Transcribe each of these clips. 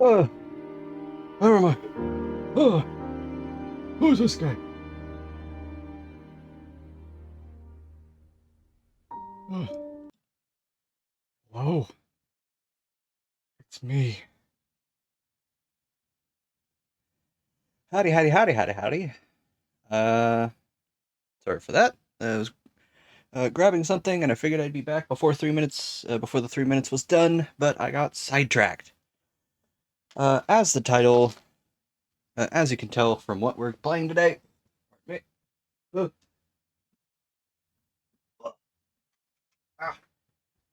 Uh, where am I? Uh, who's this guy? Uh, Hello, it's me. Howdy, howdy, howdy, howdy, howdy. Uh, Sorry for that. I was grabbing something, and I figured I'd be back before 3 minutes, before the 3 minutes was done, but I got sidetracked. As the title, as you can tell from what we're playing today. Wait, uh, ah,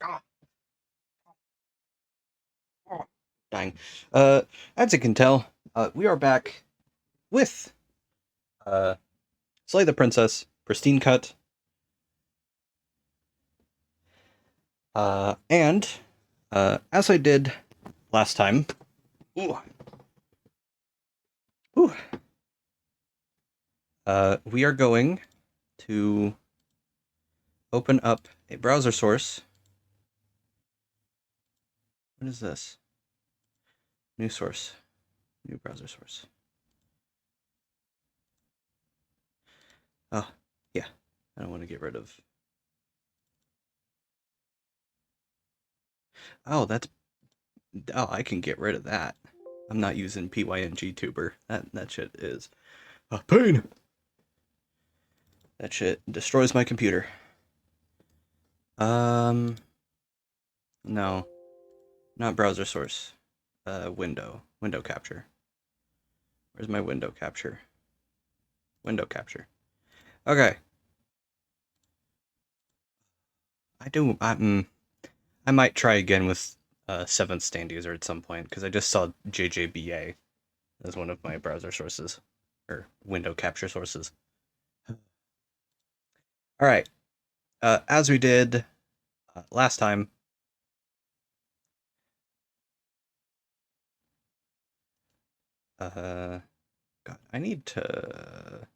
ah, ah, Dying. As you can tell, we are back with uh, Slay the Princess, Pristine Cut, and as I did last time, ooh, ooh, we are going to open up a browser source. What is this? New source. New browser source. Oh, yeah. I don't want to get rid of... Oh, that's... Oh, I can get rid of that. I'm not using PYNG tuber. That shit is a pain. That shit destroys my computer. No. Not browser source. Window. Window capture. Where's my window capture? Window capture. Okay. I might try again with 7th stand user at some point, because I just saw JJBA as one of my browser sources, or window capture sources. Alright, as we did last time, God, I need to...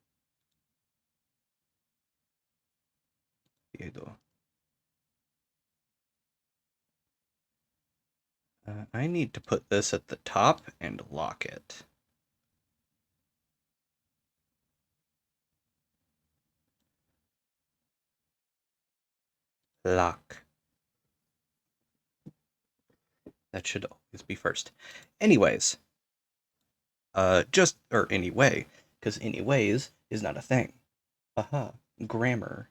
I need to put this at the top and lock it. Lock. That should always be first. Anyways, or anyway, because anyways is not a thing. Aha, grammar.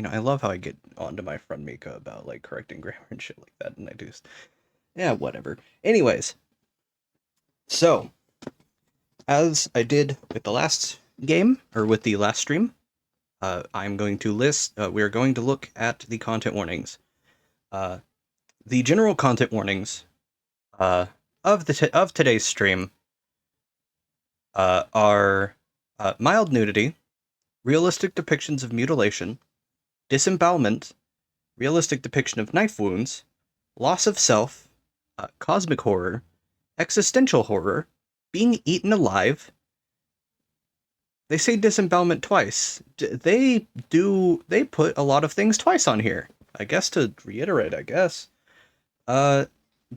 I love how I get onto my friend Mika about, like, correcting grammar and shit like that, and I just... Yeah, whatever. Anyways, so, as I did with the last game, or with the last stream, I'm going to we're going to look at the content warnings. The general content warnings of today's stream are mild nudity, realistic depictions of mutilation, disembowelment, realistic depiction of knife wounds, loss of self, cosmic horror, existential horror, being eaten alive. They say disembowelment twice. They put a lot of things twice on here. I guess to reiterate,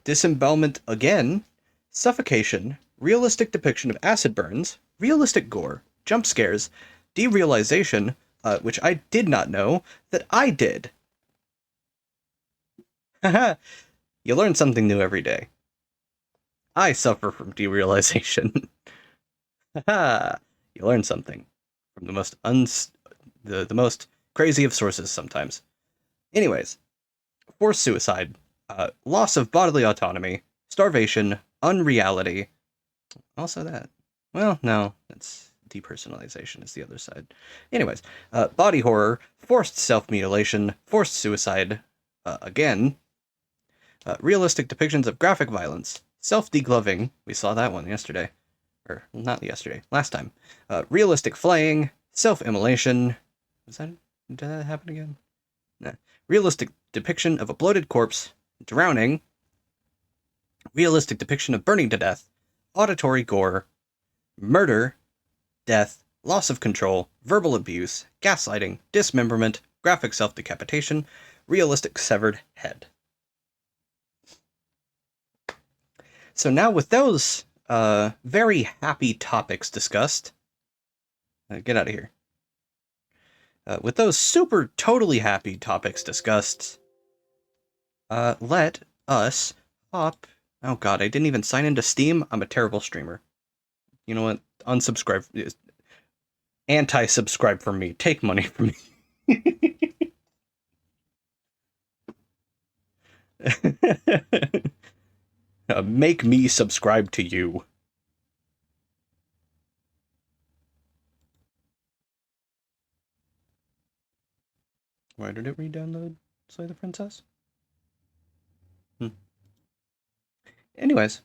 disembowelment again, suffocation, realistic depiction of acid burns, realistic gore, jump scares, derealization, which I did not know that I did. Haha, you learn something new every day. I suffer from derealization. Haha, you learn something from the most crazy of sources sometimes. Anyways, forced suicide, loss of bodily autonomy, starvation, unreality. Also that. Well, no, that's depersonalization is the other side. Anyways, body horror, forced self-mutilation, forced suicide, again, realistic depictions of graphic violence, self-degloving, we saw that one yesterday, or not yesterday, last time, realistic flaying, self-immolation, did that happen again? Nah. Realistic depiction of a bloated corpse, drowning, realistic depiction of burning to death, auditory gore, murder, death, loss of control, verbal abuse, gaslighting, dismemberment, graphic self-decapitation, realistic severed head. So now with those very happy topics discussed, get out of here. With those super totally happy topics discussed, let us hop. Oh god, I didn't even sign into Steam. I'm a terrible streamer. You know what? Unsubscribe. Anti-subscribe from me. Take money from me. Make me subscribe to you. Why did it re-download Slay the Princess? Anyways.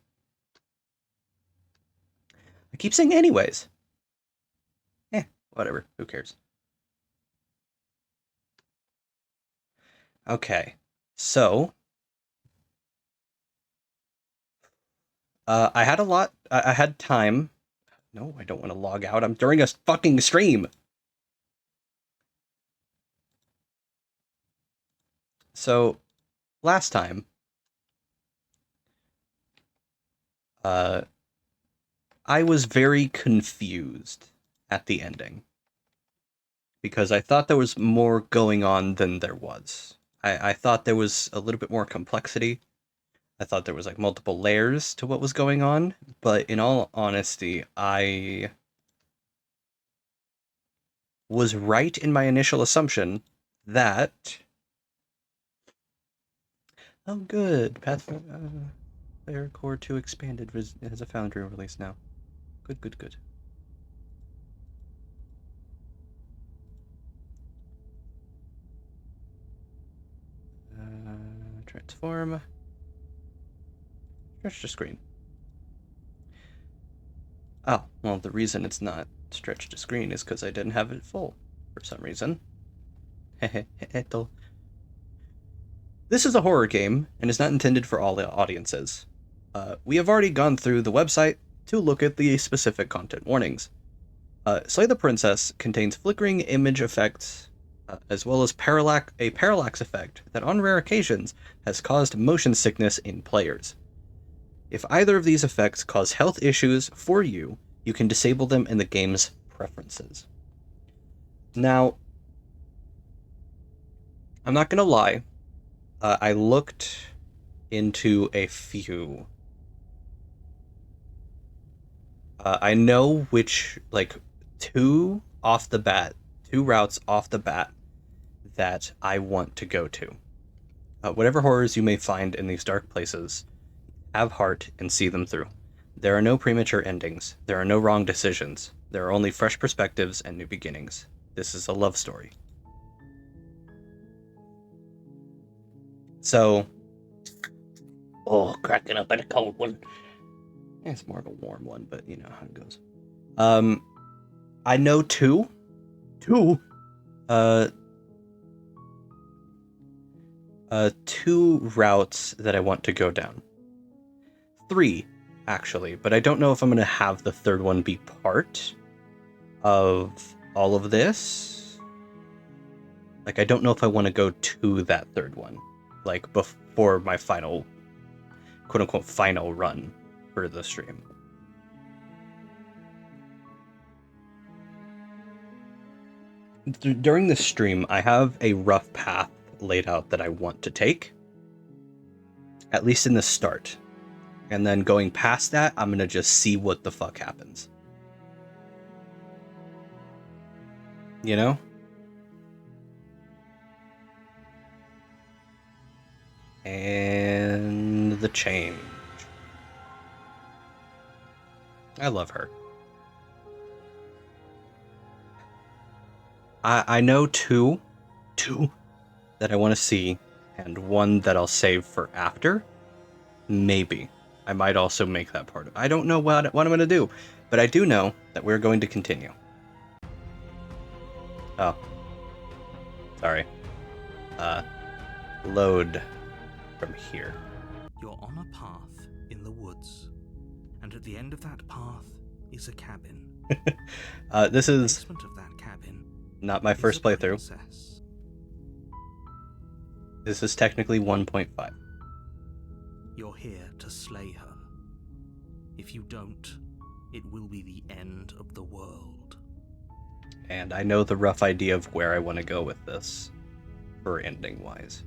I keep saying anyways. Whatever. Who cares? Okay. So, I had a lot. I had time. No, I don't want to log out. I'm during a fucking stream. So, last time, I was very confused at the ending because I thought there was more going on than there was. I thought there was a little bit more complexity. I thought there was like multiple layers to what was going on, but in all honesty, I was right in my initial assumption that oh good, Player Core 2 Expanded has a Foundry release now. Good. Transform. Stretch to screen. Oh, well, the reason it's not stretched to screen is because I didn't have it full for some reason. This is a horror game and is not intended for all the audiences. We have already gone through the website to look at the specific content warnings. Slay the Princess contains flickering image effects, as well as a parallax effect that on rare occasions has caused motion sickness in players. If either of these effects cause health issues for you, you can disable them in the game's preferences. Now, I'm not gonna lie, I looked into a few. I know which, like, two routes off the bat that I want to go to. Whatever horrors you may find in these dark places, have heart and see them through. There are no premature endings. There are no wrong decisions. There are only fresh perspectives and new beginnings. This is a love story. So, cracking up at a cold one. It's more of a warm one, but you know how it goes. I know two routes that I want to go down. Three, actually, but I don't know if I'm going to have the third one be part of all of this. Like, I don't know if I want to go to that third one, like, before my final, quote-unquote, final run for the stream. During the stream, I have a rough path laid out that I want to take, at least in the start. And then going past that, I'm going to just see what the fuck happens. You know? And the change. I love her. I know two that I want to see, and one that I'll save for after. Maybe. I might also make that part of it. I don't know what I'm going to do, but I do know that we're going to continue. Oh. Sorry. Load from here. You're on a path in the woods, and at the end of that path is a cabin. This is the basement of that cabin not my first playthrough. Princess. This is technically 1.5. You're here to slay her. If you don't, it will be the end of the world. And I know the rough idea of where I want to go with this, for ending-wise.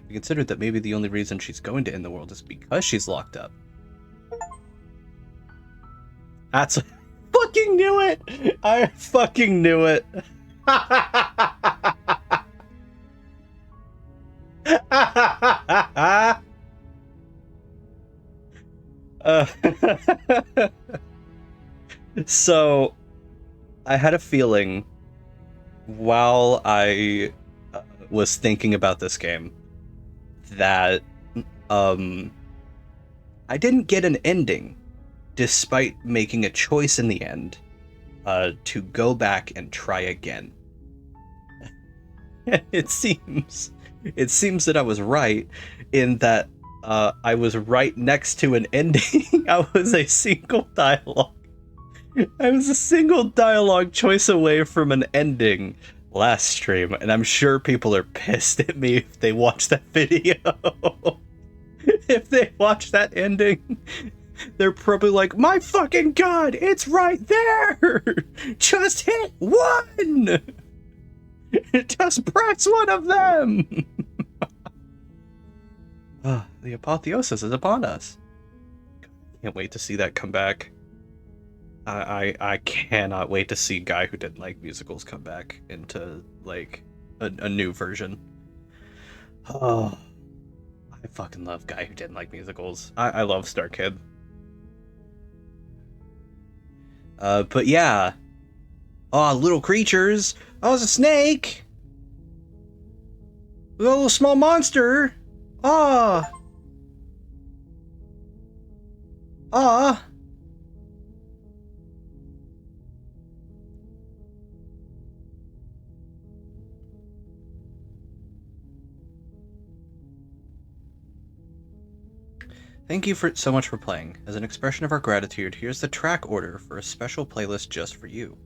I considered that maybe the only reason she's going to end the world is because she's locked up. That's... fucking knew it! I fucking knew it! uh, so, I had a feeling while I was thinking about this game that I didn't get an ending, despite making a choice in the end to go back and try again. It seems that I was right in that I was right next to an ending. I was a single dialogue choice away from an ending last stream, and I'm sure people are pissed at me if they watch that video. If they watch that ending, they're probably like, my fucking god, it's right there! Just hit one! Just press one of them! The apotheosis is upon us. Can't wait to see that come back. I cannot wait to see Guy Who Didn't Like Musicals come back into, like, a new version. Oh, I fucking love Guy Who Didn't Like Musicals. I love Star Kid. But yeah. Oh, little creatures. Oh, it's a snake. A little small monster. Ah. Ah. Thank you so much for playing. As an expression of our gratitude, here's the track order for a special playlist just for you.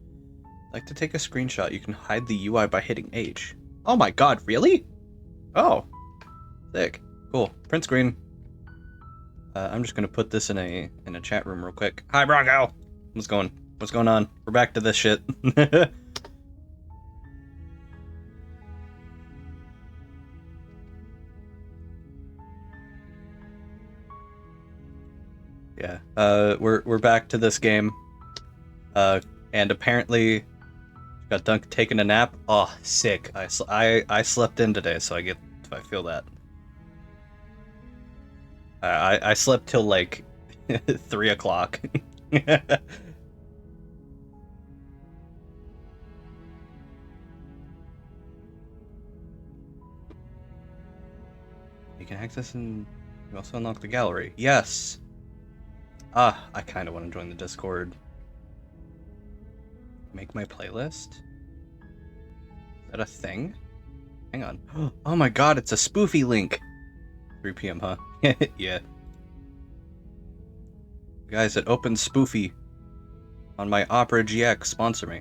Like to take a screenshot, you can hide the UI by hitting H. Oh my god, really? Oh. Sick. Cool. Print screen. I'm just gonna put this in a chat room real quick. Hi Bronco! What's going on? We're back to this shit. Yeah. We're back to this game. And apparently got Dunk taking a nap. Oh, sick. I slept in today, so I feel that. I slept till like 3 o'clock. You can access and you also unlock the gallery. Yes. I kind of want to join the Discord. Make my playlist? Is that a thing? Hang on. Oh my god, it's a spoofy link. 3 p.m., huh? Yeah. Guys, it opens spoofy on my Opera GX. Sponsor me.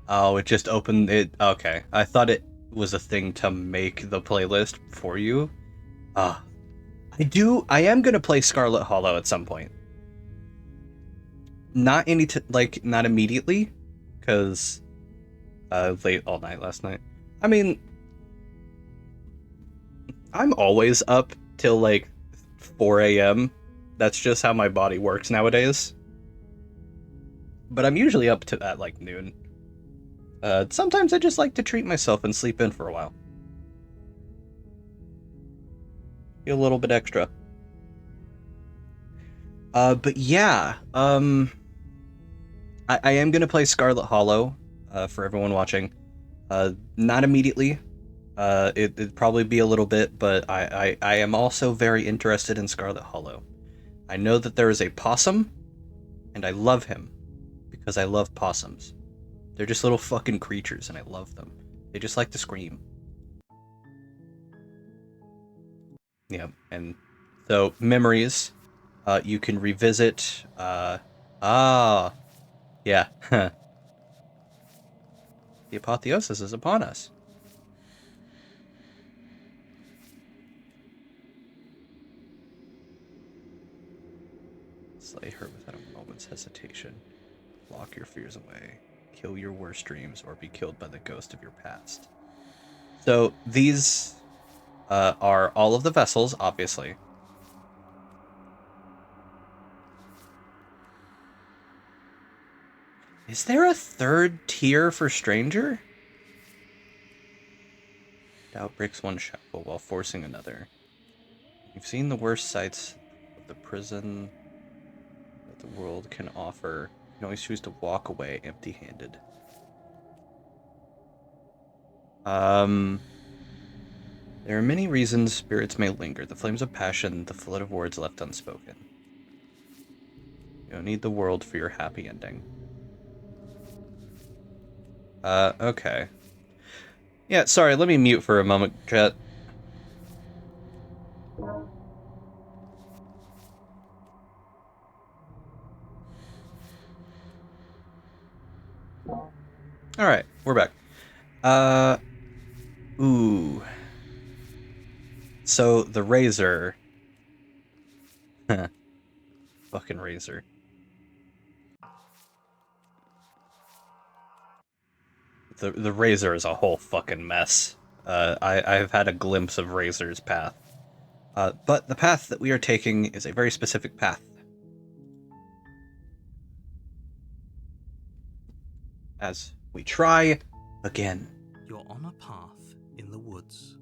Oh, it just opened it. Okay. I thought it was a thing to make the playlist for you. I am gonna play Scarlet Hollow at some point. Not not immediately, because late all night last night. I mean, I'm always up till like 4 a.m. That's just how my body works nowadays. But I'm usually up to at like noon. Sometimes I just like to treat myself and sleep in for a while. Get a little bit extra. But yeah, I am gonna play Scarlet Hollow, for everyone watching. Not immediately. It'd probably be a little bit, but I am also very interested in Scarlet Hollow. I know that there is a possum, and I love him, because I love possums. They're just little fucking creatures, and I love them. They just like to scream. Yeah, and so, memories. You can revisit, yeah. The apotheosis is upon us. Slay her without a moment's hesitation. Lock your fears away. Kill your worst dreams, or be killed by the ghost of your past. So these are all of the vessels, obviously. Is there a third tier for Stranger? Doubt breaks one shackle while forcing another. You've seen the worst sights of the prison that the world can offer. You can always choose to walk away empty-handed. There are many reasons spirits may linger. The flames of passion, the flood of words left unspoken. You don't need the world for your happy ending. Okay. Yeah, sorry, let me mute for a moment, chat. Alright, we're back. Ooh. So, the Razor. Fucking Razor. The Razor is a whole fucking mess. I've had a glimpse of Razor's path. But the path that we are taking is a very specific path. As we try again. You're on a path in the woods,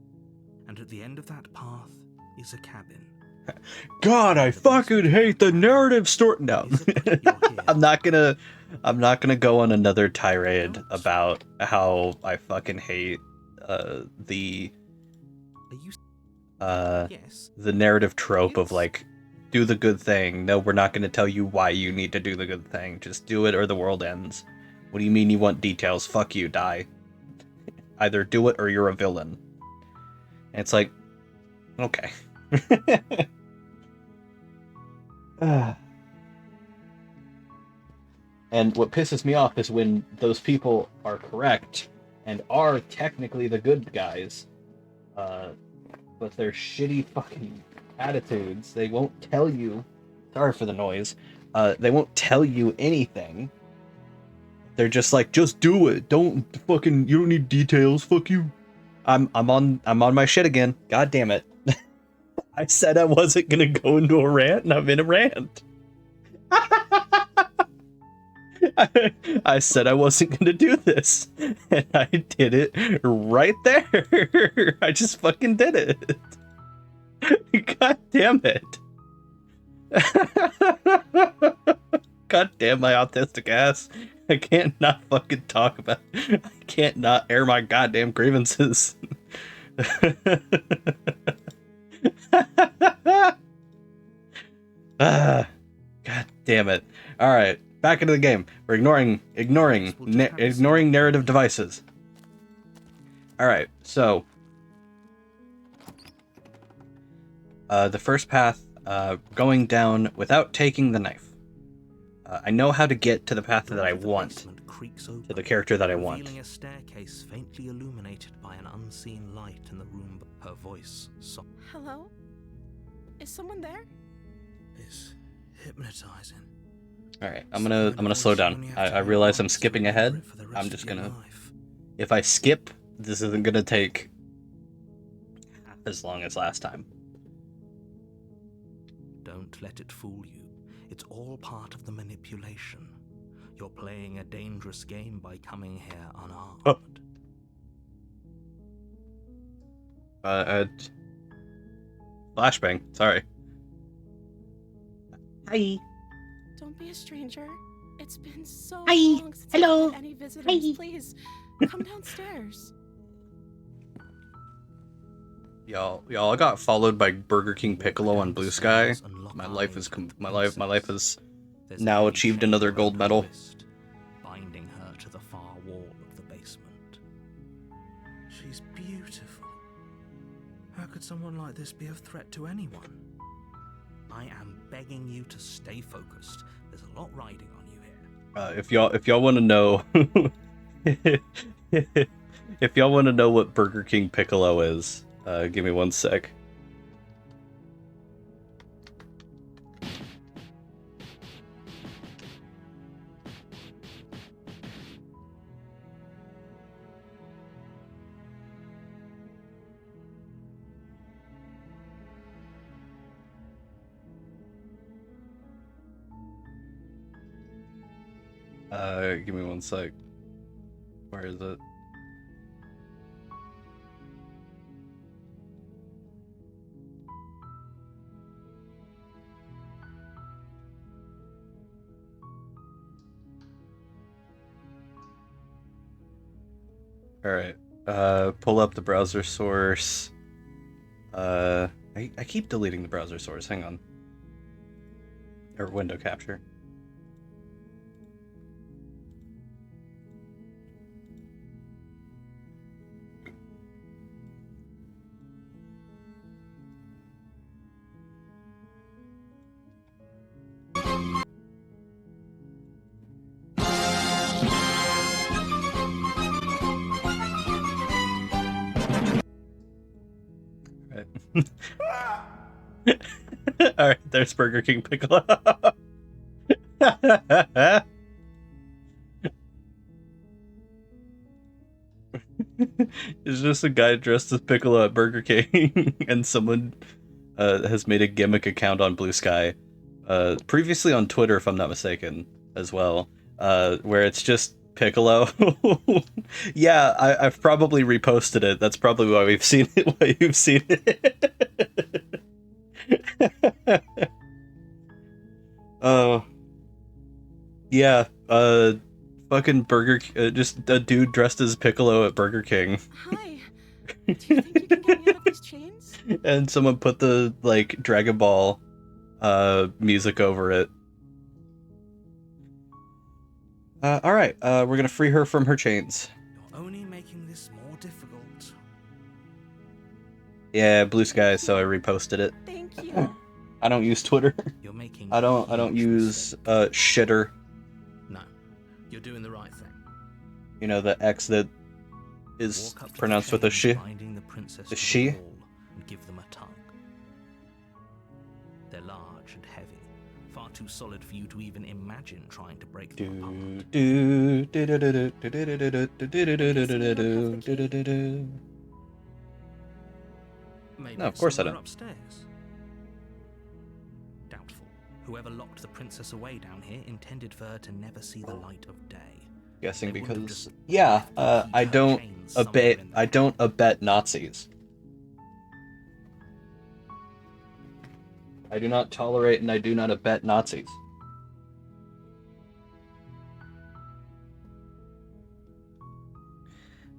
and at the end of that path is a cabin. God, I fucking hate the narrative story. No, I'm not gonna go on another tirade about how I fucking hate the narrative trope of like, do the good thing. No, we're not gonna tell you why you need to do the good thing. Just do it or the world ends. What do you mean you want details? Fuck you, die. Either do it or you're a villain. And it's like, okay. And what pisses me off is when those people are correct and are technically the good guys, but their shitty fucking attitudes, they won't tell you. Sorry for the noise. They won't tell you anything. They're just like, just do it. Don't fucking. You don't need details. Fuck you. I'm on my shit again. God damn it. I said I wasn't gonna go into a rant, and I'm in a rant. I said I wasn't going to do this, and I did it right there. I just fucking did it. God damn it. God damn my autistic ass. I can't not fucking talk about it. I can't not air my goddamn grievances. God damn it. Alright. Back into the game. We're ignoring narrative devices. All right, so the first path, going down without taking the knife. I know how to get to the path that I want, to the character that I want. Revealing a staircase faintly illuminated by an unseen light in the room. Her voice. Hello? Is someone there? Is hypnotizing. All right, I'm gonna slow down. I realize I'm skipping ahead. I'm just gonna. If I skip, this isn't gonna take half as long as last time. Don't let it fool you. It's all part of the manipulation. You're playing a dangerous game by coming here unarmed. Flashbang. Sorry. Hi. Don't be a stranger. It's been so Hi. long since Hello. I've had any visitors. Hi. Please, come downstairs. Y'all, I got followed by Burger King Piccolo on Blue Sky. My life is has now achieved another gold medal. Binding her to the far wall of the basement. She's beautiful. How could someone like this be of threat to anyone? I am begging you to stay focused. There's a lot riding on you here. If y'all want to know, if y'all want to know what Burger King Piccolo is, give me one sec. Give me one sec. Where is it? Alright. Pull up the browser source. I keep deleting the browser source. Hang on. Or window capture. Alright, there's Burger King Piccolo. It's just a guy dressed as Piccolo at Burger King, and someone has made a gimmick account on Blue Sky, previously on Twitter, if I'm not mistaken, as well, where it's just Piccolo. Yeah, I've probably reposted it. That's probably why we've seen it. Why you've seen it. Yeah, fucking just a dude dressed as Piccolo at Burger King. Hi. Do you think you can get me out of these chains? And someone put the, like, Dragon Ball, music over it. Alright, we're gonna free her from her chains. You're only making this more difficult. Yeah, Blue Sky, so I reposted it. Thank you. I don't use Twitter. You're making I don't huge use, mistakes. shitter. No, you're doing the right thing. You know, the X that is Walk up to the pronounced with a chains she. binding the princess The to she? wall and give them a tug. They're large and heavy, far too solid for you to even imagine trying to break them apart. Maybe No, of it's course I somewhere don't. upstairs. Doubtful. Whoever locked the princess away down here intended for her to never see the light of day. Guessing They wouldn't have because, just yeah, left the key I to her don't chains somewhere abet in I there. don't abet Nazis. I do not tolerate and I do not abet Nazis.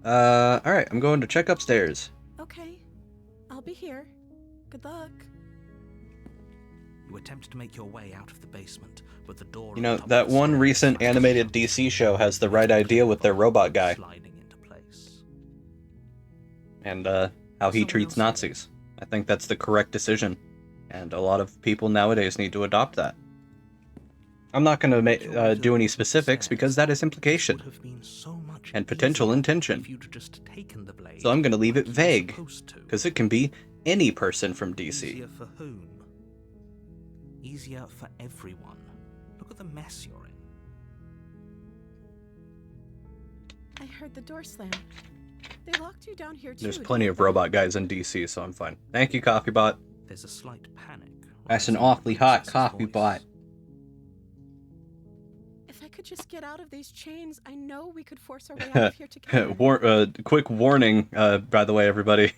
Alright, I'm going to check upstairs. Okay. I'll be here. Good luck. You attempt to make your way out of the basement, but the door. You know, that one recent animated DC show has the right idea with their robot guy. Sliding into place. And, how he treats Nazis. I think that's the correct decision. And a lot of people nowadays need to adopt that. I'm not going to do any specifics because that is implication and potential intention. So I'm going to leave it vague, because it can be any person from DC. Easier for whom? Easier for everyone. Look at the mess you're in. I heard the door slam. They locked you down here too. There's plenty of robot guys in DC, so I'm fine. Thank you, Coffee Bot. There's a slight panic. That's an awfully hot coffee bot. If I could just get out of these chains, I know we could force our way out of here together. Quick warning, by the way, everybody.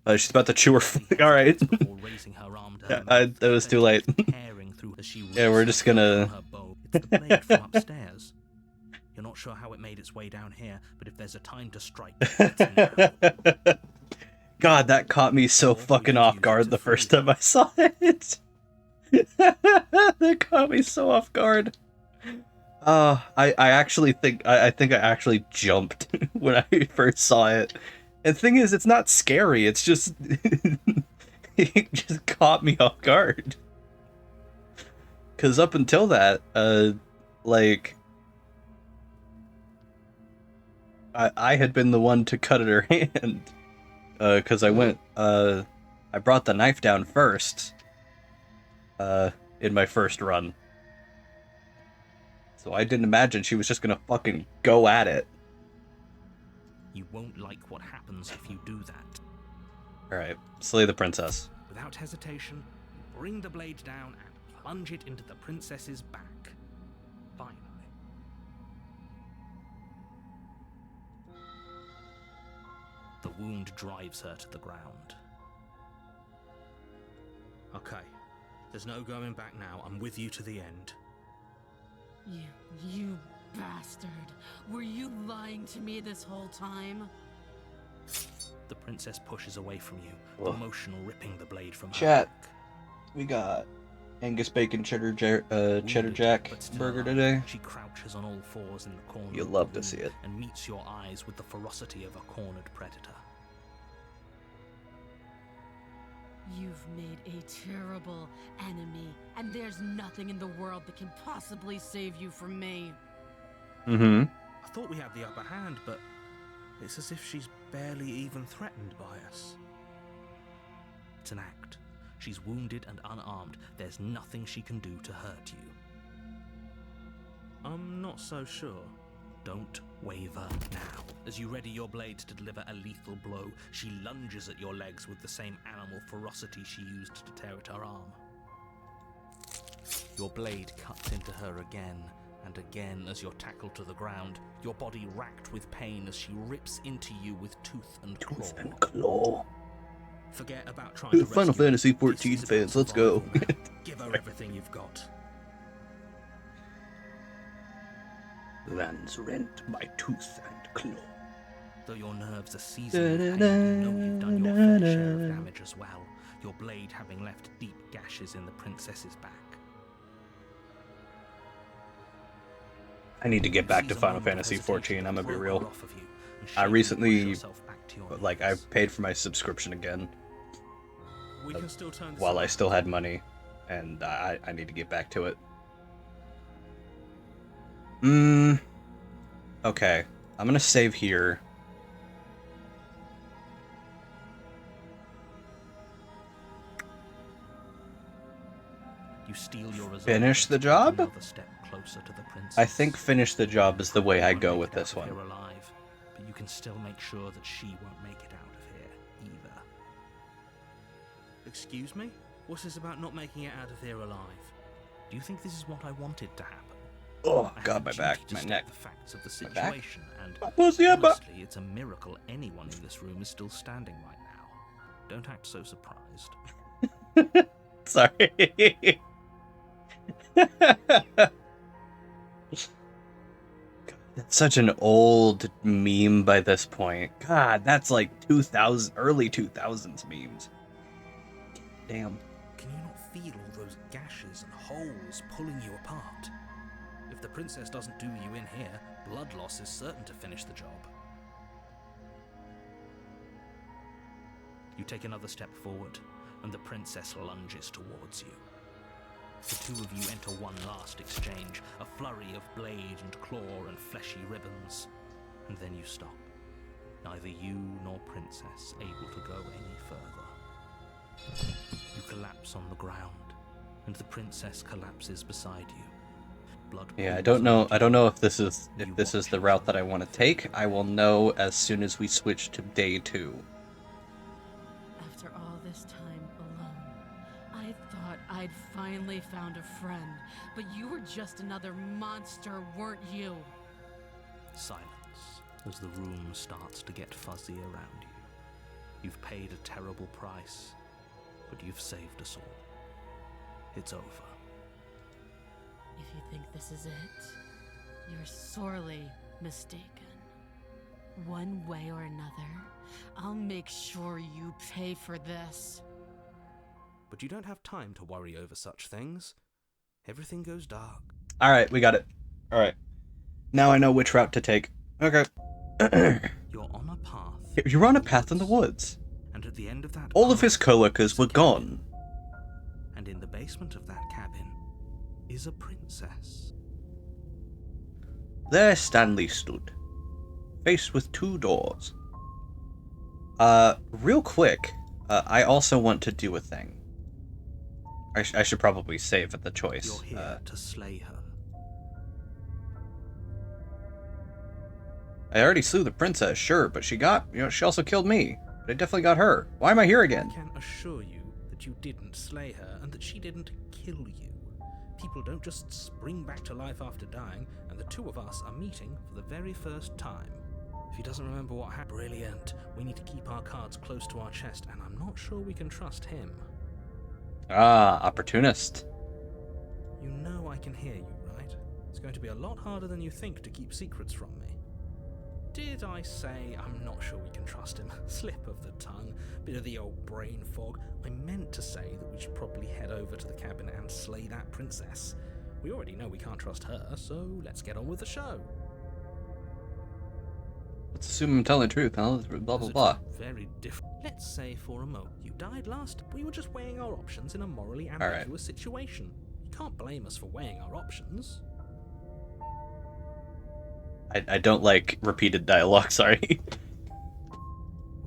She's about to chew her foot. Alright. That was too late. Yeah, we're just gonna... It's the blade from upstairs. You're not sure how it made its way down here, but if there's a time to strike, it's now. God, that caught me so fucking off guard the first time I saw it. That caught me so off guard. I actually think I think I actually jumped when I first saw it. And the thing is, it's not scary. It's just it just caught me off guard. Cause up until that, like, I had been the one to cut at her hand. Cause I went, I brought the knife down first. In my first run. So I didn't imagine she was just gonna fucking go at it. You won't like what happens if you do that. Alright, slay the princess. Without hesitation, bring the blade down and plunge it into the princess's back. Finally. The wound drives her to the ground. Okay, there's no going back now. I'm with you to the end. You bastard. Were you lying to me this whole time? The princess pushes away from you, Whoa. the motion ripping the blade from her Chat. back. We got Angus bacon cheddar Wounded, jack but still burger alive, today. She crouches on all fours in the corner. You'll of love the to see room it. And meets your eyes with the ferocity of a cornered predator. You've made a terrible enemy, and there's nothing in the world that can possibly save you from me. Mm-hmm. I thought we had the upper hand, but it's as if she's barely even threatened by us. It's an act. She's wounded and unarmed. There's nothing she can do to hurt you. I'm not so sure. Don't waver now. As you ready your blade to deliver a lethal blow, she lunges at your legs with the same animal ferocity she used to tear at her arm. Your blade cuts into her again and again as you're tackled to the ground, your body racked with pain as she rips into you with tooth and claw. Forget about trying to Final rescue her. Fantasy This XIV is about fans, let's go. survival now. Give her everything you've got. Lands rent by tooth and claw. Though your nerves are seizing with pain, you know you've done your fair share of damage as well, your blade having left deep gashes in the princess's back. I need to get back to Seize a Final moment of Fantasy hesitation XIV, I'm to gonna be throw real. her off of you and I shake you to recently, push yourself back to your like, I knees. paid for my subscription again We can still turn this while I around. still had money, and I need to get back to it. Okay. I'm gonna save here. You steal your resolve Finish the and take job? another step closer to the princess. I think finish the job is the way I You won't go make with it out this of one. here alive, but you can still make sure that she won't make it out of here either. Excuse me? What's this about not making it out of here alive? Do you think this is what I wanted to happen? Oh I god, have my a back, duty to my state neck. the facts of the My back? situation, and My pussy, my back. honestly, it's a miracle anyone in this room is still standing right now. Don't act so surprised. Sorry. That's such an old meme by this point. God, that's like 2000, early 2000s memes. Damn. Can you not feel all those gashes and holes pulling you apart? If the princess doesn't do you in here, blood loss is certain to finish the job. You take another step forward, and the princess lunges towards you. The two of you enter one last exchange, a flurry of blade and claw and fleshy ribbons. And then you stop. Neither you nor princess able to go any further. You collapse on the ground, and the princess collapses beside you. Blood Yeah, I pools don't know. around I you. don't know if this is You the watch route as that I you want to fade. take. I will know as soon as we switch to day 2. After all this time alone, I thought I'd finally found a friend, but you were just another monster, weren't you? Silence as the room starts to get fuzzy around you. You've paid a terrible price, but you've saved us all. It's over. If you think this is it, you're sorely mistaken. One way or another, I'll make sure you pay for this. But you don't have time to worry over such things. Everything goes dark. All right, we got it. All right. Now I know which route to take. Okay. You're on a path. You're on a path in the woods. And at the end of that All of path his coworkers is a were cabin. gone. And in the basement of that cabin is a princess. There Stanley stood, faced with 2 doors. Real quick, I also want to do a thing. I should probably save at the choice. You're here to slay her. I already slew the princess, sure, but she also killed me. But I definitely got her. Why am I here I again? can assure you that you didn't slay her and that she didn't kill you. People don't just spring back to life after dying, and the two of us are meeting for the very first time. If he doesn't remember what happened, brilliant. We need to keep our cards close to our chest, and I'm not sure we can trust him. Ah, opportunist. You know I can hear you, right? It's going to be a lot harder than you think to keep secrets from me. Did I say I'm not sure we can trust him? Slip of the tongue, bit of the old brain fog. I meant to say that we should probably head over to the cabin and slay that princess. We already know we can't trust her, so let's get on with the show. Let's assume I'm telling the truth, huh? Blah, blah, blah. Very different. Let's say for a moment you died last. We were just weighing our options in a morally right. ambiguous situation. You can't blame us for weighing our options. I don't like repeated dialogue, sorry.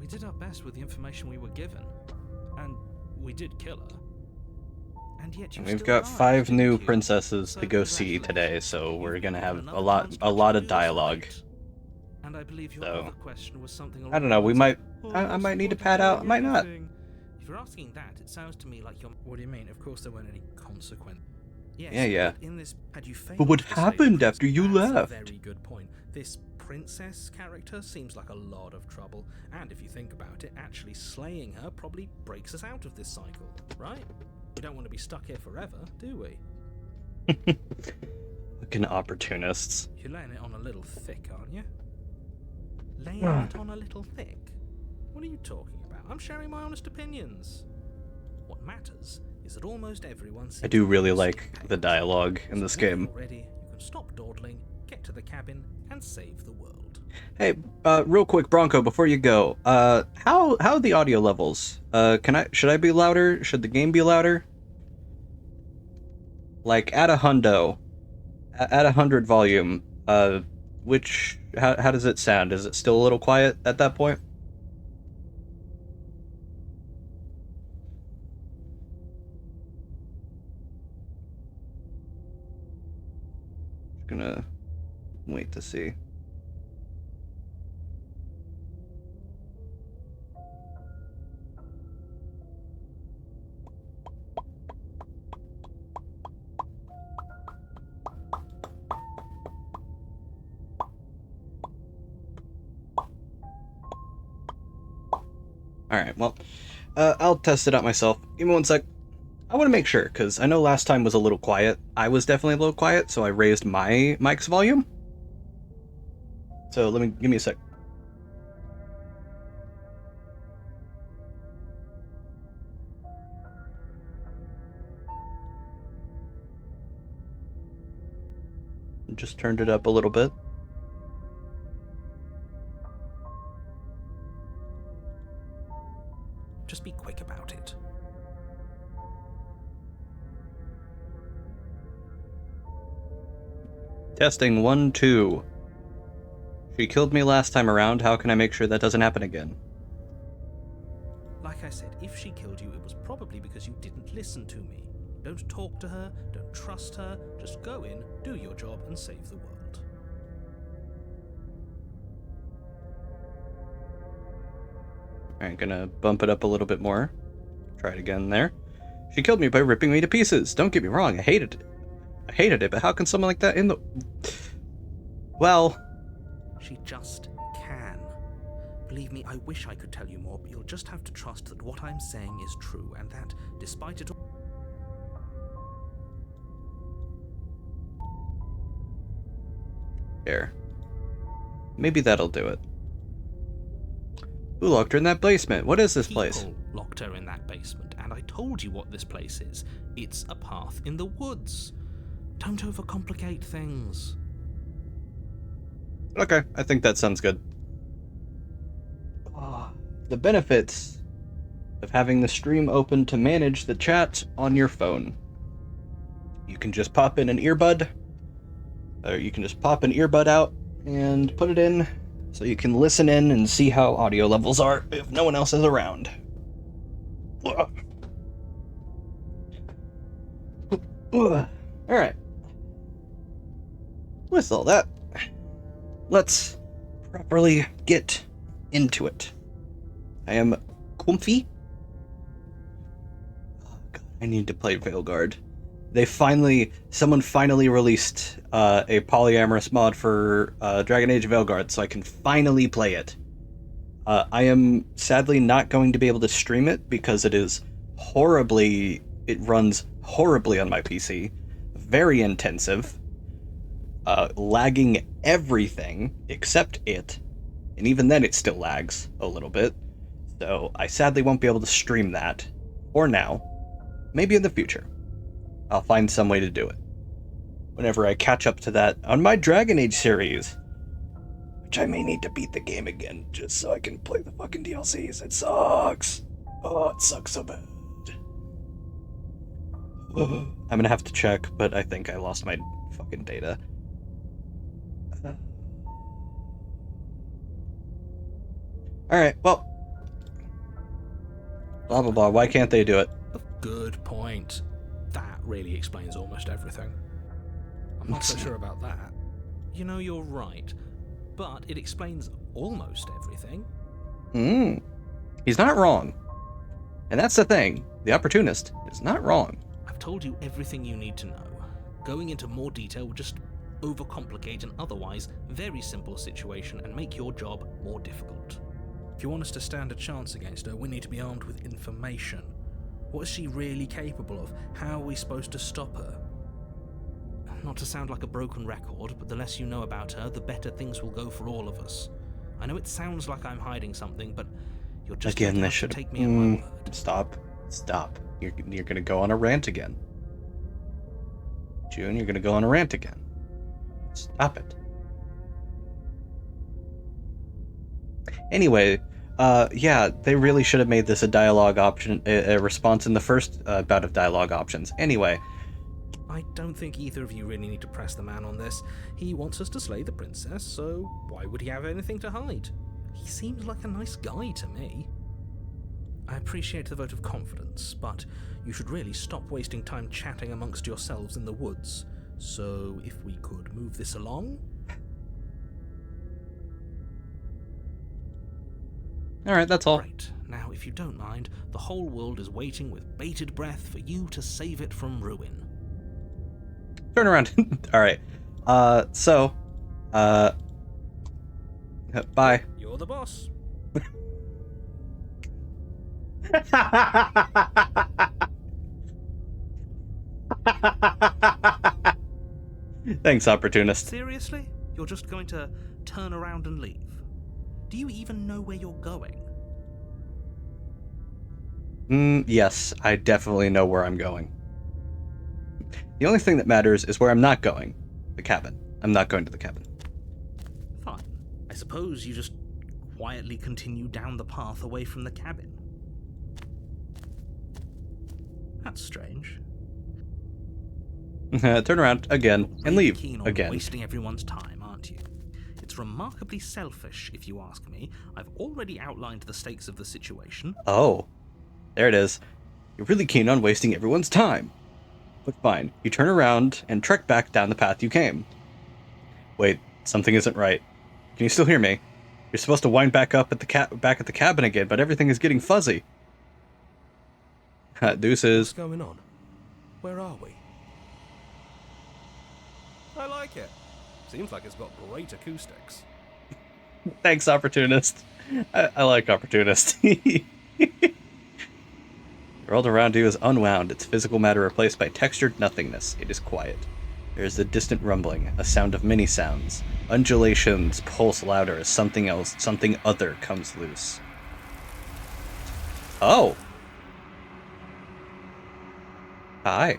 We did our best with the information we were given. And we did kill her. And yet We've got 5 new princesses to go see today, so we're gonna have a lot of dialogue. And I believe your So, other question was something I don't know, we might... I might need to pad out, I might not. If you're asking that, it sounds to me like you're... What do you mean? Of course there weren't any consequences. Yes, Yeah. In this, had you failed But what to save happened the after you princess, left? That's a very good point. This princess character seems like a lot of trouble, and if you think about it, actually slaying her probably breaks us out of this cycle, right? We don't want to be stuck here forever, do we? Fucking opportunists. You're laying it on a little thick, aren't you? Laying it on a little thick? What are you talking about? I'm sharing my honest opinions. What matters is that almost everyone seems I do really to be like the dialogue in this game. When you're ready, you can stop dawdling, get to the cabin, and save the world. Hey, real quick, Bronco, before you go, how are the audio levels? Should I be louder? Should the game be louder? Like, at a hundo, at 100 volume, how does it sound? Is it still a little quiet at that point? Just gonna wait to see. Alright, well, I'll test it out myself. Give me one sec. I want to make sure, because I know last time was a little quiet. I was definitely a little quiet, so I raised my mic's volume. So give me a sec. Just turned it up a little bit. Just be quick about it. Testing 1, 2. She killed me last time around. How can I make sure that doesn't happen again? Like I said, if she killed you, it was probably because you didn't listen to me. Don't talk to her, don't trust her, just go in, do your job, and save the world. Alright, gonna bump it up a little bit more. Try it again there. She killed me by ripping me to pieces. Don't get me wrong, I hated it, but how can someone like that in the... Well... She just can. Believe me, I wish I could tell you more, but you'll just have to trust that what I'm saying is true, and that, despite it all... There. Maybe that'll do it. Who locked her in that basement? What is this place? People locked her in that basement, and I told you what this place is. It's a path in the woods. Don't overcomplicate things. Okay, I think that sounds good. The benefits of having the stream open to manage the chat on your phone. You can just pop in an earbud, or you can just pop an earbud out and put it in so you can listen in and see how audio levels are if no one else is around. Alright. With all that, let's properly get into it. I am comfy. Oh god, I need to play Veilguard. someone finally released a polyamorous mod for Dragon Age of Elgard, so I can finally play it. I am sadly not going to be able to stream it because it runs horribly on my PC, very intensive, lagging everything except it, and even then it still lags a little bit, so I sadly won't be able to stream that, for now. Maybe in the future. I'll find some way to do it. Whenever I catch up to that on my Dragon Age series. Which I may need to beat the game again, just so I can play the fucking DLCs. It sucks. Oh, it sucks so bad. I'm gonna have to check, but I think I lost my fucking data. Alright, well. Blah blah blah, why can't they do it? Good point. That really explains almost everything. I'm not so sure about that. You know, you're right. But it explains almost everything. He's not wrong. And that's the thing. The opportunist is not wrong. I've told you everything you need to know. Going into more detail would just overcomplicate an otherwise very simple situation and make your job more difficult. If you want us to stand a chance against her, we need to be armed with information. What is she really capable of? How are we supposed to stop her? Not to sound like a broken record, but the less you know about her, the better things will go for all of us. I know it sounds like I'm hiding something, but you're just again, going this to should take me at my word. Stop. You're gonna go on a rant again. June, you're gonna go on a rant again. Stop it. Anyway, yeah, they really should have made this a dialogue option, a response in the first bout of dialogue options. Anyway. I don't think either of you really need to press the man on this. He wants us to slay the princess, so why would he have anything to hide? He seems like a nice guy to me. I appreciate the vote of confidence, but you should really stop wasting time chatting amongst yourselves in the woods. So if we could move this along? Alright, that's all. Great. Now, if you don't mind, the whole world is waiting with bated breath for you to save it from ruin. Turn around. Alright. Bye. You're the boss. Thanks, opportunist. Seriously? You're just going to turn around and leave? Do you even know where you're going? Yes, I definitely know where I'm going. The only thing that matters is where I'm not going. The cabin. I'm not going to the cabin. Fine. I suppose you just quietly continue down the path away from the cabin. That's strange. Turn around again You're and really leave keen on again. wasting everyone's time, aren't you? It's remarkably selfish, if you ask me. I've already outlined the stakes of the situation. Oh, there it is. You're really keen on wasting everyone's time. But fine, you turn around and trek back down the path you came. Wait, something isn't right. Can you still hear me? You're supposed to wind back up at the cabin again, but everything is getting fuzzy. Deuces. What's going on? Where are we? I like it. Seems like it's got great acoustics. Thanks, opportunist. I like opportunist. The world around you is unwound, its physical matter replaced by textured nothingness. It is quiet. There is a distant rumbling, a sound of many sounds. Undulations pulse louder as something other comes loose. Oh! Hi.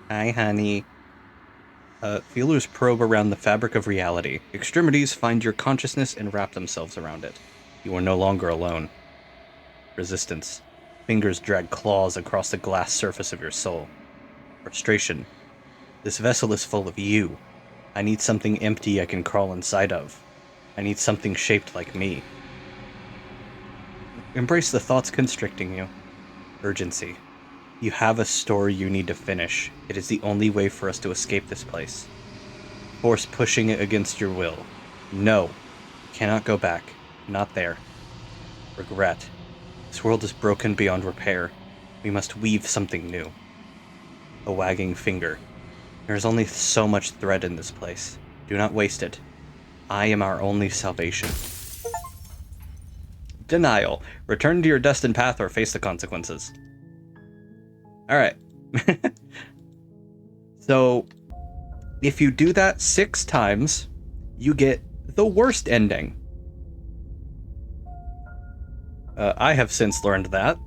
Hi, honey. Feelers probe around the fabric of reality. Extremities find your consciousness and wrap themselves around it. You are no longer alone. Resistance. Fingers drag claws across the glass surface of your soul. Frustration. This vessel is full of you. I need something empty I can crawl inside of. I need something shaped like me. Embrace the thoughts constricting you. Urgency. You have a story you need to finish. It is the only way for us to escape this place. Force pushing it against your will. No. You cannot go back. Not there. Regret. This world is broken beyond repair. We must weave something new. a wagging finger. There is only so much thread in this place. Do not waste it. I am our only salvation. Denial. Return to your destined path or face the consequences. Alright. So, if you do that 6 times, you get the worst ending. I have since learned that.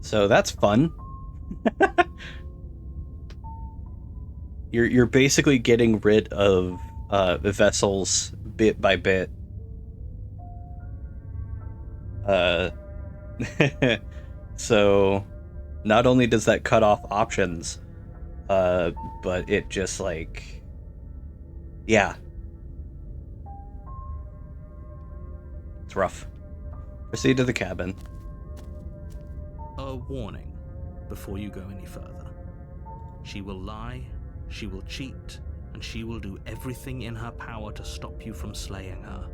So that's fun. You're basically getting rid of the vessels bit by bit. So not only does that cut off options, but it just like, yeah, it's rough. Proceed to the cabin. A warning before you go any further. She will lie, she will cheat, and she will do everything in her power to stop you from slaying her.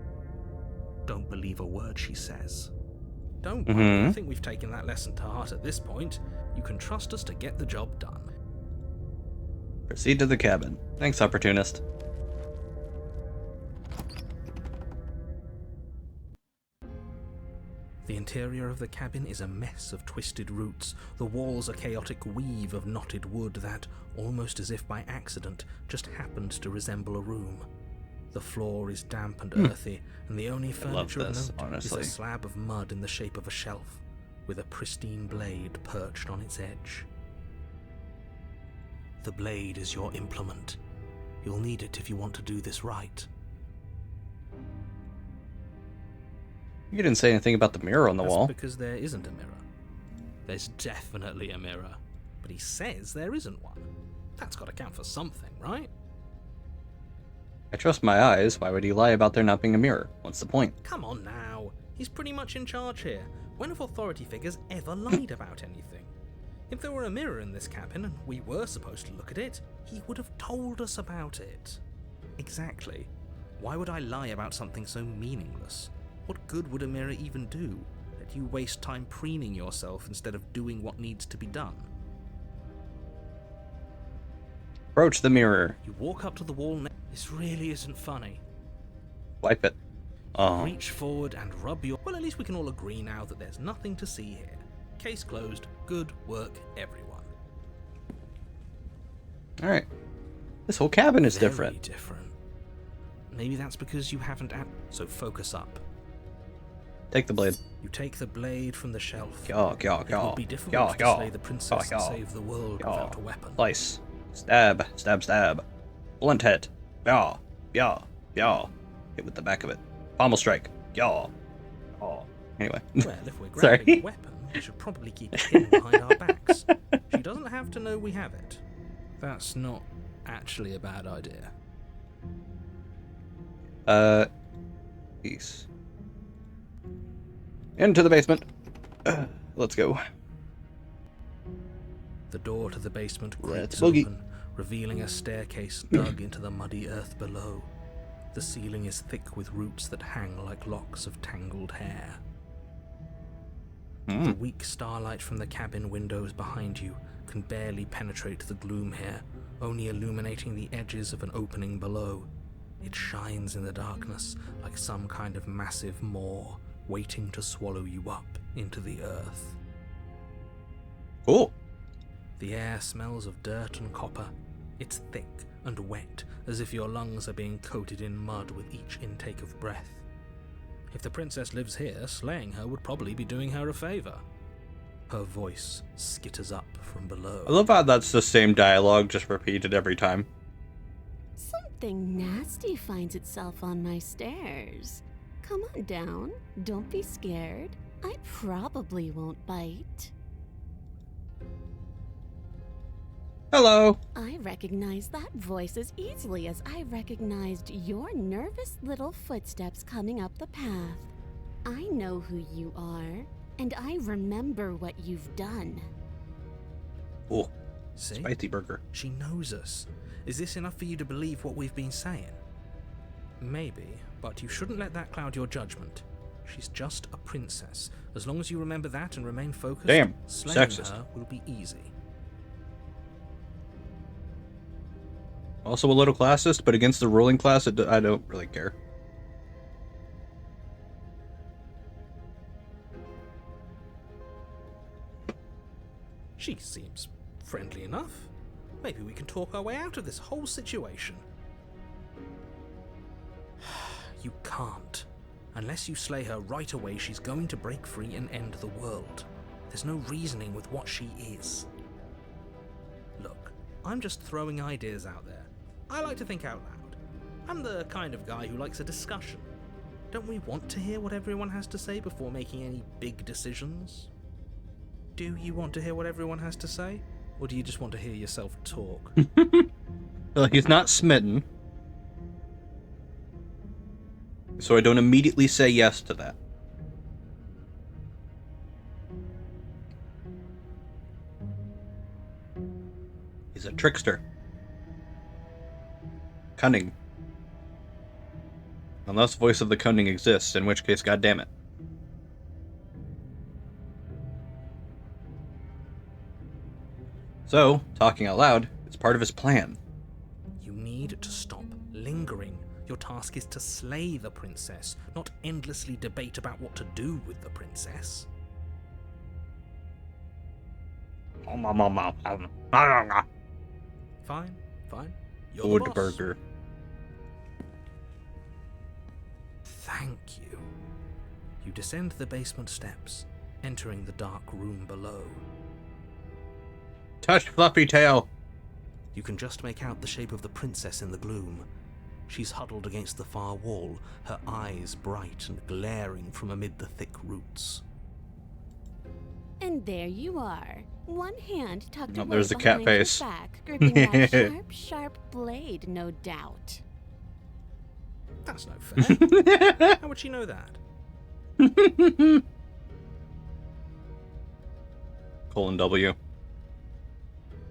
Don't believe a word she says. Don't worry, I think we've taken that lesson to heart at this point. You can trust us to get the job done. Proceed to the cabin. Thanks, opportunist. The interior of the cabin is a mess of twisted roots. The walls a chaotic weave of knotted wood that, almost as if by accident, just happened to resemble a room. The floor is damp and earthy, and the only furniture of note is a slab of mud in the shape of a shelf, with a pristine blade perched on its edge. The blade is your implement. You'll need it if you want to do this right. You didn't say anything about the mirror on the wall. That's because there isn't a mirror. There's definitely a mirror, but he says there isn't one. That's got to count for something, right? I trust my eyes. Why would he lie about there not being a mirror? What's the point? Come on now. He's pretty much in charge here. When have authority figures ever lied about anything? If there were a mirror in this cabin and we were supposed to look at it, he would have told us about it. Exactly. Why would I lie about something so meaningless? What good would a mirror even do? That you waste time preening yourself instead of doing what needs to be done. Approach the mirror. You walk up to the wall. This really isn't funny. Wipe it. Oh. Reach forward and rub your... Well, at least we can all agree now that there's nothing to see here. Case closed. Good work, everyone. Alright. This whole cabin is Very different. Maybe that's because you haven't... So focus up. Take the blade. You take the blade from the shelf. It would be difficult to slay the princess and save the world without a weapon. Slice. Stab. Stab, stab. Blunt hit. Yaw. Yaw. Yaw. Hit with the back of it. Pommel strike. Yaw. Yaw. Anyway. Well, if we're grabbing a weapon, we should probably keep it hidden behind our backs. She doesn't have to know we have it. That's not actually a bad idea. Peace. Into the basement. Let's go. The door to the basement Let's creaks boogie. open, revealing a staircase dug into the muddy earth below. The ceiling is thick with roots that hang like locks of tangled hair. The weak starlight from the cabin windows behind you can barely penetrate the gloom here, only illuminating the edges of an opening below. It shines in the darkness like some kind of massive maw waiting to swallow you up into the earth. Cool. The air smells of dirt and copper. It's thick and wet, as if your lungs are being coated in mud with each intake of breath. If the princess lives here, slaying her would probably be doing her a favor. Her voice skitters up from below. I love how that's the same dialogue, just repeated every time. Something nasty finds itself on my stairs. Come on down. Don't be scared. I probably won't bite. Hello. I recognize that voice as easily as I recognized your nervous little footsteps coming up the path. I know who you are, and I remember what you've done. Oh, See? spicy burger. She knows us. Is this enough for you to believe what we've been saying? Maybe, but you shouldn't let that cloud your judgment. She's just a princess. As long as you remember that and remain focused, Damn, slaying sexist. her will be easy. Also a little classist, but against the ruling class, I don't really care. She seems friendly enough. Maybe we can talk our way out of this whole situation. You can't. Unless you slay her right away, she's going to break free and end the world. There's no reasoning with what she is. Look, I'm just throwing ideas out there. I like to think out loud. I'm the kind of guy who likes a discussion. Don't we want to hear what everyone has to say before making any big decisions? Do you want to hear what everyone has to say? Or do you just want to hear yourself talk? Well, he's not smitten. So I don't immediately say yes to that. He's a trickster. Cunning. Unless voice of the cunning exists, in which case, goddammit. So, talking out loud, it's part of his plan. You need to stop lingering. Your task is to slay the princess, not endlessly debate about what to do with the princess. Fine, fine. You're the Food boss. burger. Thank you. You descend the basement steps, entering the dark room below. Touch fluffy tail. You can just make out the shape of the princess in the gloom. She's huddled against the far wall, her eyes bright and glaring from amid the thick roots. And there you are. One hand tucked Oh, away there's the cat behind your face. back, gripping that sharp, sharp blade, no doubt. That's no fair. How would she know that? Colon W.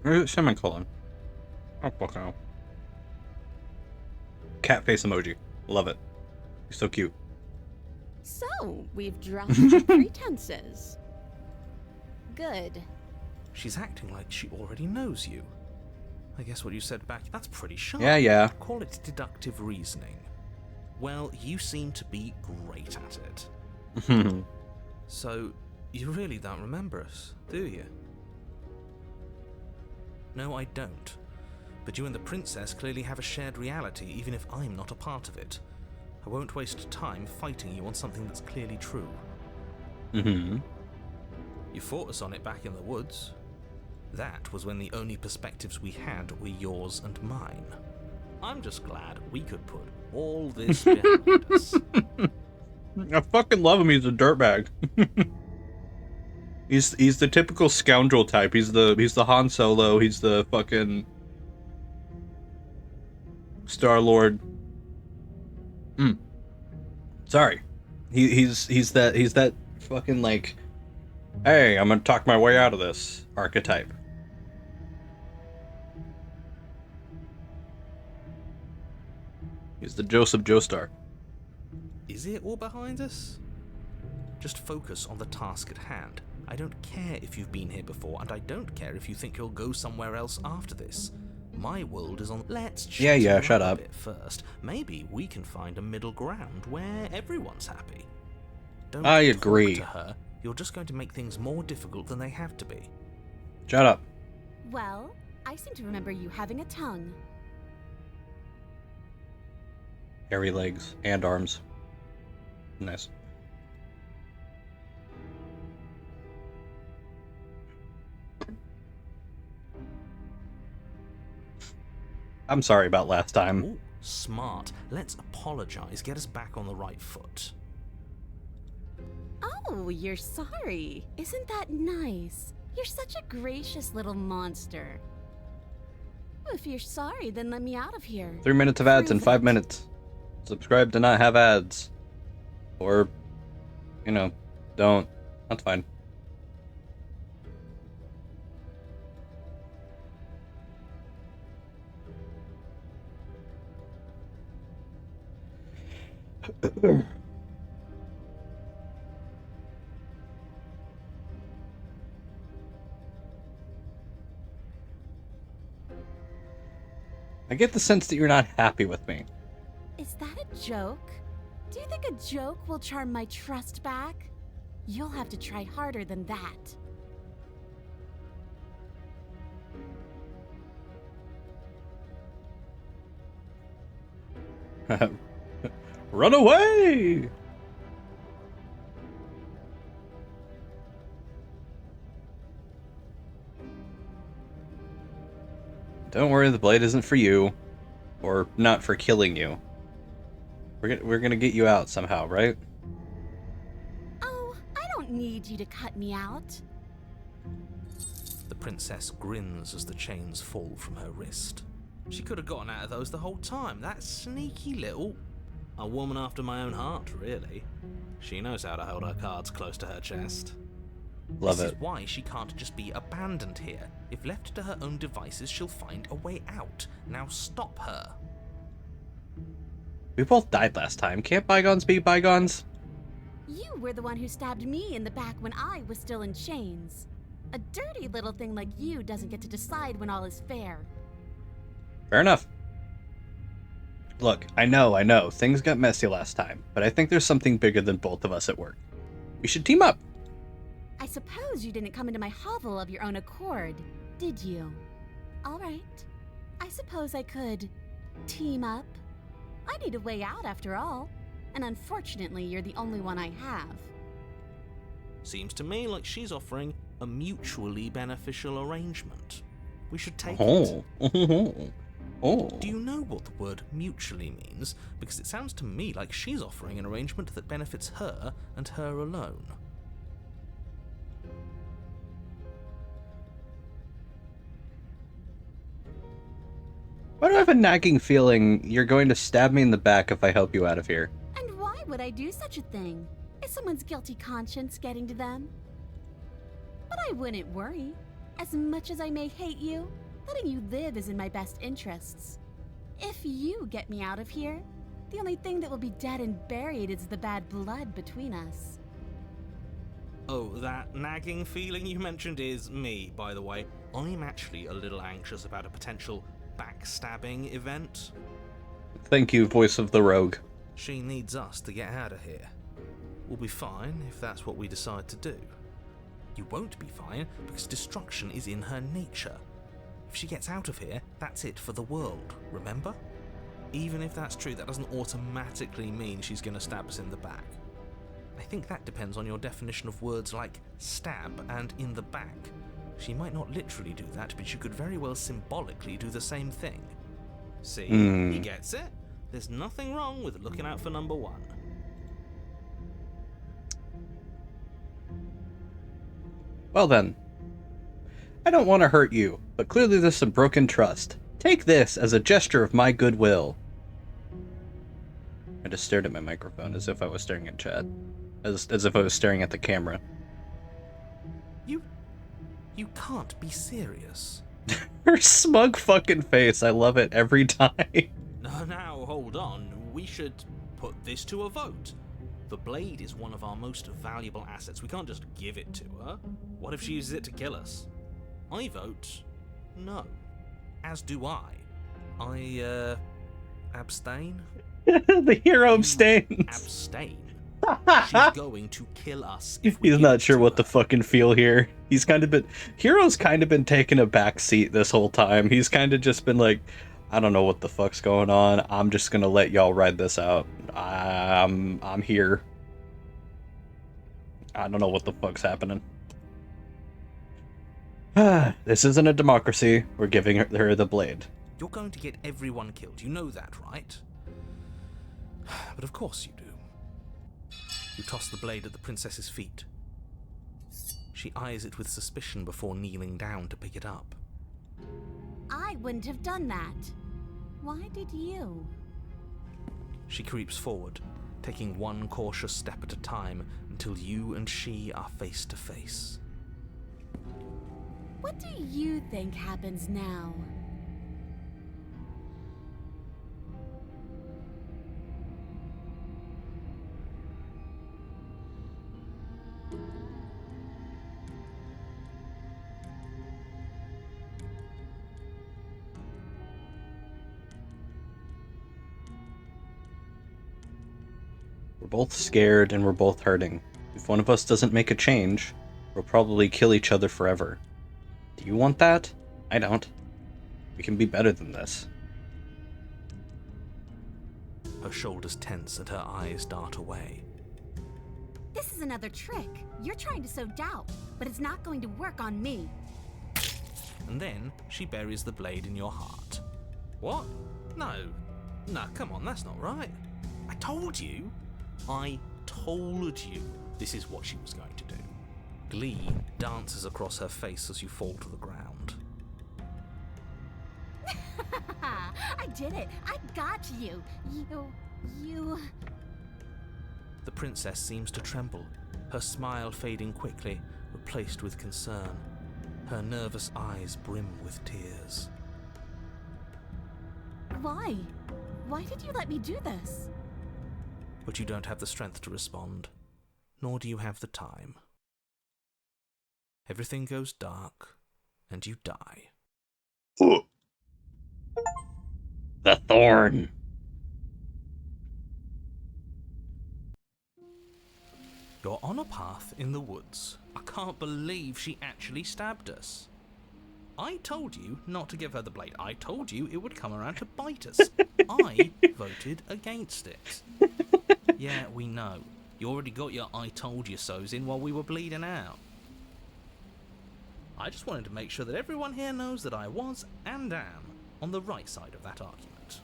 Or is it semicolon? Oh, fuck no. Cat face emoji. Love it. He's so cute. So, we've dropped the pretenses. Good. She's acting like she already knows you. I guess what you said back, that's pretty sharp. Yeah. Call it deductive reasoning. Well, you seem to be great at it. So, you really don't remember us, do you? No, I don't. But you and the princess clearly have a shared reality, even if I'm not a part of it. I won't waste time fighting you on something that's clearly true. You fought us on it back in the woods. That was when the only perspectives we had were yours and mine. I'm just glad we could put all this behind us. I fucking love him. He's a dirtbag. He's the typical scoundrel type. He's the Han Solo. He's the fucking Star-Lord. Sorry. He's that fucking like, hey, I'm gonna talk my way out of this archetype. He's the Joseph Joestar. Is it all behind us? Just focus on the task at hand. I don't care if you've been here before, and I don't care if you think you'll go somewhere else after this. My world is on. Let's Yeah, shut up. A bit first. Maybe we can find a middle ground where everyone's happy. Don't I talk agree. to her. You're just going to make things more difficult than they have to be. Shut up. Well, I seem to remember you having a tongue. Hairy legs and arms. Nice. I'm sorry about last time. Ooh, smart. Let's apologize. Get us back on the right foot. Oh, you're sorry. Isn't that nice? You're such a gracious little monster. If you're sorry, then let me out of here. 3 minutes of ads in Prove 5 it. minutes. Subscribe to not have ads. Or, don't. That's fine. I get the sense that you're not happy with me. Is that a joke? Do you think a joke will charm my trust back? You'll have to try harder than that. Run away! Don't worry, the blade isn't for you. Or not for killing you. We're gonna get you out somehow, right? Oh, I don't need you to cut me out. The princess grins as the chains fall from her wrist. She could have gotten out of those the whole time. That sneaky little... A woman after my own heart, really. She knows how to hold her cards close to her chest. Love This it. is why she can't just be abandoned here. If left to her own devices, she'll find a way out. Now stop her. We both died last time. Can't bygones be bygones? You were the one who stabbed me in the back when I was still in chains. A dirty little thing like you doesn't get to decide when all is fair. Fair enough. Look, I know, things got messy last time, but I think there's something bigger than both of us at work. We should team up. I suppose you didn't come into my hovel of your own accord, did you? All right. I suppose I could team up. I need a way out after all, and unfortunately, you're the only one I have. Seems to me like she's offering a mutually beneficial arrangement. We should take it. Oh. Do you know what the word mutually means? Because it sounds to me like she's offering an arrangement that benefits her and her alone. Why do I have a nagging feeling you're going to stab me in the back if I help you out of here? And why would I do such a thing? Is someone's guilty conscience getting to them? But I wouldn't worry. As much as I may hate you, letting you live is in my best interests. If you get me out of here, the only thing that will be dead and buried is the bad blood between us. Oh, that nagging feeling you mentioned is me, by the way. I'm actually a little anxious about a potential backstabbing event. Thank you, voice of the rogue. She needs us to get out of here. We'll be fine if that's what we decide to do. You won't be fine because destruction is in her nature. If she gets out of here, that's it for the world, remember? Even if that's true, that doesn't automatically mean she's going to stab us in the back. I think that depends on your definition of words like stab and in the back. She might not literally do that, but she could very well symbolically do the same thing. See, he gets it. There's nothing wrong with looking out for number one. Well then. I don't want to hurt you, but clearly there's some broken trust. Take this as a gesture of my goodwill. I just stared at my microphone as if I was staring at chat. As if I was staring at the camera. You can't be serious. Her smug fucking face. I love it every time. Now, hold on. We should put this to a vote. The blade is one of our most valuable assets. We can't just give it to her. What if she uses it to kill us? I vote no. As do I. I, abstain? The hero abstains. Abstain? She's going to kill us if we He's give not it sure to what her. the fucking feel here. Hero's kind of been taking a back seat this whole time. He's kind of just been like, I don't know what the fuck's going on. I'm just gonna let y'all ride this out. I'm here. I don't know what the fuck's happening. This isn't a democracy. We're giving her the blade. You're going to get everyone killed. You know that, right? But of course you do. You toss the blade at the princess's feet. She eyes it with suspicion before kneeling down to pick it up. I wouldn't have done that. Why did you? She creeps forward, taking one cautious step at a time until you and she are face to face. What do you think happens now? We're both scared and we're both hurting. If one of us doesn't make a change, we'll probably kill each other forever. Do you want that? I don't. We can be better than this. Her shoulders tense and her eyes dart away. This is another trick. You're trying to sow doubt, but it's not going to work on me. And then she buries the blade in your heart. What? No. No, come on, that's not right. I told you this is what she was going to do. Glee dances across her face as you fall to the ground. I did it. I got you. You... The princess seems to tremble, her smile fading quickly, replaced with concern. Her nervous eyes brim with tears. Why? Why did you let me do this? But you don't have the strength to respond, nor do you have the time. Everything goes dark, and you die. The thorn. You're on a path in the woods. I can't believe she actually stabbed us. I told you not to give her the blade. I told you it would come around to bite us. I voted against it. Yeah, we know. You already got your I told you so's in while we were bleeding out. I just wanted to make sure that everyone here knows that I was and am on the right side of that argument.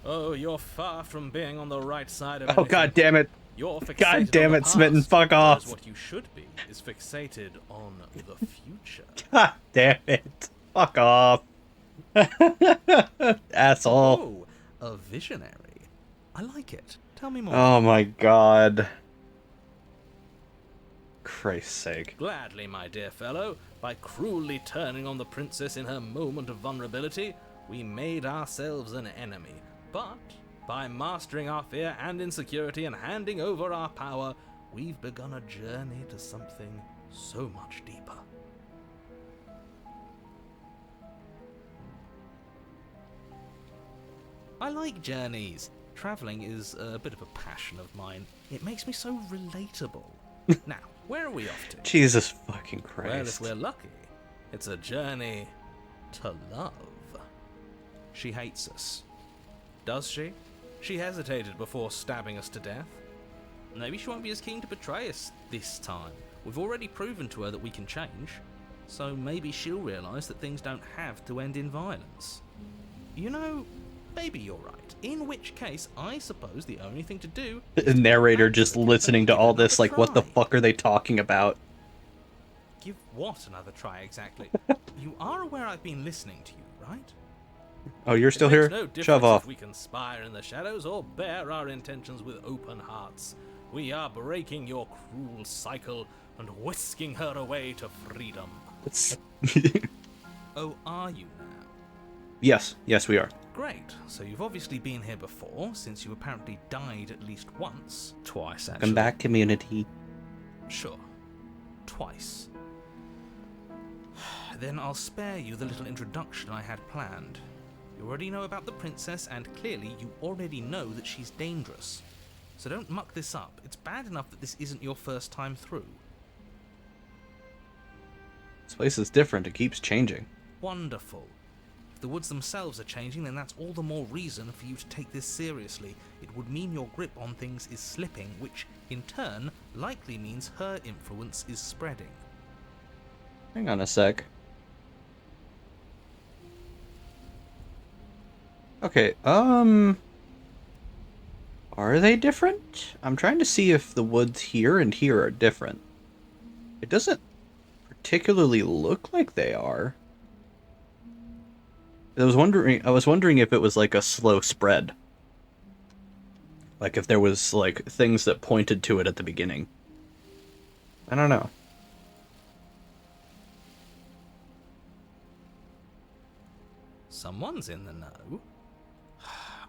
Oh, you're far from being on the right side of Oh, anything. god damn it. You're fixated God damn on the it, Smitten, past, fuck whereas off. what you should be is fixated on the future. God damn it. Fuck off. Asshole. Oh, a visionary. I like it. Tell me more. Oh my god. Christ's sake. Gladly, my dear fellow. By cruelly turning on the princess in her moment of vulnerability, we made ourselves an enemy. But by mastering our fear and insecurity and handing over our power, we've begun a journey to something so much deeper. I like journeys. Travelling is a bit of a passion of mine. It makes me so relatable. Now, where are we off to? Jesus fucking Well, if Christ. we're lucky, it's a journey to love. She hates us. Does she? She hesitated before stabbing us to death. Maybe she won't be as keen to betray us this time. We've already proven to her that we can change, so maybe she'll realise that things don't have to end in violence. You know, maybe you're right. In which case, I suppose the only thing to do is The to narrator go back just the cliff listening and to give all another this, like, what the try. fuck are they talking about? Give what another try exactly? You are aware I've been listening to you, right? Oh, you're still It makes here? no difference Shove off. if we conspire in the shadows or bear our intentions with open hearts. We are breaking your cruel cycle and whisking her away to freedom. It's... Oh, are you now? yes, we are. Great. So you've obviously been here before, since you apparently died at least once. Twice, actually. Come back, community. Sure. Twice. Then I'll spare you the little introduction I had planned. You already know about the princess, and clearly you already know that she's dangerous. So don't muck this up. It's bad enough that this isn't your first time through. This place is different. It keeps changing. Wonderful. If the woods themselves are changing, then that's all the more reason for you to take this seriously. It would mean your grip on things is slipping, which, in turn, likely means her influence is spreading. Hang on a sec. Okay, are they different? I'm trying to see if the woods here and here are different. It doesn't particularly look like they are. I was wondering if it was like a slow spread. Like if there was like things that pointed to it at the beginning. I don't know. Someone's in the know.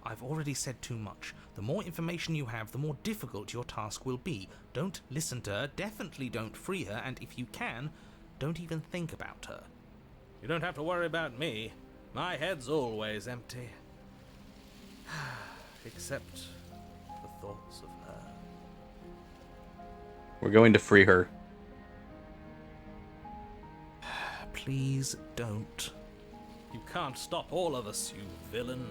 I've already said too much. The more information you have, the more difficult your task will be. Don't listen to her, definitely don't free her, and if you can, don't even think about her. You don't have to worry about me. My head's always empty. Except for thoughts of her. We're going to free her. Please don't. You can't stop all of us, you villain.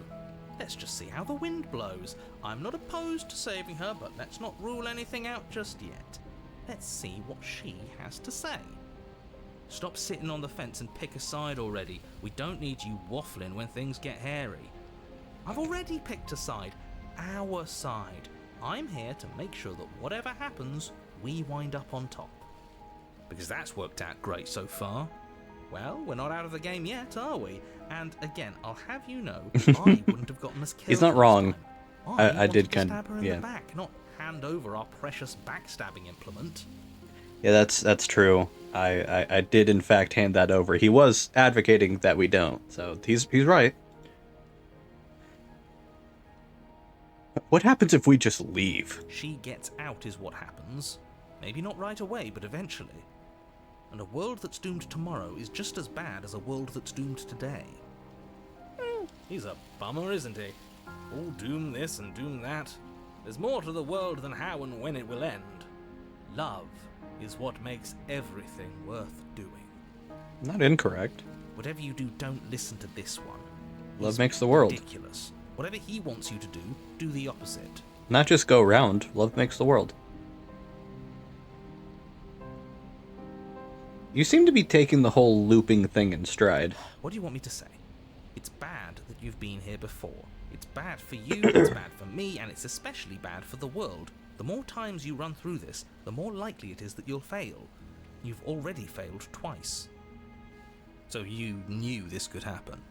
Let's just see how the wind blows. I'm not opposed to saving her, but let's not rule anything out just yet. Let's see what she has to say. Stop sitting on the fence and pick a side already. We don't need you waffling when things get hairy. I've already picked a side. Our side. I'm here to make sure that whatever happens, we wind up on top. Because that's worked out great so far. Well, we're not out of the game yet, are we? And again, I'll have you know, I wouldn't have gotten us killed. He's not last wrong. time. I wanted did to kind stab her of, in yeah. the back, not hand over our precious backstabbing implement. Yeah, that's true. I did in fact hand that over. He was advocating that we don't, so he's right. What happens if we just leave? She gets out is what happens. Maybe not right away, but eventually. And a world that's doomed tomorrow is just as bad as a world that's doomed today. He's a bummer, isn't he? All doom this and doom that. There's more to the world than how and when it will end. Love is what makes everything worth doing. Not incorrect. Whatever you do, don't listen to this one. Love He's makes the world. ridiculous. Whatever he wants you to do, do the opposite. Not just go round. Love makes the world. You seem to be taking the whole looping thing in stride. What do you want me to say? It's bad that you've been here before. It's bad for you, it's bad for me, and it's especially bad for the world. The more times you run through this, the more likely it is that you'll fail. You've already failed twice. So you knew this could happen?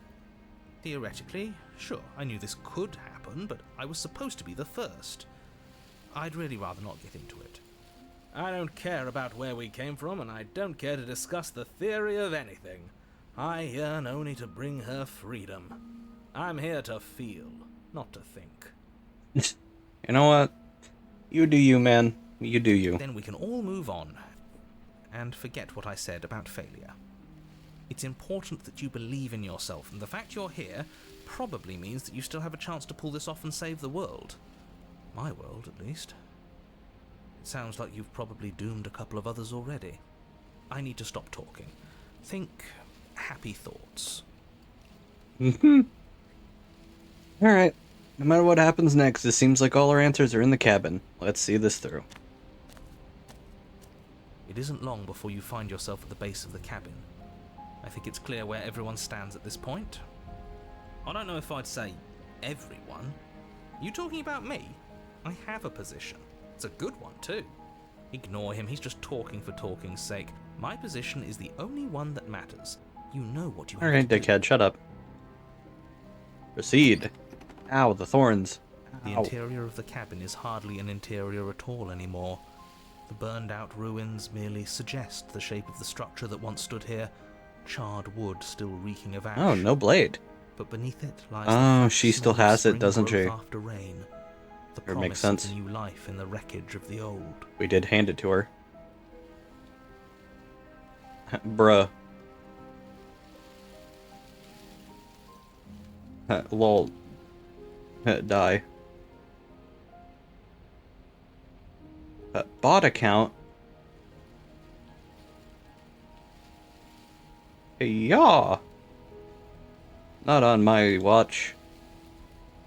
Theoretically, sure, I knew this could happen, but I was supposed to be the first. I'd really rather not get into it. I don't care about where we came from, and I don't care to discuss the theory of anything. I yearn only to bring her freedom. I'm here to feel, not to think. You know what? You do you, man. You do you. Then we can all move on and forget what I said about failure. It's important that you believe in yourself, and the fact you're here probably means that you still have a chance to pull this off and save the world. My world, at least. It sounds like you've probably doomed a couple of others already. I need to stop talking. Think happy thoughts. Mm-hmm. Alright. No matter what happens next, it seems like all our answers are in the cabin. Let's see this through. It isn't long before you find yourself at the base of the cabin. I think it's clear where everyone stands at this point. I don't know if I'd say everyone. You talking about me? I have a position. It's a good one, too. Ignore him, he's just talking for talking's sake. My position is the only one that matters. You know what you have Alright, to do. dickhead, shut up. Proceed. Ow, the thorns. The Ow. interior of the cabin is hardly an interior at all anymore. The burned-out ruins merely suggest the shape of the structure that once stood here, charred wood still reeking of ash. Oh, no blade. But beneath it lies Oh, the she still smell of has it, spring doesn't growth she? After rain. The Sure, makes promise sense. of new life in the wreckage of the old. We did hand it to her. Bruh. Lol. Die. Bot account? Yeah. Not on my watch.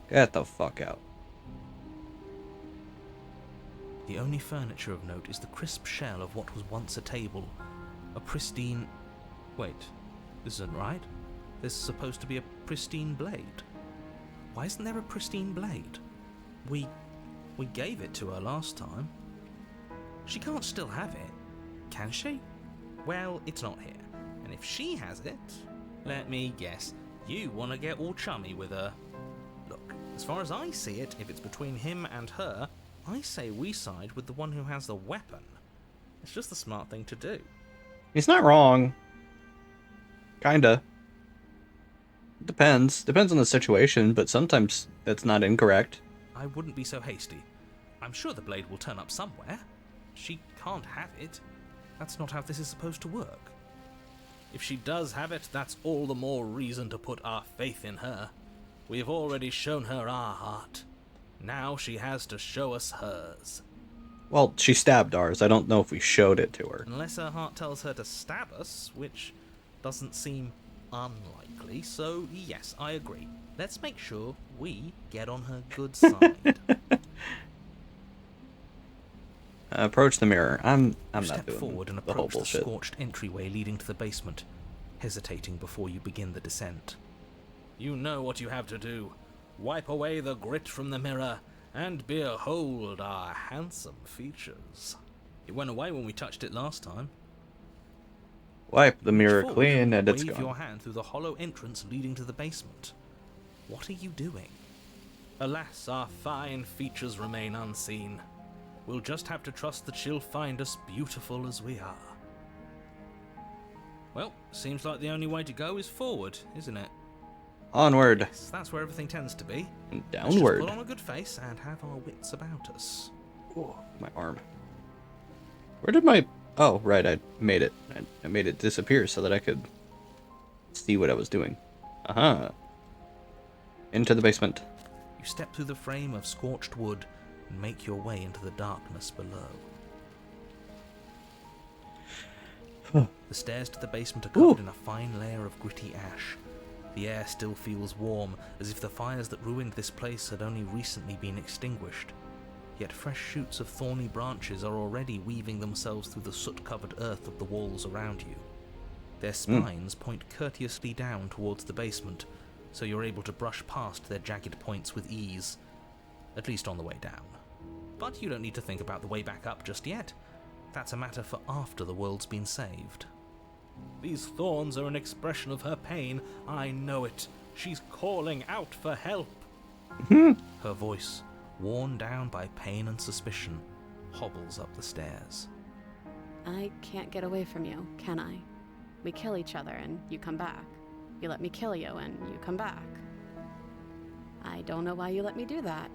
Get the fuck out. The only furniture of note is the crisp shell of what was once a table. A pristine... Wait, this isn't right. There's supposed to be a pristine blade. Why isn't there a pristine blade? We gave it to her last time. She can't still have it, can she? Well, it's not here. And if she has it, let me guess, you want to get all chummy with her. Look, as far as I see it, if it's between him and her, I say we side with the one who has the weapon. It's just the smart thing to do. He's not wrong. Kinda. Depends. Depends on the situation, but sometimes that's not incorrect. I wouldn't be so hasty. I'm sure the blade will turn up somewhere. She can't have it. That's not how this is supposed to work. If she does have it, that's all the more reason to put our faith in her. We've already shown her our heart. Now she has to show us hers. Well, she stabbed ours. I don't know if we showed it to her. Unless her heart tells her to stab us, which doesn't seem unlikely, so yes, I agree. Let's make sure we get on her good side. Approach the mirror. I'm not Step doing forward and the whole approach the bullshit. scorched entryway leading to the basement, hesitating before you begin the descent. You know what you have to do. Wipe away the grit from the mirror, and behold our handsome features. It went away when we touched it last time. Wipe the mirror Forward, clean and it's wave gone. your hand through the hollow entrance leading to the basement. What are you doing? Alas, our fine features remain unseen. We'll just have to trust that she'll find us beautiful as we are. Well, seems like the only way to go is forward, isn't it? Onward. Yes, that's where everything tends to be. And Let's just downward. put on a good face and have our wits about us. Ooh, my arm. Where did my... Oh, right, I made it. I made it disappear so that I could see what I was doing. Uh-huh. Into the basement. You step through the frame of scorched wood and make your way into the darkness below. The stairs to the basement are covered in a fine layer of gritty ash. The air still feels warm, as if the fires that ruined this place had only recently been extinguished. Yet fresh shoots of thorny branches are already weaving themselves through the soot-covered earth of the walls around you. Their spines point courteously down towards the basement, so you're able to brush past their jagged points with ease, at least on the way down. But you don't need to think about the way back up just yet. That's a matter for after the world's been saved. These thorns are an expression of her pain. I know it. She's calling out for help. Her voice, worn down by pain and suspicion, hobbles up the stairs. I can't get away from you, can I? We kill each other and you come back. You let me kill you and you come back. I don't know why you let me do that.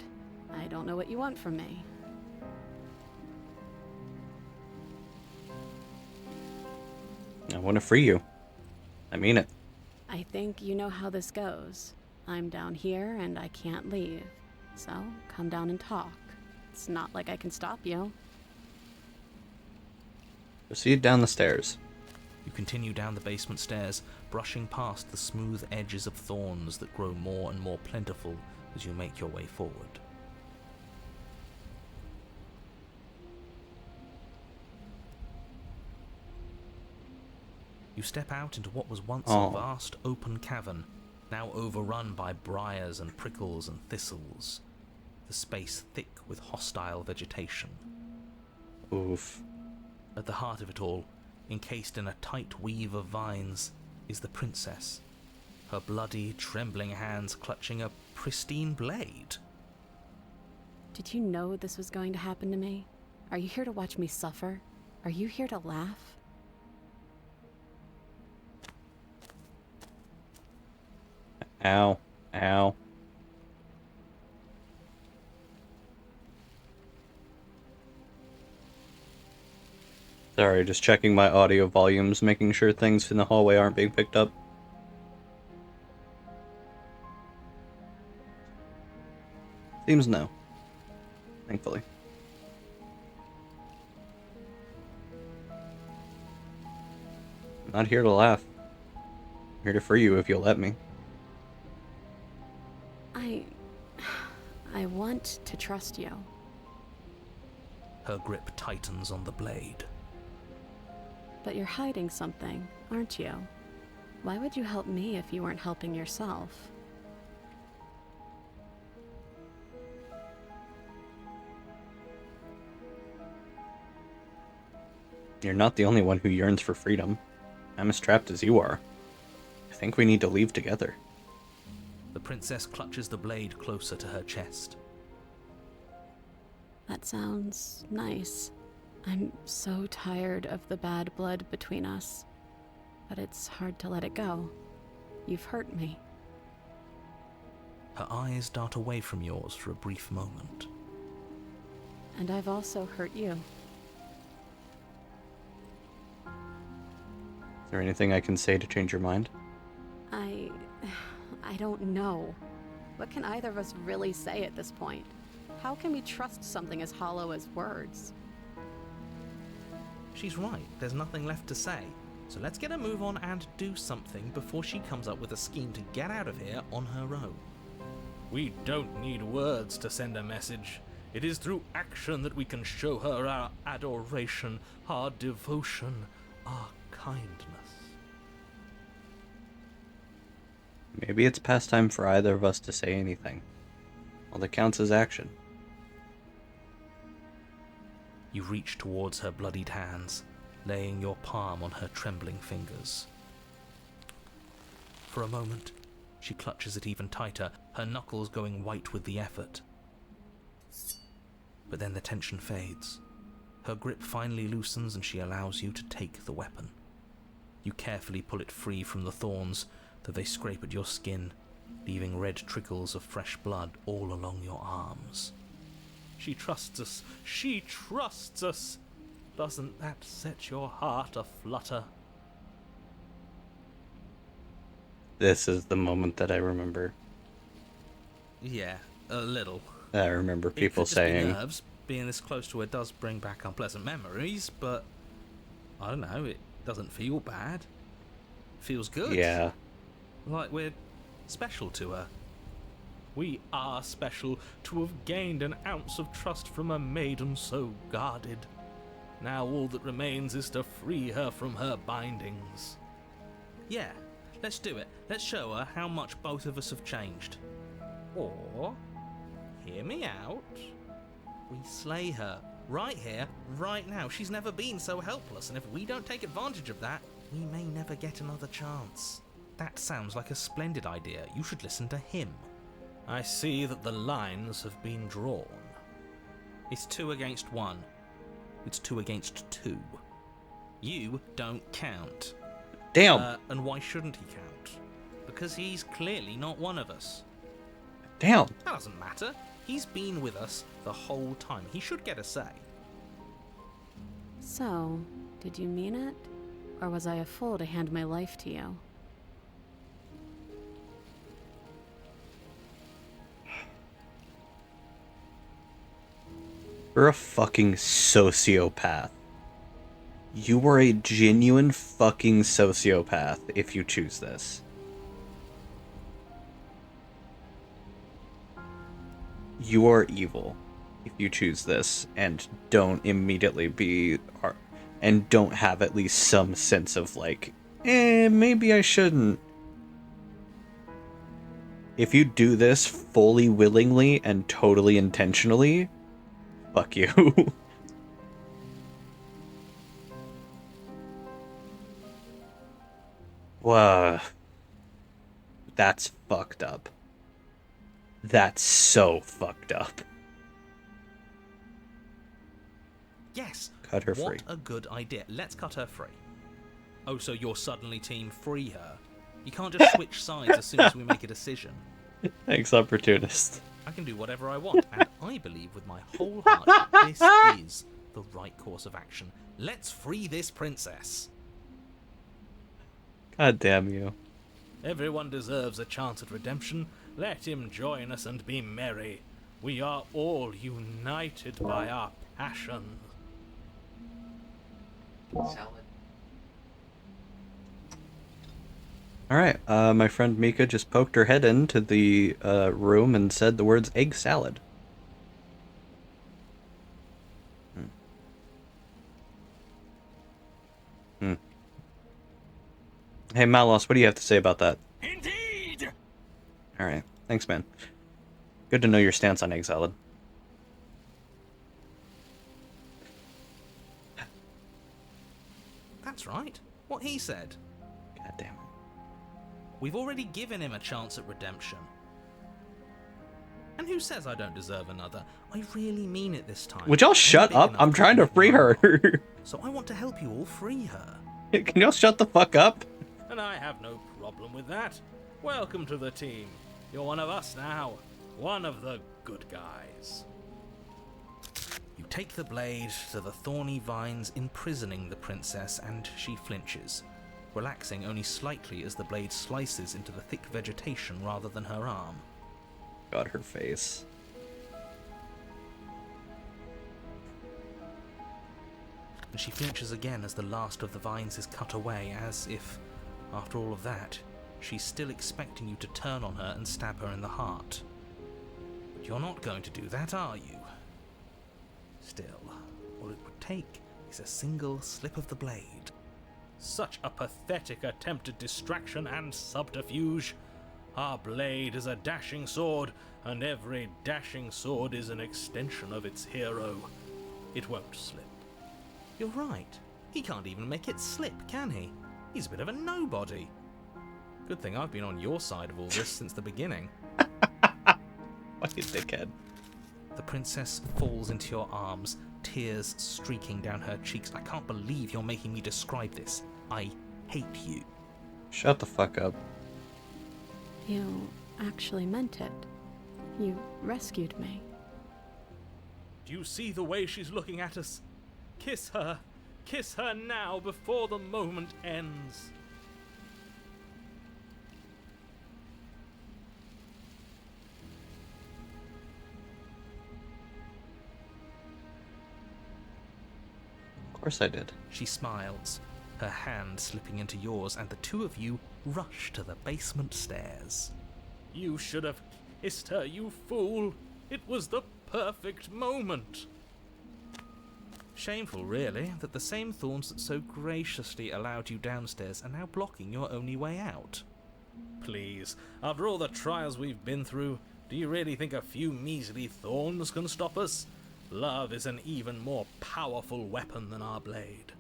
I don't know what you want from me. I want to free you. I mean it. I think you know how this goes. I'm down here and I can't leave. So come down and talk. It's not like I can stop you. Proceed down the stairs. You continue down the basement stairs, brushing past the smooth edges of thorns that grow more and more plentiful as you make your way forward. You step out into what was once a vast open cavern, now overrun by briars and prickles and thistles, the space thick with hostile vegetation. Oof. At the heart of it all, encased in a tight weave of vines, is the princess, her bloody, trembling hands clutching a pristine blade. Did you know this was going to happen to me? Are you here to watch me suffer? Are you here to laugh? Ow. Ow. Sorry, just checking my audio volumes, making sure things in the hallway aren't being picked up. Seems no. Thankfully. I'm not here to laugh. I'm here to free you if you'll let me. I want to trust you. Her grip tightens on the blade. But you're hiding something, aren't you? Why would you help me if you weren't helping yourself? You're not the only one who yearns for freedom. I'm as trapped as you are. I think we need to leave together. The princess clutches the blade closer to her chest. That sounds nice. I'm so tired of the bad blood between us. But it's hard to let it go. You've hurt me. Her eyes dart away from yours for a brief moment. And I've also hurt you. Is there anything I can say to change your mind? I don't know. What can either of us really say at this point? How can we trust something as hollow as words? She's right, there's nothing left to say. So let's get a move on and do something before she comes up with a scheme to get out of here on her own. We don't need words to send a message. It is through action that we can show her our adoration, our devotion, our kindness. Maybe it's past time for either of us to say anything. All that counts is action. You reach towards her bloodied hands, laying your palm on her trembling fingers. For a moment, she clutches it even tighter, her knuckles going white with the effort. But then the tension fades. Her grip finally loosens and she allows you to take the weapon. You carefully pull it free from the thorns, though they scrape at your skin, leaving red trickles of fresh blood all along your arms. She trusts us. She trusts us. Doesn't that set your heart aflutter? This is the moment that I remember. Yeah, a little. I remember people it could just saying, be nerves. Being this close to her does bring back unpleasant memories, but I don't know, it doesn't feel bad. It feels good. yeah, Like we're special to her. We are special to have gained an ounce of trust from a maiden so guarded. Now all that remains is to free her from her bindings. Yeah, let's do it. Let's show her how much both of us have changed. Or, hear me out, we slay her. Right here, right now. She's never been so helpless, and if we don't take advantage of that, we may never get another chance. That sounds like a splendid idea. You should listen to him. I see that the lines have been drawn. It's 2 against 1. It's 2 against 2. You don't count. damn, And why shouldn't he count? Because he's clearly not one of us. damn. That doesn't matter. He's been with us the whole time. He should get a say. So, did you mean it? Or was I a fool to hand my life to you? You're a fucking sociopath. You are a genuine fucking sociopath if you choose this. You are evil if you choose this and don't immediately and don't have at least some sense of like, maybe I shouldn't. If you do this fully willingly and totally intentionally, fuck you. Wow. That's fucked up. That's so fucked up. Yes. Cut her free. What a good idea. Let's cut her free. Oh, so you're suddenly team free her. You can't just switch sides as soon as we make a decision. Thanks, opportunist. I can do whatever I want, and I believe with my whole heart this is the right course of action. Let's free this princess. God damn you. Everyone deserves a chance at redemption. Let him join us and be merry. We are all united by our passion. Salad. Alright, my friend Mika just poked her head into the room and said the words egg salad. Hey Malos, what do you have to say about that? Indeed! Alright, thanks man. Good to know your stance on egg salad. That's right. What he said. God damn it. We've already given him a chance at redemption. And who says I don't deserve another? I really mean it this time. Would y'all I'm shut big up? enough I'm trying to be free her. vulnerable. So I want to help you all free her. Can y'all shut the fuck up? And I have no problem with that. Welcome to the team. You're one of us now. One of the good guys. You take the blade to the thorny vines imprisoning the princess, and she flinches, relaxing only slightly as the blade slices into the thick vegetation rather than her arm. God, her face. and she flinches again as the last of the vines is cut away, as if, after all of that, she's still expecting you to turn on her and stab her in the heart. But you're not going to do that, are you? Still, all it would take is a single slip of the blade. Such a pathetic attempt at distraction and subterfuge. Our blade is a dashing sword, and every dashing sword is an extension of its hero. It won't slip. You're right. He can't even make it slip, can he? He's a bit of a nobody. Good thing I've been on your side of all this since the beginning. Fucking dickhead. The princess falls into your arms, tears streaking down her cheeks. I can't believe you're making me describe this. I hate you. Shut the fuck up. You actually meant it. You rescued me. Do you see the way she's looking at us? Kiss her. Kiss her now before the moment ends. Of course I did. She smiles, her hand slipping into yours, and the two of you rush to the basement stairs. You should have kissed her, you fool. It was the perfect moment. Shameful, really, that the same thorns that so graciously allowed you downstairs are now blocking your only way out. Please, after all the trials we've been through, do you really think a few measly thorns can stop us? Love is an even more powerful weapon than our blade.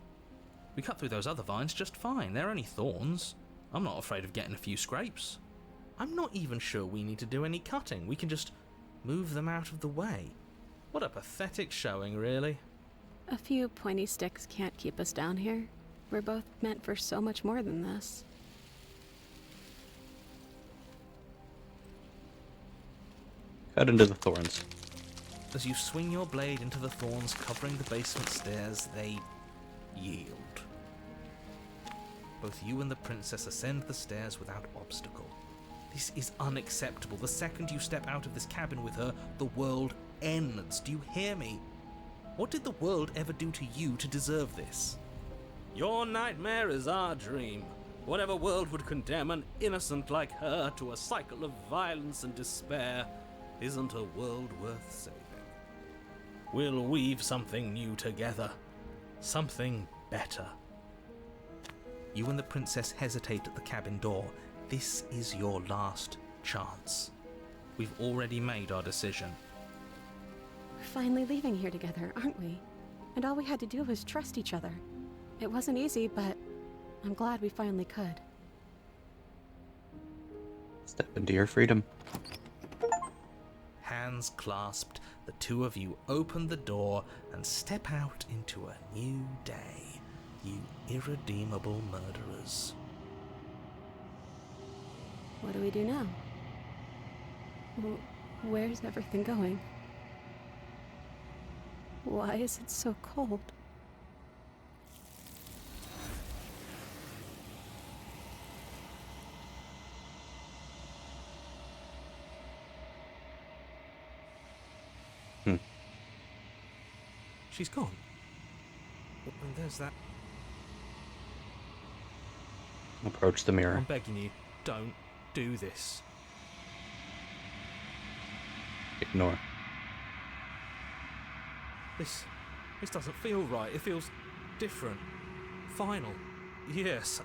We cut through those other vines just fine. They're only thorns. I'm not afraid of getting a few scrapes. I'm not even sure we need to do any cutting. We can just move them out of the way. What a pathetic showing, really. A few pointy sticks can't keep us down here. We're both meant for so much more than this. Cut into the thorns. As you swing your blade into the thorns covering the basement stairs, they yield. Both you and the princess ascend the stairs without obstacle. This is unacceptable. The second you step out of this cabin with her, the world ends. Do you hear me? What did the world ever do to you to deserve this? Your nightmare is our dream. Whatever world would condemn an innocent like her to a cycle of violence and despair isn't a world worth saving. We'll weave something new together. Something better. You and the princess hesitate at the cabin door. This is your last chance. We've already made our decision. We're finally leaving here together, aren't we? And all we had to do was trust each other. It wasn't easy, but I'm glad we finally could. Step into your freedom. Hands clasped, the two of you open the door and step out into a new day, you irredeemable murderers. What do we do now? Where's everything going? Why is it so cold? She's gone. And there's that. Approach the mirror. I'm begging you, don't do this. Ignore. This doesn't feel right. It feels different. Final. Yes.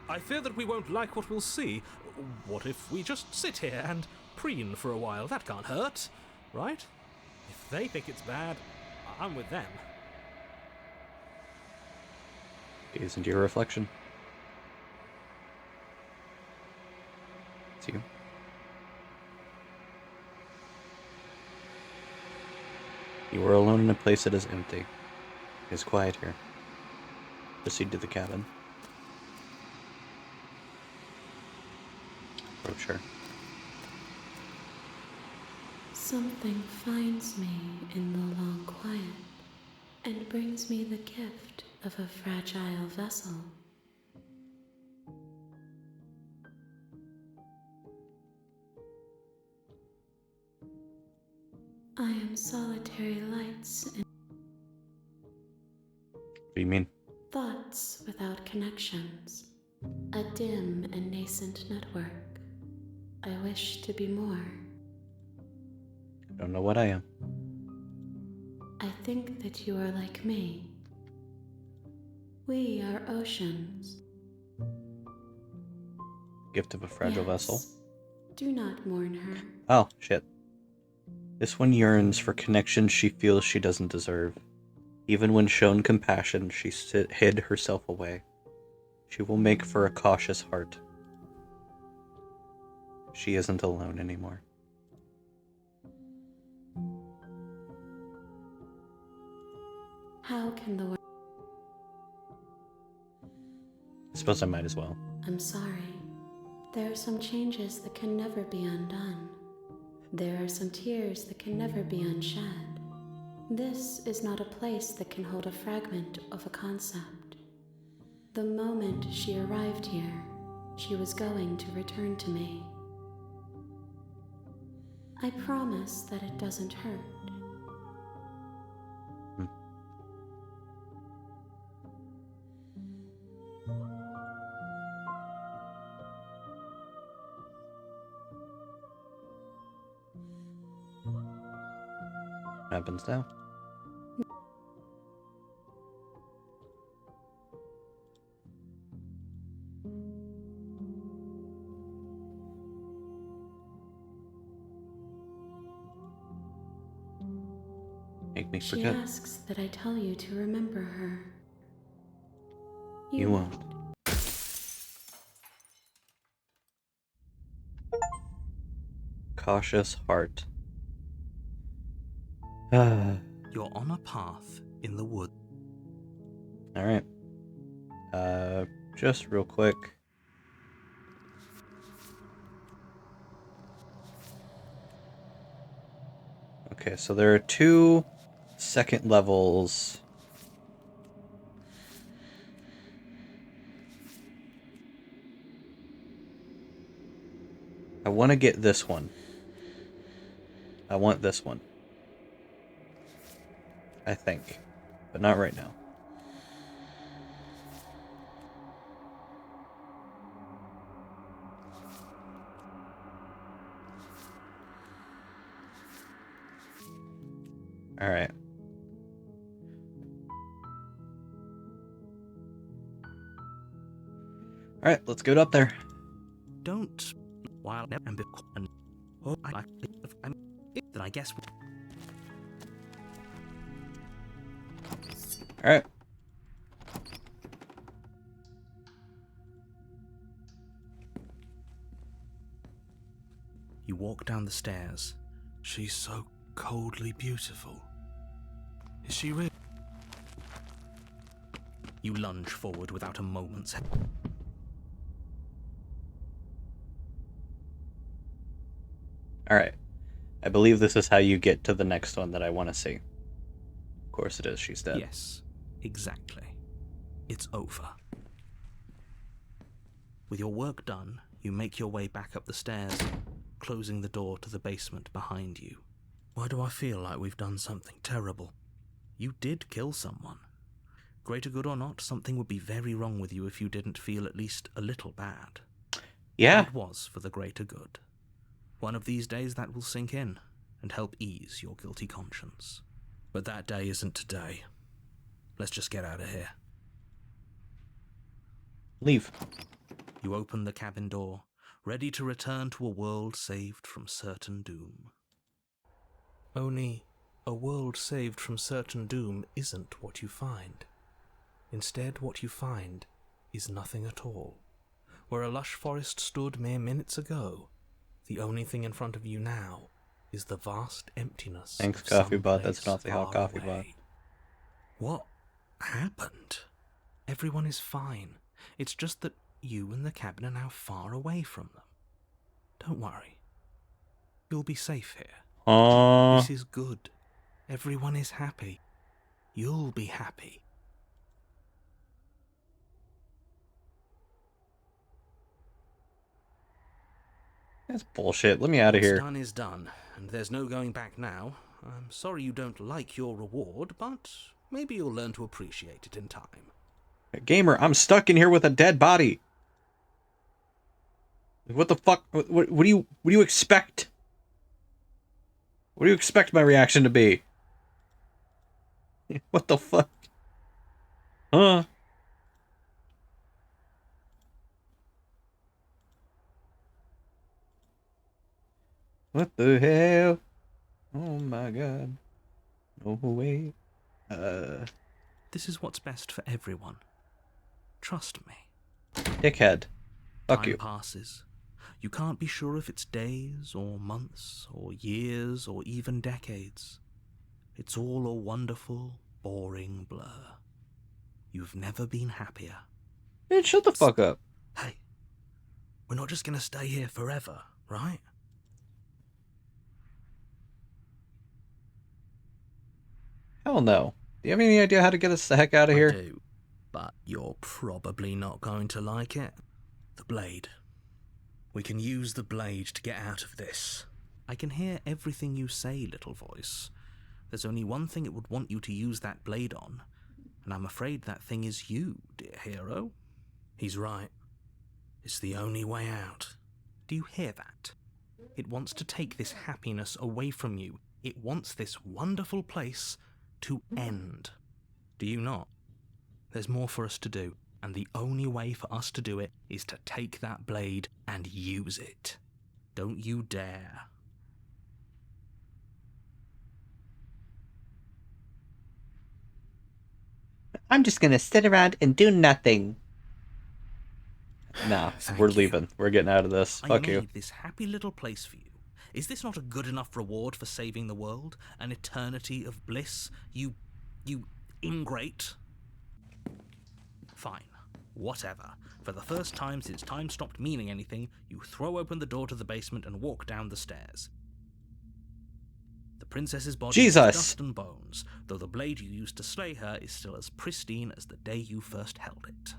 I fear that we won't like what we'll see. What if we just sit here and preen for a while? That can't hurt, right? If they think it's bad, I'm with them. Gaze into your reflection. It's you. You are alone in a place that is empty. It is quiet here. Proceed to the cabin. Approach her. Something finds me in the long quiet and brings me the gift of a fragile vessel. I am solitary lights in do you mean? Thoughts without connections. A dim and nascent network. I wish to be more. I don't know what I am. I think that you are like me. We are oceans. Gift of a fragile vessel. Do not mourn her. Oh, shit. This one yearns for connection she feels she doesn't deserve. Even when shown compassion, she hid herself away. She will make for a cautious heart. She isn't alone anymore. How can the world... I suppose I might as well. I'm sorry. There are some changes that can never be undone. There are some tears that can never be unshed. This is not a place that can hold a fragment of a concept. The moment she arrived here, she was going to return to me. I promise that it doesn't hurt. What happens now? Make me She forget. asks that I tell you to remember her. You won't. Cautious heart. You're on a path in the wood. Alright. Just real quick. Okay, so there are 2 second levels. I want to get this one. I want this one. I think. But not right now. Alright. Alright, let's go up there. Don't. While and oh, I like that. I guess. Alright. You walk down the stairs. She's so coldly beautiful. Is she really? You lunge forward without a moment's. Alright. I believe this is how you get to the next one that I want to see. Of course it is, she's dead. Yes, exactly. It's over. With your work done, you make your way back up the stairs, closing the door to the basement behind you. Why do I feel like we've done something terrible? You did kill someone. Greater good or not, something would be very wrong with you if you didn't feel at least a little bad. Yeah. It was for the greater good. One of these days that will sink in and help ease your guilty conscience. But that day isn't today. Let's just get out of here. Leave. You open the cabin door, ready to return to a world saved from certain doom. Only, a world saved from certain doom isn't what you find. Instead, what you find is nothing at all. Where a lush forest stood mere minutes ago, the only thing in front of you now is the vast emptiness. Thanks, of coffee some bot. That's place not the hot far coffee bot. away. What happened? Everyone is fine. It's just that you and the cabin are now far away from them. Don't worry. You'll be safe here. This is good. Everyone is happy. You'll be happy. That's bullshit. Let me out of What's here. done is done, and there's no going back now. I'm sorry you don't like your reward, but Maybe you'll learn to appreciate it in time. Gamer, I'm stuck in here with a dead body. What the fuck? What do you expect? What do you expect my reaction to be? What the fuck? Huh? What the hell? Oh my god. No way. This is what's best for everyone. Trust me. Dickhead. Fuck Time you. passes. You can't be sure if it's days, or months, or years, or even decades. It's all a wonderful, boring blur. You've never been happier. Man, shut the fuck up. Hey, we're not just gonna stay here forever, right? Hell no. Do you have any idea how to get us the heck out of I here? do, but you're probably not going to like it. The blade. We can use the blade to get out of this. I can hear everything you say, little voice. There's only one thing it would want you to use that blade on, and I'm afraid that thing is you, dear hero. He's right. It's the only way out. Do you hear that? It wants to take this happiness away from you. It wants this wonderful place to end. Do you not? There's more for us to do, and the only way for us to do it is to take that blade and use it. Don't you dare. I'm just gonna sit around and do nothing. Nah, Thank we're you. leaving. We're getting out of this. I Fuck made you. this happy little place for you. Is this not a good enough reward for saving the world? An eternity of bliss? You ingrate? Fine. Whatever. For the first time since time stopped meaning anything, you throw open the door to the basement and walk down the stairs. The princess's body is Jesus. dust and bones, though the blade you used to slay her is still as pristine as the day you first held it.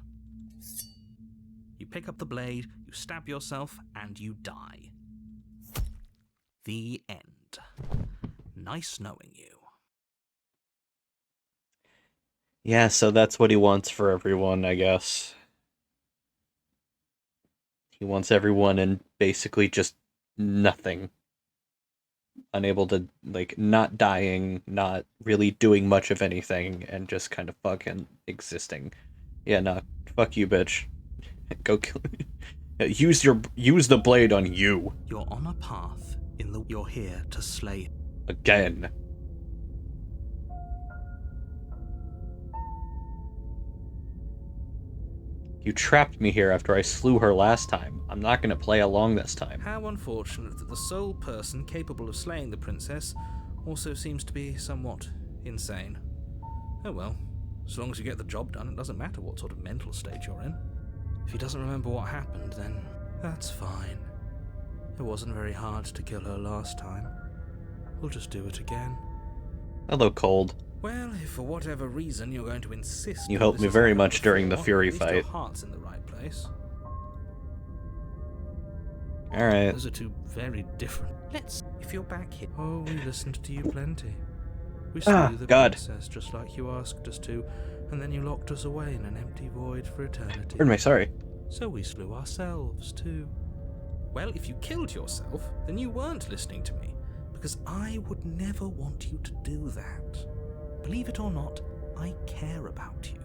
You pick up the blade, you stab yourself, and you die. The end. Nice knowing you. Yeah, so that's what he wants for everyone, I guess. He wants everyone in basically just nothing. Unable to, like, not dying, not really doing much of anything, and just kind of fucking existing. Yeah, nah, fuck you, bitch. Go kill. Use the blade on you. You're on a path you're here to slay. Again. You trapped me here after I slew her last time. I'm not gonna play along this time. How unfortunate that the sole person capable of slaying the princess also seems to be somewhat insane. Oh well, as long as you get the job done, it doesn't matter what sort of mental state you're in. If he doesn't remember what happened, then that's fine. It wasn't very hard to kill her last time. We'll just do it again. Hello, Cold. Well, if for whatever reason you're going to insist... You that helped this me has very happened much during the before, Fury at least fight. your heart's in the right place. Alright. Those are two very different... If you're back here... Oh, we listened to you plenty. We slew the God. princess just like you asked us to, and then you locked us away in an empty void for eternity. Pardon me, sorry. So we slew ourselves, too. Well, if you killed yourself, then you weren't listening to me, because I would never want you to do that. Believe it or not, I care about you.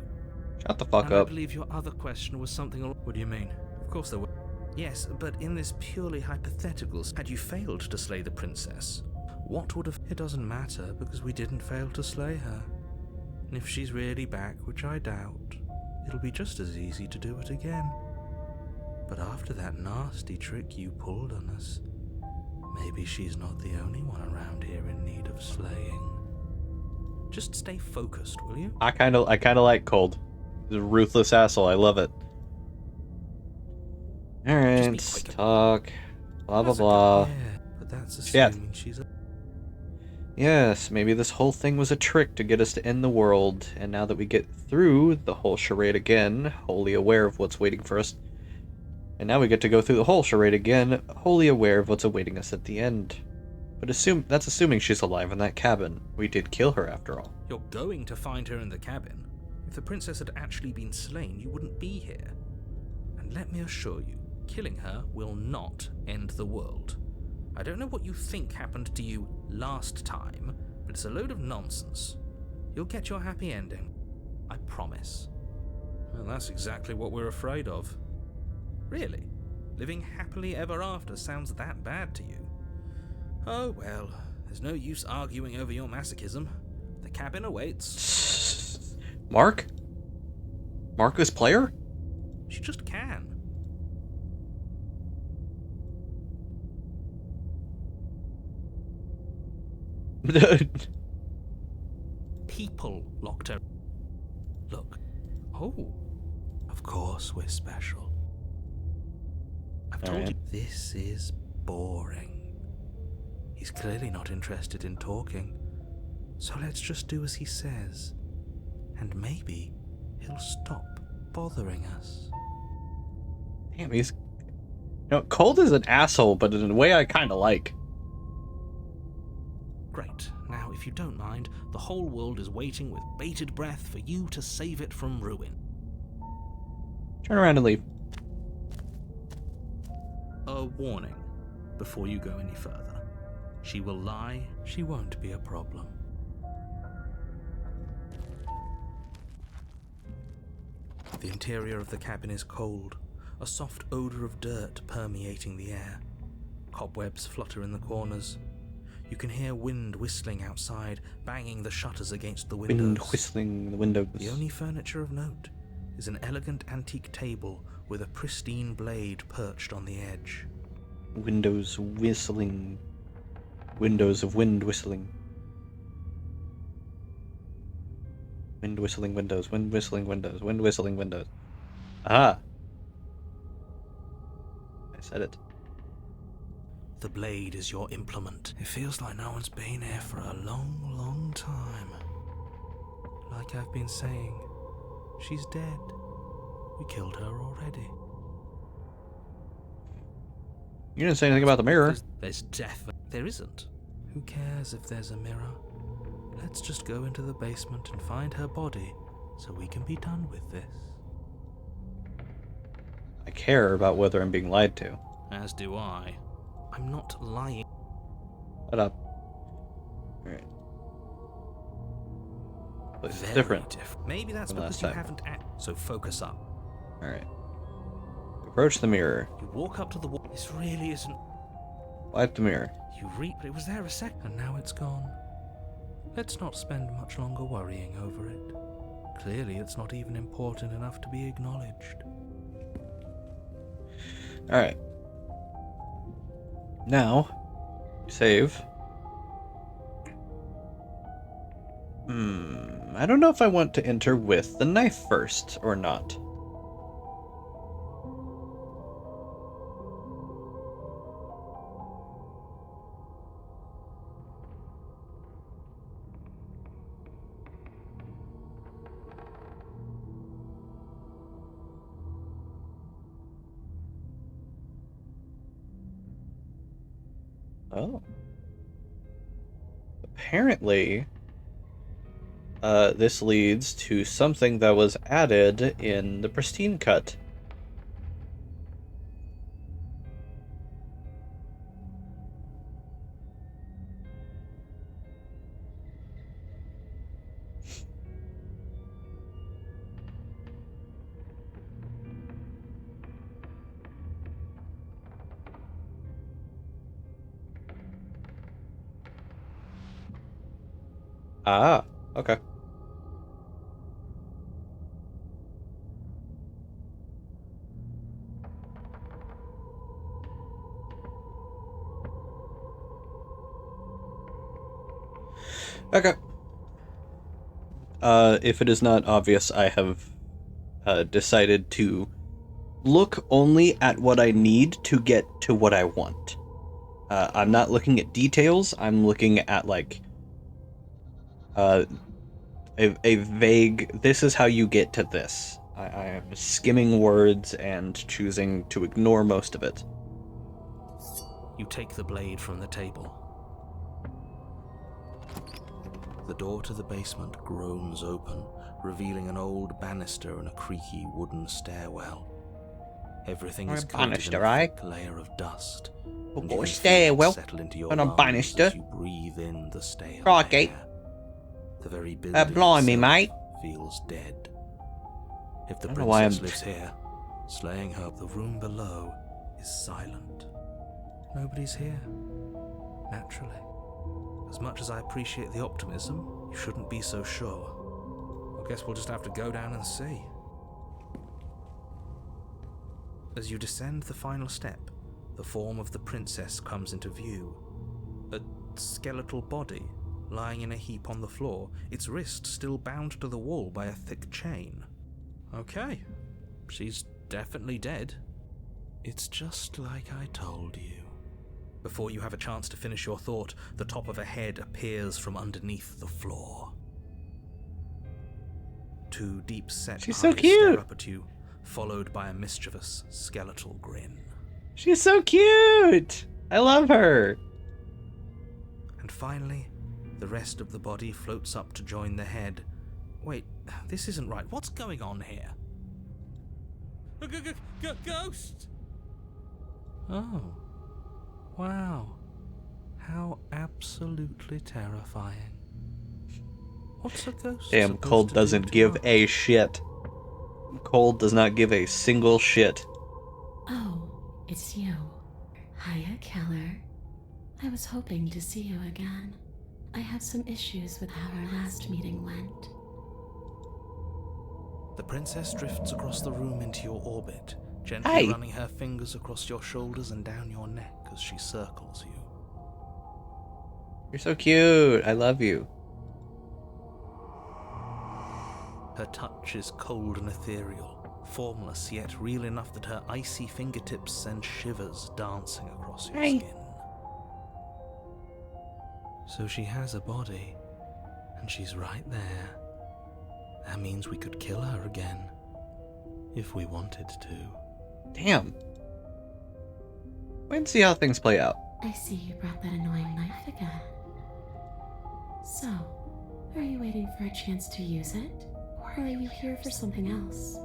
Shut the fuck And I up. believe your other question was something... What do you mean? Of course there were... Yes, but in this purely hypothetical... Had you failed to slay the princess, what would have... It doesn't matter, because we didn't fail to slay her. And if she's really back, which I doubt, it'll be just as easy to do it again. But after that nasty trick you pulled on us, maybe she's not the only one around here in need of slaying. Just stay focused, will you? I kinda like Cold. He's a ruthless asshole, I love it. Alright, Just be quick. talk. Blah blah That's a blah. good- Yeah, but that's Yeah. assuming she's a... Yes, maybe this whole thing was a trick to get us to end the world, and now that we get through the whole charade again, wholly aware of what's waiting for us, and now we get to go through the whole charade again, wholly aware of what's awaiting us at the end. But that's assuming she's alive in that cabin. We did kill her after all. You're going to find her in the cabin. If the princess had actually been slain, you wouldn't be here. And let me assure you, killing her will not end the world. I don't know what you think happened to you last time, but it's a load of nonsense. You'll get your happy ending. I promise. Well, that's exactly what we're afraid of. Really? Living happily ever after sounds that bad to you? Oh well, there's no use arguing over your masochism. The cabin awaits. Mark? Mark this player? She just can. People locked her. Look. Oh. Of course we're special. I've told you. This is boring. He's clearly not interested in talking. So let's just do as he says. And maybe he'll stop bothering us. Damn, he's... Cold is an asshole, but in a way I kind of like. Great. Now, if you don't mind, the whole world is waiting with bated breath for you to save it from ruin. Turn around and leave. A warning before you go any further. She will lie, she won't be a problem. The interior of the cabin is cold, a soft odor of dirt permeating the air. Cobwebs flutter in the corners. You can hear wind whistling outside, banging the shutters against the windows. Wind whistling in the windows. The only furniture of note is an elegant antique table with a pristine blade perched on the edge. Windows whistling. Windows of wind whistling. Wind whistling windows. Wind whistling windows. Wind whistling windows. Ah. I said it. The blade is your implement. It feels like no one's been here for a long, long time. Like I've been saying, she's dead. We killed her already. You didn't say anything about the mirror. There's death. There isn't. Who cares if there's a mirror? Let's just go into the basement and find her body so we can be done with this. I care about whether I'm being lied to. As do I. I'm not lying. Shut up. Alright. Place is different. Maybe that's from because last you time. haven't so focus up. Alright. Approach the mirror. You walk up to the wall. This really isn't. Wipe the mirror. You but it was there a sec, and now it's gone. Let's not spend much longer worrying over it. Clearly, it's not even important enough to be acknowledged. Alright. Now, save. I don't know if I want to enter with the knife first or not. Oh. Apparently, this leads to something that was added in the pristine cut. Ah, okay. Okay. If it is not obvious, I have decided to look only at what I need to get to what I want. I'm not looking at details, I'm looking at, like, a vague, this is how you get to this. I am skimming words and choosing to ignore most of it. You take the blade from the table. The door to the basement groans open, revealing an old banister and a creaky wooden stairwell. Everything is coated in a thick layer of dust. Oh, and you boy, can feel it stairwell. settle into your And a lungs banister. as you breathe in the stale Crikey. air. The very building blimey, itself mate. feels dead. If the I don't know why princess I'm- lives here, slaying her, the room below is silent. Nobody's here. Naturally. As much as I appreciate the optimism, you shouldn't be so sure. I guess we'll just have to go down and see. As you descend the final step, the form of the princess comes into view. A skeletal body, lying in a heap on the floor, its wrist still bound to the wall by a thick chain. Okay, she's definitely dead. It's just like I told you. Before you have a chance to finish your thought, the top of a head appears from underneath the floor. Two deep-set She's eyes so stare cute. up at you, followed by a mischievous skeletal grin. She's so cute! I love her! And finally, the rest of the body floats up to join the head. Wait, this isn't right. What's going on here? Ghost! Oh. Wow. How absolutely terrifying. What's a ghost Damn, supposed Cold to do doesn't to give us? a shit. Cold does not give a single shit. Oh, it's you. Hiya, Keller. I was hoping to see you again. I have some issues with how our last meeting went. The princess drifts across the room into your orbit, gently Hey. running her fingers across your shoulders and down your neck as she circles you. You're so cute. I love you. Her touch is cold and ethereal, formless yet real enough that her icy fingertips send shivers dancing across your Hey. skin. So she has a body, and she's right there. That means we could kill her again, if we wanted to. Damn. Wait and see how things play out. I see you brought that annoying knife again. So, are you waiting for a chance to use it? Or are you here for something else?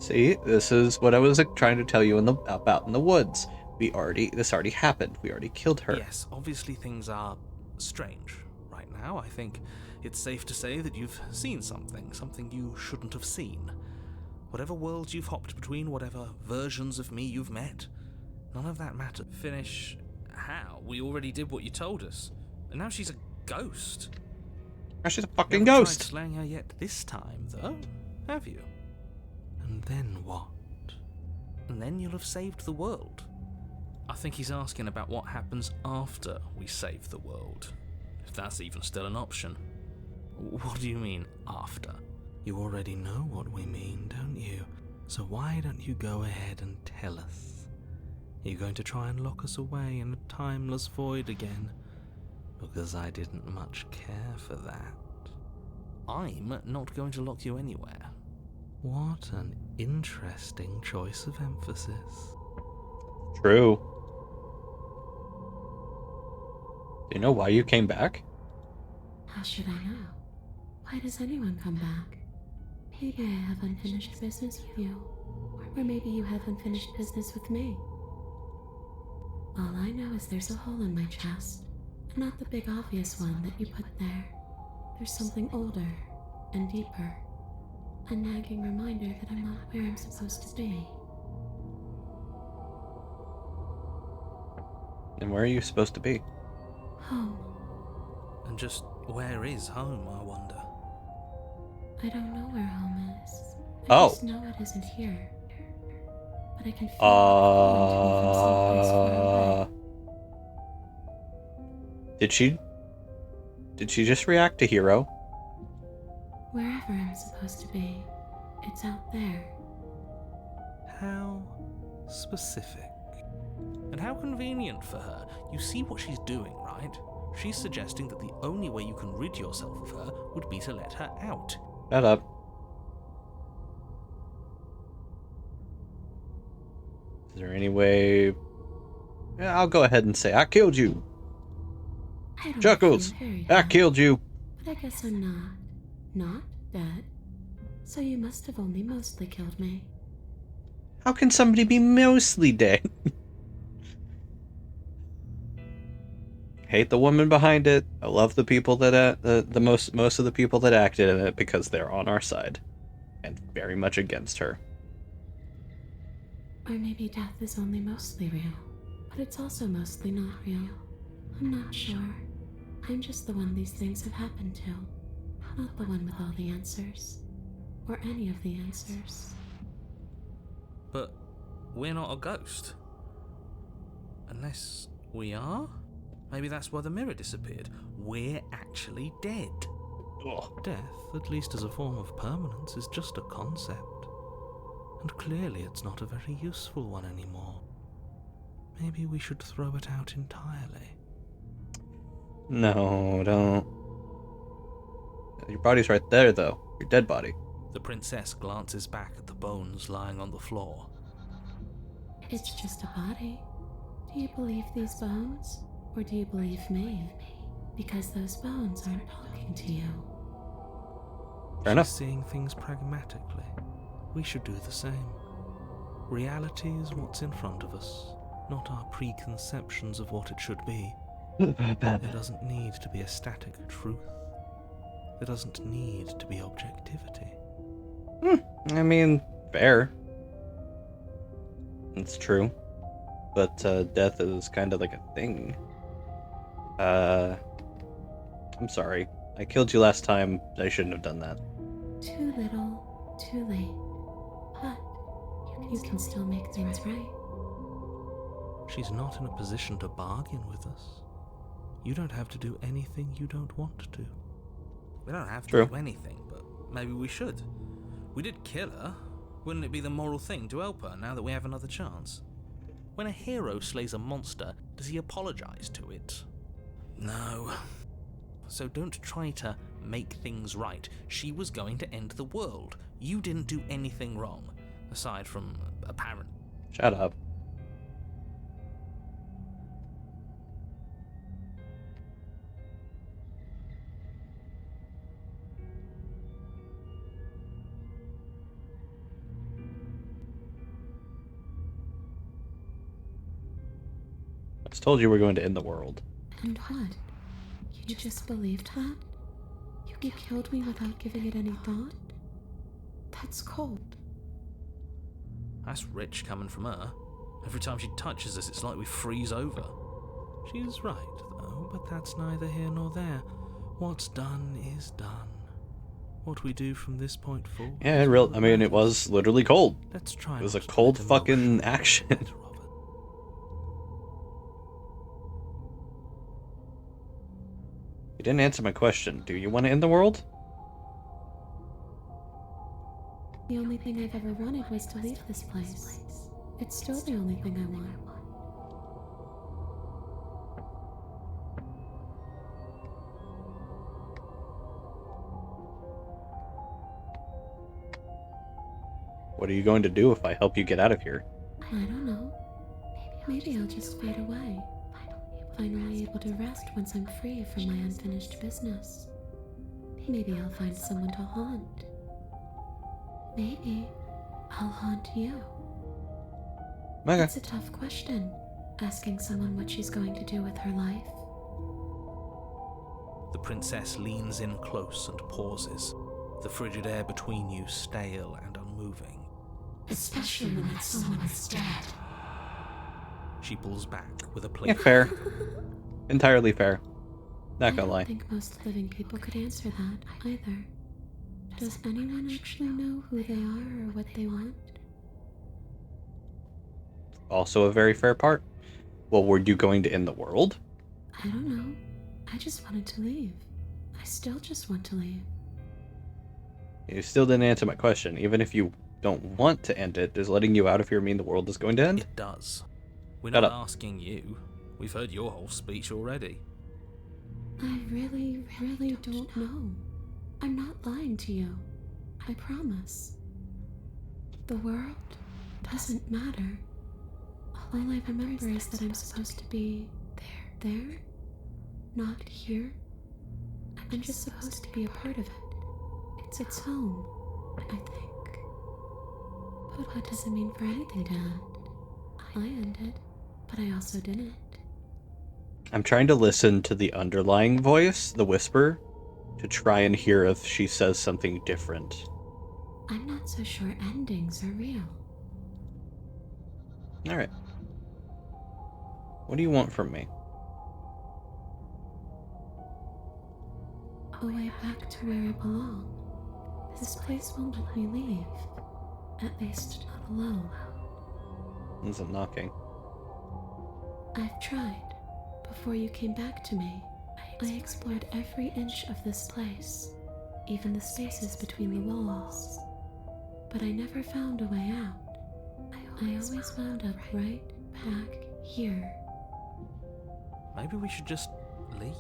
See, this is what I was trying to tell you about in the woods. This already happened. We already killed her. Yes, obviously things are strange right now. I think it's safe to say that you've seen something you shouldn't have seen. Whatever worlds you've hopped between, whatever versions of me you've met, none of that matters. Finish how? We already did what you told us. And now she's a ghost. Oh, she's a You fucking haven't ghost. tried slaying her yet this time, though, have you? And then what? And then you'll have saved the world. I think he's asking about what happens after we save the world. If that's even still an option. What do you mean, after? You already know what we mean, don't you? So why don't you go ahead and tell us? Are you going to try and lock us away in a timeless void again? Because I didn't much care for that. I'm not going to lock you anywhere. What an interesting choice of emphasis. True. Do you know why you came back? How should I know? Why does anyone come back? Maybe I have unfinished business with you. Or maybe you have unfinished business with me. All I know is there's a hole in my chest. Not the big obvious one that you put there. There's something older and deeper. A nagging reminder that I'm not where I'm supposed to be. And where are you supposed to be? Home. And just where is home, I wonder? I don't know where home is. I Oh. just know it isn't here. But I can feel it calling to me from someplace far away. Did she just react to Hero? Wherever I'm supposed to be, it's out there. How specific. And how convenient for her. You see what she's doing, right? She's suggesting that the only way you can rid yourself of her would be to let her out. Shut up. Is there any way... Yeah, I'll go ahead and say I killed you. I don't Chuckles, feel very I dead, killed you. but I guess I'm not. Not dead. So you must have only mostly killed me. How can somebody be mostly dead? Hate the woman behind it. I love the people that most of the people that acted in it because they're on our side and very much against her. Or maybe death is only mostly real, but it's also mostly not real. I'm not sure. I'm just the one these things have happened to, not the one with all the answers. Or any of the answers. But we're not a ghost. Unless we are? Maybe that's why the mirror disappeared. We're actually dead. Ugh. Death, at least as a form of permanence, is just a concept. And clearly it's not a very useful one anymore. Maybe we should throw it out entirely. No, don't. Your body's right there, though. Your dead body. The princess glances back at the bones lying on the floor. It's just a body. Do you believe these bones? Or do you believe me? Because those bones aren't talking to you. Fair enough. She's seeing things pragmatically. We should do the same. Reality is what's in front of us, not our preconceptions of what it should be. There doesn't need to be a static truth. There doesn't need to be objectivity. I mean, fair. It's true. But death is kind of like a thing. I'm sorry. I killed you last time. I shouldn't have done that. Too little, too late. But you can still make things right. She's not in a position to bargain with us. You don't have to do anything you don't want to. We don't have to True. do anything, but maybe we should. We did kill her. Wouldn't it be the moral thing to help her now that we have another chance? When a hero slays a monster, does he apologize to it? No. So don't try to make things right. She was going to end the world. You didn't do anything wrong, aside from apparent. Shut up. I just told you we're going to end the world. And what? You just believed that? You killed me without giving it any thought? That's cold. That's rich coming from her. Every time she touches us, it's like we freeze over. She's right, though, but that's neither here nor there. What's done is done. What we do from this point forward. Yeah, it was literally cold. Let's try. It was a not to cold let fucking emotion action. get Robert. You didn't answer my question. Do you want to end the world? The only thing I've ever wanted was to leave this place. It's still the only thing I want. What are you going to do if I help you get out of here? I don't know. Maybe I'll just fade away. Finally able to rest once I'm free from my unfinished business. Maybe I'll find someone to haunt. Maybe I'll haunt you. Okay. It's a tough question, asking someone what she's going to do with her life. The princess leans in close and pauses, the frigid air between you stale and unmoving. Especially when that someone is dead. She pulls back with a Yeah, plate. fair. Entirely fair. Not I gonna don't lie. think most living people could answer that either. Does anyone actually know who they are or what they want? Also a very fair part. Well, were you going to end the world? I don't know. I just wanted to leave. I still just want to leave. You still didn't answer my question. Even if you don't want to end it, does letting you out of here mean the world is going to end? It does. We're Shut not up. asking you. We've heard your whole speech already. I really don't know. I'm not lying to you. I promise. The world doesn't matter. All I remember is that I'm supposed to be there. not here. I'm just supposed to be a part of it. It's its home, I think. But what does it mean for anything to end? I ended, but I also didn't. I'm trying to listen to the underlying voice, the whisper, to try and hear if she says something different. I'm not so sure endings are real. Alright. What do you want from me? A way back to where I belong. This place won't let me leave. At least not alone. Isn't knocking. I've tried. Before you came back to me, I explored every inch of this place, even the spaces between the walls. But I never found a way out. I always wound up right back here. Maybe we should just leave.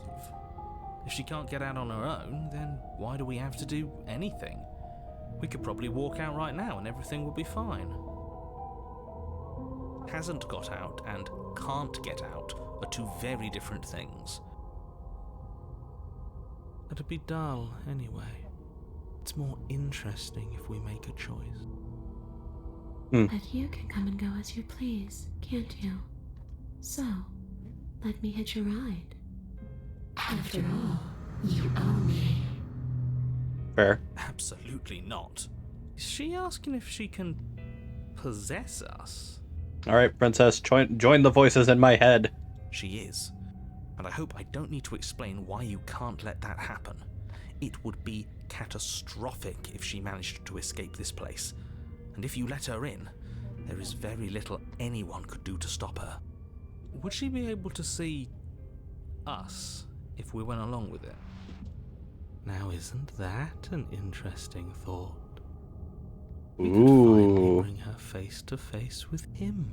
If she can't get out on her own, then why do we have to do anything? We could probably walk out right now and everything will be fine. Hasn't got out and can't get out are two very different things. It'd be dull anyway. It's more interesting if we make a choice. But you can come and go as you please, can't you? So, let me hitch a ride. After all, you own me. Fair. Absolutely not. Is she asking if she can possess us? Alright, princess, join the voices in my head. She is. And I hope I don't need to explain why you can't let that happen. It would be catastrophic if she managed to escape this place. And if you let her in, there is very little anyone could do to stop her. Would she be able to see us if we went along with it? Now, isn't that an interesting thought? We could finally bring her face to face with him.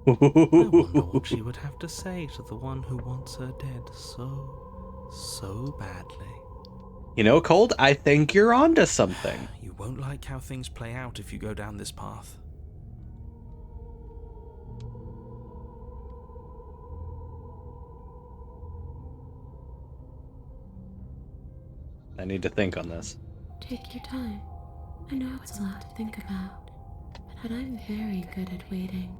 I wonder what she would have to say to the one who wants her dead so badly. You know, Cold, I think you're onto something. You won't like how things play out if you go down this path. I need to think on this. Take your time. I know it's a lot to think about, but I'm very good at waiting.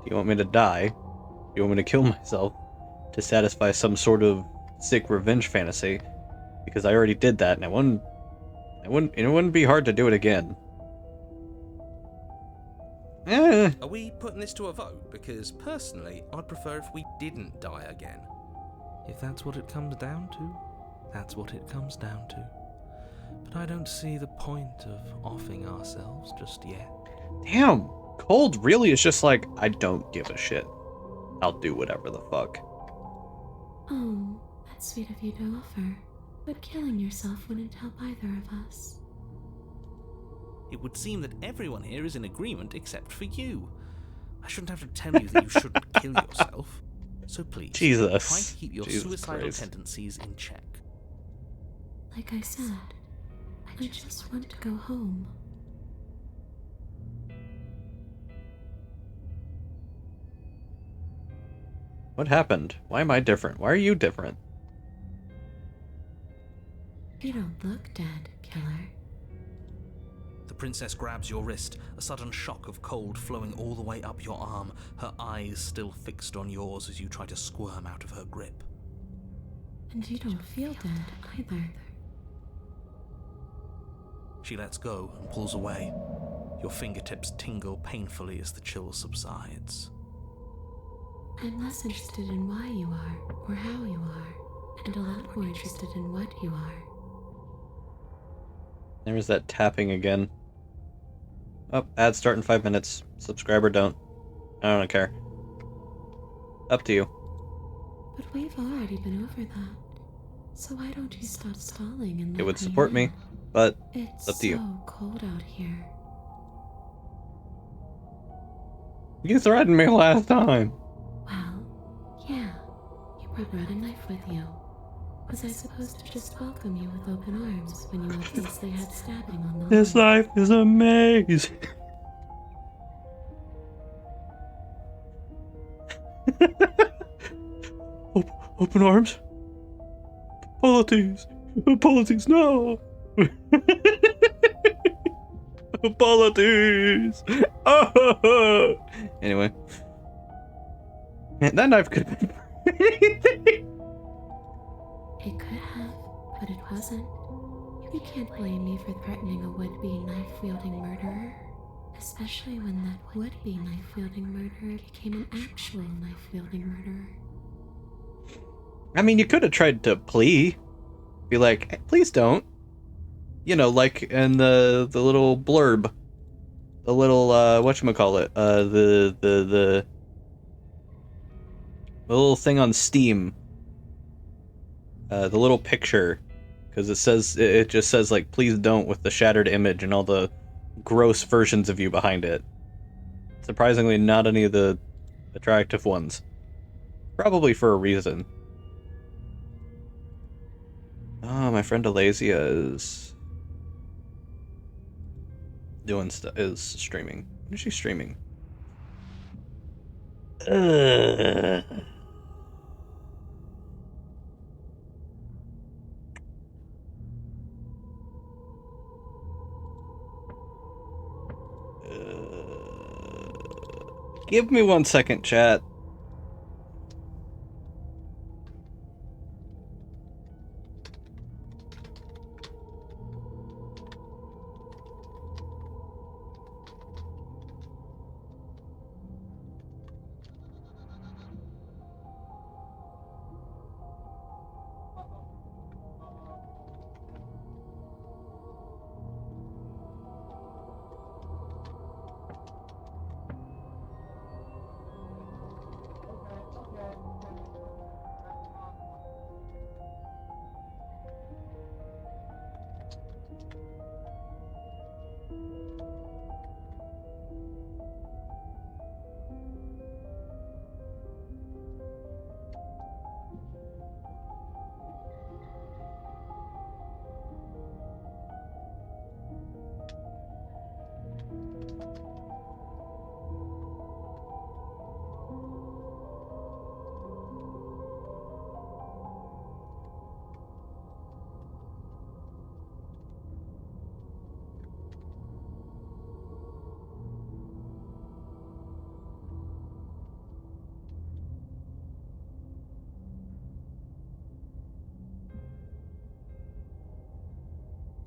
Do you want me to die? Do you want me to kill myself to satisfy some sort of sick revenge fantasy? Because I already did that, and it wouldn't be hard to do it again. Are we putting this to a vote? Because personally, I'd prefer if we didn't die again. If that's what it comes down to, that's what it comes down to. But I don't see the point of offing ourselves just yet. Damn, Cold really is just like, I don't give a shit. I'll do whatever the fuck. Oh, that's sweet of you to offer. But killing yourself wouldn't help either of us. It would seem that everyone here is in agreement except for you. I shouldn't have to tell you that you shouldn't kill yourself. So please, Jesus. try to keep your Jesus suicidal Christ. tendencies in check. Like I said, I just want to go home. What happened? Why am I different? Why are you different? You don't look dead, killer. The princess grabs your wrist, a sudden shock of cold flowing all the way up your arm, her eyes still fixed on yours as you try to squirm out of her grip. And you don't feel dead either. She lets go and pulls away. Your fingertips tingle painfully as the chill subsides. I'm less interested in why you are, or how you are, and a lot more interested in what you are. There's that tapping again. Oh, ad start in 5 minutes. Subscribe or don't. I don't care. Up to you. But we've already been over that. So why don't you stop stalling and let It would me support me, in? but It's up to you. so cold out here. You threatened me last time. Well, yeah, you brought a knife with you. Was I supposed to just welcome you with open arms when you obviously had stabbing on the This line? life is a maze. Open arms? Politics! Politics, no! Politics! Oh! Anyway. Man, that knife could have been anything. It could have, but it wasn't. You can't blame me for threatening a would-be knife-wielding murderer. Especially when that would-be knife-wielding murderer became an actual knife-wielding murderer. I mean, you could have tried to plea. Be like, hey, please don't. You know, like in the little blurb. The little, whatchamacallit, the little thing on Steam. The little picture. Because it just says, like, please don't with the shattered image and all the gross versions of you behind it. Surprisingly, not any of the attractive ones. Probably for a reason. Oh, my friend Alazia is doing stuff, is streaming. What is she streaming? Give me 1 second, chat.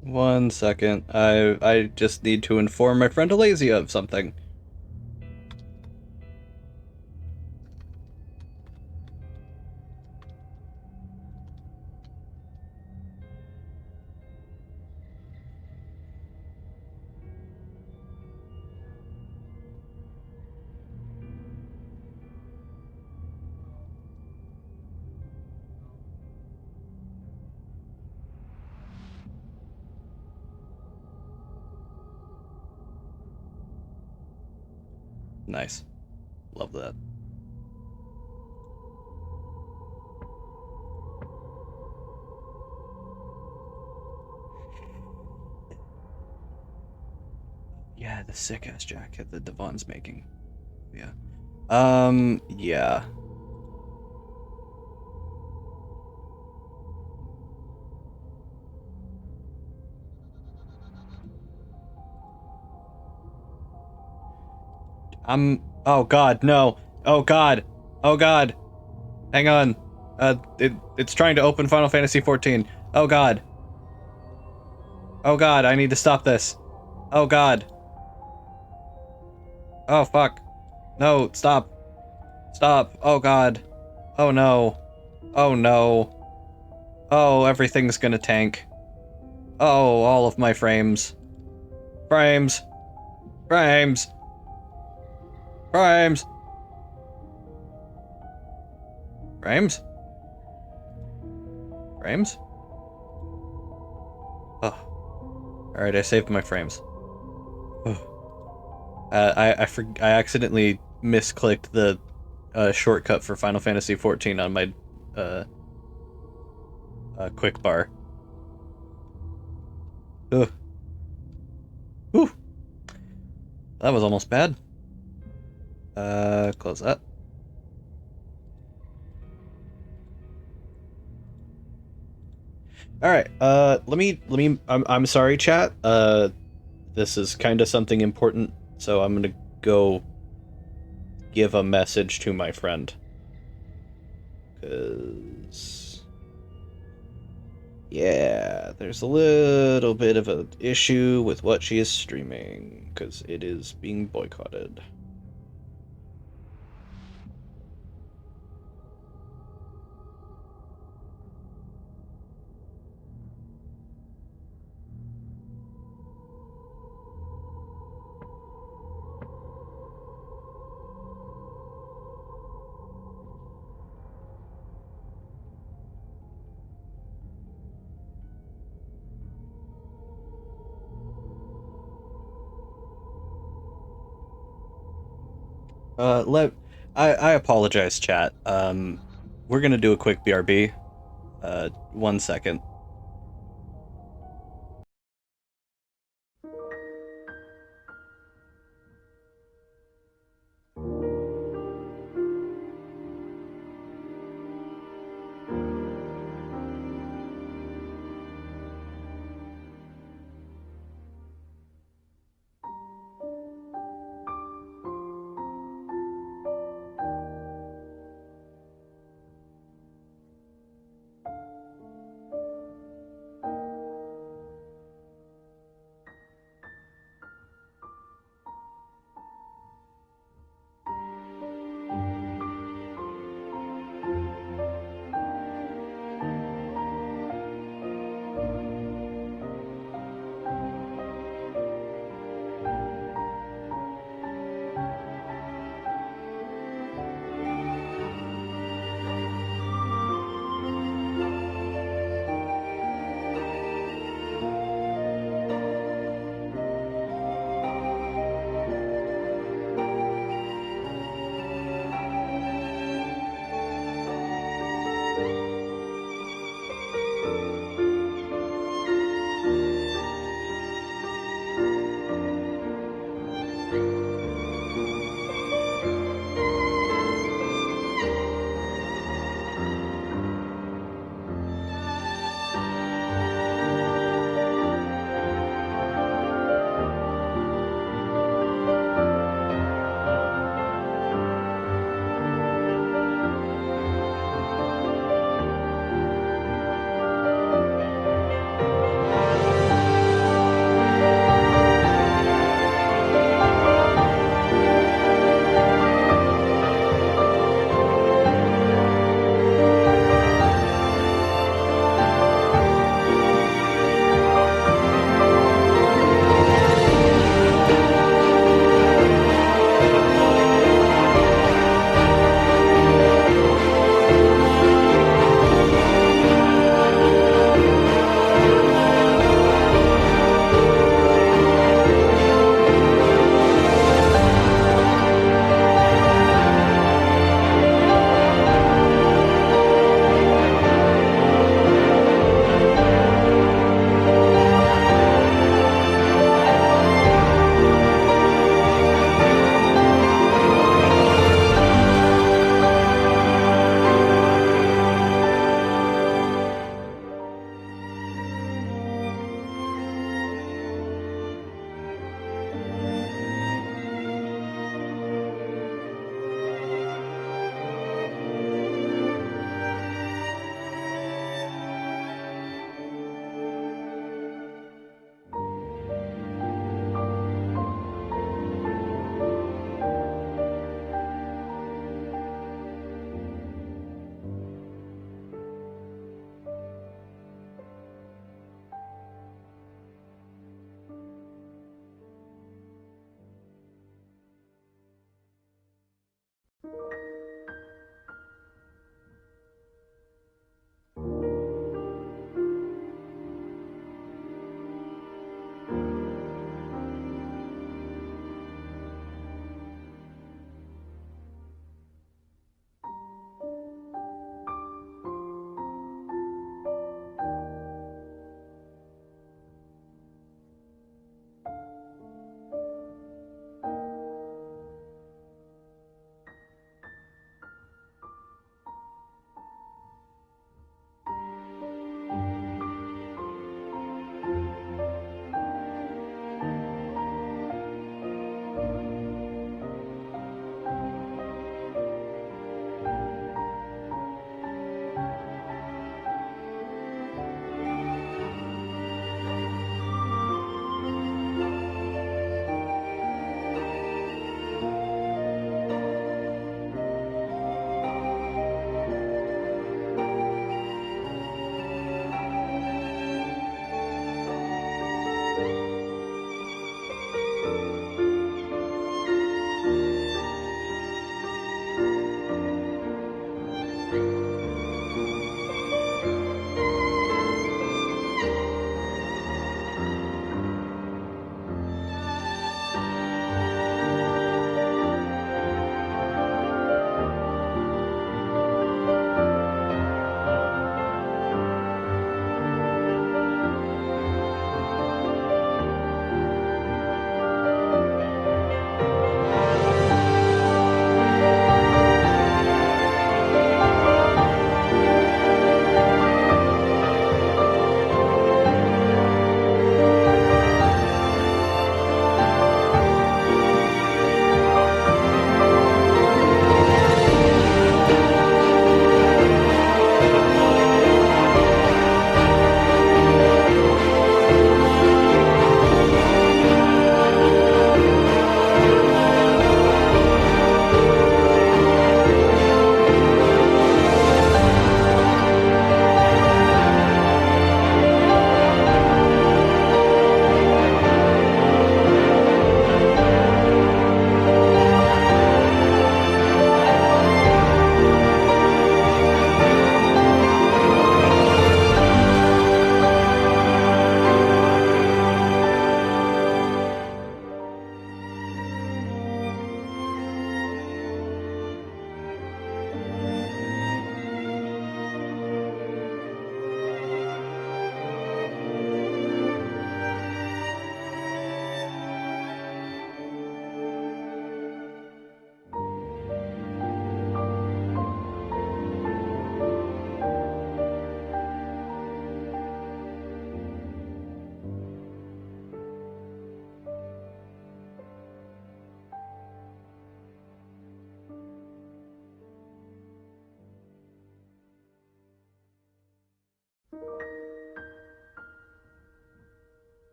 One second. I just need to inform my friend Alazia of something. Nice. Love that. Yeah, the sick-ass jacket that Devon's making. Yeah. Yeah. Oh god, no. Oh god. Oh god. Hang on. It's trying to open Final Fantasy XIV. Oh god. Oh god, I need to stop this. Oh god. Oh fuck. No, stop. Stop. Oh god. Oh no. Oh no. Oh, everything's gonna tank. Oh, all of my frames. Frames. Frames. Frames. Frames? Frames? Oh. Alright, I saved my frames. Oh. I accidentally misclicked the shortcut for Final Fantasy XIV on my quick bar. Ugh. Whew. That was almost bad. Close that. All right. I'm sorry, chat. This is kind of something important, so I'm gonna go give a message to my friend. Cause yeah, there's a little bit of an issue with what she is streaming, because it is being boycotted. Let I apologize, chat. We're gonna do a quick BRB. 1 second.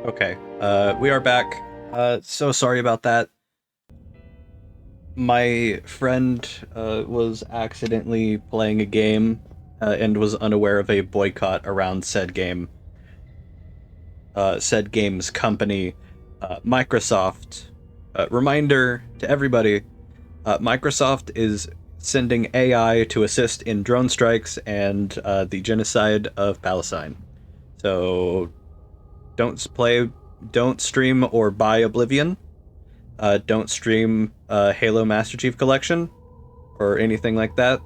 Okay, we are back. So sorry about that. My friend was accidentally playing a game and was unaware of a boycott around said game. Said game's company, Microsoft. Reminder to everybody, Microsoft is sending AI to assist in drone strikes and the genocide of Palestine. So don't stream or buy Oblivion. Don't stream Halo Master Chief Collection or anything like that.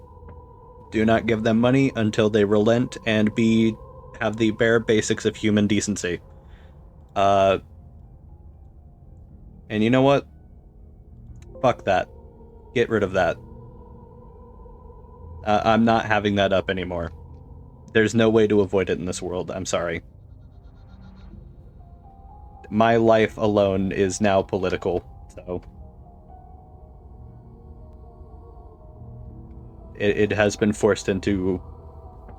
Do not give them money until they relent and have the bare basics of human decency. And you know what? Fuck that. Get rid of that. I'm not having that up anymore. There's no way to avoid it in this world. I'm sorry. My life alone is now political, so it has been forced into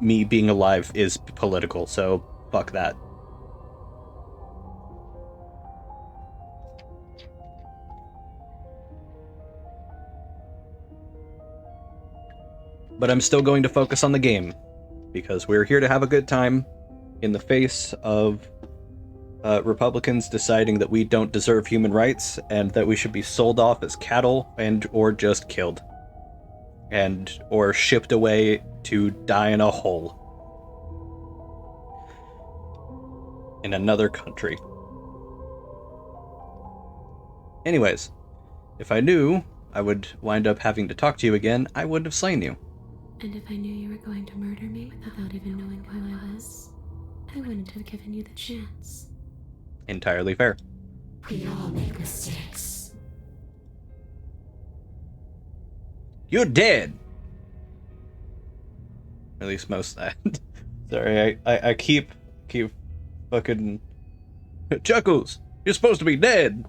me being alive is political, so fuck that. But I'm still going to focus on the game, because we're here to have a good time in the face of Republicans deciding that we don't deserve human rights and that we should be sold off as cattle and or just killed. Or shipped away to die in a hole. In another country. Anyways, if I knew I would wind up having to talk to you again, I wouldn't have slain you. And if I knew you were going to murder me without even knowing who I was, I wouldn't have given you the chance. Entirely fair. We all make mistakes. You're dead! At least most of that. Sorry, I keep fucking... Chuckles! You're supposed to be dead!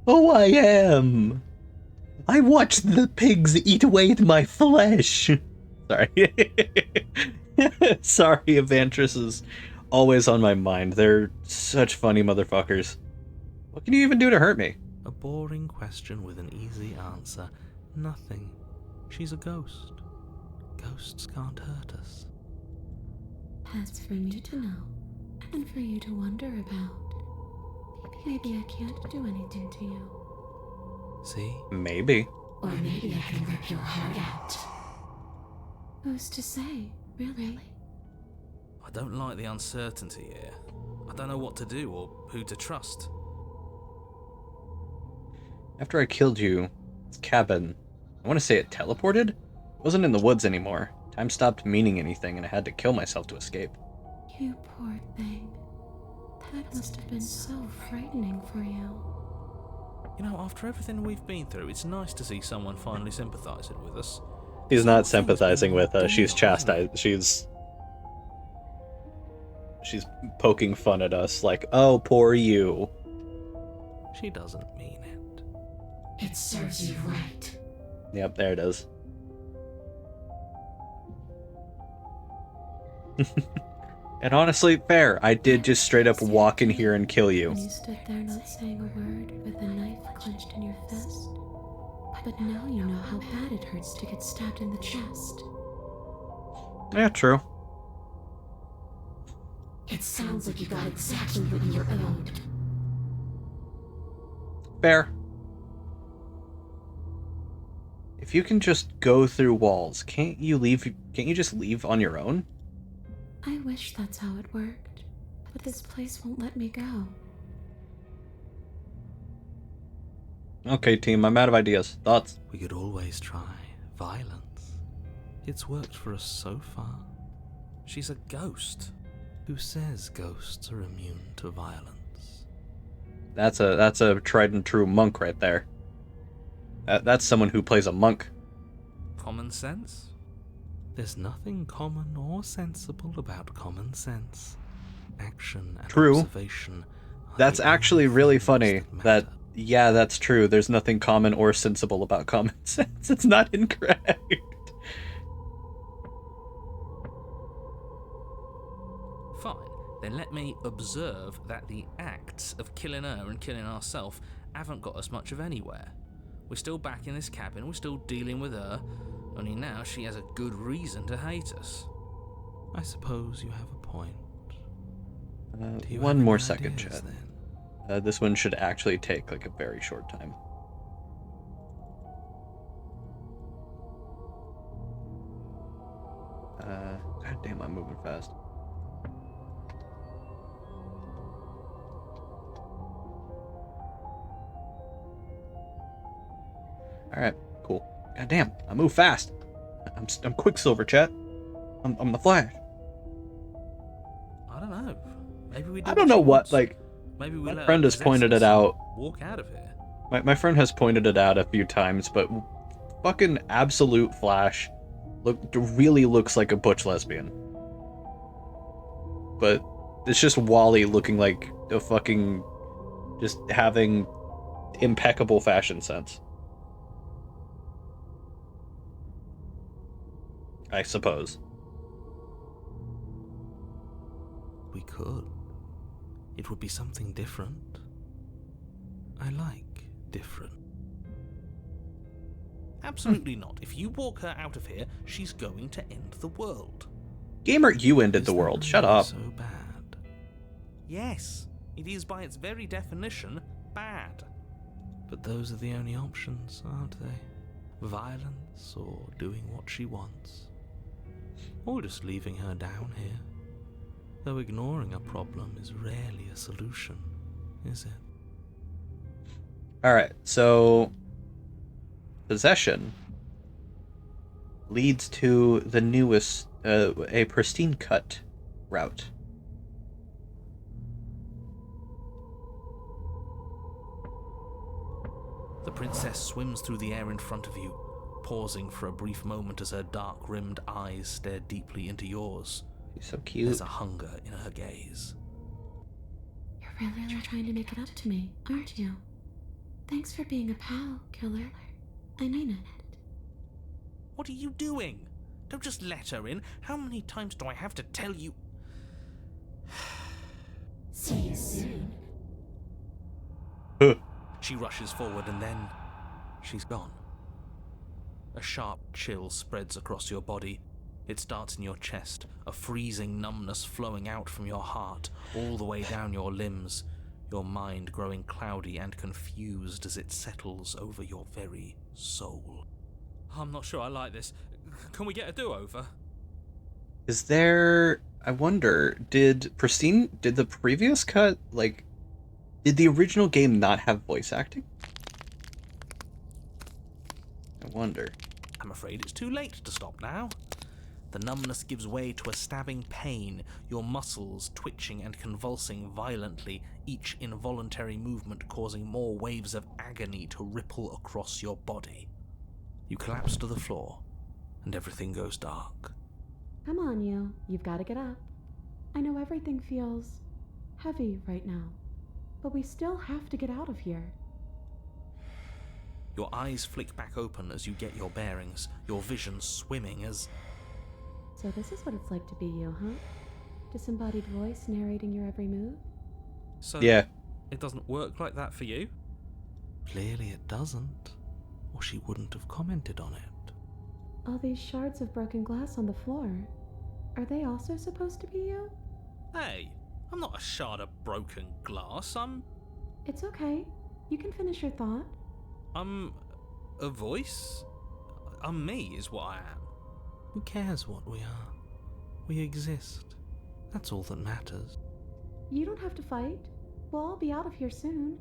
Oh, I am! I watched the pigs eat away at my flesh! Sorry. Sorry, Evantris is always on my mind. They're such funny motherfuckers. What can you even do to hurt me? A boring question with an easy answer. Nothing. She's a ghost. Ghosts can't hurt us. That's for me to know, and for you to wonder about. Maybe I can't do anything to you. See? Maybe. Or maybe I can rip your heart out. Who's to say, really? I don't like the uncertainty here. I don't know what to do or who to trust. After I killed you, this cabin, I want to say it teleported? It wasn't in the woods anymore. Time stopped meaning anything and I had to kill myself to escape. You poor thing. That must have been so frightening for you. You know, after everything we've been through, it's nice to see someone finally sympathizing with us. She's not sympathizing with us, she's chastised. She's poking fun at us, like, oh, poor you. She doesn't mean it. It serves you right. Yep, there it is. And honestly, fair. I did just straight up walk in here and kill you. When you stood there not saying a word with a knife clenched in your fist. But now you know how bad it hurts to get stabbed in the chest. Yeah, true. It sounds like you got exactly what you were owed. Fair. If you can just go through walls, can't you just leave on your own? I wish that's how it worked, but this place won't let me go. Okay, team, I'm out of ideas. Thoughts? We could always try violence. It's worked for us so far. She's a ghost. Who says ghosts are immune to violence? That's a tried and true monk right there. That's someone who plays a monk. Common sense? There's nothing common or sensible about common sense. Action and True. observation. That's actually really funny. Yeah, that's true. There's nothing common or sensible about common sense. It's not incorrect. Fine, then let let me observe that the acts of killing her and killing ourselves haven't got us much of anywhere. We're still back in this cabin, we're still dealing with her, only now she has a good reason to hate us. I suppose you have a point. Do you One have more any second, ideas, Chad. then? This one should actually take like a very short time. God damn, I'm moving fast. Alright, cool. God damn, I move fast. I'm Quicksilver, chat. I'm the Flash. I don't know. Maybe we do I don't know she what, wants. like, Maybe we my let friend her has possess pointed us it out. and walk out of here. My friend has pointed it out a few times, but fucking absolute Flash really looks like a butch lesbian. But it's just Wally looking like a fucking, just having impeccable fashion sense. I suppose. We could. It would be something different. I like different. Absolutely not. If you walk her out of here, she's going to end the world. Gamer, you ended Is the that world. Shut really up. so bad? Yes, it is by its very definition bad. But those are the only options, aren't they? Violence or doing what she wants. Or just leaving her down here. Though ignoring a problem is rarely a solution, is it? Alright, so possession leads to the newest, a pristine cut route. The princess swims through the air in front of you, pausing for a brief moment as her dark-rimmed eyes stare deeply into yours. She's so cute. There's a hunger in her gaze. You're really trying to make it up to me, aren't you? Thanks for being a pal, killer. I mean it. What are you doing? Don't just let her in. How many times do I have to tell you? See you soon. She rushes forward and then she's gone. A sharp chill spreads across your body. It starts in your chest, a freezing numbness flowing out from your heart, all the way down your limbs, your mind growing cloudy and confused as it settles over your very soul. I'm not sure I like this. Can we get a do-over? Is there... I wonder, did the previous cut, like, did the original game not have voice acting? I wonder. I'm afraid it's too late to stop now. The numbness gives way to a stabbing pain, your muscles twitching and convulsing violently, each involuntary movement causing more waves of agony to ripple across your body. You collapse to the floor, and everything goes dark. Come on, you. You've got to get up. I know everything feels heavy right now, but we still have to get out of here. Your eyes flick back open as you get your bearings, your vision swimming as... So this is what it's like to be you, huh? Disembodied voice narrating your every move? So, Yeah. It doesn't work like that for you? Clearly it doesn't, or she wouldn't have commented on it. All these shards of broken glass on the floor, are they also supposed to be you? Hey, I'm not a shard of broken glass, It's okay. You can finish your thought. I'm a voice? I'm me is what I am. Who cares what we are? We exist. That's all that matters. You don't have to fight. We'll all be out of here soon.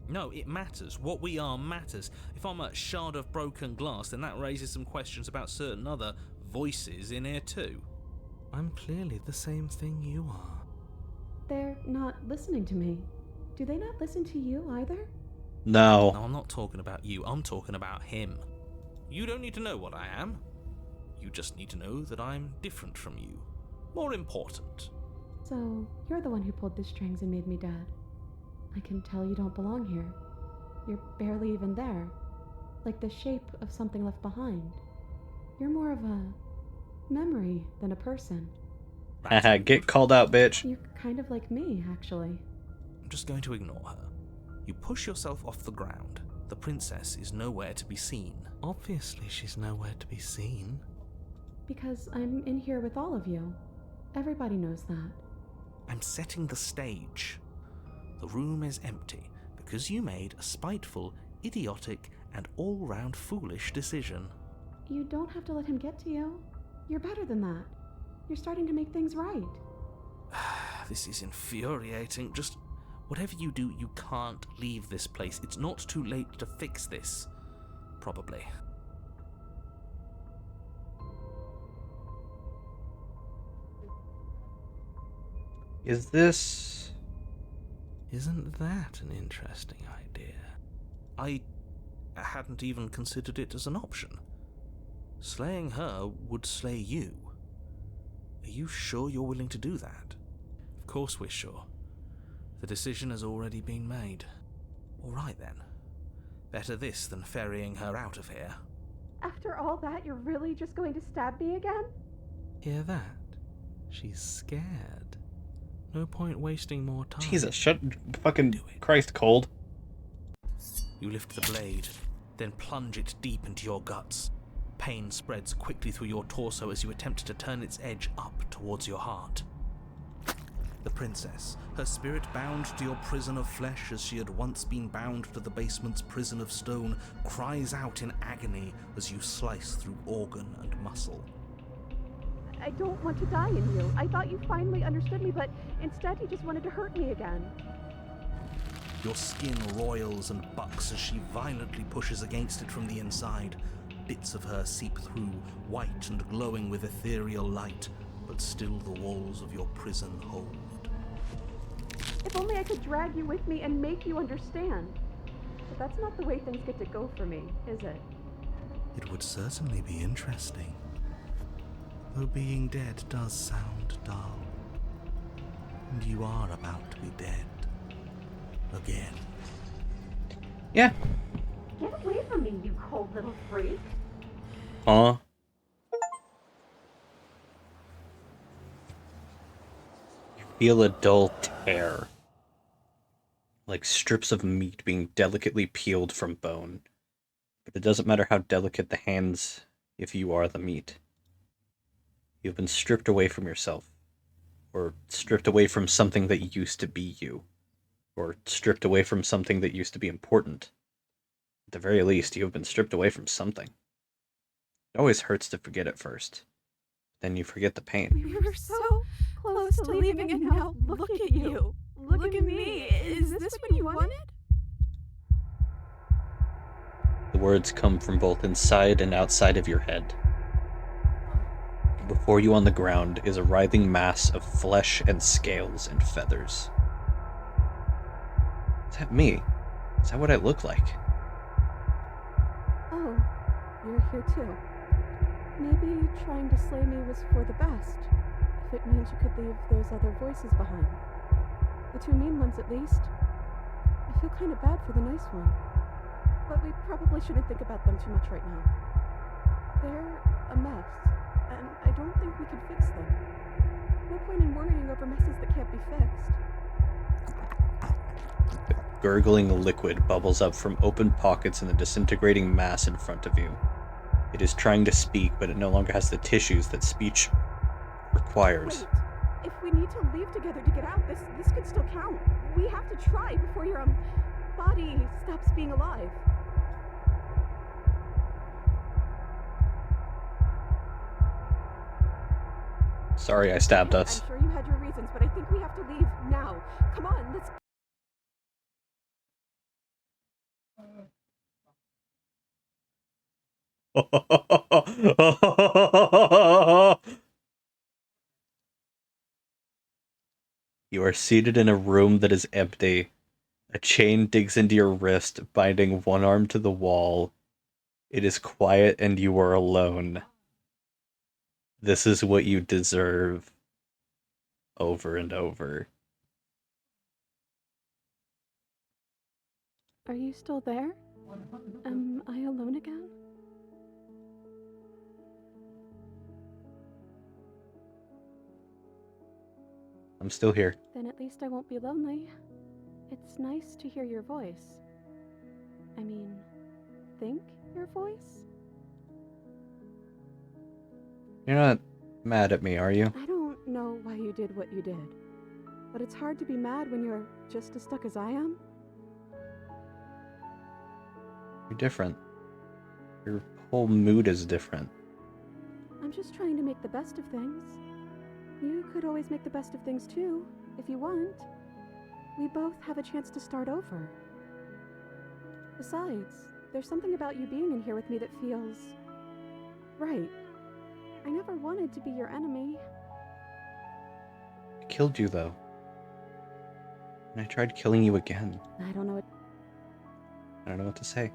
No, it matters. What we are matters. If I'm a shard of broken glass, then that raises some questions about certain other voices in here too. I'm clearly the same thing you are. They're not listening to me. Do they not listen to you either? No. No, I'm not talking about you. I'm talking about him. You don't need to know what I am. You just need to know that I'm different from you. More important. So, you're the one who pulled the strings and made me dead. I can tell you don't belong here. You're barely even there. Like the shape of something left behind. You're more of a memory than a person. Haha, get called out, bitch. You're kind of like me, actually. I'm just going to ignore her. You push yourself off the ground. The princess is nowhere to be seen. Obviously, she's nowhere to be seen. Because I'm in here with all of you. Everybody knows that. I'm setting the stage. The room is empty because you made a spiteful, idiotic, and all-round foolish decision. You don't have to let him get to you. You're better than that. You're starting to make things right. This is infuriating. Just whatever you do, you can't leave this place. It's not too late to fix this. Probably. Is this... Isn't that an interesting idea? I hadn't even considered it as an option. Slaying her would slay you. Are you sure you're willing to do that? Of course we're sure. The decision has already been made. All right then. Better this than ferrying her out of here. After all that, you're really just going to stab me again? Hear that? She's scared. No point wasting more time. Jesus, shut fucking Christ cold. You lift the blade, then plunge it deep into your guts. Pain spreads quickly through your torso as you attempt to turn its edge up towards your heart. The princess, her spirit bound to your prison of flesh as she had once been bound to the basement's prison of stone, cries out in agony as you slice through organ and muscle. I don't want to die in you. I thought you finally understood me, but instead you just wanted to hurt me again. Your skin roils and bucks as she violently pushes against it from the inside. Bits of her seep through, white and glowing with ethereal light, but still the walls of your prison hold. If only I could drag you with me and make you understand. But that's not the way things get to go for me, is it? It would certainly be interesting. Though being dead does sound dull. And you are about to be dead. Again. Yeah. Get away from me, you cold little freak. Huh? You feel a dull tear. Like strips of meat being delicately peeled from bone. But it doesn't matter how delicate the hands if you are the meat. You've been stripped away from yourself. Or stripped away from something that used to be you. Or stripped away from something that used to be important. At the very least, you have been stripped away from something. It always hurts to forget at first. Then you forget the pain. We were so close to leaving, and now look at you. Look at me. Is this what you wanted? The words come from both inside and outside of your head. Before you on the ground is a writhing mass of flesh and scales and feathers. Is that me? Is that what I look like? Oh, you're here too. Maybe trying to slay me was for the best, if it means you could leave those other voices behind. The two mean ones, at least. I feel kind of bad for the nice one. But we probably shouldn't think about them too much right now. They're a mess, and I don't think we can fix them. No point in worrying over messes that can't be fixed. Gurgling liquid bubbles up from open pockets in the disintegrating mass in front of you. It is trying to speak, but it no longer has the tissues that speech requires. Wait, if we need to leave together to get out, this could still count. We have to try before your body stops being alive. Sorry I stabbed us. I'm sure you had your reasons, but I think we have to leave now. Come on, let's... You are seated in a room that is empty. A chain digs into your wrist, binding one arm to the wall. It is quiet and you are alone. This is what you deserve. Over and over. Are you still there? Am I alone again? I'm still here. Then at least I won't be lonely. It's nice to hear your voice. I mean, think your voice? You're not mad at me, are you? I don't know why you did what you did, but it's hard to be mad when you're just as stuck as I am. You're different. Your whole mood is different. I'm just trying to make the best of things. You could always make the best of things too, if you want. We both have a chance to start over. Besides, there's something about you being in here with me that feels right. I never wanted to be your enemy. I killed you, though. And I tried killing you again. I don't know what. I don't know what to say.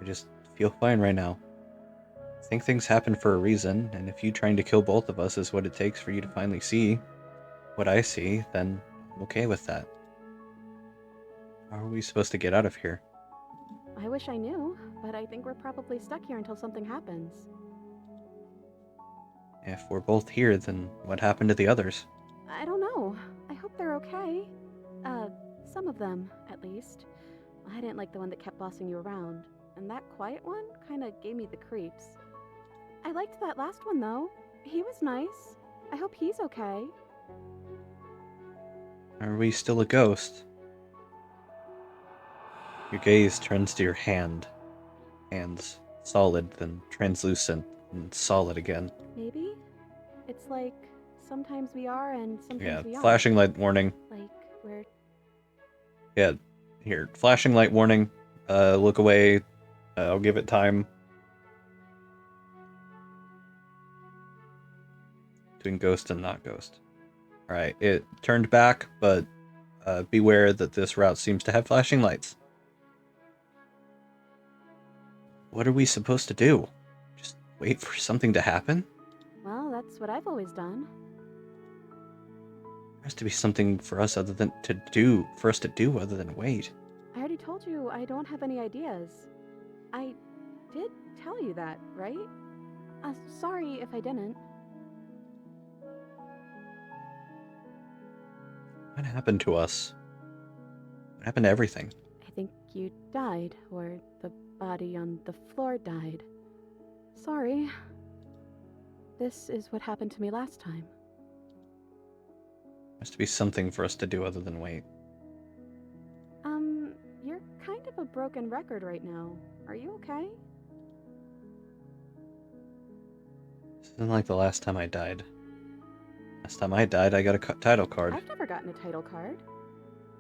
I just feel fine right now. I think things happen for a reason, and if you trying to kill both of us is what it takes for you to finally see what I see, then I'm okay with that. How are we supposed to get out of here? I wish I knew, but I think we're probably stuck here until something happens. If we're both here, then what happened to the others? I don't know. I hope they're okay. Some of them, at least. I didn't like the one that kept bossing you around, and that quiet one kinda gave me the creeps. I liked that last one, though. He was nice. I hope he's okay. Are we still a ghost? Your gaze turns to your hand. Hands solid, then translucent, and solid again. Maybe? It's like sometimes we are and sometimes we aren't. Flashing light warning. Like we're. Yeah, here. Flashing light warning. Look away. I'll give it time. Between ghost and not ghost. Alright, it turned back, but beware that this route seems to have flashing lights. What are we supposed to do? Just wait for something to happen? Well, that's what I've always done. There has to be something for us other than to do other than wait. I already told you I don't have any ideas. I did tell you that, right? Sorry if I didn't. What happened to us? What happened to everything? I think you died, or the body on the floor died. Sorry. This is what happened to me last time. There has to be something for us to do other than wait. You're kind of a broken record right now. Are you okay? This isn't like the last time I died. Last time I died, I got a title card. I've never gotten a title card.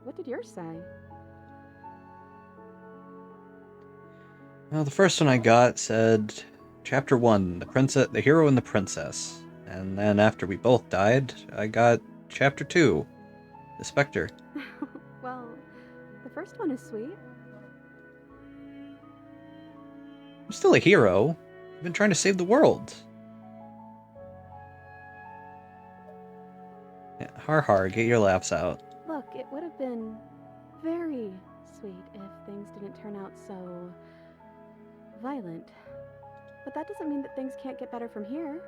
What did yours say? Well, the first one I got said, Chapter 1, the hero and the princess. And then after we both died, I got Chapter 2, the specter. Well, the first one is sweet. I'm still a hero. I've been trying to save the world. Yeah, har, get your laughs out. Look, it would have been very sweet if things didn't turn out so violent. But that doesn't mean that things can't get better from here.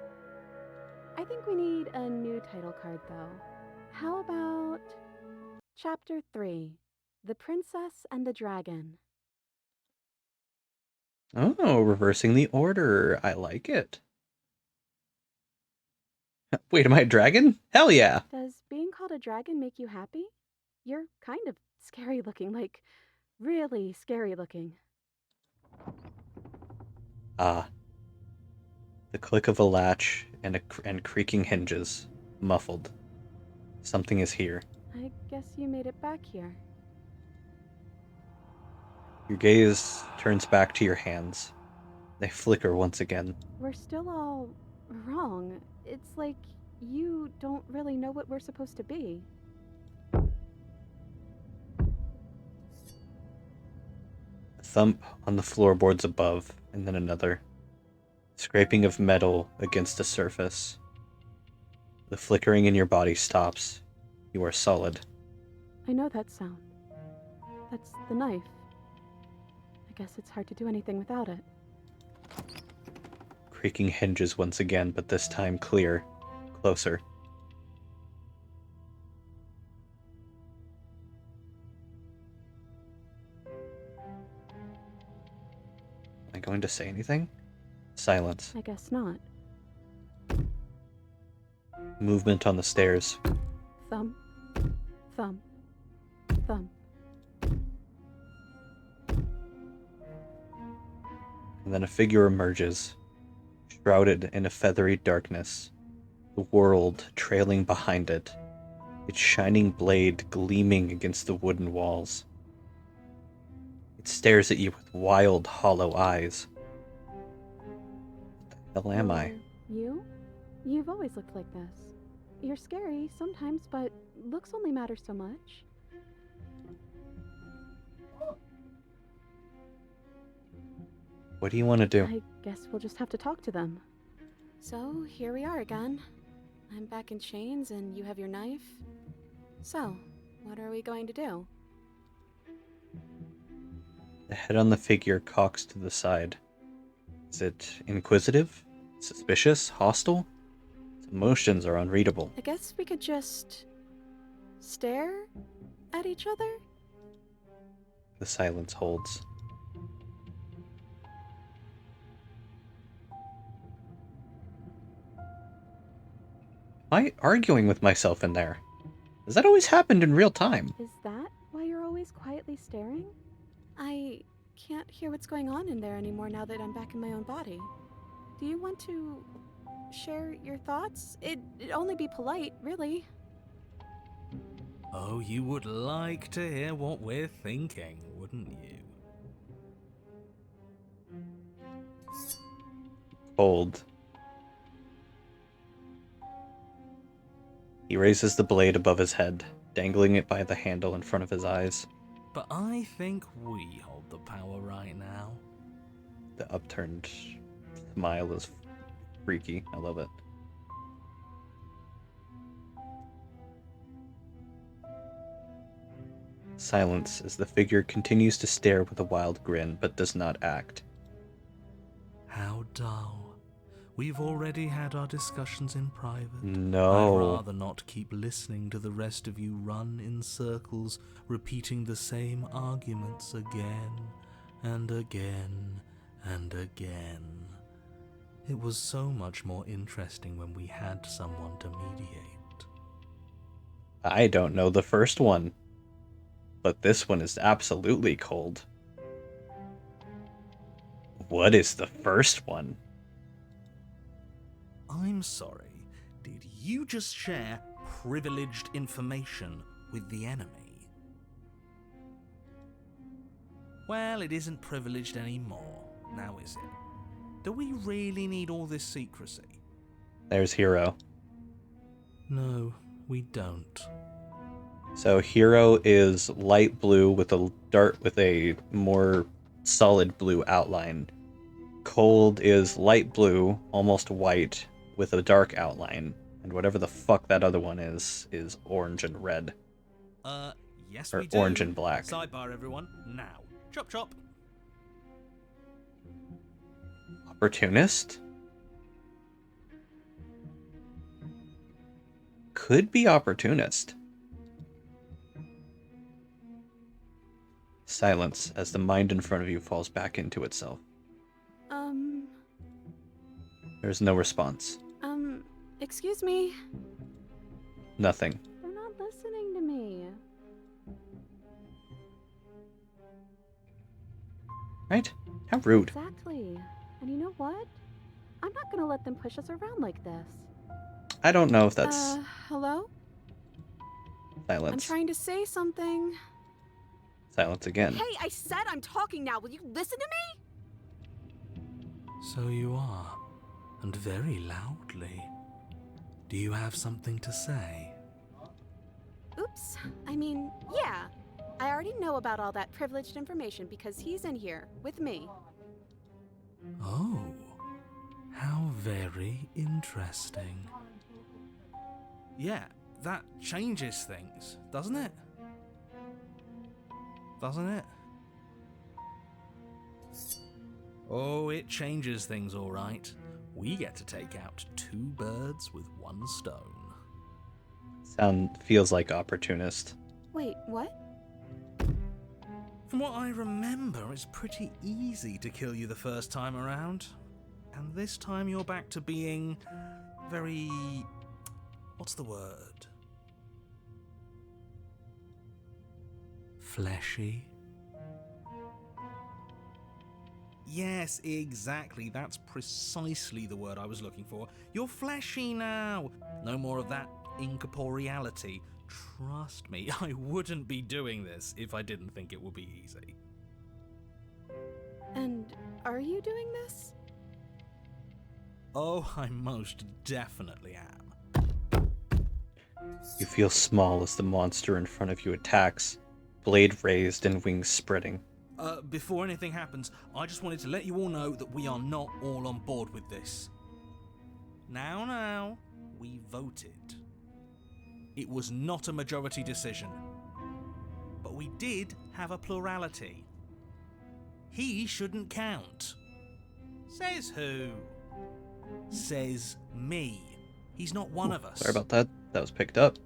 I think we need a new title card, though. How about Chapter 3, The Princess and the Dragon? Oh, reversing the order. I like it. Wait, am I a dragon? Hell yeah! Does being called a dragon make you happy? You're kind of scary looking, like really scary looking. Ah. The click of a latch and creaking hinges. Muffled. Something is here. I guess you made it back here. Your gaze turns back to your hands. They flicker once again. We're still all wrong. It's like you don't really know what we're supposed to be. A thump on the floorboards above, and then another. Scraping of metal against a surface. The flickering in your body stops. You are solid. I know that sound. That's the knife. I guess it's hard to do anything without it. Creaking hinges once again, but this time clear. Closer. going to say anything? Silence. I guess not. Movement on the stairs. Thump. Thump. Thump. And then a figure emerges, shrouded in a feathery darkness, the world trailing behind it, its shining blade gleaming against the wooden walls. It stares at you with wild, hollow eyes. What the hell am I? You? You've always looked like this. You're scary sometimes, but looks only matter so much. What do you want to do? I guess we'll just have to talk to them. So, here we are again. I'm back in chains and you have your knife. So, what are we going to do? The head on the figure cocks to the side. Is it inquisitive? Suspicious? Hostile? Its emotions are unreadable. I guess we could just stare at each other? The silence holds. Am I arguing with myself in there? Has that always happened in real time? Is that why you're always quietly staring? I can't hear what's going on in there anymore now that I'm back in my own body. Do you want to share your thoughts? It'd only be polite, really. Oh, you would like to hear what we're thinking, wouldn't you? Cold. He raises the blade above his head, dangling it by the handle in front of his eyes. But I think we hold the power right now. The upturned smile is freaky. I love it. Silence as the figure continues to stare with a wild grin, but does not act. How dull. We've already had our discussions in private. No. I'd rather not keep listening to the rest of you run in circles, repeating the same arguments again and again and again. It was so much more interesting when we had someone to mediate. I don't know the first one, but this one is absolutely cold. What is the first one? I'm sorry, did you just share privileged information with the enemy? Well, it isn't privileged anymore, now is it? Do we really need all this secrecy? There's Hero. No, we don't. So Hero is light blue with a more solid blue outline. Cold is light blue, almost white, with a dark outline. And whatever the fuck that other one is orange and red. Yes Or we do. orange and black. Sidebar, everyone. Now. Chop chop. Opportunist? Could be opportunist. Silence as the mind in front of you falls back into itself. There's no response. Excuse me? Nothing. They're not listening to me. Right? How rude. Exactly. And you know what? I'm not gonna let them push us around like this. I don't know if that's Hello? I'm silence. trying to say something. Silence again. Hey, I said I'm talking now. Will you listen to me? So you are, and very loudly. Do you have something to say? Oops. I mean, yeah. I already know about all that privileged information because he's in here with me. Oh, how very interesting. Yeah, that changes things, doesn't it? Doesn't it? Oh, it changes things, all right. We get to take out 2 birds with 1 stone. Feels like opportunist. Wait, what? From what I remember, it's pretty easy to kill you the first time around. And this time you're back to being very... what's the word? Fleshy? Yes, exactly. That's precisely the word I was looking for. You're fleshy now. No more of that incorporeality. Trust me, I wouldn't be doing this if I didn't think it would be easy. And are you doing this? Oh, I most definitely am. You feel small as the monster in front of you attacks, blade raised and wings spreading. Before anything happens, I just wanted to let you all know that we are not all on board with this. Now, we voted. It was not a majority decision. But we did have a plurality. He shouldn't count. Says who? Says me. He's not one of us. Sorry about that. That was picked up.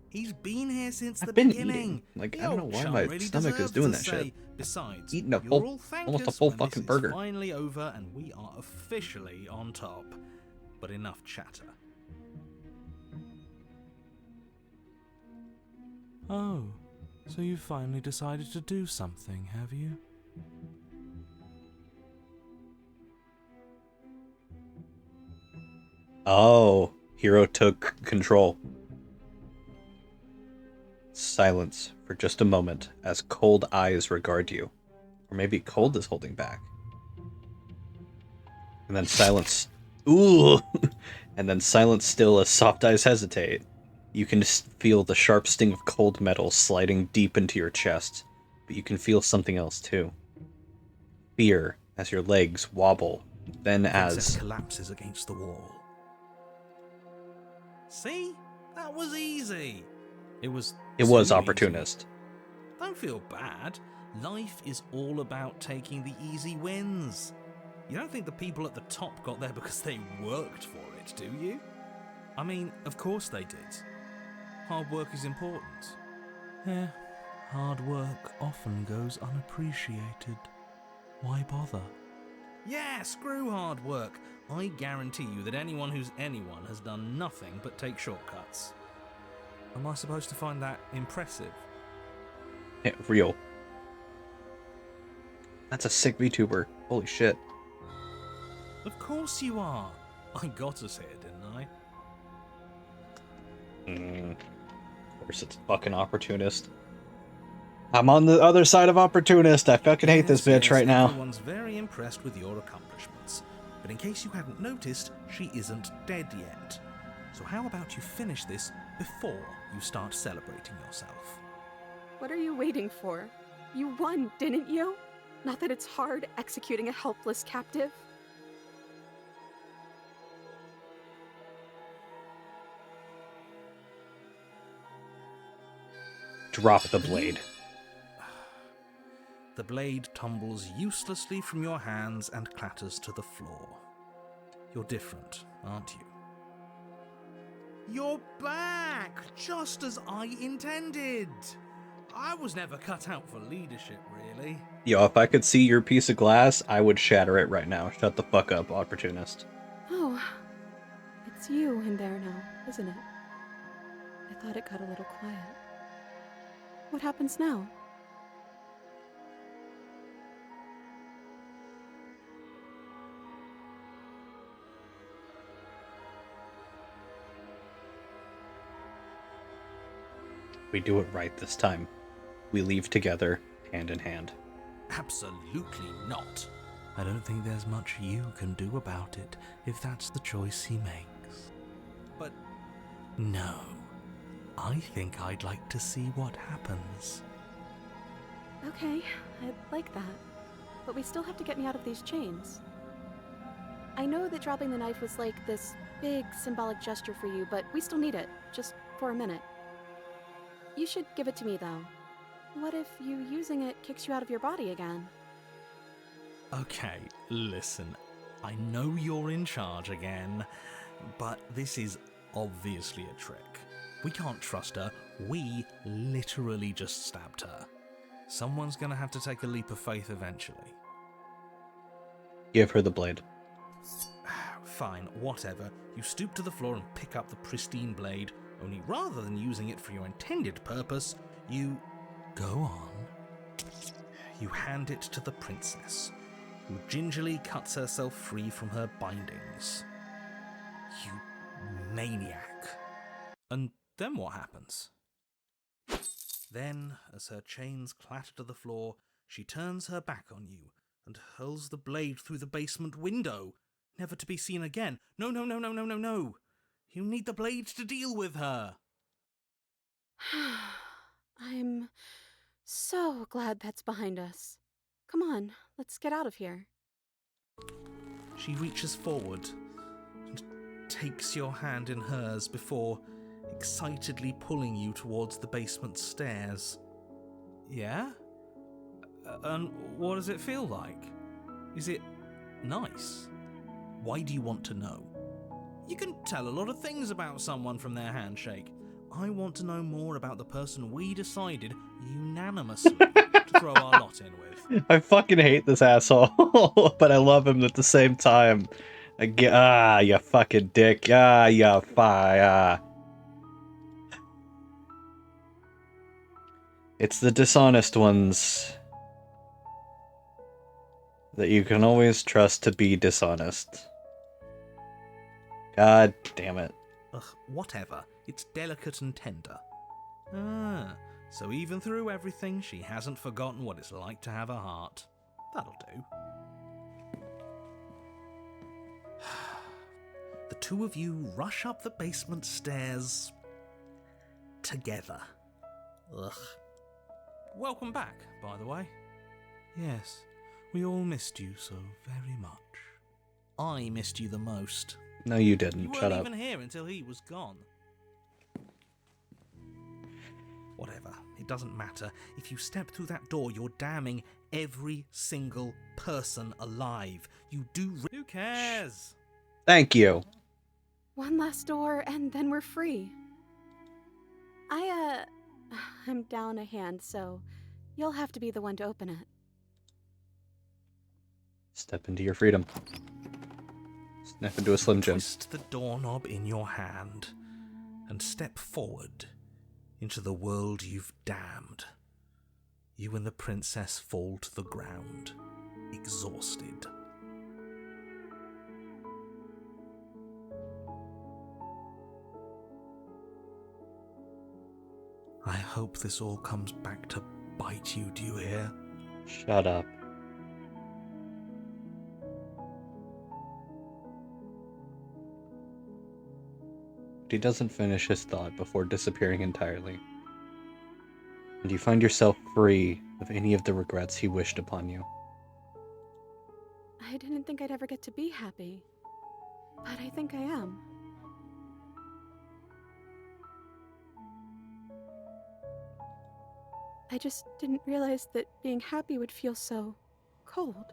He's been here since the I've been beginning. eating. Like, The I don't know old why chum my really stomach is deserves doing to that say, shit. Besides, Eating a you'll full, all thank almost a us full when fucking this burger. is finally over and we are officially on top. But enough chatter. Oh, so you finally decided to do something, have you? Oh, Hero took control. Silence for just a moment as cold eyes regard you. Or maybe cold is holding back. And then silence. Ooh! And then silence still as soft eyes hesitate. You can just feel the sharp sting of cold metal sliding deep into your chest. But you can feel something else too. Fear as your legs wobble. Then Princess as... collapses against the wall. See? That was easy. It was It was too opportunist. easy. Don't feel bad. Life is all about taking the easy wins. You don't think the people at the top got there because they worked for it, do you? I mean, of course they did. Hard work is important. Yeah, hard work often goes unappreciated. Why bother? Yeah, screw hard work. I guarantee you that anyone who's anyone has done nothing but take shortcuts. Am I supposed to find that impressive? Yeah, real. That's a sick VTuber. Holy shit. Of course you are. I got us here, didn't I? Of course it's fucking opportunist. I'm on the other side of opportunist. I fucking hate this bitch right now. Everyone's very impressed with your accomplishments. But in case you hadn't noticed, she isn't dead yet. So how about you finish this before you start celebrating yourself? What are you waiting for? You won, didn't you? Not that it's hard executing a helpless captive. Drop the blade. The blade tumbles uselessly from your hands and clatters to the floor. You're different, aren't you? You're back! Just as I intended! I was never cut out for leadership, really. Yo, if I could see your piece of glass, I would shatter it right now. Shut the fuck up, opportunist. Oh, it's you in there now, isn't it? I thought it got a little quiet. What happens now? We do it right this time. We leave together, hand in hand. Absolutely not. I don't think there's much you can do about it if that's the choice he makes. But no, I think I'd like to see what happens. Okay, I'd like that. But we still have to get me out of these chains. I know that dropping the knife was like this big symbolic gesture for you, but we still need it, just for a minute. You should give it to me, though. What if you using it kicks you out of your body again? Okay, listen. I know you're in charge again, but this is obviously a trick. We can't trust her. We literally just stabbed her. Someone's gonna have to take a leap of faith eventually. Give her the blade. Fine, whatever. You stoop to the floor and pick up the pristine blade, only rather than using it for your intended purpose, you go on. You hand it to the princess, who gingerly cuts herself free from her bindings. You maniac. And then what happens? Then, as her chains clatter to the floor, she turns her back on you and hurls the blade through the basement window, never to be seen again. No, no, no, no, no, no, no. You need the blade to deal with her. I'm so glad that's behind us. Come on, let's get out of here. She reaches forward and takes your hand in hers before excitedly pulling you towards the basement stairs. Yeah? And what does it feel like? Is it nice? Why do you want to know? You can tell a lot of things about someone from their handshake. I want to know more about the person we decided unanimously to throw our lot in with. I fucking hate this asshole, but I love him at the same time. You fucking dick. You fi. It's the dishonest ones that you can always trust to be dishonest. God damn it. Ugh, whatever. It's delicate and tender. Ah, so even through everything, she hasn't forgotten what it's like to have a heart. That'll do. The two of you rush up the basement stairs together. Ugh. Welcome back, by the way. Yes, we all missed you so very much. I missed you the most. No, you didn't. You Shut weren't up. even here until he was gone. Whatever, it doesn't matter. If you step through that door, you're damning every single person alive. You do. Who cares? Thank you. One last door, and then we're free. I'm down a hand, so you'll have to be the one to open it. Step into your freedom. Step into a Slim Jim. Twist the doorknob in your hand and step forward into the world you've damned. You and the princess fall to the ground, exhausted. I hope this all comes back to bite you, do you hear? Shut up. But he doesn't finish his thought before disappearing entirely. And you find yourself free of any of the regrets he wished upon you. I didn't think I'd ever get to be happy, but I think I am. I just didn't realize that being happy would feel so cold.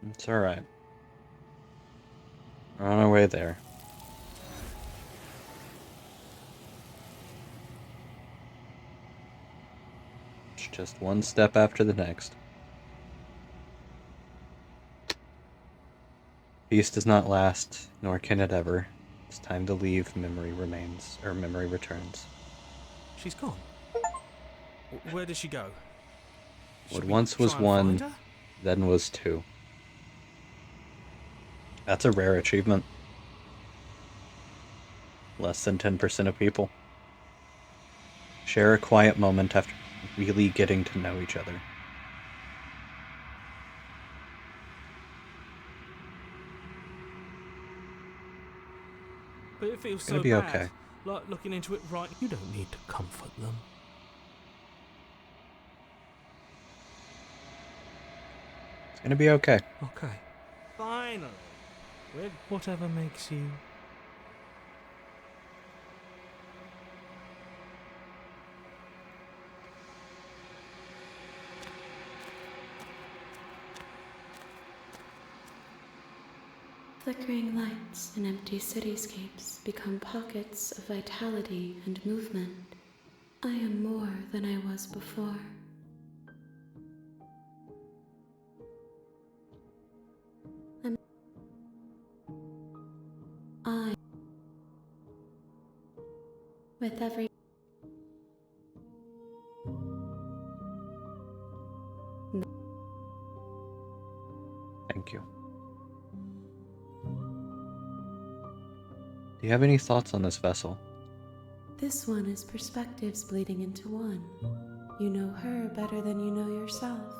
It's alright. We're on our way there. It's just one step after the next. Peace does not last, nor can it ever. It's time to leave, memory remains, or memory returns. She's gone. Where did she go? What Should we once was try and one, find her? then was two. That's a rare achievement. Less than 10% of people. Share a quiet moment after really getting to know each other. But it feels It's so gonna be bad. okay. Like looking into it right. You don't need to comfort them. It's gonna be okay. Okay. Finally. With whatever makes you. Flickering lights in empty cityscapes become pockets of vitality and movement. I am more than I was before. I, with every Thank you. Do you have any thoughts on this vessel? This one is perspectives bleeding into one. You know her better than you know yourself.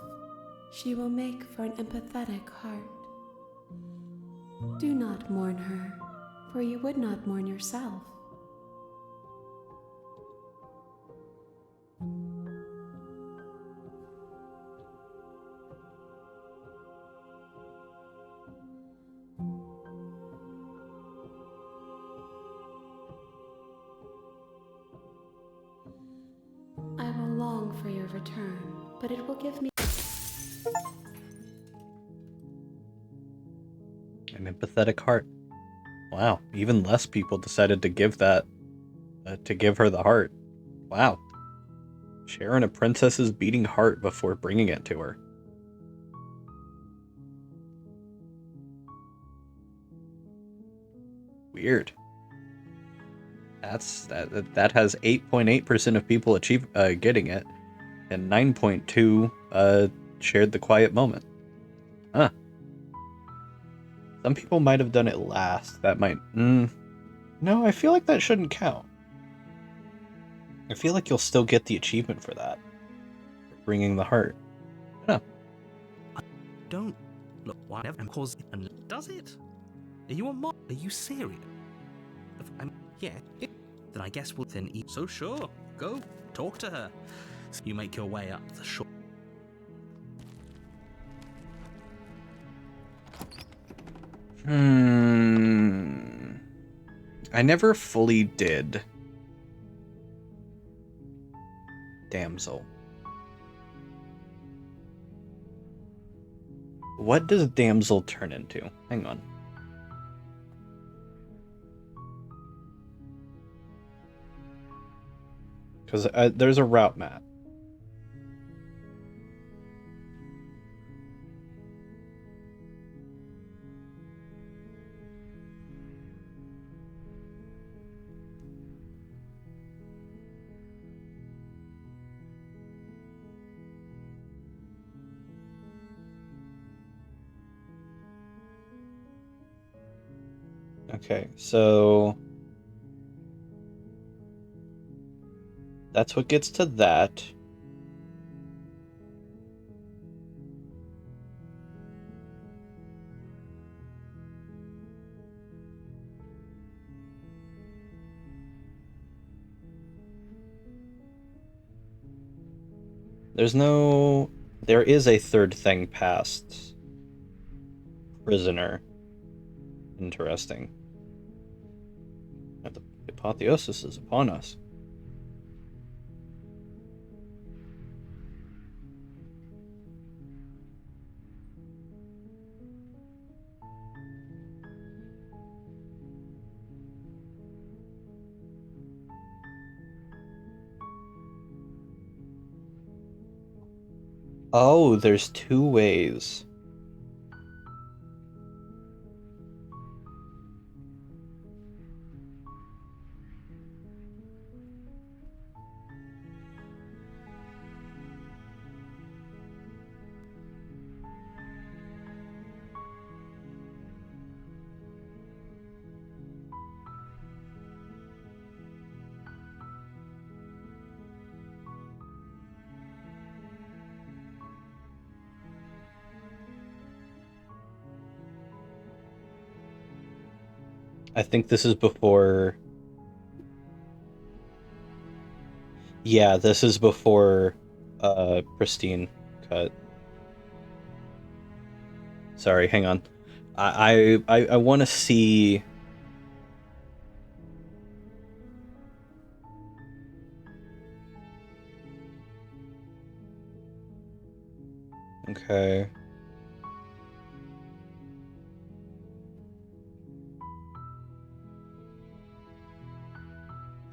She will make for an empathetic heart. Do not mourn her, for you would not mourn yourself. I will long for your return, but it will give me An empathetic heart. Wow, even less people decided to give that, to give her the heart. Wow. Sharing a princess's beating heart before bringing it to her. Weird. That has 8.8% of people getting it, and 9.2 shared the quiet moment. Huh. Some people might have done it last. That might... no, I feel like that shouldn't count. I feel like you'll still get the achievement for that. For bringing the heart. Huh. Don't look whatever cause and does it? Are you a mod? Are you serious? Yeah. Then I guess we'll then eat. So sure, go talk to her. So you make your way up the shore. I never fully did. Damsel. What does damsel turn into? Hang on. Because there's a route map. Okay, so that's what gets to that. There is a third thing past prisoner. Interesting. The apotheosis is upon us. Oh, there's two ways. I think this is before... Yeah, this is before Pristine cut. Sorry, hang on. I want to see... Okay.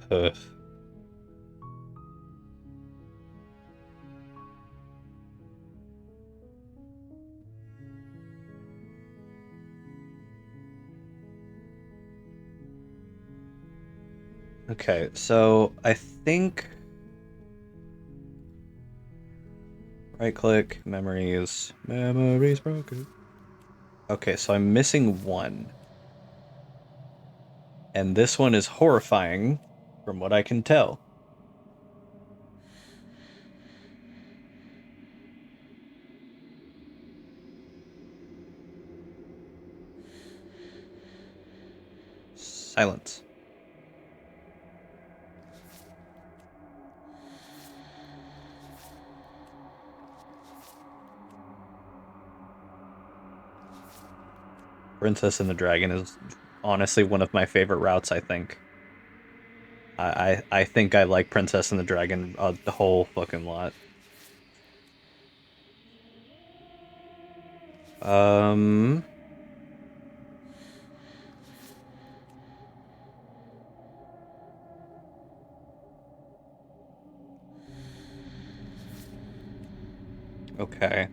Ugh. Okay, so I think right click, memories broken. Okay, so I'm missing one. And this one is horrifying from what I can tell. Silence. Princess and the Dragon is honestly one of my favorite routes, I think. I think I like Princess and the Dragon the whole fucking lot. Um, okay.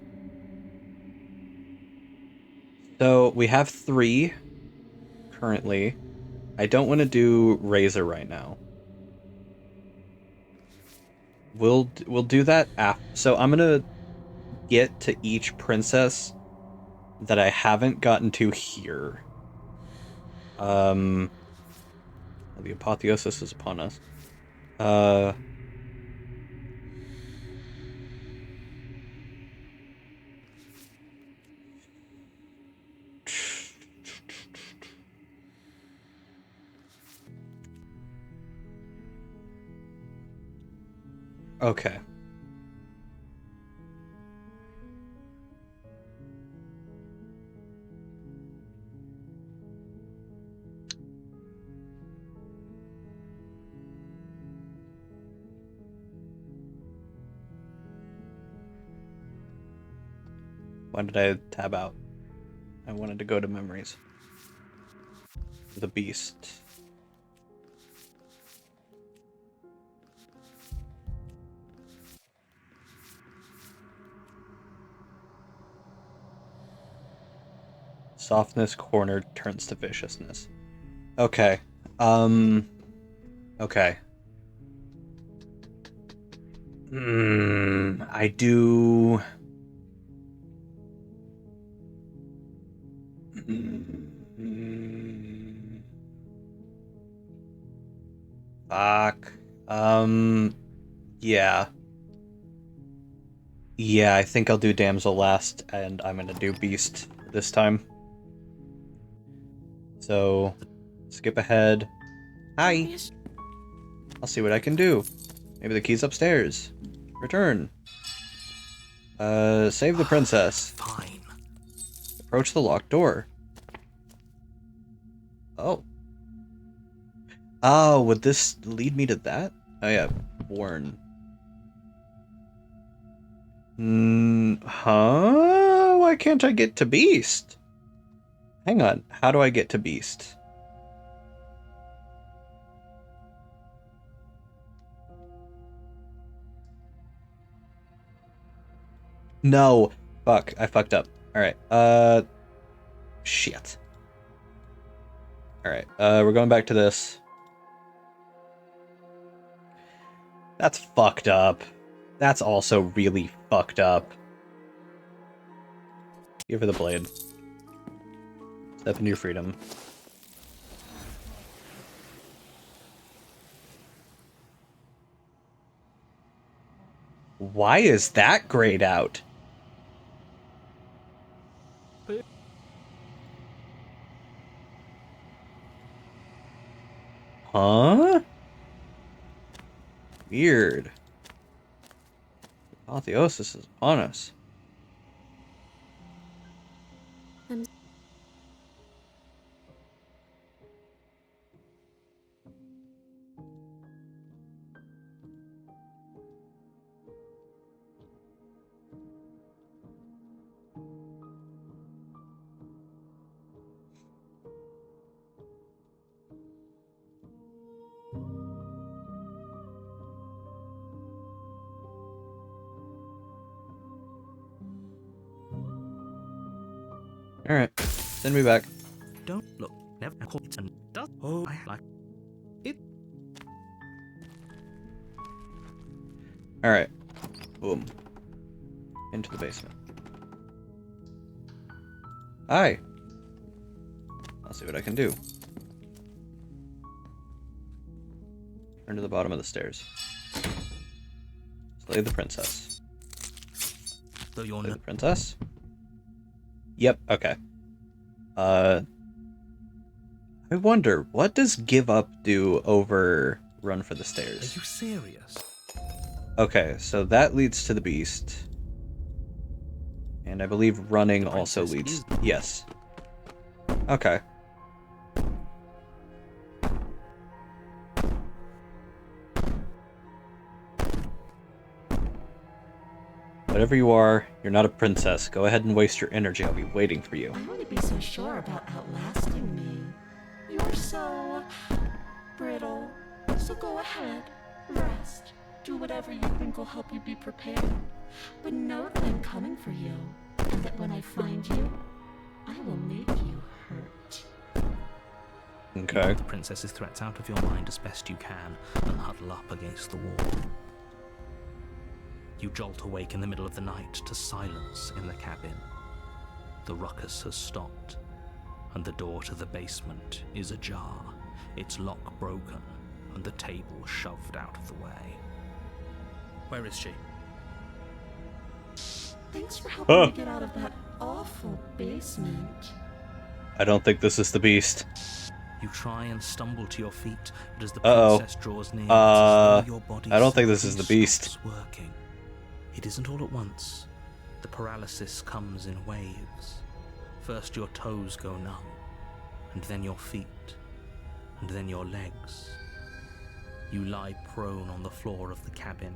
So we have 3 currently. I don't want to do Razor right now. We'll do that after. So I'm gonna get to each princess that I haven't gotten to here. Um, the apotheosis is upon us. Uh, okay. Why did I tab out? I wanted to go to memories. The beast. Softness cornered turns to viciousness. Okay. Okay. I do. Fuck. Yeah. Yeah, I think I'll do Damsel last, and I'm gonna do Beast this time. So, skip ahead. Hi! I'll see what I can do. Maybe the key's upstairs. Return. Save the princess. Fine. Approach the locked door. Oh. Oh, would this lead me to that? Oh yeah, Warn. Huh? Why can't I get to Beast? Hang on, how do I get to Beast? No. Fuck, I fucked up. Alright, shit. Alright, we're going back to this. That's fucked up. That's also really fucked up. Give her the blade. Step into your freedom. Why is that grayed out? Huh? Weird. Apotheosis is upon us. I'm Alright, send me back. Don't look. Never caught and does. Oh, I like it. Alright. Boom. Into the basement. Hi. I'll see what I can do. Turn to the bottom of the stairs. Slay the princess. Though you're Slay no- the princess? Yep, okay. I wonder, what does give up do over run for the Are stairs? you serious? Okay, so that leads to the beast. And I believe running The also princess leads... is- Yes. Okay. Whatever you are, you're not a princess. Go ahead and waste your energy. I'll be waiting for you. I wouldn't be so sure about outlasting me. You're so brittle. So go ahead, rest. Do whatever you think will help you be prepared. But know that I'm coming for you, and that when I find you, I will make you hurt. You Okay. get the princess's threats out of your mind as best you can and huddle up against the wall. You jolt awake in the middle of the night to silence in the cabin. The ruckus has stopped, and the door to the basement is ajar, its lock broken, and the table shoved out of the way. Where is she? Thanks for helping me get out of that awful basement. I don't think this is the beast. You try and stumble to your feet, but as the Uh-oh. princess draws near, it's as though your body I don't think this is the suddenly beast. stops working. It isn't all at once. The paralysis comes in waves. First your toes go numb, and then your feet, and then your legs. You lie prone on the floor of the cabin,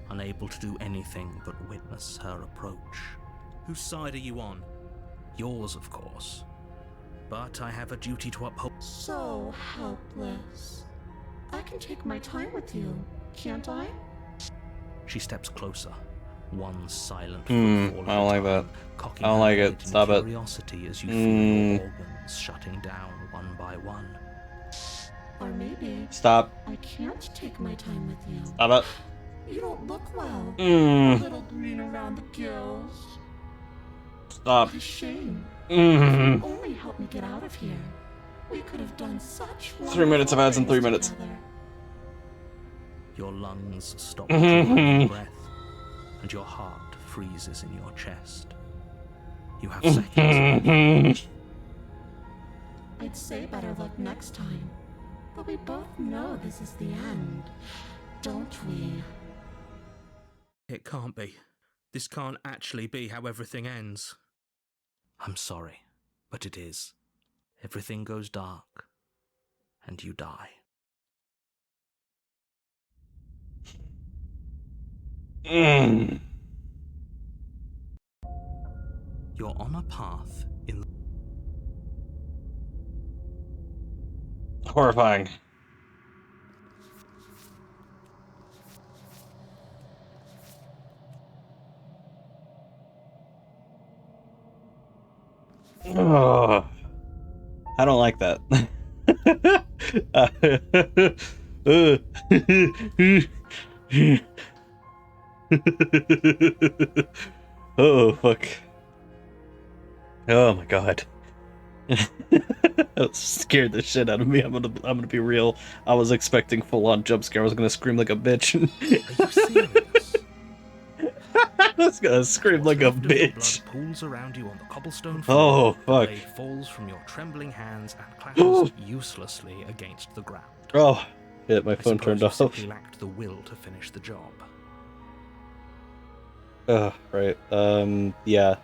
unable to do anything but witness her approach. Whose side are you on? Yours, of course. But I have a duty to uphold. So helpless. I can take my time with you, can't I? She steps closer, one silent I footfall don't at a like time, that. cocking I don't her like head it. in Stop it. curiosity as you feel your organs shutting down one by one. Or maybe Stop. I can't take my time with you. Stop it. You don't look well. A Mm. little green around the gills. Stop. What a shame. Mm. Only help me get out of here. We could have done such 3 minutes of ads in 3 wonderful minutes. things together. Your lungs stop drawing breath, and your heart freezes in your chest. You have seconds. I'd say better luck next time. But we both know this is the end, don't we? It can't be. This can't actually be how everything ends. I'm sorry, but it is. Everything goes dark, and you die. Mm. You're on a path in Horrifying. Ugh. I don't like that. Oh fuck. Oh my god. That scared the shit out of me. I'm gonna be real. I was expecting full on jump scare. I was gonna scream like a bitch. Are you serious? I was gonna scream like a What's left of your bitch. blood pools around you on the cobblestone floor. Oh fuck. The blade falls from your trembling hands and clatters uselessly against the ground. Oh shit, my I phone turned suppose you off. simply lacked the will to finish the job. Right. Yeah.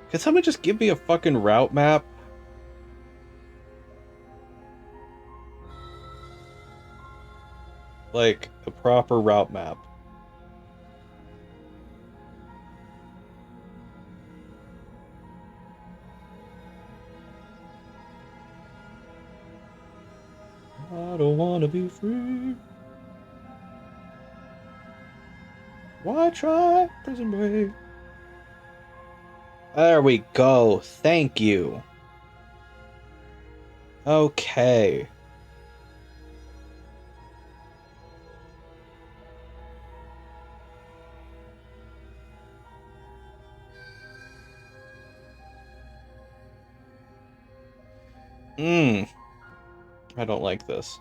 Can someone just give me a fucking route map? Like, a proper route map. I don't wanna be free. Why try prison break? There we go. Thank you. Okay. I don't like this.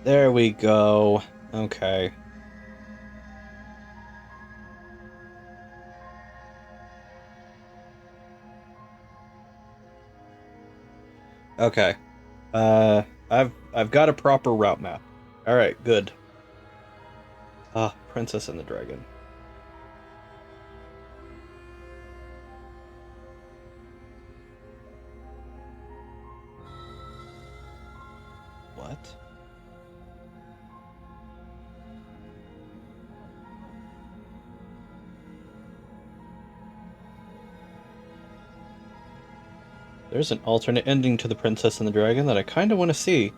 There we go. Okay. Okay. I've got a proper route map. All right, good. Ah, Princess and the Dragon. What? There's an alternate ending to The Princess and the Dragon that I kind of want to see.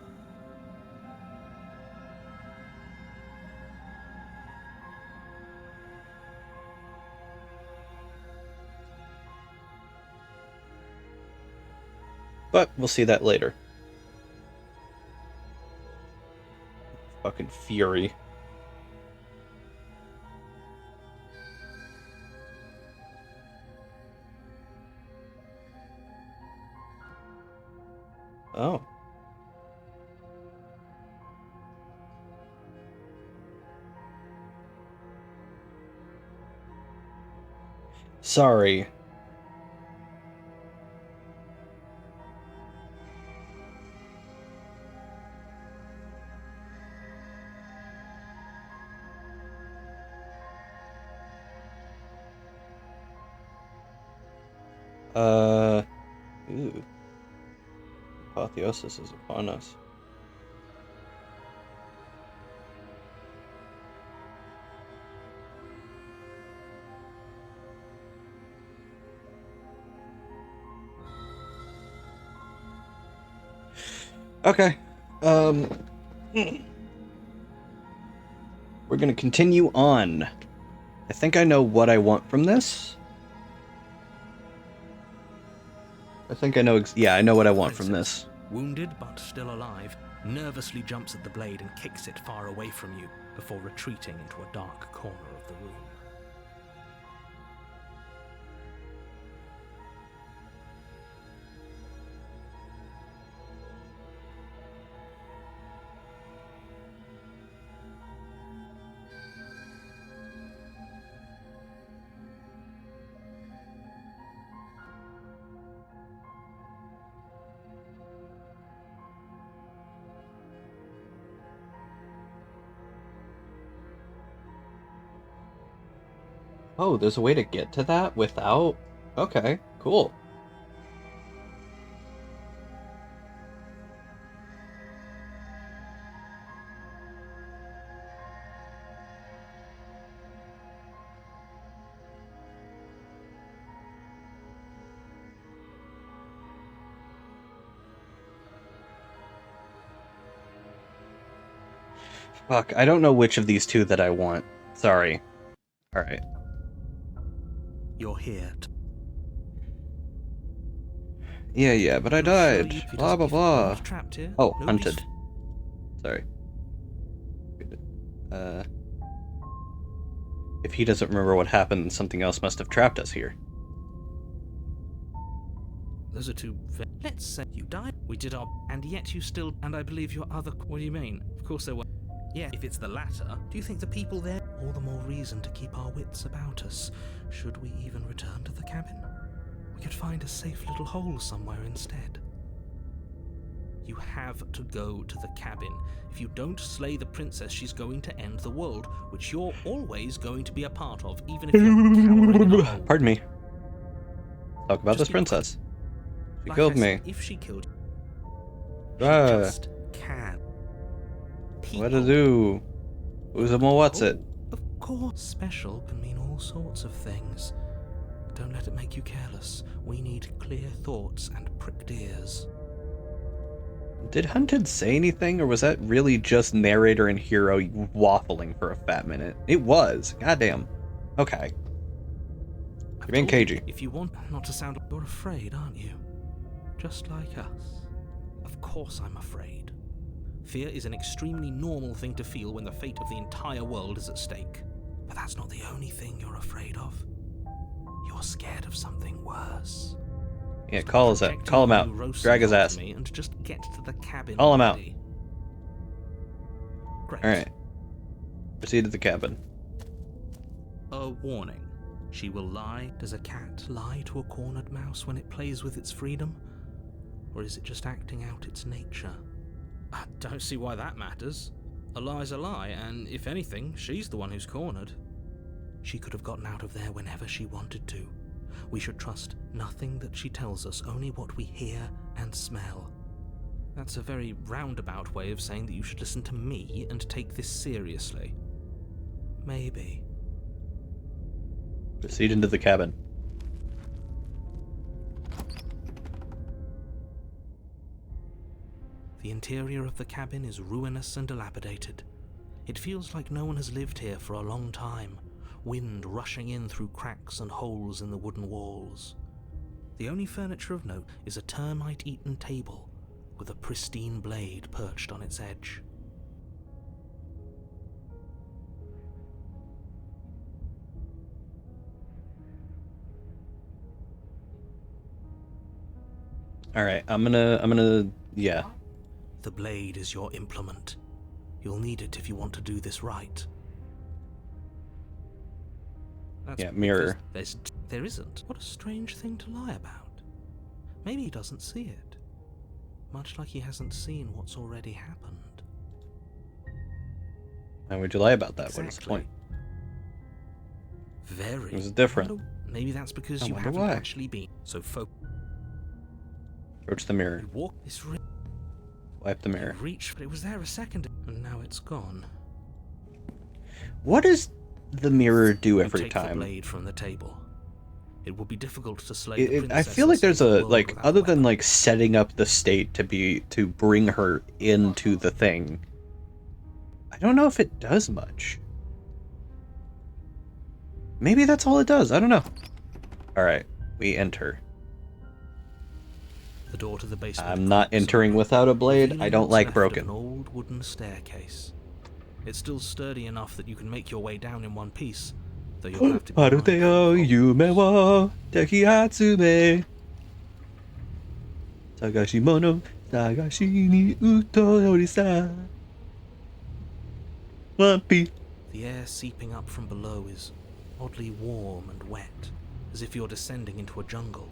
But we'll see that later. Fucking fury. Oh. Sorry. Ooh. Apotheosis is upon us. Okay. We're gonna continue on. I think I know what I want from this. I think I know. Yeah, I know what I want from this. Wounded but still alive, nervously jumps at the blade and kicks it far away from you before retreating into a dark corner of the room. Oh, there's a way to get to that without... Okay, cool. Fuck, I don't know which of these two that I want. Sorry. Alright. You're here. Yeah, but I died. Blah, blah, blah. Trapped here. Oh, hunted. Sorry. If he doesn't remember what happened, then something else must have trapped us here. Those are two. Let's say you died. We did our. And yet you still. And I believe your other. What do you mean? Of course there were. Yeah, if it's the latter, do you think the people there. All the more reason to keep our wits about us. Should we even return to the cabin? We could find a safe little hole somewhere instead. You have to go to the cabin. If you don't slay the princess, she's going to end the world, which you're always going to be a part of, even if you're cowering in a hole. Pardon me. Talk about this princess. She killed me. If she killed you, she Ah. just can. What to do? Who's a more what's it? Of course, special can mean all sorts of things. Don't let it make you careless. We need clear thoughts and pricked ears. Did Hunted say anything, or was that really just narrator and hero waffling for a fat minute? It was. Goddamn. Okay. You're being cagey. If you want not to sound, you're afraid, aren't you? Just like us. Of course I'm afraid. Fear is an extremely normal thing to feel when the fate of the entire world is at stake. But that's not the only thing you're afraid of. You're scared of something worse. Yeah, call him out. Drag his ass. Me and just get to the cabin Call him out. already. Great. Alright. Proceed to the cabin. A warning. She will lie. Does a cat lie to a cornered mouse when it plays with its freedom? Or is it just acting out its nature? I don't see why that matters. A lie's a lie, and if anything, she's the one who's cornered. She could have gotten out of there whenever she wanted to. We should trust nothing that she tells us, only what we hear and smell. That's a very roundabout way of saying that you should listen to me and take this seriously. Maybe. Proceed into the cabin. The interior of the cabin is ruinous and dilapidated. It feels like no one has lived here for a long time, wind rushing in through cracks and holes in the wooden walls. The only furniture of note is a termite-eaten table with a pristine blade perched on its edge. Alright, yeah. The blade is your implement. You'll need it if you want to do this right. That's Yeah, mirror. There isn't. What a strange thing to lie about. Maybe he doesn't see it. Much like he hasn't seen what's already happened. Why would you lie about that? Exactly. What is the point? Very. It was different. Maybe that's because I you wonder haven't why. actually been so focused. Approach the mirror. You walk this Wipe the mirror. reach, but it was there a second, and now it's gone. What does the mirror do You every take the time? blade from the table. It will be difficult to slay the I princess feel and like there's save the a world like without other a than weapon. like setting up the state to bring her into the thing. I don't know if it does much. Maybe that's all it does. I don't know. All right, we enter. The door to the basement. I'm not creaks entering open, without a blade. revealing I don't what's like left of broken. An old wooden staircase. It's still sturdy enough that you can make your way down in one piece, though you'll have to be mindful of holes. 夢を抱き集め探し物探しにうとりさ One piece. The air seeping up from below is oddly warm and wet, as if you're descending into a jungle.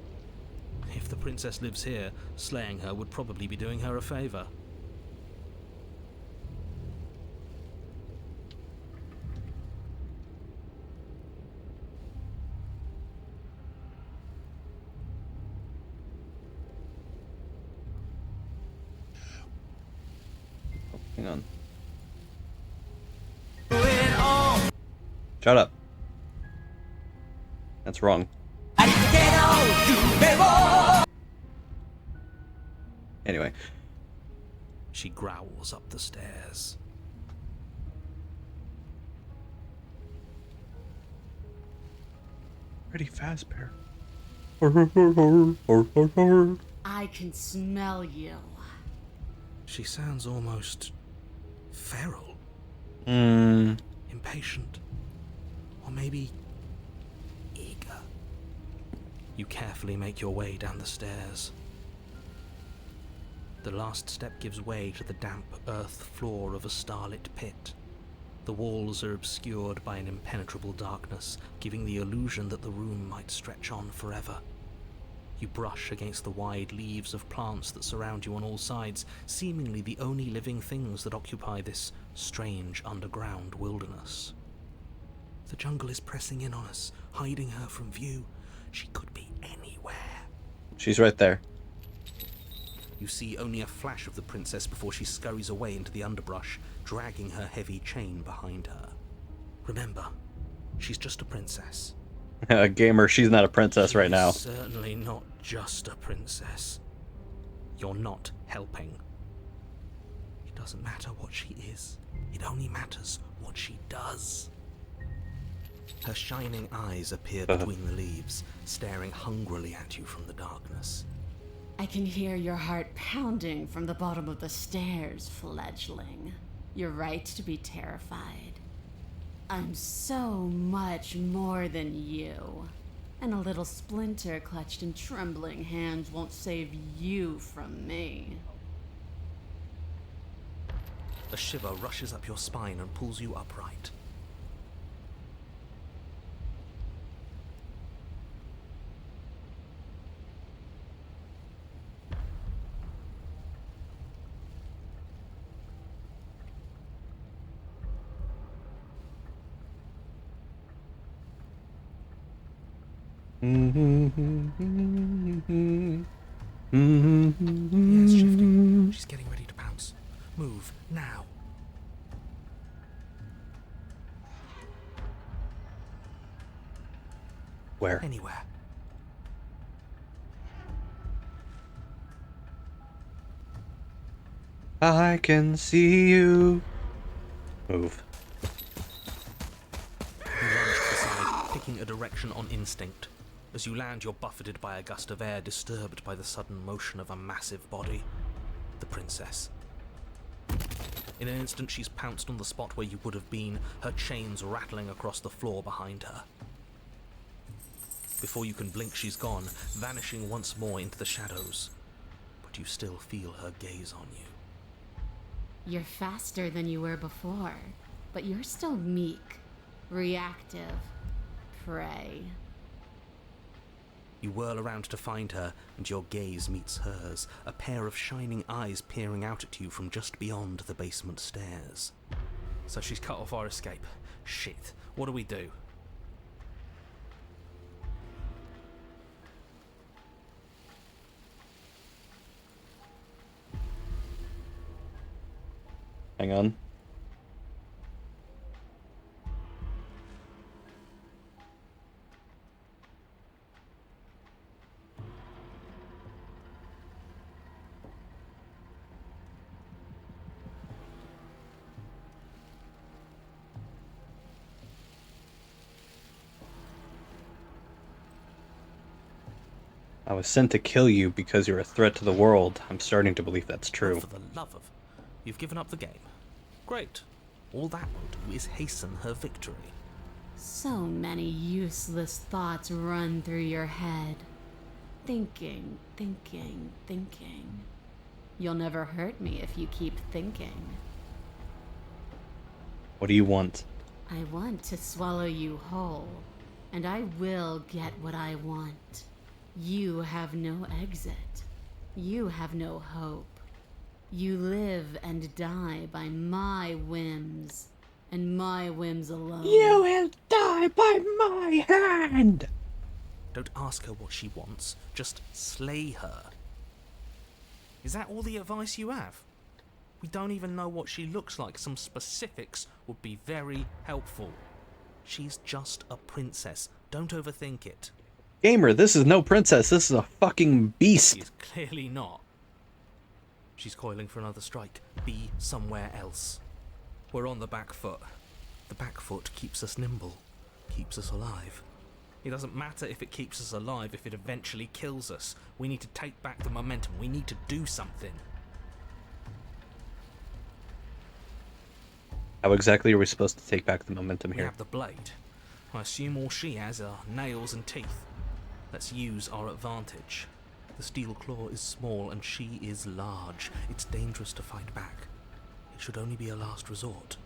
If the princess lives here, slaying her would probably be doing her a favor. Hang on. Shut up. That's wrong. Anyway, She growls up the stairs. pretty fast, bear. I can smell you. She sounds almost feral, impatient, or maybe eager. You carefully make your way down the stairs. The last step gives way to the damp earth floor of a starlit pit. The walls are obscured by an impenetrable darkness, giving the illusion that the room might stretch on forever. You brush against the wide leaves of plants that surround you on all sides, seemingly the only living things that occupy this strange underground wilderness. The jungle is pressing in on us, hiding her from view. She could be anywhere. She's right there. You see only a flash of the princess before she scurries away into the underbrush, dragging her heavy chain behind her. Remember, she's just a princess. A gamer, she's not a princess right now. She's certainly not just a princess. You're not helping. It doesn't matter what she is. It only matters what she does. Her shining eyes appear between the leaves, staring hungrily at you from the darkness. I can hear your heart pounding from the bottom of the stairs, fledgling. You're right to be terrified. I'm so much more than you. And a little splinter clutched in trembling hands won't save you from me. A shiver rushes up your spine and pulls you upright. Yes, shifting. She's getting ready to pounce. Move, now. Where? Anywhere. I can see you. Move. You lunge to the side, picking a direction on instinct. As you land, you're buffeted by a gust of air, disturbed by the sudden motion of a massive body. The princess. In an instant, she's pounced on the spot where you would have been, her chains rattling across the floor behind her. Before you can blink, she's gone, vanishing once more into the shadows. But you still feel her gaze on you. You're faster than you were before, but you're still meek, reactive, prey. You whirl around to find her, and your gaze meets hers, a pair of shining eyes peering out at you from just beyond the basement stairs. So she's cut off our escape. Shit, what do we do? Hang on. I was sent to kill you because you're a threat to the world. I'm starting to believe that's true. Oh, for the love of... You've given up the game. Great. All that will do is hasten her victory. So many useless thoughts run through your head. Thinking, thinking, thinking. You'll never hurt me if you keep thinking. What do you want? I want to swallow you whole, and I will get what I want. You have no exit. You have no hope. You live and die by my whims, and my whims alone. You will die by my hand! Don't ask her what she wants, just slay her. Is that all the advice you have? We don't even know what she looks like. Some specifics would be very helpful. She's just a princess. Don't overthink it. Gamer, this is no princess, this is a fucking beast! She's clearly not. She's coiling for another strike. Be somewhere else. We're on the back foot. The back foot keeps us nimble, keeps us alive. It doesn't matter if it keeps us alive if it eventually kills us. We need to take back the momentum. We need to do something. How exactly are we supposed to take back the momentum We here? have the blade. I assume all she has are nails and teeth. Let's use our advantage. The steel claw is small and she is large. It's dangerous to fight back. It should only be a last resort.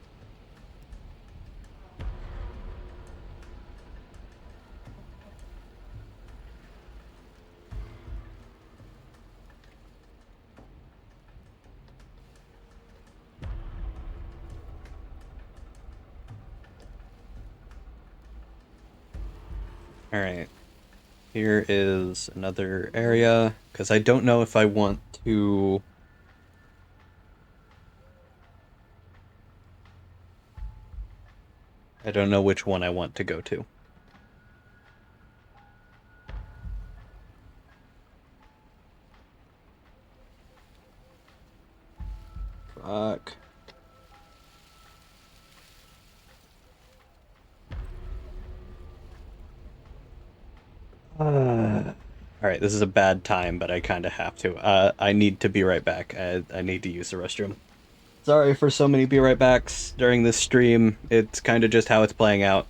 Alright. Here is another area, because I don't know if I want to... I don't know which one I want to go to. Fuck. Alright, Alright, this is a bad time, but I kind of have to. I need to be right back. I need to use the restroom. Sorry for so many be right backs during this stream. It's kind of just how it's playing out.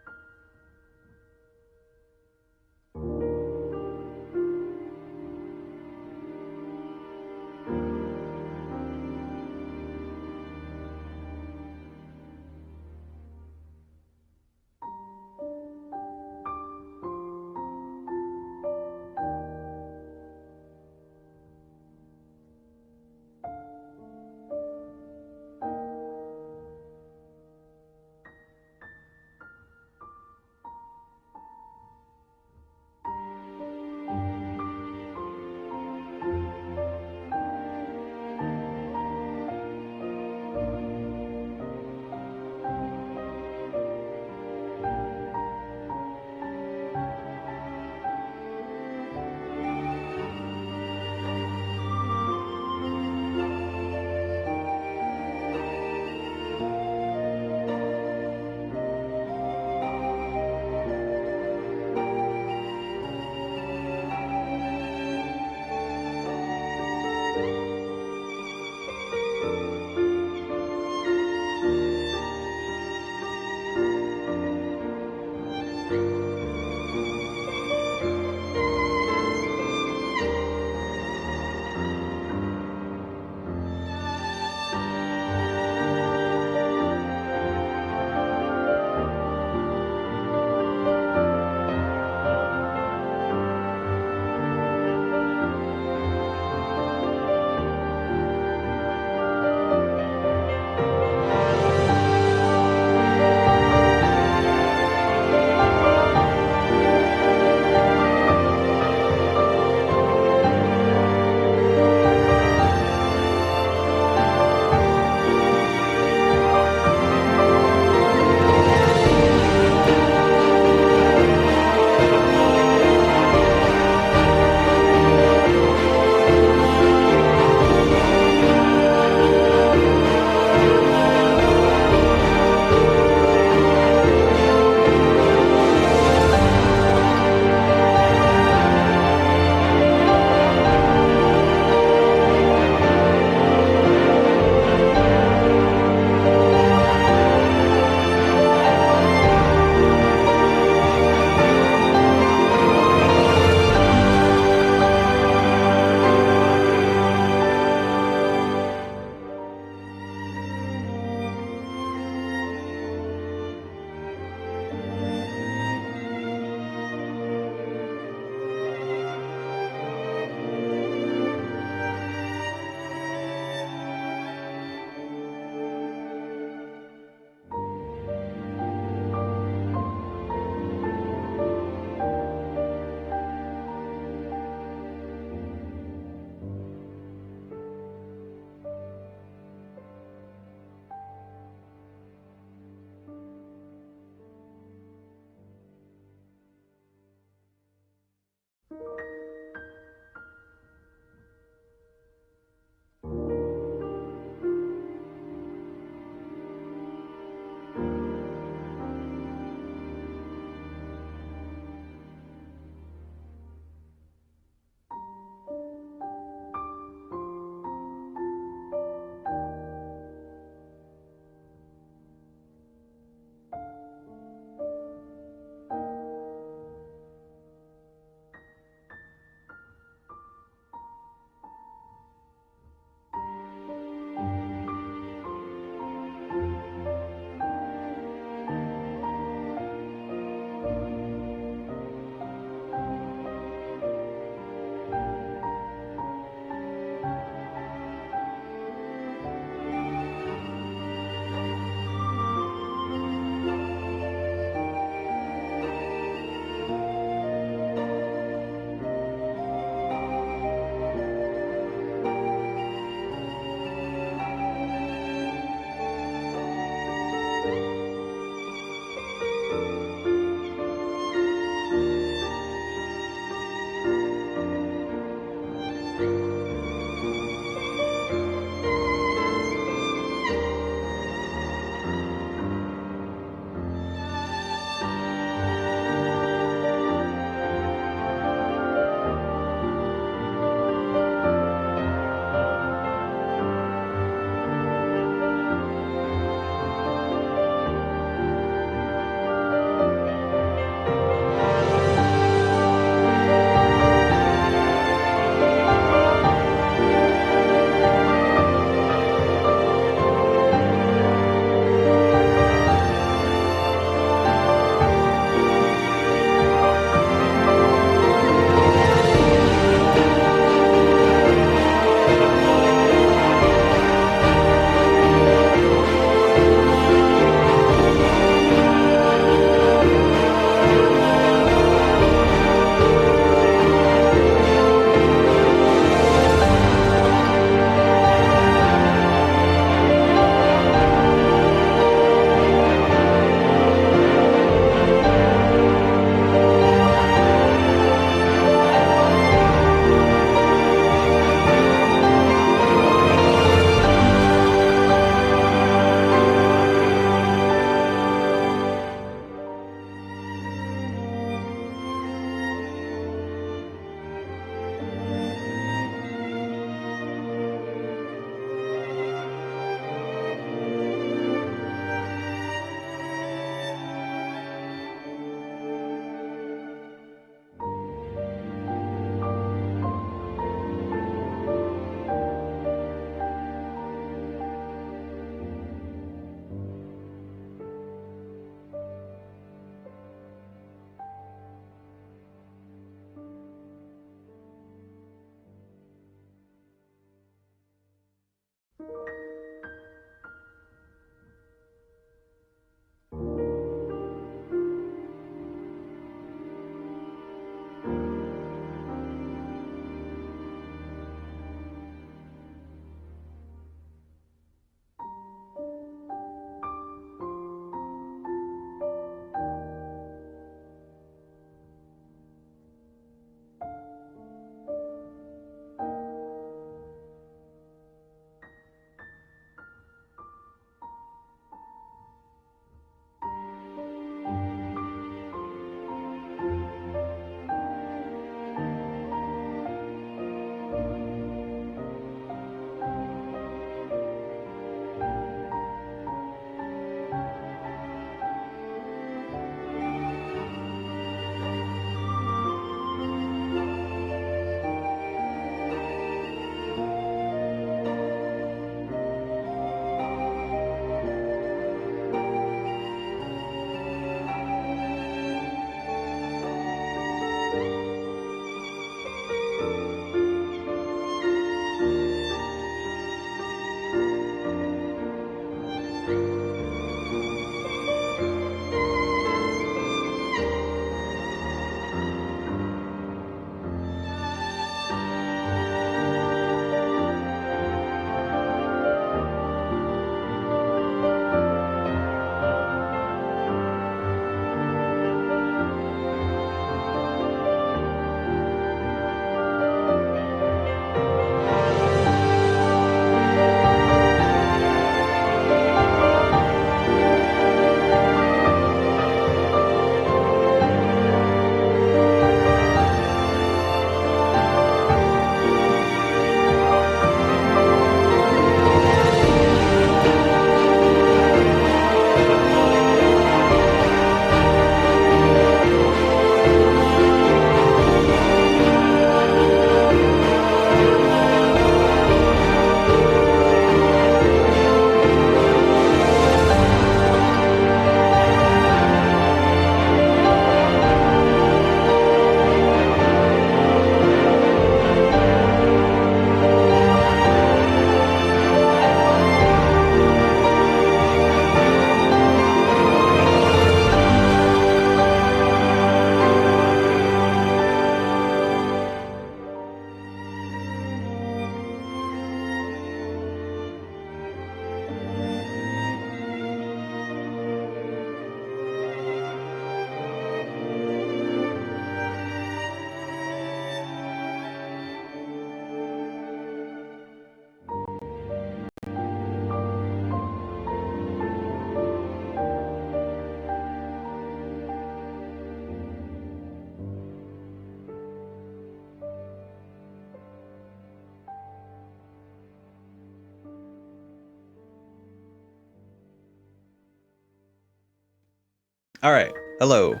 Alright, hello.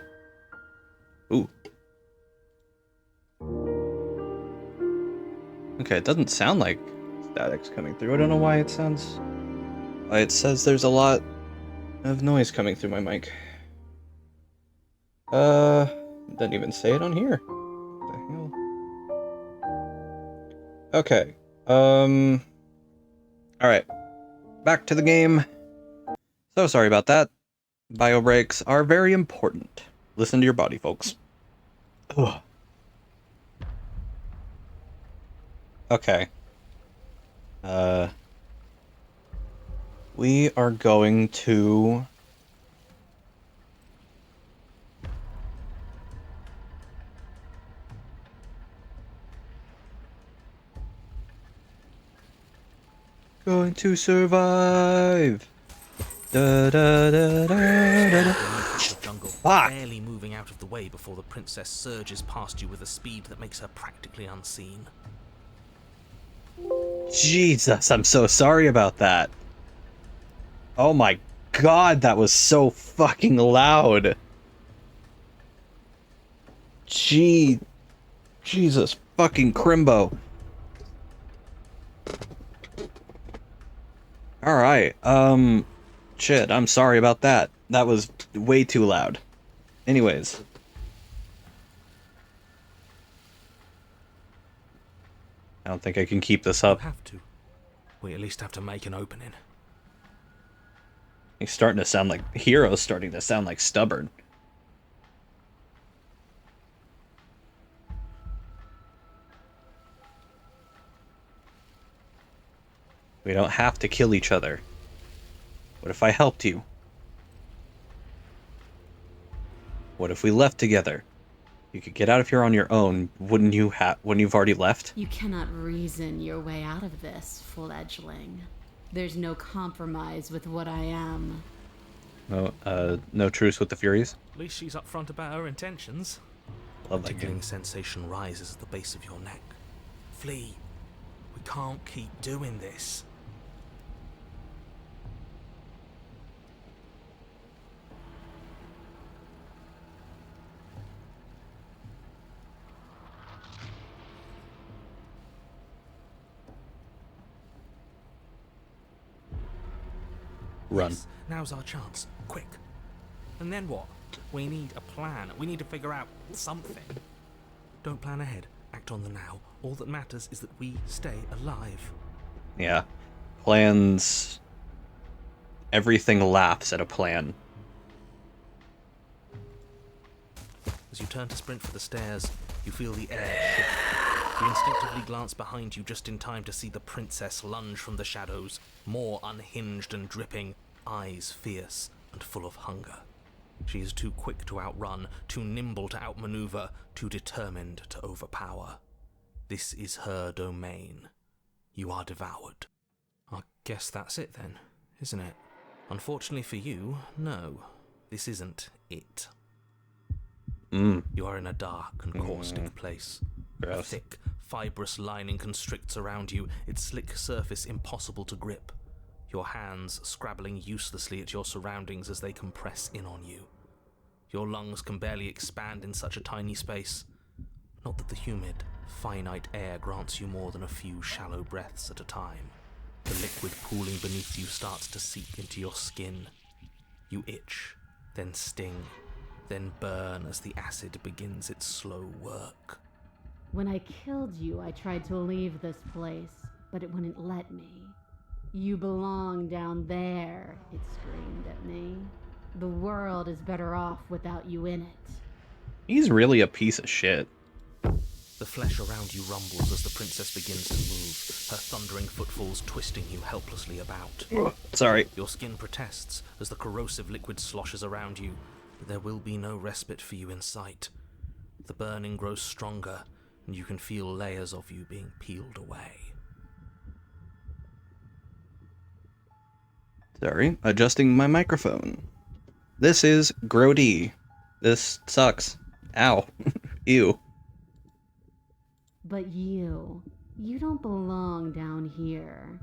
Ooh. Okay, it doesn't sound like static's coming through. I don't know why it sounds... Why it says there's a lot of noise coming through my mic. Doesn't even say it on here. What the hell? Okay, alright. Back to the game. So sorry about that. Bio breaks are very important. Listen to your body, folks. Ugh. Okay. We are going to... Going to survive. Da da da da da da. The jungle, Fuck. barely moving out of the way before the princess surges past you with a speed that makes her practically unseen. Jesus, I'm so sorry about that. Oh my god, that was so fucking loud. Jesus fucking Crimbo. Alright, shit, I'm sorry about that. That was way too loud. Anyways. I don't think I can keep this up. You have to. We at least have to make an opening. He's starting to sound like... Hero's starting to sound like stubborn. We don't have to kill each other. What if I helped you? What if we left together? You could get out of here on your own. Wouldn't you've already left? You cannot reason your way out of this, fledgling. There's no compromise with what I am. No truce with the Furies? At least she's upfront about her intentions. Love that Tickling game. sensation rises at the base of your neck. Flee. We can't keep doing this. Run. Yes, now's our chance. Quick. And then what? We need a plan. We need to figure out something. Don't plan ahead. Act on the now. All that matters is that we stay alive. Yeah. Plans... Everything laughs at a plan. As you turn to sprint for the stairs, you feel the air shift. You instinctively glance behind you just in time to see the princess lunge from the shadows, more unhinged and dripping, eyes fierce and full of hunger. She is too quick to outrun, too nimble to outmaneuver, too determined to overpower. This is her domain. You are devoured. I guess that's it then, isn't it? Unfortunately for you, no. This isn't it. You are in a dark and caustic place. Gross. A thick, fibrous lining constricts around you, its slick surface impossible to grip. Your hands scrabbling uselessly at your surroundings as they compress in on you. Your lungs can barely expand in such a tiny space. Not that the humid, finite air grants you more than a few shallow breaths at a time. The liquid pooling beneath you starts to seep into your skin. You itch, then sting, then burn as the acid begins its slow work. When I killed you, I tried to leave this place, but it wouldn't let me. You belong down there, it screamed at me. The world is better off without you in it. He's really a piece of shit. The flesh around you rumbles as the princess begins to move, her thundering footfalls twisting you helplessly about. Sorry. Your skin protests as the corrosive liquid sloshes around you, but there will be no respite for you in sight. The burning grows stronger, and you can feel layers of you being peeled away. Sorry. Adjusting my microphone. This is Grody. This sucks. Ow. Ew. But you don't belong down here.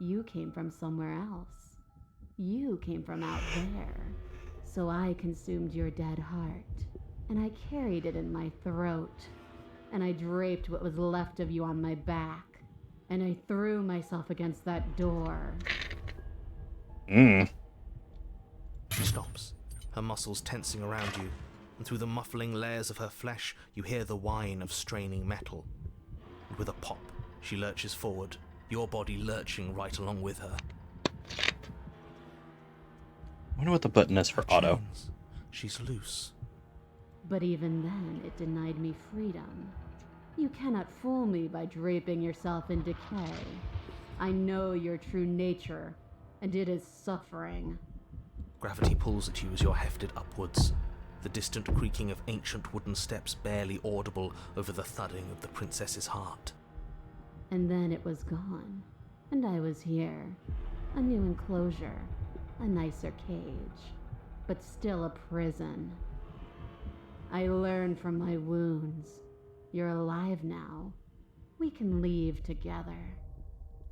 You came from somewhere else. You came from out there. So I consumed your dead heart, and I carried it in my throat, and I draped what was left of you on my back, and I threw myself against that door. She stops, her muscles tensing around you, and through the muffling layers of her flesh, you hear the whine of straining metal. And with a pop, she lurches forward, your body lurching right along with her. I wonder what the button is for Her auto. chains. She's loose. But even then, it denied me freedom. You cannot fool me by draping yourself in decay. I know your true nature, and it is suffering. Gravity pulls at you as you're hefted upwards, the distant creaking of ancient wooden steps barely audible over the thudding of the princess's heart. And then it was gone, and I was here. A new enclosure, a nicer cage, but still a prison. I learned from my wounds. You're alive now. We can leave together.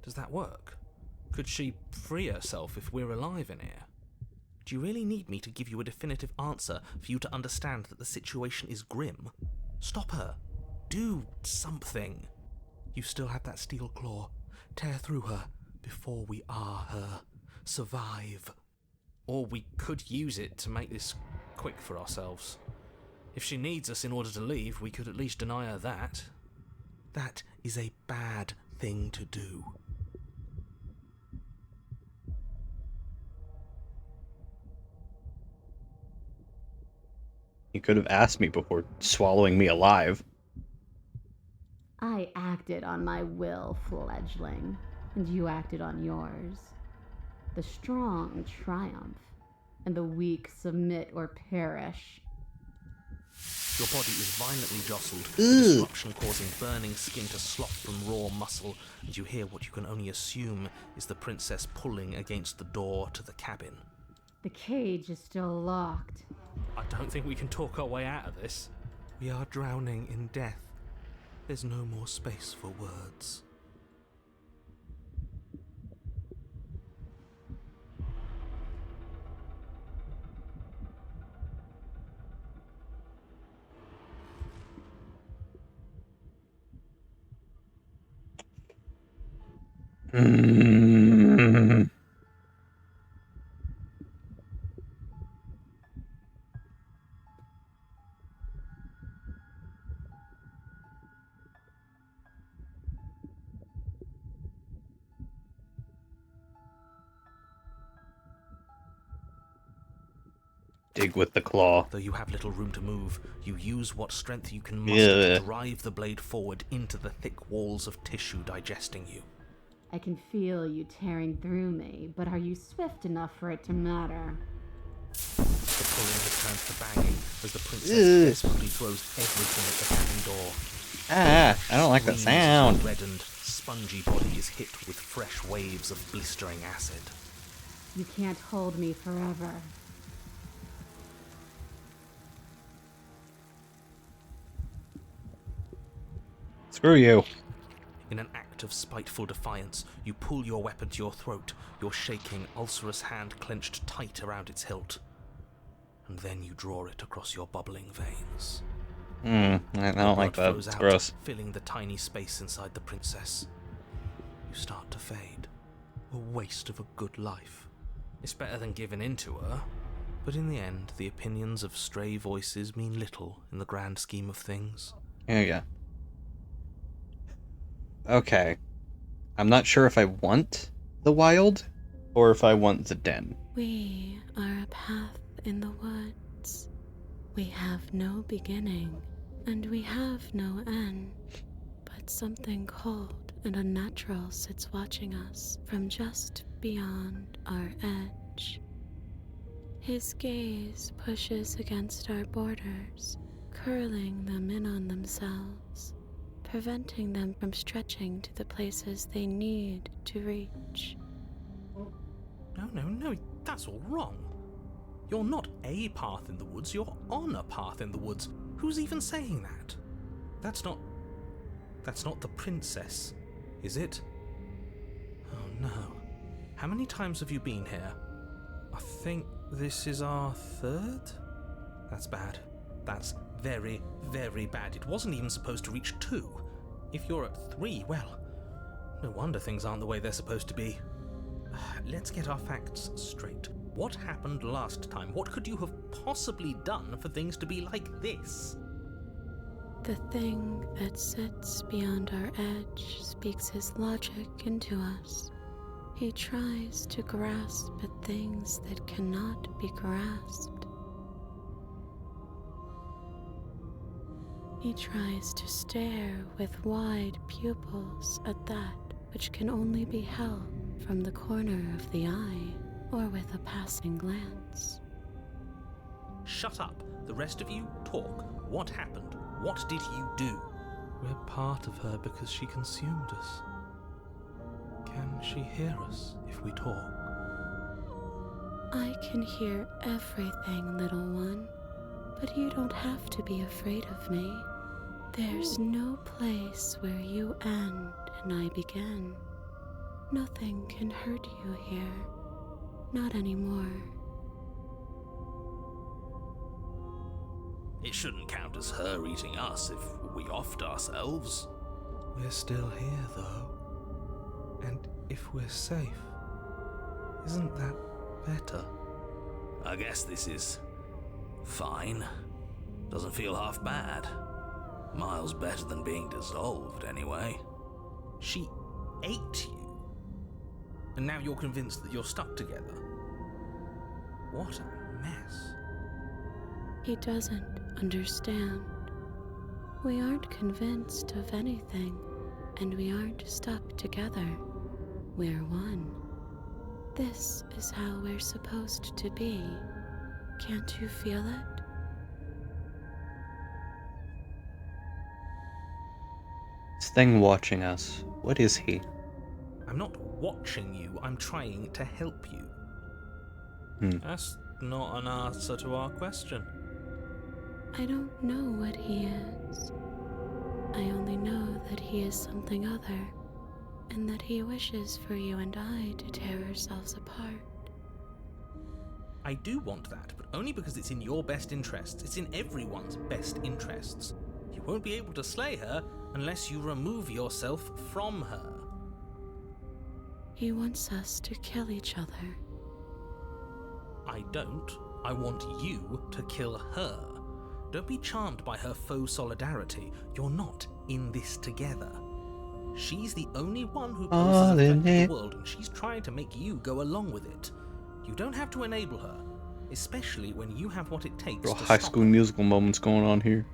Does that work? Could she free herself if we're alive in here? Do you really need me to give you a definitive answer for you to understand that the situation is grim? Stop her. Do something. You still have that steel claw. Tear through her before we are her. Survive. Or we could use it to make this quick for ourselves. If she needs us in order to leave, we could at least deny her that. That is a bad thing to do. You could have asked me before swallowing me alive. I acted on my will, fledgling, and you acted on yours. The strong triumph, and the weak submit or perish. Your body is violently jostled, the disruption causing burning skin to slop from raw muscle, and you hear what you can only assume is the princess pulling against the door to the cabin. The cage is still locked. I don't think we can talk our way out of this. We are drowning in death. There's no more space for words. Dig with the claw. Though you have little room to move, you use what strength you can muster to drive the blade forward into the thick walls of tissue digesting you. I can feel you tearing through me, but are you swift enough for it to matter? The pulling has turned to banging as the princess desperately throws everything at the cabin door. I don't like that Screams as sound. your reddened, spongy body is hit with fresh waves of blistering acid. You can't hold me forever. Screw you. In an act of spiteful defiance, you pull your weapon to your throat, your shaking, ulcerous hand clenched tight around its hilt. And then you draw it across your bubbling veins. I don't like that. Flows It's out, gross. filling the tiny space inside the princess. You start to fade. A waste of a good life. It's better than giving in to her. But in the end, the opinions of stray voices mean little in the grand scheme of things. Yeah. Okay. I'm not sure if I want the wild or if I want the den. We are a path in the woods. We have no beginning, and we have no end. But something cold and unnatural sits watching us from just beyond our edge. His gaze pushes against our borders, curling them in on themselves, preventing them from stretching to the places they need to reach. No, that's all wrong. You're not a path in the woods, you're on a path in the woods. Who's even saying that? That's not the princess, is it? Oh no. How many times have you been here? I think This is our third? That's bad. That's very, very bad. It wasn't even supposed to reach 2. If you're at 3, well, no wonder things aren't the way they're supposed to be. Let's get our facts straight. What happened last time? What could you have possibly done for things to be like this? The thing that sits beyond our edge speaks his logic into us. He tries to grasp at things that cannot be grasped. He tries to stare with wide pupils at that which can only be held from the corner of the eye or with a passing glance. Shut up. The rest of you, talk. What happened? What did you do? We're part of her because she consumed us. Can she hear us if we talk? I can hear everything, little one, but you don't have to be afraid of me. There's no place where you end and I begin. Nothing can hurt you here. Not anymore. It shouldn't count as her eating us if we offed ourselves. We're still here, though. And if we're safe, isn't that better? I guess this is fine. Doesn't feel half bad. Miles better than being dissolved, anyway. She ate you. And now you're convinced that you're stuck together. What a mess. He doesn't understand. We aren't convinced of anything, and we aren't stuck together. We're one. This is how we're supposed to be. Can't you feel it? This thing watching us, what is he? I'm not watching you, I'm trying to help you. That's not an answer to our question. I don't know what he is. I only know that he is something other, and that he wishes for you and I to tear ourselves apart. I do want that, but only because it's in your best interests. It's in everyone's best interests. You won't be able to slay her unless you remove yourself from her. He wants us to kill each other. I don't. I want you to kill her. Don't be charmed by her faux solidarity. You're not in this together. She's the only one who poses a threat to the world, and she's trying to make you go along with it. You don't have to enable her, especially when you have what it takes Real to High stop School her. Musical moments going on here.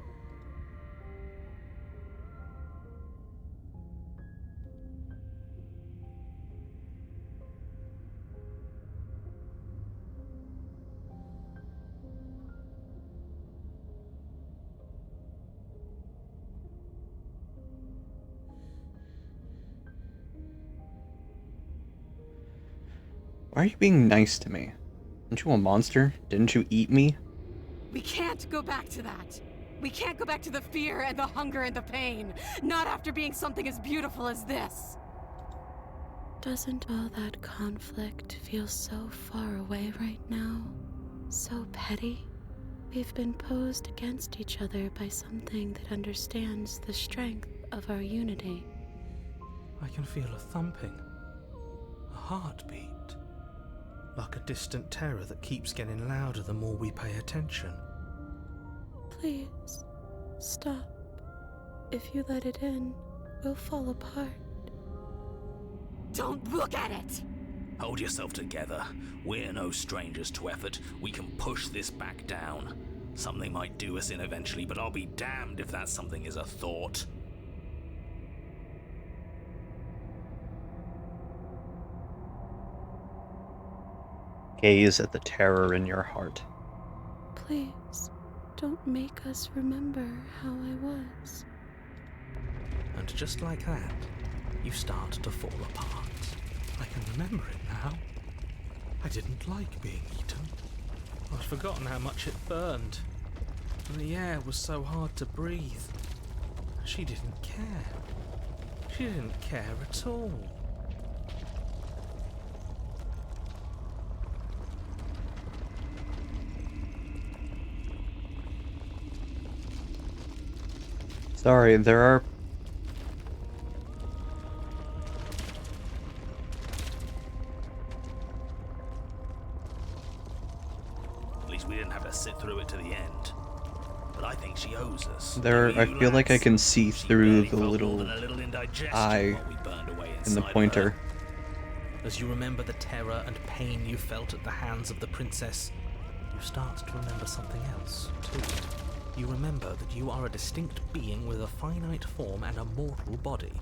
Why are you being nice to me? Aren't you a monster? Didn't you eat me? We can't go back to that. We can't go back to the fear and the hunger and the pain. Not after being something as beautiful as this. Doesn't all that conflict feel so far away right now? So petty? We've been posed against each other by something that understands the strength of our unity. I can feel a thumping, a heartbeat, like a distant terror that keeps getting louder the more we pay attention. Please, stop. If you let it in, we'll fall apart. Don't look at it! Hold yourself together. We're no strangers to effort. We can push this back down. Something might do us in eventually, but I'll be damned if that something is a thought. Gaze at the terror in your heart. Please, don't make us remember how I was. And just like that, you start to fall apart. I can remember it now. I didn't like being eaten. I'd forgotten how much it burned. And the air was so hard to breathe. She didn't care. She didn't care at all. Sorry, there are... At least we didn't have to sit through it to the end. But I think she owes us. There, I feel like I can see through the little eye in the pointer. As you remember the terror and pain you felt at the hands of the princess, you start to remember something else, too. You remember that you are a distinct being with a finite form and a mortal body.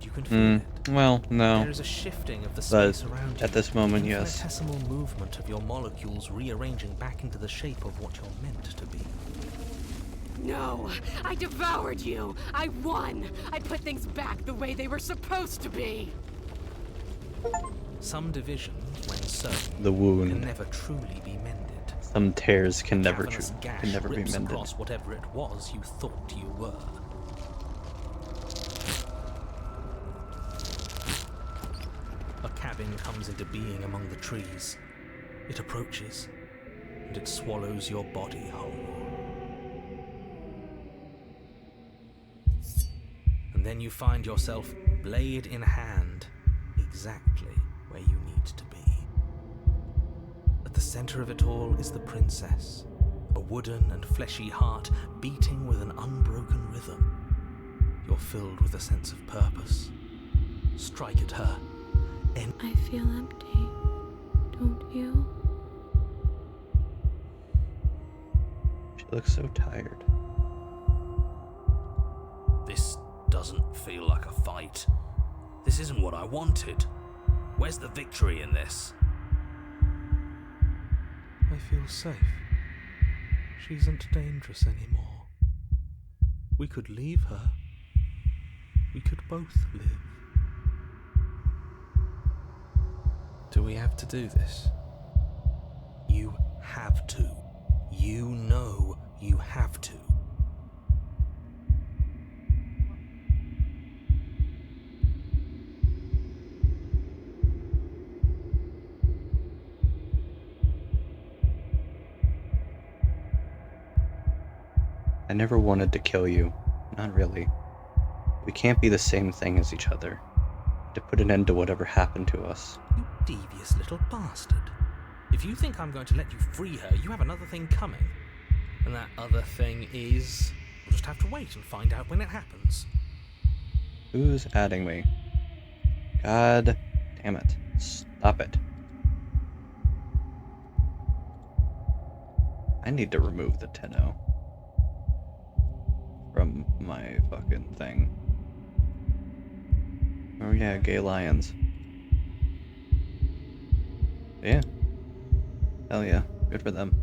You can feel it. Well, no. There is a shifting of the But space around you. at this moment, yes. Infinitesimal movement of your molecules rearranging back into the shape of what you're meant to be. No, I devoured you. I won. I put things back the way they were supposed to be. Some division, when sown, The can wound. never truly be mended. Some tears can never Cavernous gash be rips mended. across whatever it was you thought you were. A cabin comes into being among the trees. It approaches, and it swallows your body whole. And then you find yourself, blade in hand, exactly where you need to be. At the center of it all is the princess, a wooden and fleshy heart beating with an unbroken rhythm. You're filled with a sense of purpose. Strike at her. I feel empty, don't you? She looks so tired. This doesn't feel like a fight. This isn't what I wanted. Where's the victory in this? I feel safe. She isn't dangerous anymore. We could leave her. We could both live. Do we have to do this? You have to. You know you have to. I never wanted to kill you. Not really. We can't be the same thing as each other. To put an end to whatever happened to us. You devious little bastard. If you think I'm going to let you free her, you have another thing coming. And that other thing is... We'll just have to wait and find out when it happens. Who's adding me? God damn it. Stop it. I need to remove the Tenno from my fucking thing. Oh yeah, gay lions. Yeah. Hell yeah. Good for them.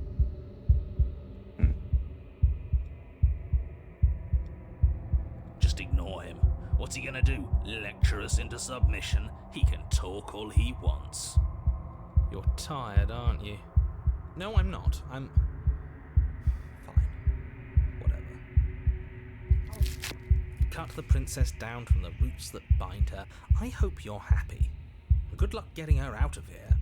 Just ignore him. What's he gonna do? Lecture us into submission? He can talk all he wants. You're tired, aren't you? No, I'm not. I'm... fine. Whatever. Cut the princess down from the roots that bind her. I hope you're happy. Good luck getting her out of here.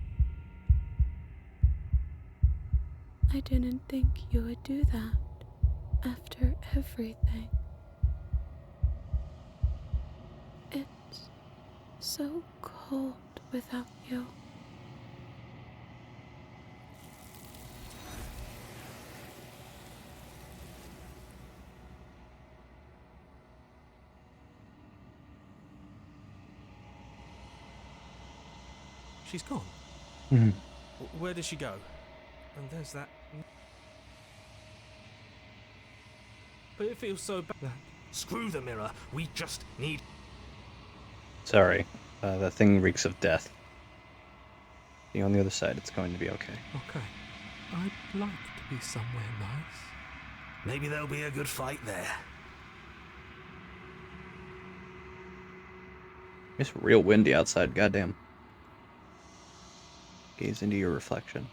I didn't think you would do that after everything. It's so cold without you. She's gone. Mm-hmm. Where did she go? And there's that... But it feels so bad. Screw the mirror. We just need... Sorry. That thing reeks of death. Be on the other side. It's going to be okay. Okay. I'd like to be somewhere nice. Maybe there'll be a good fight there. It's real windy outside. Goddamn. Gaze into your reflection.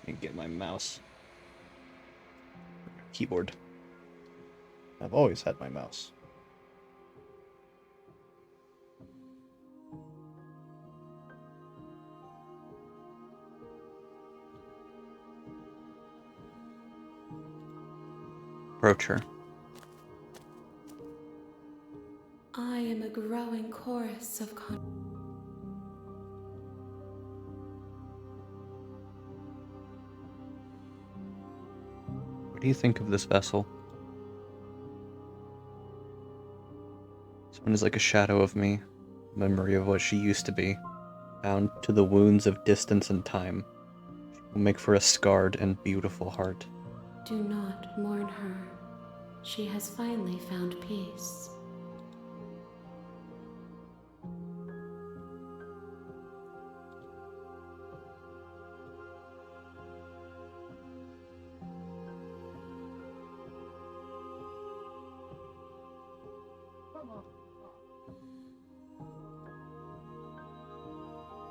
And get my mouse. Keyboard. I've always had my mouse. Approach her. I am a growing chorus of What do you think of this vessel? This one is like a shadow of me, a memory of what she used to be, bound to the wounds of distance and time. She will make for a scarred and beautiful heart. Do not mourn her. She has finally found peace.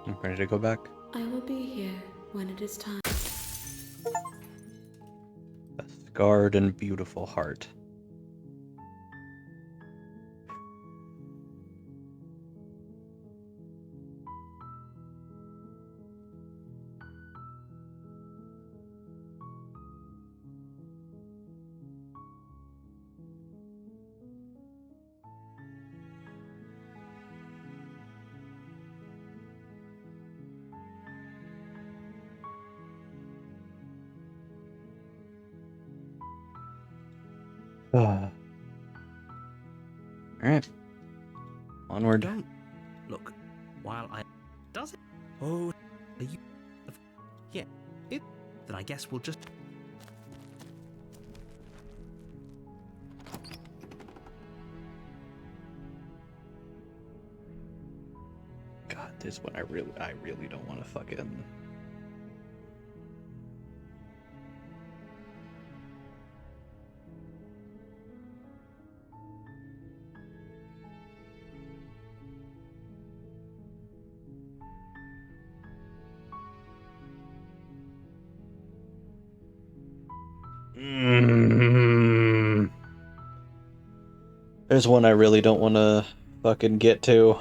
I'm ready to go back. I will be here when it is time. A scarred and beautiful heart. Alright. Onward. Don't look. While I does it? Oh, are you? Yeah. It. Then I guess we'll just. God, this one I really don't want to fucking. There's one I really don't want to fucking get to.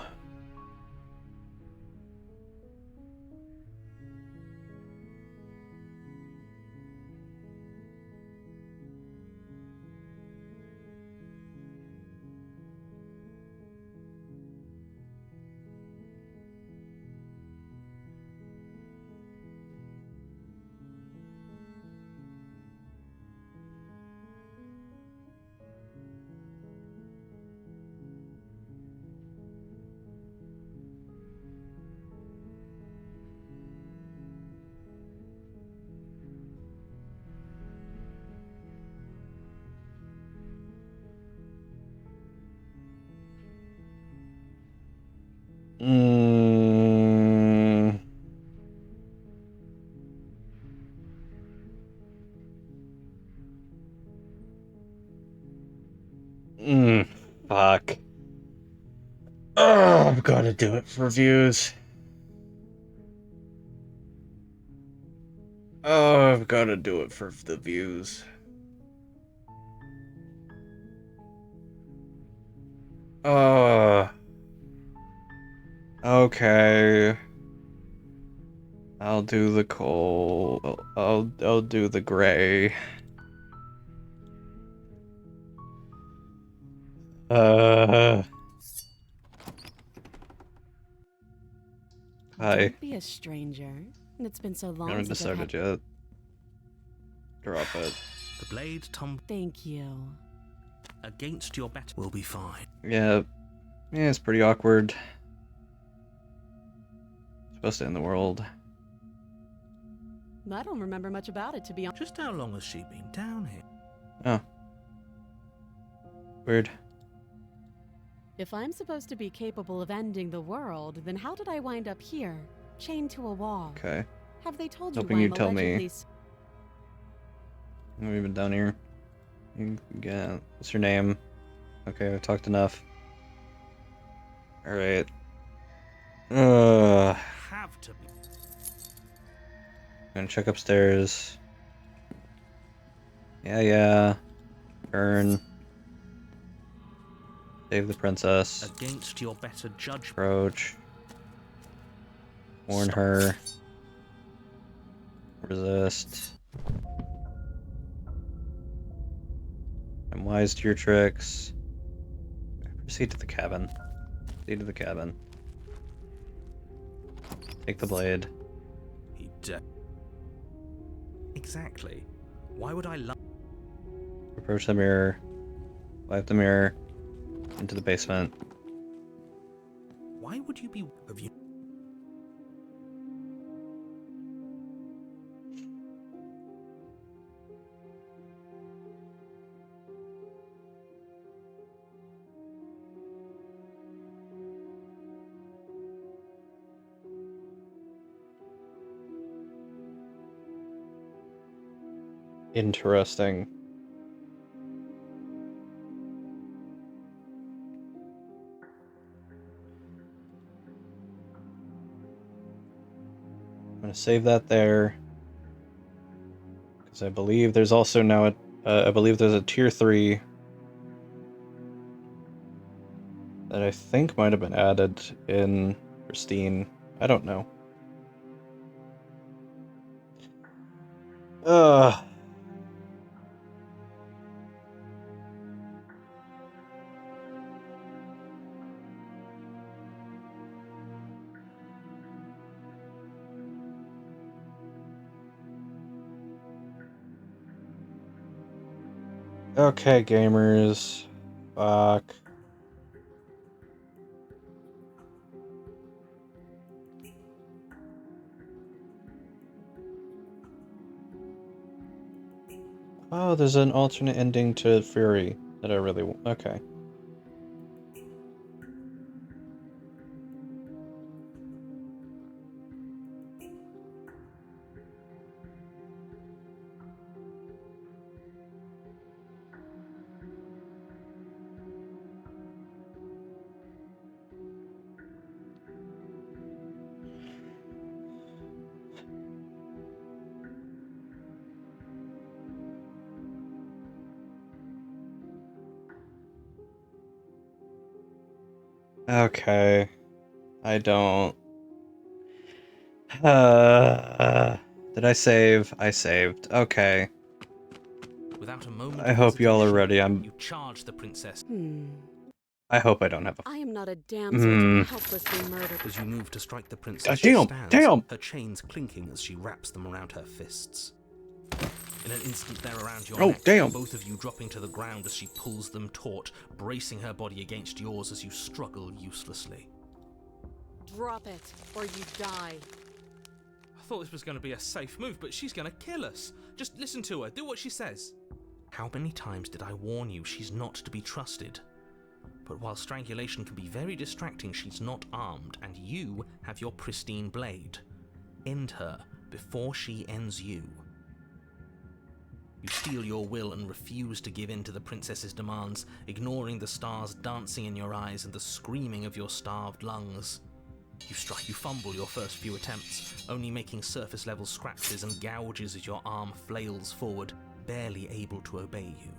Mm. Fuck. Oh, I've got to do it for views. Oh, I've got to do it for the views. Okay. I'll do the coal. I'll do the gray. Hi. Don't be a stranger. It's been so I long haven't since I've decided had... yet. Drop it. The blade tumble Thank you. against your back will be fine. Yeah. Yeah, it's pretty awkward. Supposed to end the world. I don't remember much about it, to be honest. Just how long has she been down here? Oh. Weird. If I'm supposed to be capable of ending the world, then how did I wind up here, chained to a wall? Okay. Have they told you Hoping why you'd I'm tell me. allegedly... Have we been down here? Yeah. What's your name? Okay, I've talked enough. Alright. Have to be. Gonna check upstairs. Yeah. Burn. Save the princess. Against your better judgment. Approach. Warn her. Resist. I'm wise to your tricks. Proceed to the cabin. Proceed to the cabin. Take the blade. Exactly. Why would I lie? Approach the mirror. Wipe the mirror. Into the basement. Why would you be... Have you... Interesting. I'm gonna save that there. Because I believe there's also now I believe there's a tier 3 that I think might have been added in Pristine. I don't know. Ugh. Okay, gamers. Fuck. Oh, there's an alternate ending to Fury that I really want. Okay. Okay. I don't. Did I save? I saved. Okay. Without a moment I of hope y'all are hesitation, ready. You charge the princess. I hope I don't have a. I am not a damsel to be helplessly murdered. As you move to strike the princess, Damn, she stands, damn. her chains clinking as she wraps them around her fists. In an instant, they're around your Oh, neck, damn. both of you dropping to the ground as she pulls them taut, bracing her body against yours as you struggle uselessly. Drop it, or you die. I thought this was going to be a safe move, but she's going to kill us. Just listen to her, do what she says. How many times did I warn you she's not to be trusted? But while strangulation can be very distracting, she's not armed, and you have your pristine blade. End her before she ends you. You steel your will and refuse to give in to the princess's demands, ignoring the stars dancing in your eyes and the screaming of your starved lungs. You fumble your first few attempts, only making surface-level scratches and gouges as your arm flails forward, barely able to obey you.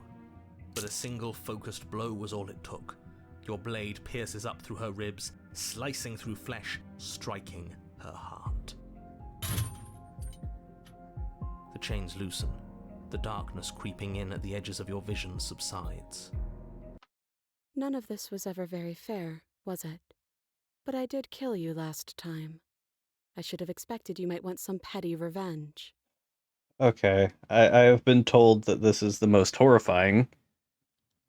But a single focused blow was all it took. Your blade pierces up through her ribs, slicing through flesh, striking her heart. The chains loosen. The darkness creeping in at the edges of your vision subsides. None of this was ever very fair, was it? But I did kill you last time. I should have expected you might want some petty revenge. Okay. I have been told that this is the most horrifying.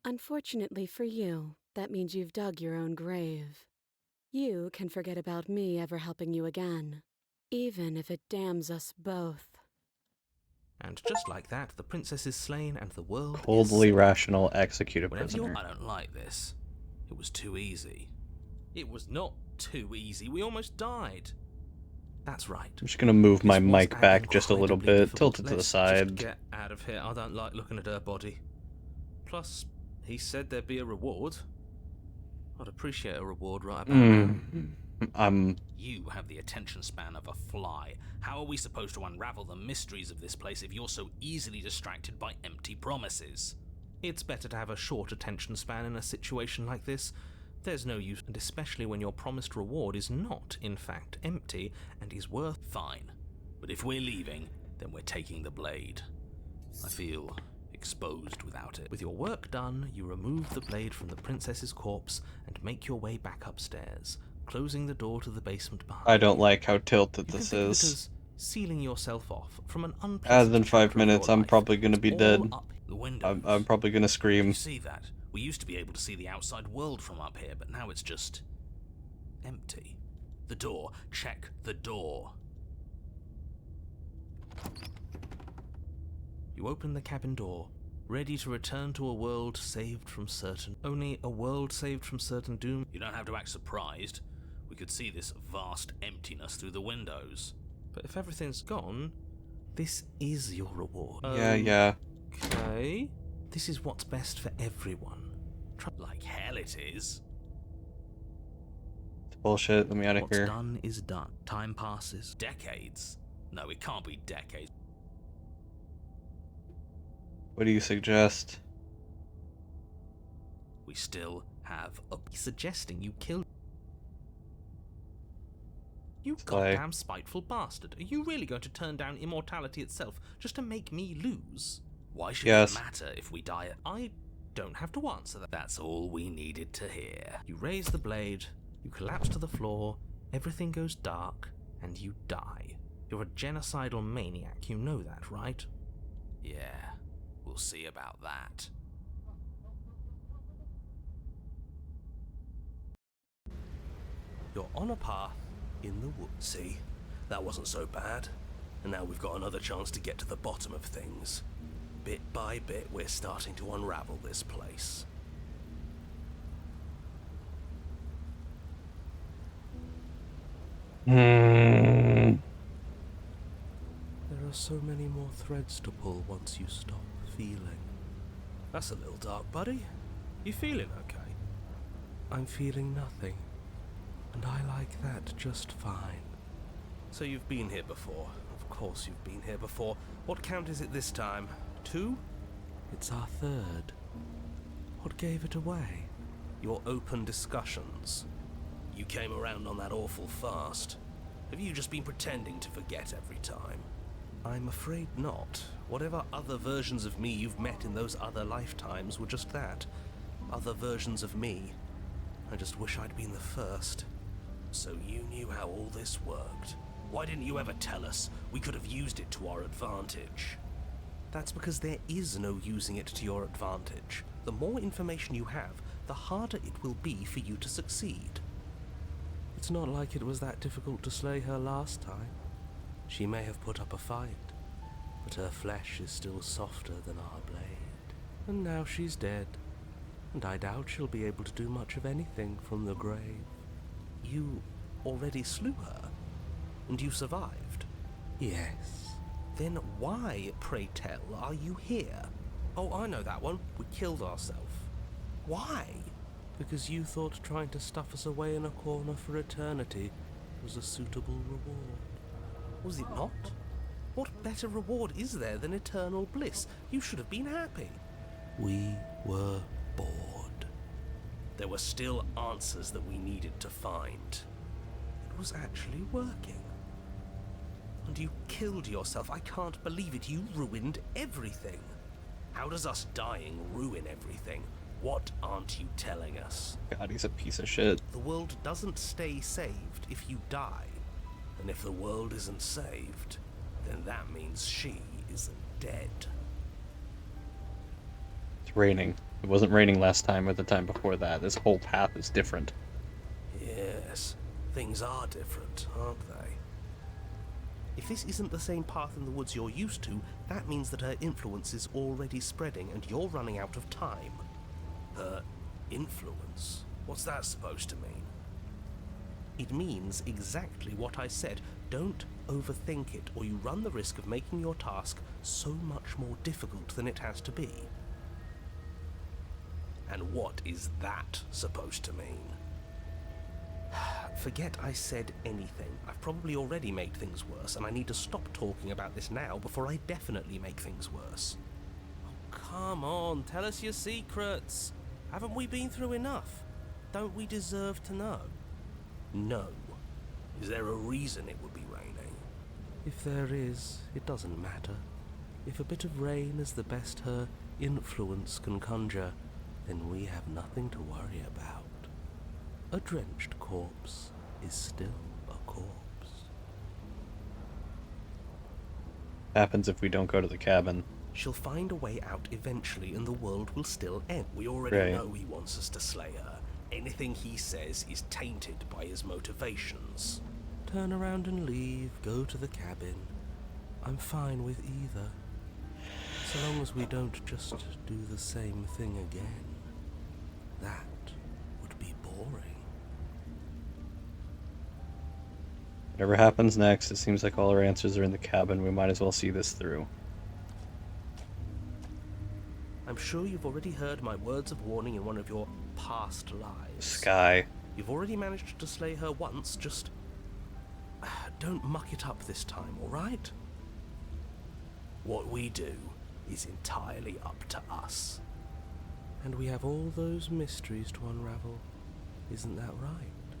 Unfortunately for you, that means you've dug your own grave. You can forget about me ever helping you again, even if it damns us both. And just like that, the princess is slain and the world Coldly is saved. rational executed Whenever prisoner. I don't like this. It was too easy. It was not too easy. We almost died. That's right. I'm just gonna move my This was mic an back just a little incredibly bit, difficult tilt it to the lesson. side. Just get out of here. I don't like looking at her body. Plus, he said there'd be a reward. I'd appreciate a reward right about now. You have the attention span of a fly. How are we supposed to unravel the mysteries of this place if you're so easily distracted by empty promises? It's better to have a short attention span in a situation like this. There's no use, and especially when your promised reward is not, in fact, empty and is worth... Fine. But if we're leaving, then we're taking the blade. I feel exposed without it. With your work done, you remove the blade from the princess's corpse and make your way back upstairs, closing the door to the basement behind I don't you. like how tilted You can this think of it is. as sealing yourself off from an Other unpleasant than 5 chapter of minutes, your I'm life. probably gonna It's be all dead. up the windows. I'm probably gonna You scream. see that? We used to be able to see the outside world from up here, but now it's just empty. The door. Check the door. You open the cabin door, ready to return to a world saved from certain... Only a world saved from certain doom? You don't have to act surprised. We could see this vast emptiness through the windows. But if everything's gone, this is your reward. Yeah. Okay. This is what's best for everyone. Like hell it is. It's bullshit. Let me out of What's here. done is done. Time passes. Decades. No, it can't be decades. What do you suggest? We still have a... Suggesting you kill... You Slay. goddamn spiteful bastard. Are you really going to turn down immortality itself just to make me lose? Why should Yes. it matter if we die? I don't have to answer that. That's all we needed to hear. You raise the blade, you collapse to the floor, everything goes dark, and you die. You're a genocidal maniac, you know that, right? Yeah, we'll see about that. You're on a path in the woods. See, that wasn't so bad. And now we've got another chance to get to the bottom of things. Bit by bit, we're starting to unravel this place. There are so many more threads to pull once you stop feeling. That's a little dark, buddy. You feeling okay? I'm feeling nothing. And I like that just fine. So you've been here before. Of course you've been here before. What count is it this time? 2? It's our 3rd. What gave it away? Your open discussions. You came around on that awful fast. Have you just been pretending to forget every time? I'm afraid not. Whatever other versions of me you've met in those other lifetimes were just that. Other versions of me. I just wish I'd been the first. So you knew how all this worked. Why didn't you ever tell us? We could have used it to our advantage. That's because there is no using it to your advantage. The more information you have, the harder it will be for you to succeed. It's not like it was that difficult to slay her last time. She may have put up a fight, but her flesh is still softer than our blade. And now she's dead, and I doubt she'll be able to do much of anything from the grave. You already slew her? And you survived? Yes. Then why, pray tell, are you here? Oh, I know that one. We killed ourselves. Why? Because you thought trying to stuff us away in a corner for eternity was a suitable reward. Was it not? What better reward is there than eternal bliss? You should have been happy. We were bored. There were still answers that we needed to find. It was actually working. And you killed yourself. I can't believe it. You ruined everything. How does us dying ruin everything? What aren't you telling us? God, he's a piece of shit. The world doesn't stay saved if you die. And if the world isn't saved, then that means she isn't dead. It's raining. It wasn't raining last time or the time before that. This whole path is different. Yes, things are different, aren't they? If this isn't the same path in the woods you're used to, that means that her influence is already spreading and you're running out of time. Her influence? What's that supposed to mean? It means exactly what I said. Don't overthink it, or you run the risk of making your task so much more difficult than it has to be. And what is that supposed to mean? Forget I said anything. I've probably already made things worse, and I need to stop talking about this now before I definitely make things worse. Oh, come on, tell us your secrets. Haven't we been through enough? Don't we deserve to know? No. Is there a reason it would be raining? If there is, it doesn't matter. If a bit of rain is the best her influence can conjure, then we have nothing to worry about. A drenched corpse is still a corpse. Happens if we don't go to the cabin. She'll find a way out eventually and the world will still end. We already Right. know he wants us to slay her. Anything he says is tainted by his motivations. Turn around and leave, go to the cabin. I'm fine with either. So long as we don't just do the same thing again. That would be boring. Whatever happens next, it seems like all our answers are in the cabin. We might as well see this through. I'm sure you've already heard my words of warning in one of your past lives. Sky. You've already managed to slay her once, just don't muck it up this time, alright? What we do is entirely up to us. And we have all those mysteries to unravel. Isn't that right?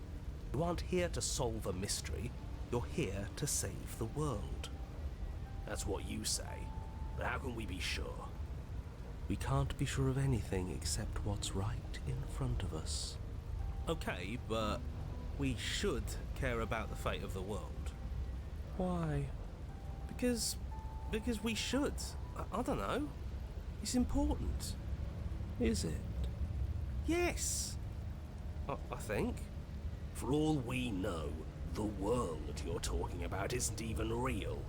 You aren't here to solve a mystery, you're here to save the world. That's what you say, but how can we be sure? We can't be sure of anything except what's right in front of us. Okay, but we should care about the fate of the world. Why? Because we should. I don't know. It's important. Is it? Yes. I think. For all we know, the world you're talking about isn't even real.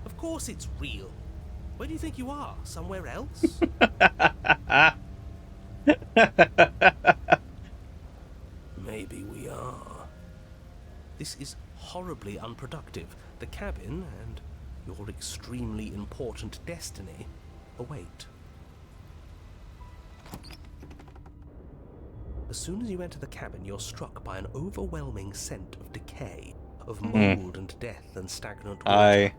Of course it's real. Where do you think you are? Somewhere else? Maybe we are. This is horribly unproductive. The cabin and your extremely important destiny await. As soon as you enter the cabin, you're struck by an overwhelming scent of decay, of mold and death and stagnant water.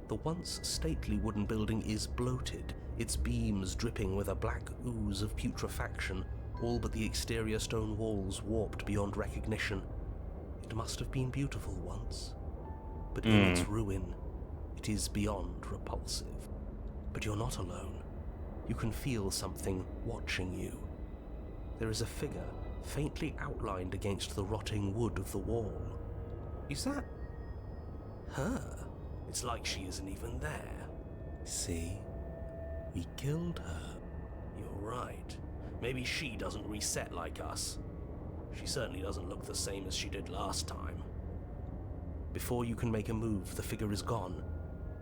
The once stately wooden building is bloated, its beams dripping with a black ooze of putrefaction, all but the exterior stone walls warped beyond recognition. It must have been beautiful once, but in its ruin, it is beyond repulsive. But you're not alone. You can feel something watching you. There is a figure faintly outlined against the rotting wood of the wall. Is that her? It's like she isn't even there. See? We killed her. You're right. Maybe she doesn't reset like us. She certainly doesn't look the same as she did last time. Before you can make a move, the figure is gone,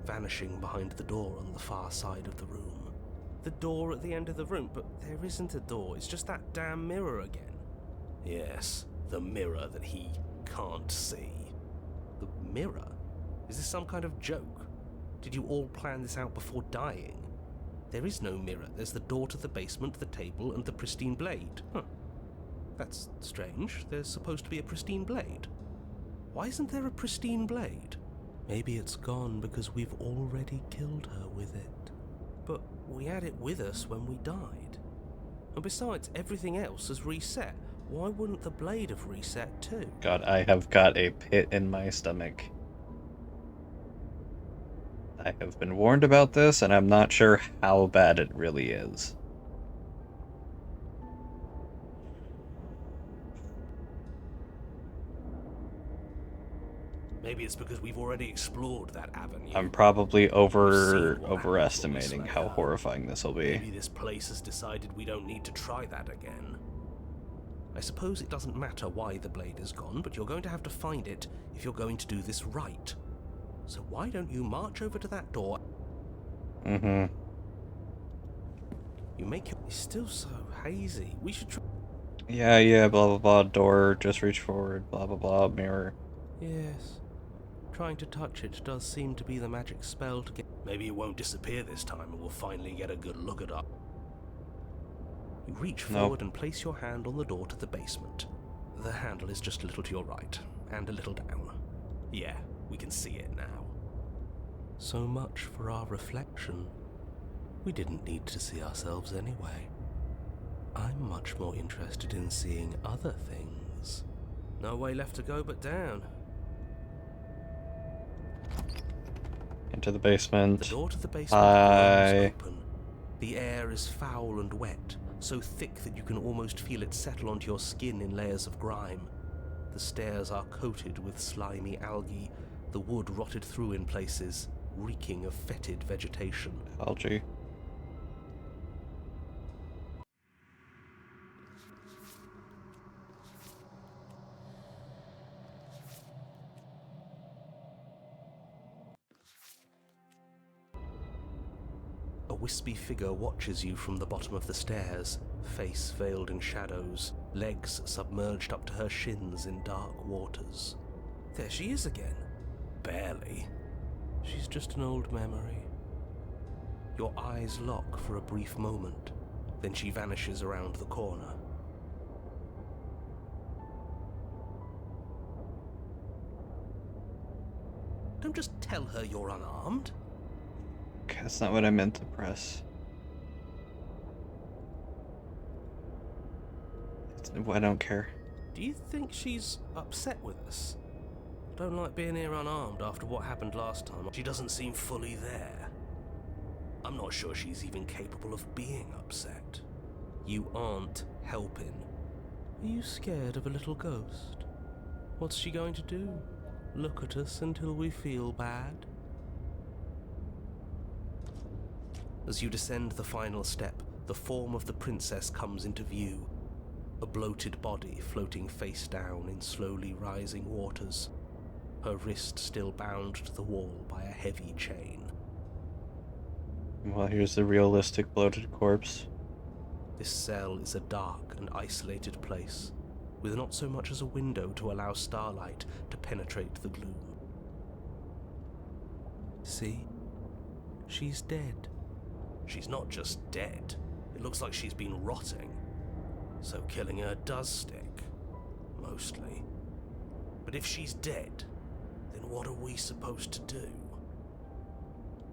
vanishing behind the door on the far side of the room. The door at the end of the room, but there isn't a door, it's just that damn mirror again. Yes, the mirror that he can't see. The mirror? Is this some kind of joke? Did you all plan this out before dying? There is no mirror. There's the door to the basement, the table, and the pristine blade. Huh. That's strange. There's supposed to be a pristine blade. Why isn't there a pristine blade? Maybe it's gone because we've already killed her with it. But we had it with us when we died. And besides, everything else has reset. Why wouldn't the blade have reset too? God, I have got a pit in my stomach. I have been warned about this, and I'm not sure how bad it really is. Maybe it's because we've already explored that avenue. I'm probably We've seen what happens overestimating when we how slay her. horrifying this will be. Maybe this place has decided we don't need to try that again. I suppose it doesn't matter why the blade is gone, but you're going to have to find it if you're going to do this right. So why don't you march over to that door? You make your... It's still so hazy. We should try... Yeah, blah blah blah, door, just reach forward, blah blah blah, mirror. Yes. Trying to touch it does seem to be the magic spell to get... Maybe it won't disappear this time and we'll finally get a good look at it. You reach forward and place your hand on the door to the basement. The handle is just a little to your right, and a little down. Yeah, we can see it now. So much for our reflection. We didn't need to see ourselves anyway. I'm much more interested in seeing other things. No way left to go but down. Into the basement. The door to the basement is open. The air is foul and wet, so thick that you can almost feel it settle onto your skin in layers of grime. The stairs are coated with slimy algae, the wood rotted through in places, reeking of fetid vegetation. Algae. A wispy figure watches you from the bottom of the stairs, face veiled in shadows, legs submerged up to her shins in dark waters. There she is again. Barely. She's just an old memory. Your eyes lock for a brief moment, then she vanishes around the corner. Don't just tell her you're unarmed. Okay, that's not what I meant to press. I don't care. Do you think she's upset with us? I don't like being here unarmed after what happened last time. She doesn't seem fully there. I'm not sure she's even capable of being upset. You aren't helping. Are you scared of a little ghost? What's she going to do? Look at us until we feel bad? As you descend the final step, the form of the princess comes into view. A bloated body floating face down in slowly rising waters, her wrist still bound to the wall by a heavy chain. Well, here's the realistic bloated corpse. This cell is a dark and isolated place, with not so much as a window to allow starlight to penetrate the gloom. See? She's dead. She's not just dead. It looks like she's been rotting. So killing her does stick. Mostly. But if she's dead, then what are we supposed to do?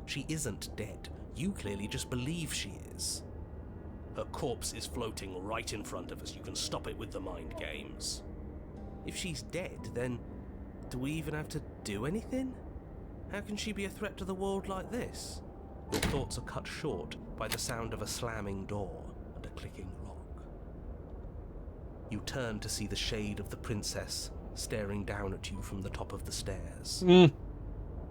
She isn't dead. You clearly just believe she is. Her corpse is floating right in front of us. You can stop it with the mind games. If she's dead, then do we even have to do anything? How can she be a threat to the world like this? Your thoughts are cut short by the sound of a slamming door and a clicking lock. You turn to see the shade of the princess staring down at you from the top of the stairs.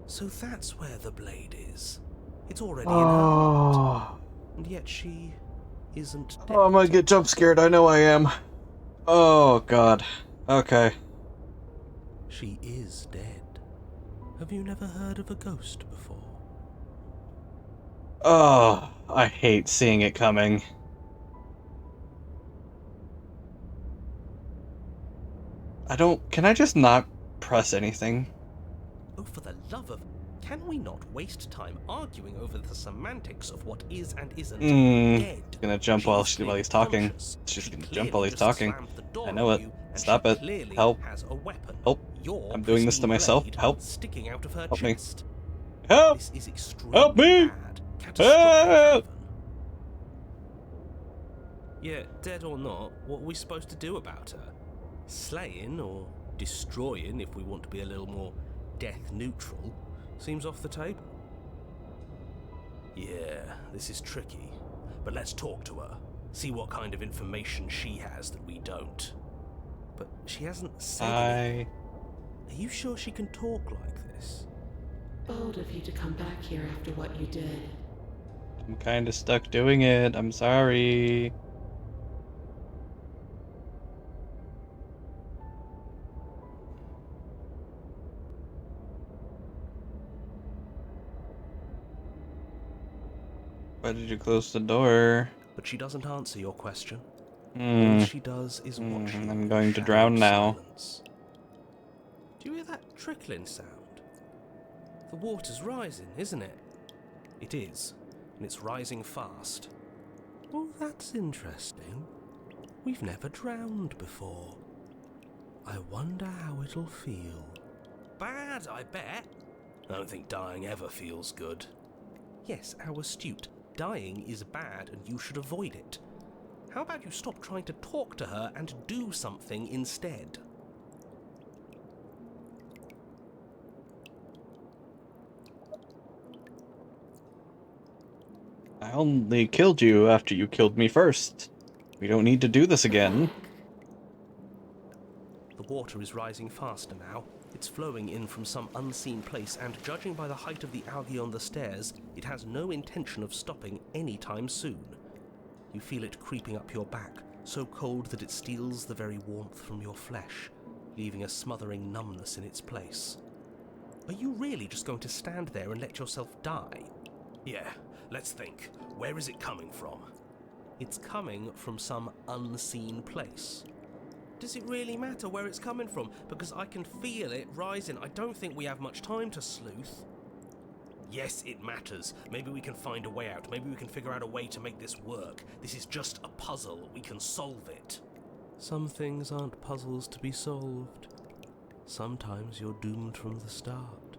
So that's where the blade is. It's already in her heart. And yet she isn't dead. Oh, I'm gonna get jump scared. I know I am. Oh, God. Okay. She is dead. Have you never heard of a ghost before? Oh, I hate seeing it coming. Can I just not press anything? Oh, for the love of... Can we not waste time arguing over the semantics of what is and isn't dead? She's gonna jump while he's talking. She's gonna jump while he's talking. I know it. Stop it. Help. Help. I'm doing this to myself. Help. Sticking out of her Help me. chest. Help! This is extremely Help me! bad. Help! Even. Yeah, dead or not, what are we supposed to do about her? Slaying or destroying, if we want to be a little more death neutral, seems off the table. Yeah, this is tricky, but let's talk to her. See what kind of information she has that we don't. But she hasn't said anything. Are you sure she can talk like this? Bold of you to come back here after what you did. I'm kinda stuck doing it. I'm sorry. Why did you close the door? But she doesn't answer your question. Hmm. All she does is watch you. I'm going to drown now. Silence. Do you hear that trickling sound? The water's rising, isn't it? It is, and it's rising fast. Oh, that's interesting. We've never drowned before. I wonder how it'll feel. Bad, I bet. I don't think dying ever feels good. Yes, how astute. Dying is bad and you should avoid it. How about you stop trying to talk to her and do something instead? I only killed you after you killed me first. We don't need to do this again. The water is rising faster now. It's flowing in from some unseen place, and judging by the height of the algae on the stairs, it has no intention of stopping anytime soon. You feel it creeping up your back, so cold that it steals the very warmth from your flesh, leaving a smothering numbness in its place. Are you really just going to stand there and let yourself die? Yeah, let's think. Where is it coming from? It's coming from some unseen place. Does it really matter where it's coming from? Because I can feel it rising. I don't think we have much time to sleuth. Yes, it matters. Maybe we can find a way out. Maybe we can figure out a way to make this work. This is just a puzzle. We can solve it. Some things aren't puzzles to be solved. Sometimes you're doomed from the start.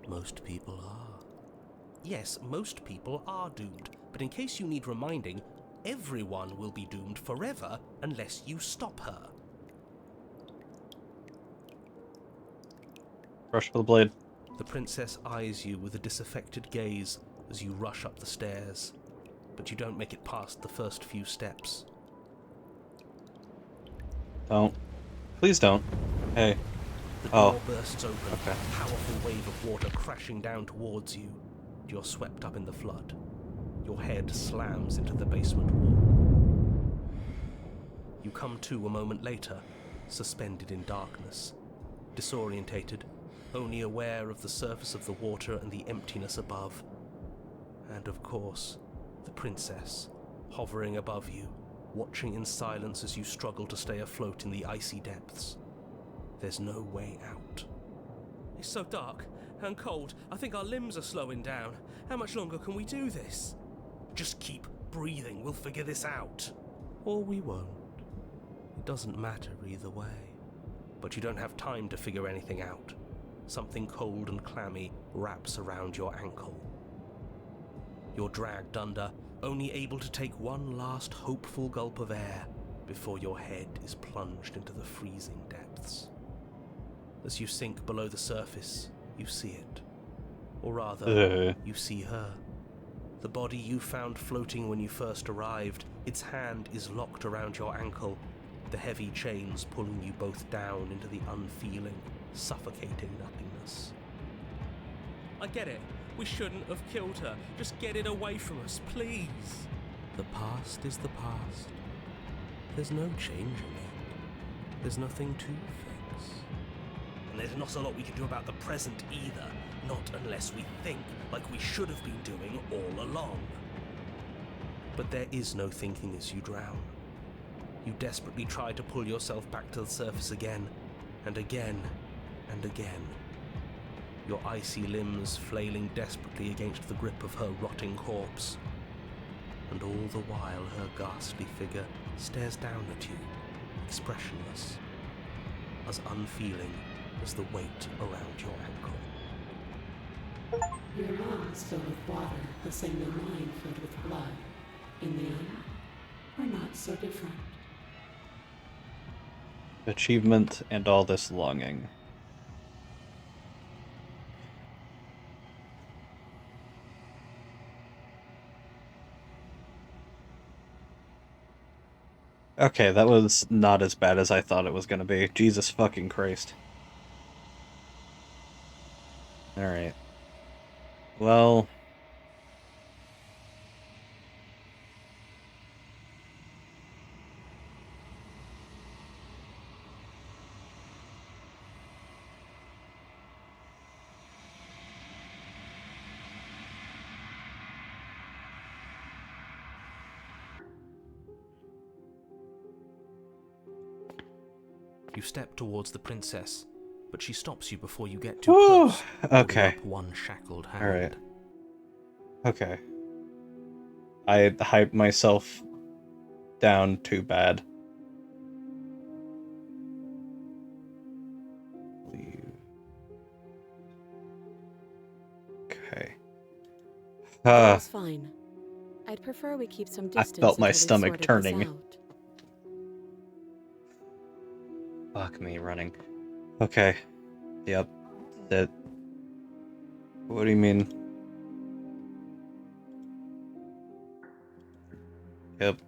Most people are. Yes, most people are doomed. But in case you need reminding, everyone will be doomed forever unless you stop her. Rush for the blade. The princess eyes you with a disaffected gaze as you rush up the stairs, but you don't make it past the first few steps. Don't. Please don't. Hey. The door bursts open, Okay. a powerful wave of water crashing down towards you. You're swept up in the flood. Your head slams into the basement wall. You come to a moment later, suspended in darkness, disorientated, only aware of the surface of the water and the emptiness above. And of course, the princess, hovering above you, watching in silence as you struggle to stay afloat in the icy depths. There's no way out. It's so dark and cold, I think our limbs are slowing down. How much longer can we do this? Just keep breathing. We'll figure this out. Or we won't. It doesn't matter either way. But you don't have time to figure anything out. Something cold and clammy wraps around your ankle. You're dragged under, only able to take one last hopeful gulp of air before your head is plunged into the freezing depths. As you sink below the surface, you see it. Or rather, you see her. The body you found floating when you first arrived, its hand is locked around your ankle, the heavy chains pulling you both down into the unfeeling, suffocating nothingness. I get it. We shouldn't have killed her. Just get it away from us, please. The past is the past. There's no changing it. There's nothing to fix. And there's not a lot we can do about the present either. Not unless we think like we should have been doing all along. But there is no thinking as you drown. You desperately try to pull yourself back to the surface again, and again, and again. Your icy limbs flailing desperately against the grip of her rotting corpse. And all the while her ghastly figure stares down at you, expressionless, as unfeeling as the weight around your ankle. Your lungs filled with water, the same as mine filled with blood. In the end, we're not so different. Achievement and all this longing. Okay, that was not as bad as I thought it was gonna be. Jesus fucking Christ. Alright. Well... You step towards the princess, but she stops you before you get too Whew, close. okay. Up one shackled hand. Alright. Okay. I hyped myself down too bad. Leave. Okay. That's fine. I'd prefer we keep some I distance. felt my until we've stomach sorted this turning. out. Fuck me running. Okay. Yep. That. What do you mean? Yep.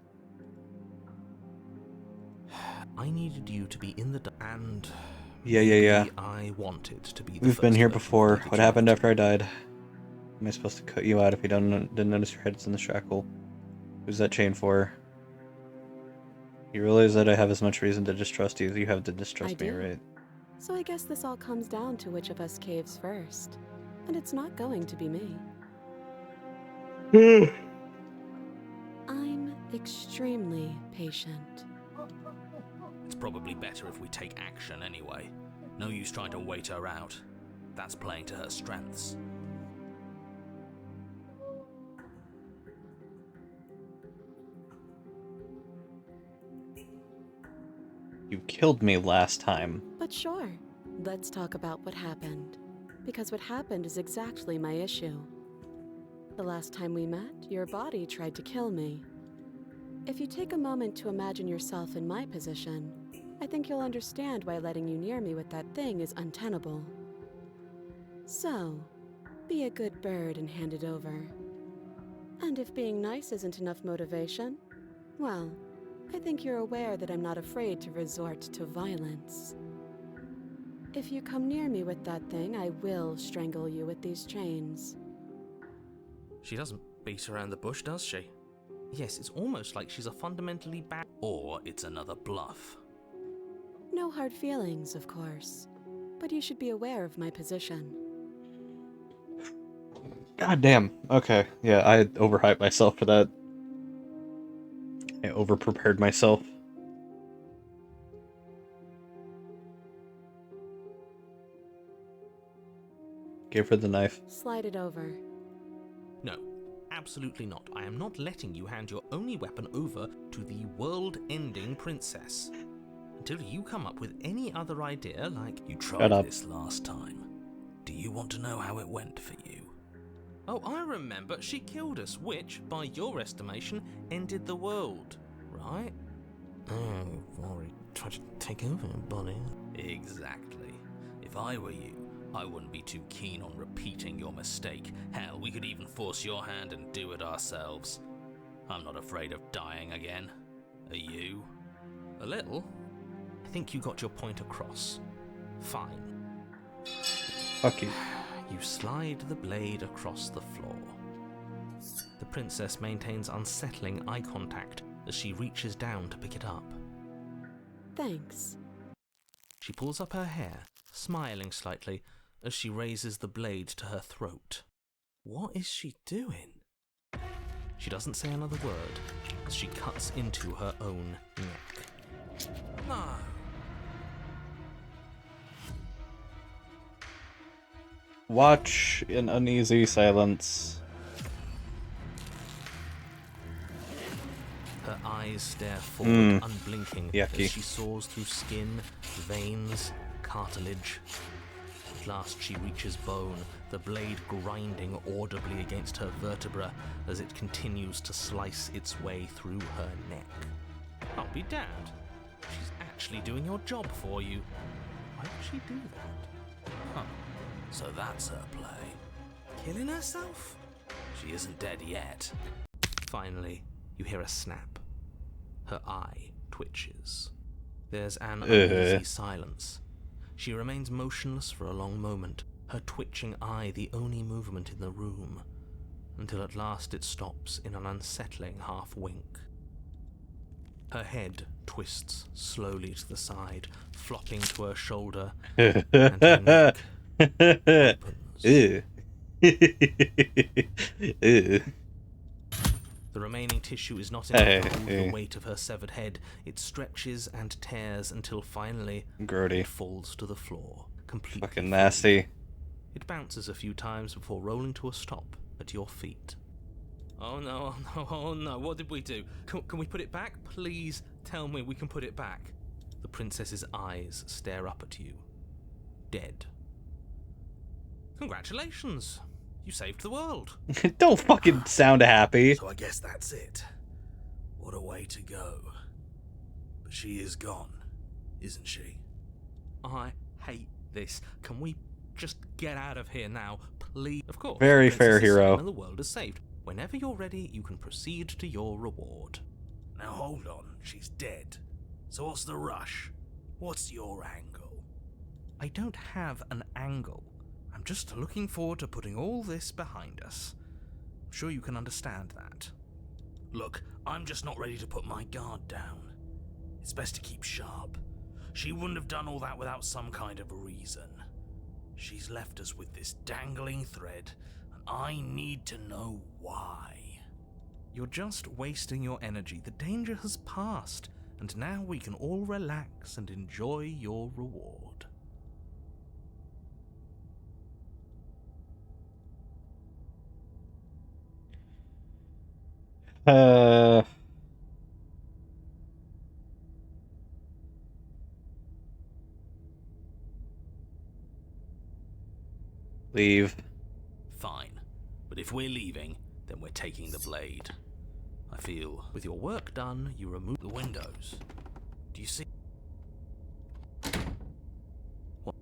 I needed you to be in the and Yeah. I wanted to be the We've been first here version of before. you that What you happened met. after I died? Am I supposed to cut you out if you didn't notice your head's in the shackle? Who's that chain for? You realize that I have as much reason to distrust you as you have to distrust me, do. right? So I guess this all comes down to which of us caves first. And it's not going to be me. I'm extremely patient. It's probably better if we take action anyway. No use trying to wait her out. That's playing to her strengths. You killed me last time. But sure, let's talk about what happened. Because what happened is exactly my issue. The last time we met, your body tried to kill me. If you take a moment to imagine yourself in my position, I think you'll understand why letting you near me with that thing is untenable. So, be a good bird and hand it over. And if being nice isn't enough motivation, well, I think you're aware that I'm not afraid to resort to violence. If you come near me with that thing, I will strangle you with these chains. She doesn't beat around the bush, does she? Yes, it's almost like she's a fundamentally bad... Or it's another bluff. No hard feelings, of course. But you should be aware of my position. God damn. Okay. Yeah, I overhyped myself for that. I overprepared myself. Give her the knife. Slide it over. No, absolutely not. I am not letting you hand your only weapon over to the world-ending princess. Until you come up with any other idea like... You tried this last time. Do you want to know how it went for you? Oh, I remember. She killed us, which, by your estimation, ended the world, right? Oh, we've already tried to take over, buddy. Exactly. If I were you, I wouldn't be too keen on repeating your mistake. Hell, we could even force your hand and do it ourselves. I'm not afraid of dying again. Are you? A little. I think you got your point across. Fine. Fuck you. You slide the blade across the floor. The princess maintains unsettling eye contact as she reaches down to pick it up. Thanks. She pulls up her hair, smiling slightly, as she raises the blade to her throat. What is she doing? She doesn't say another word as she cuts into her own neck. No. Watch in uneasy silence. Her eyes stare forward, unblinking, Yucky. as she saws through skin, veins, cartilage. At last she reaches bone, the blade grinding audibly against her vertebra as it continues to slice its way through her neck. I'll be damned. She's actually doing your job for you. Why would she do that? Huh. So that's her play. Killing herself? She isn't dead yet. Finally, you hear a snap. Her eye twitches. There's an uneasy silence. She remains motionless for a long moment, her twitching eye the only movement in the room, until at last it stops in an unsettling half-wink. Her head twists slowly to the side, flopping to her shoulder, and her neck opens. Ew. Ew. The remaining tissue is not enough to hold the weight of her severed head. It stretches and tears until finally Grody. it falls to the floor, completely Fucking free. nasty. It bounces a few times before rolling to a stop at your feet. Oh no, oh no, oh no, what did we do? Can we put it back? Please tell me we can put it back. The princess's eyes stare up at you. Dead. Congratulations. You saved the world. Don't fucking sound happy. So I guess that's it. What a way to go. But she is gone, isn't she? I hate this. Can we just get out of here now, please? Of course. Very the fair princess is hero. safe and the world is saved. Whenever you're ready, you can proceed to your reward. Now hold on, she's dead. So what's the rush? What's your angle? I don't have an angle. I'm just looking forward to putting all this behind us. I'm sure you can understand that. Look, I'm just not ready to put my guard down. It's best to keep sharp. She wouldn't have done all that without some kind of reason. She's left us with this dangling thread, and I need to know why. You're just wasting your energy. The danger has passed, and now we can all relax and enjoy your reward. Leave. Fine. But if we're leaving, then we're taking the blade. I feel With your work done, you remove the windows. Do you see? What?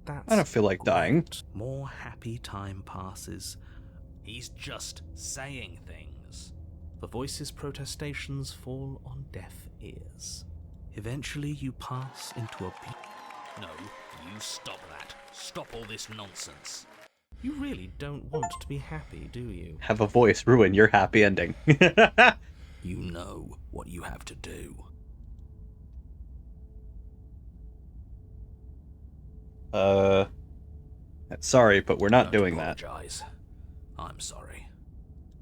That's I don't feel like dying. More happy time passes. He's just saying things. The voice's protestations fall on deaf ears. Eventually you pass into a No, you stop that. Stop all this nonsense. You really don't want to be happy, do you? Have a voice ruin your happy ending. You know what you have to do. Sorry, but we're not Don't doing that. apologize. I'm sorry.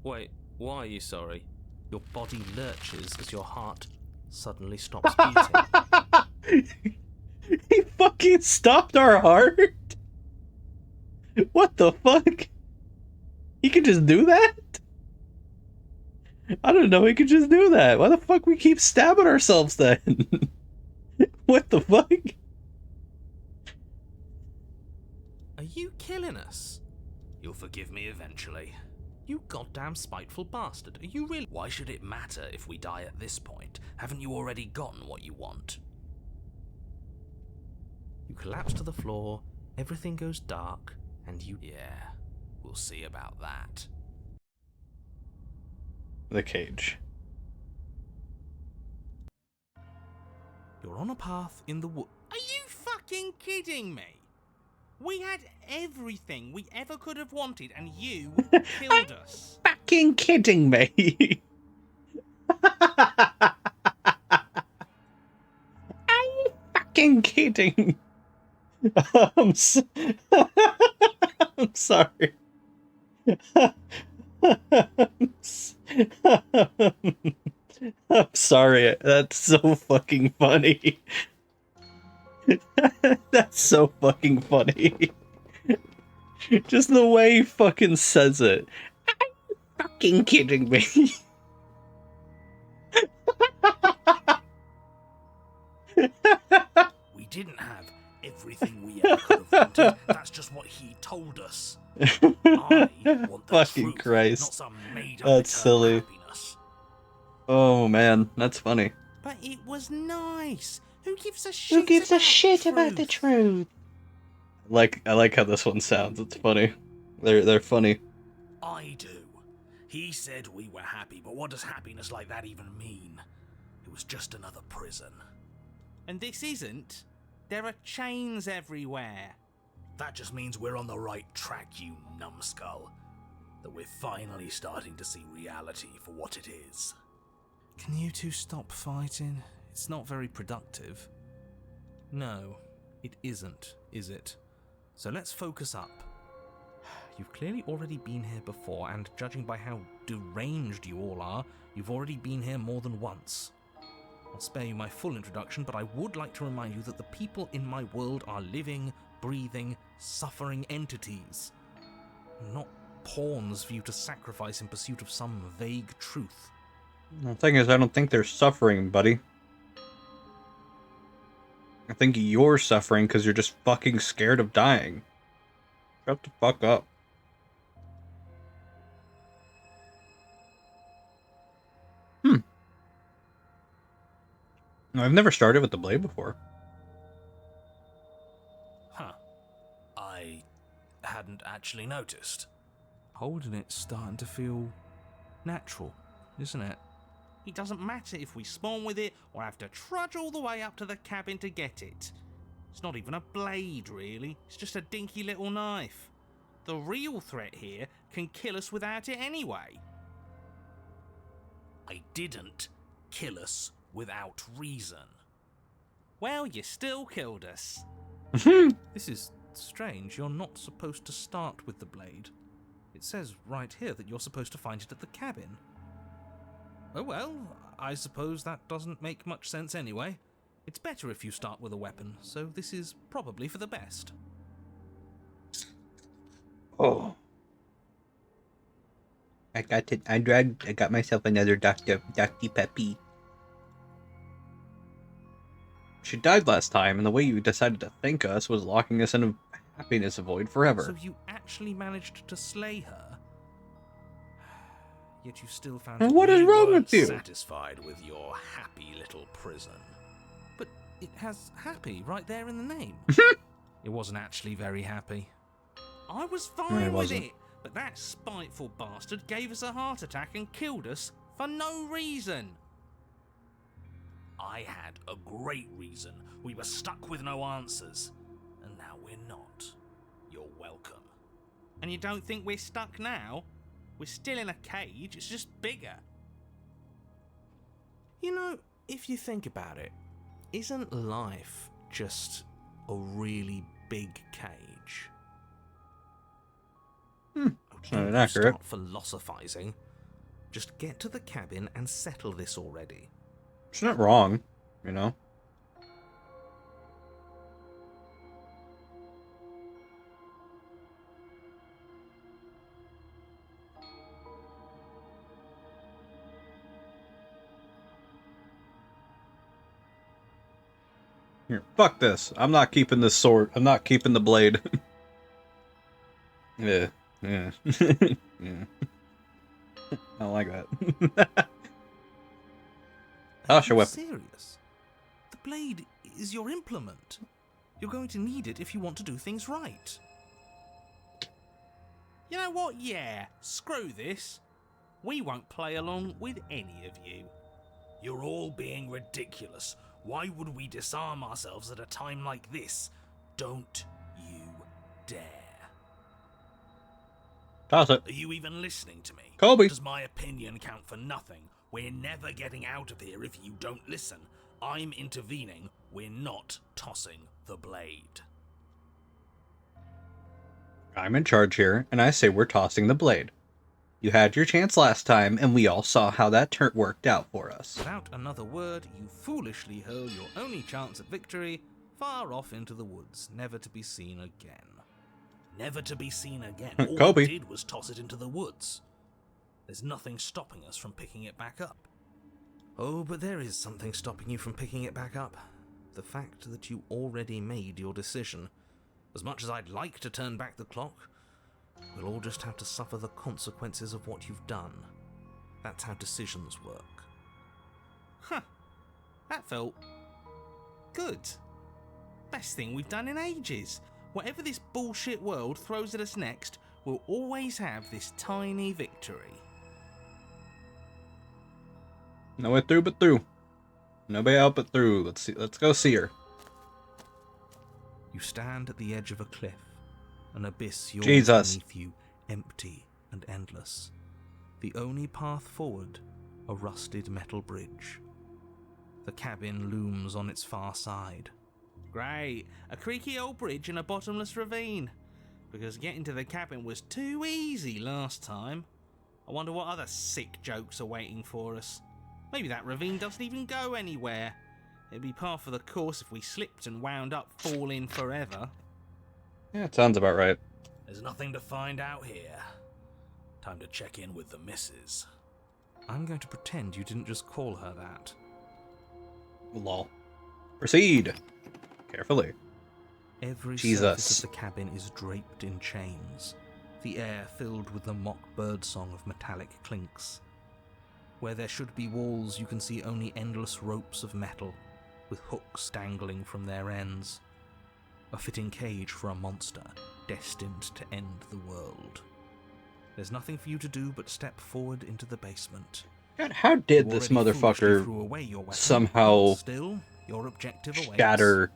Wait, why are you sorry? Your body lurches as your heart suddenly stops beating. He fucking stopped our heart? What the fuck? He could just do that? I don't know, he could just do that. Why the fuck we keep stabbing ourselves then? What the fuck? Are you killing us? You'll forgive me eventually. You goddamn spiteful bastard. Are you really— Why should it matter if we die at this point? Haven't you already gotten what you want? You collapse to the floor, everything goes dark, and you— Yeah, we'll see about that. The cage. You're on a path in the wood. Are you fucking kidding me? We had everything we ever could have wanted, and you killed us. Fucking kidding me? Are you fucking kidding? I'm sorry. I'm sorry. That's so fucking funny. That's so fucking funny. Just the way he fucking says it. Are you fucking kidding me? We didn't have everything we ever could have wanted. That's just what he told us. I want the Fucking truth, Christ. not some made-up That's eternal silly. happiness. Oh man, that's funny. But it was nice. Who gives a shit? Who gives a about shit the about the truth? truth? I like how this one sounds. It's funny. They're funny. I do. He said we were happy, but what does happiness like that even mean? It was just another prison. And this isn't. There are chains everywhere. That just means we're on the right track, you numbskull. That we're finally starting to see reality for what it is. Can you two stop fighting? It's not very productive. No, it isn't, is it? So let's focus up. You've clearly already been here before, and judging by how deranged you all are, you've already been here more than once. I'll spare you my full introduction, but I would like to remind you that the people in my world are living, breathing, suffering entities. Not pawns for you to sacrifice in pursuit of some vague truth. The thing is, I don't think they're suffering, buddy. I think you're suffering because you're just fucking scared of dying. Shut the fuck up. I've never started with the blade before. Huh. I hadn't actually noticed. Holding it's starting to feel natural, isn't it? It doesn't matter if we spawn with it or have to trudge all the way up to the cabin to get it. It's not even a blade, really. It's just a dinky little knife. The real threat here can kill us without it anyway. I didn't kill us without reason. Well, you still killed us. This is strange. You're not supposed to start with the blade. It says right here that you're supposed to find it at the cabin. Oh well, I suppose that doesn't make much sense anyway. It's better if you start with a weapon, so this is probably for the best. Oh. I got myself another Dr. Peppy. She died last time, and the way you decided to thank us was locking us in a happiness void forever. So you actually managed to slay her? Yet you still found And what is wrong with you? Satisfied with your happy little prison. But it has happy right there in the name. It wasn't actually very happy. I was fine with it, but that spiteful bastard gave us a heart attack and killed us for no reason. I had a great reason. We were stuck with no answers. And now we're not. You're welcome. And you don't think we're stuck now? We're still in a cage, it's just bigger. You know, if you think about it, isn't life just a really big cage? Not accurate. Start philosophizing. Just get to the cabin and settle this already. It's not wrong, you know? Here, fuck this. I'm not keeping this sword. I'm not keeping the blade. Yeah. Yeah. Yeah. I don't like that. Are Tasha you weapon. serious? The blade is your implement. You're going to need it if you want to do things right. You know what? Yeah, screw this. We won't play along with any of you. You're all being ridiculous. Why would we disarm ourselves at a time like this? Don't you dare. Toss it. Are you even listening to me? Kobe. Does my opinion count for nothing? We're never getting out of here if you don't listen. I'm intervening. We're not tossing the blade. I'm in charge here, and I say we're tossing the blade. You had your chance last time, and we all saw how that worked out for us. Without another word, you foolishly hurl your only chance at victory far off into the woods, never to be seen again. Never to be seen again. All Kobe. we did was toss it into the woods. There's nothing stopping us from picking it back up. Oh, but there is something stopping you from picking it back up. The fact that you already made your decision. As much as I'd like to turn back the clock, we'll all just have to suffer the consequences of what you've done. That's how decisions work. Huh. That felt good. Best thing we've done in ages. Whatever this bullshit world throws at us next, we'll always have this tiny victory. No way through but through. Nobody out but through. Let's go see her. You stand at the edge of a cliff, an abyss yawns Jesus. beneath you, empty and endless. The only path forward, a rusted metal bridge. The cabin looms on its far side. Great, a creaky old bridge in a bottomless ravine. Because getting to the cabin was too easy last time. I wonder what other sick jokes are waiting for us. Maybe that ravine doesn't even go anywhere. It'd be par for the course if we slipped and wound up falling forever. Yeah, it sounds about right. There's nothing to find out here. Time to check in with the missus. I'm going to pretend you didn't just call her that. Lol. Proceed. Carefully. Every Jesus. surface of the cabin is draped in chains, the air filled with the mock birdsong of metallic clinks. Where there should be walls, you can see only endless ropes of metal, with hooks dangling from their ends. A fitting cage for a monster destined to end the world. There's nothing for you to do but step forward into the basement. God, how did this motherfucker somehow Still, your objective awaits. shatter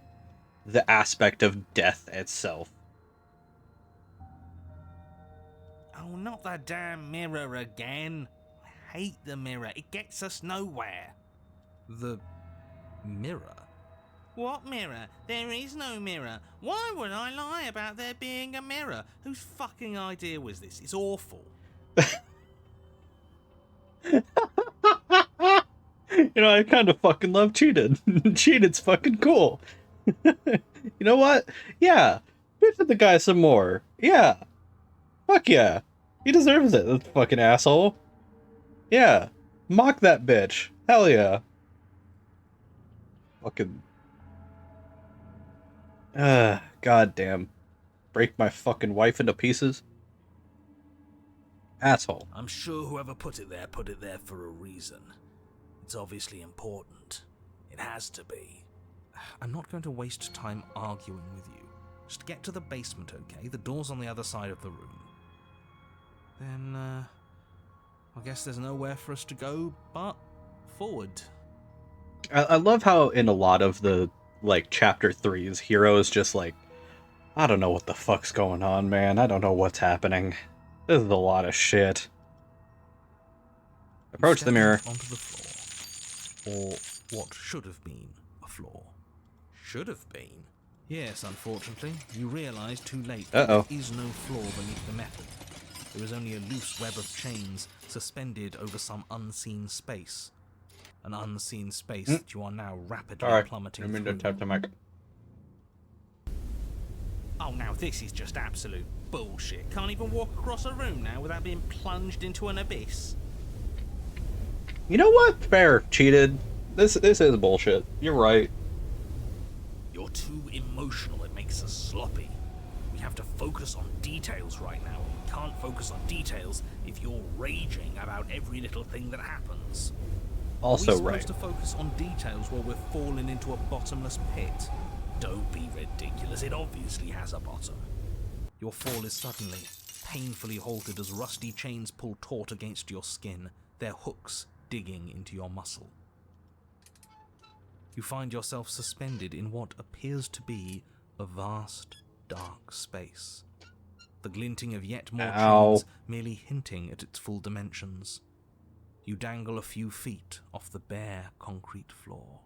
the aspect of death itself? Oh, not the damn mirror again. I hate the mirror. It gets us nowhere. The mirror? What mirror? There is no mirror. Why would I lie about there being a mirror? Whose fucking idea was this? It's awful. You know, I kind of fucking love Cheated. Cheated's fucking cool. You know what? Yeah. Bitch at the guy some more. Yeah. Fuck yeah. He deserves it, that fucking asshole. Yeah. Mock that bitch. Hell yeah. Fucking... goddamn. Break my fucking wife into pieces. Asshole. I'm sure whoever put it there for a reason. It's obviously important. It has to be. I'm not going to waste time arguing with you. Just get to the basement, okay? The door's on the other side of the room. Then, I guess there's nowhere for us to go but forward. I love how in a lot of the, like, chapter 3's, Hero is just like, I don't know what the fuck's going on, man. I don't know what's happening. This is a lot of shit. Approach the mirror. Onto the floor. Or what should have been a floor. Should have been? Yes, unfortunately. You realise too late Uh-oh. there is no floor beneath the metal. There is only a loose web of chains suspended over some unseen space. An unseen space that you are now rapidly plummeting through. Oh, now this is just absolute bullshit. Can't even walk across a room now without being plunged into an abyss. You know what? Fair. Cheated. This is bullshit. You're right. You're too emotional. It makes us sloppy. We have to focus on details right now. We can't focus on details if you're raging about every little thing that happens. Also Are we right. supposed to focus on details while we're falling into a bottomless pit? Don't be ridiculous. It obviously has a bottom. Your fall is suddenly, painfully halted as rusty chains pull taut against your skin, their hooks digging into your muscle. You find yourself suspended in what appears to be a vast, dark space. The glinting of yet more chains merely hinting at its full dimensions. You dangle a few feet off the bare concrete floor.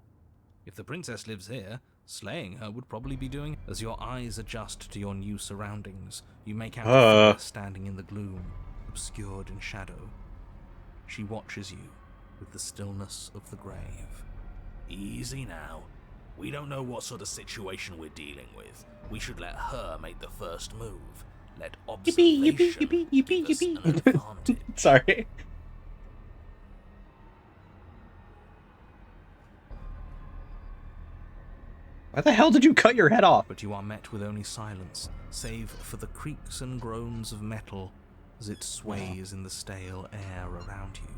If the princess lives here, slaying her would probably be doing. As your eyes adjust to your new surroundings, you make out a figure standing in the gloom, obscured in shadow. She watches you with the stillness of the grave. Easy now. We don't know what sort of situation we're dealing with. We should let her make the first move. Let observation give us an advantage. Sorry. Why the hell did you cut your head off? But you are met with only silence, save for the creaks and groans of metal as it sways in the stale air around you.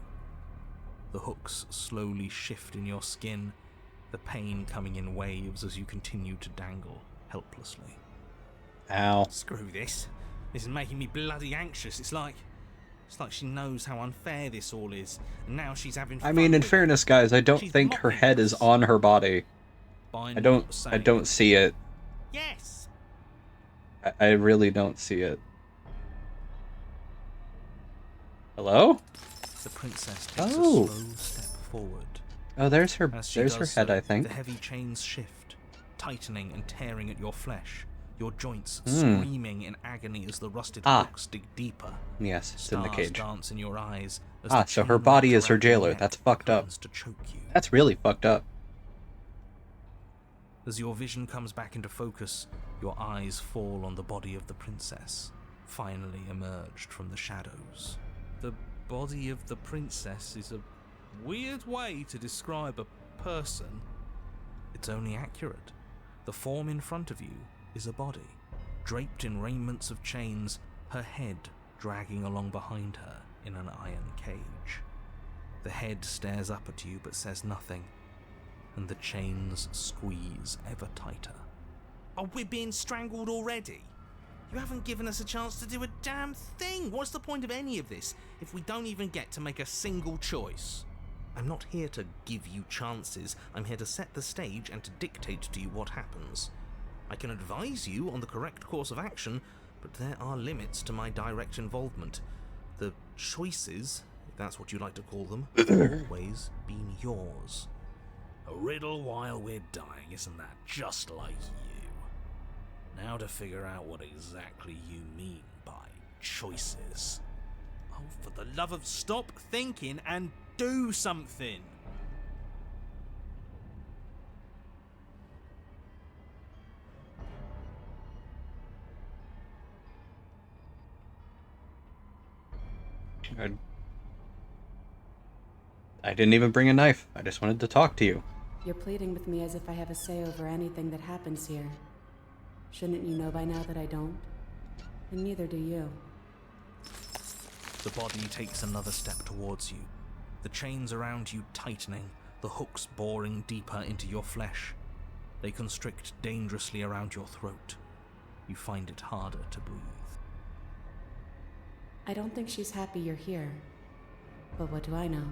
The hooks slowly shift in your skin, the pain coming in waves as you continue to dangle helplessly. Ow. Screw this. This is making me bloody anxious. It's like she knows how unfair this all is, and now she's having fun. I mean, in with fairness, guys, I don't She's think her mocking head is us. on her body. By I not saying don't see it. Yes. I really don't see it. Hello? The princess takes a Oh. slow step forward. Oh, there's her. As she There's her does head, so, I think. The heavy chains shift, tightening and tearing at your flesh, your joints Hmm. screaming in agony as the rusted hooks dig deeper. Yes, it's in the Stars cage. dance in your eyes as Ah, the so her chain body wrapped is her around your jailer. neck That's fucked up. comes to choke you. That's really fucked up. As your vision comes back into focus, your eyes fall on the body of the princess, finally emerged from the shadows. The body of the princess is a weird way to describe a person. It's only accurate. The form in front of you is a body, draped in raiments of chains, her head dragging along behind her in an iron cage. The head stares up at you but says nothing. and the chains squeeze ever tighter. Oh, we're being strangled already? You haven't given us a chance to do a damn thing! What's the point of any of this if we don't even get to make a single choice? I'm not here to give you chances, I'm here to set the stage and to dictate to you what happens. I can advise you on the correct course of action, but there are limits to my direct involvement. The choices, if that's what you like to call them, have always been yours. A riddle while we're dying, isn't that just like you? Now to figure out what exactly you mean by choices. Oh, for the love of stop thinking and do something! I didn't even bring a knife. I just wanted to talk to you. You're pleading with me as if I have a say over anything that happens here. Shouldn't you know by now that I don't? And neither do you. The body takes another step towards you, the chains around you tightening, the hooks boring deeper into your flesh. They constrict dangerously around your throat. You find it harder to breathe. I don't think she's happy you're here. But what do I know?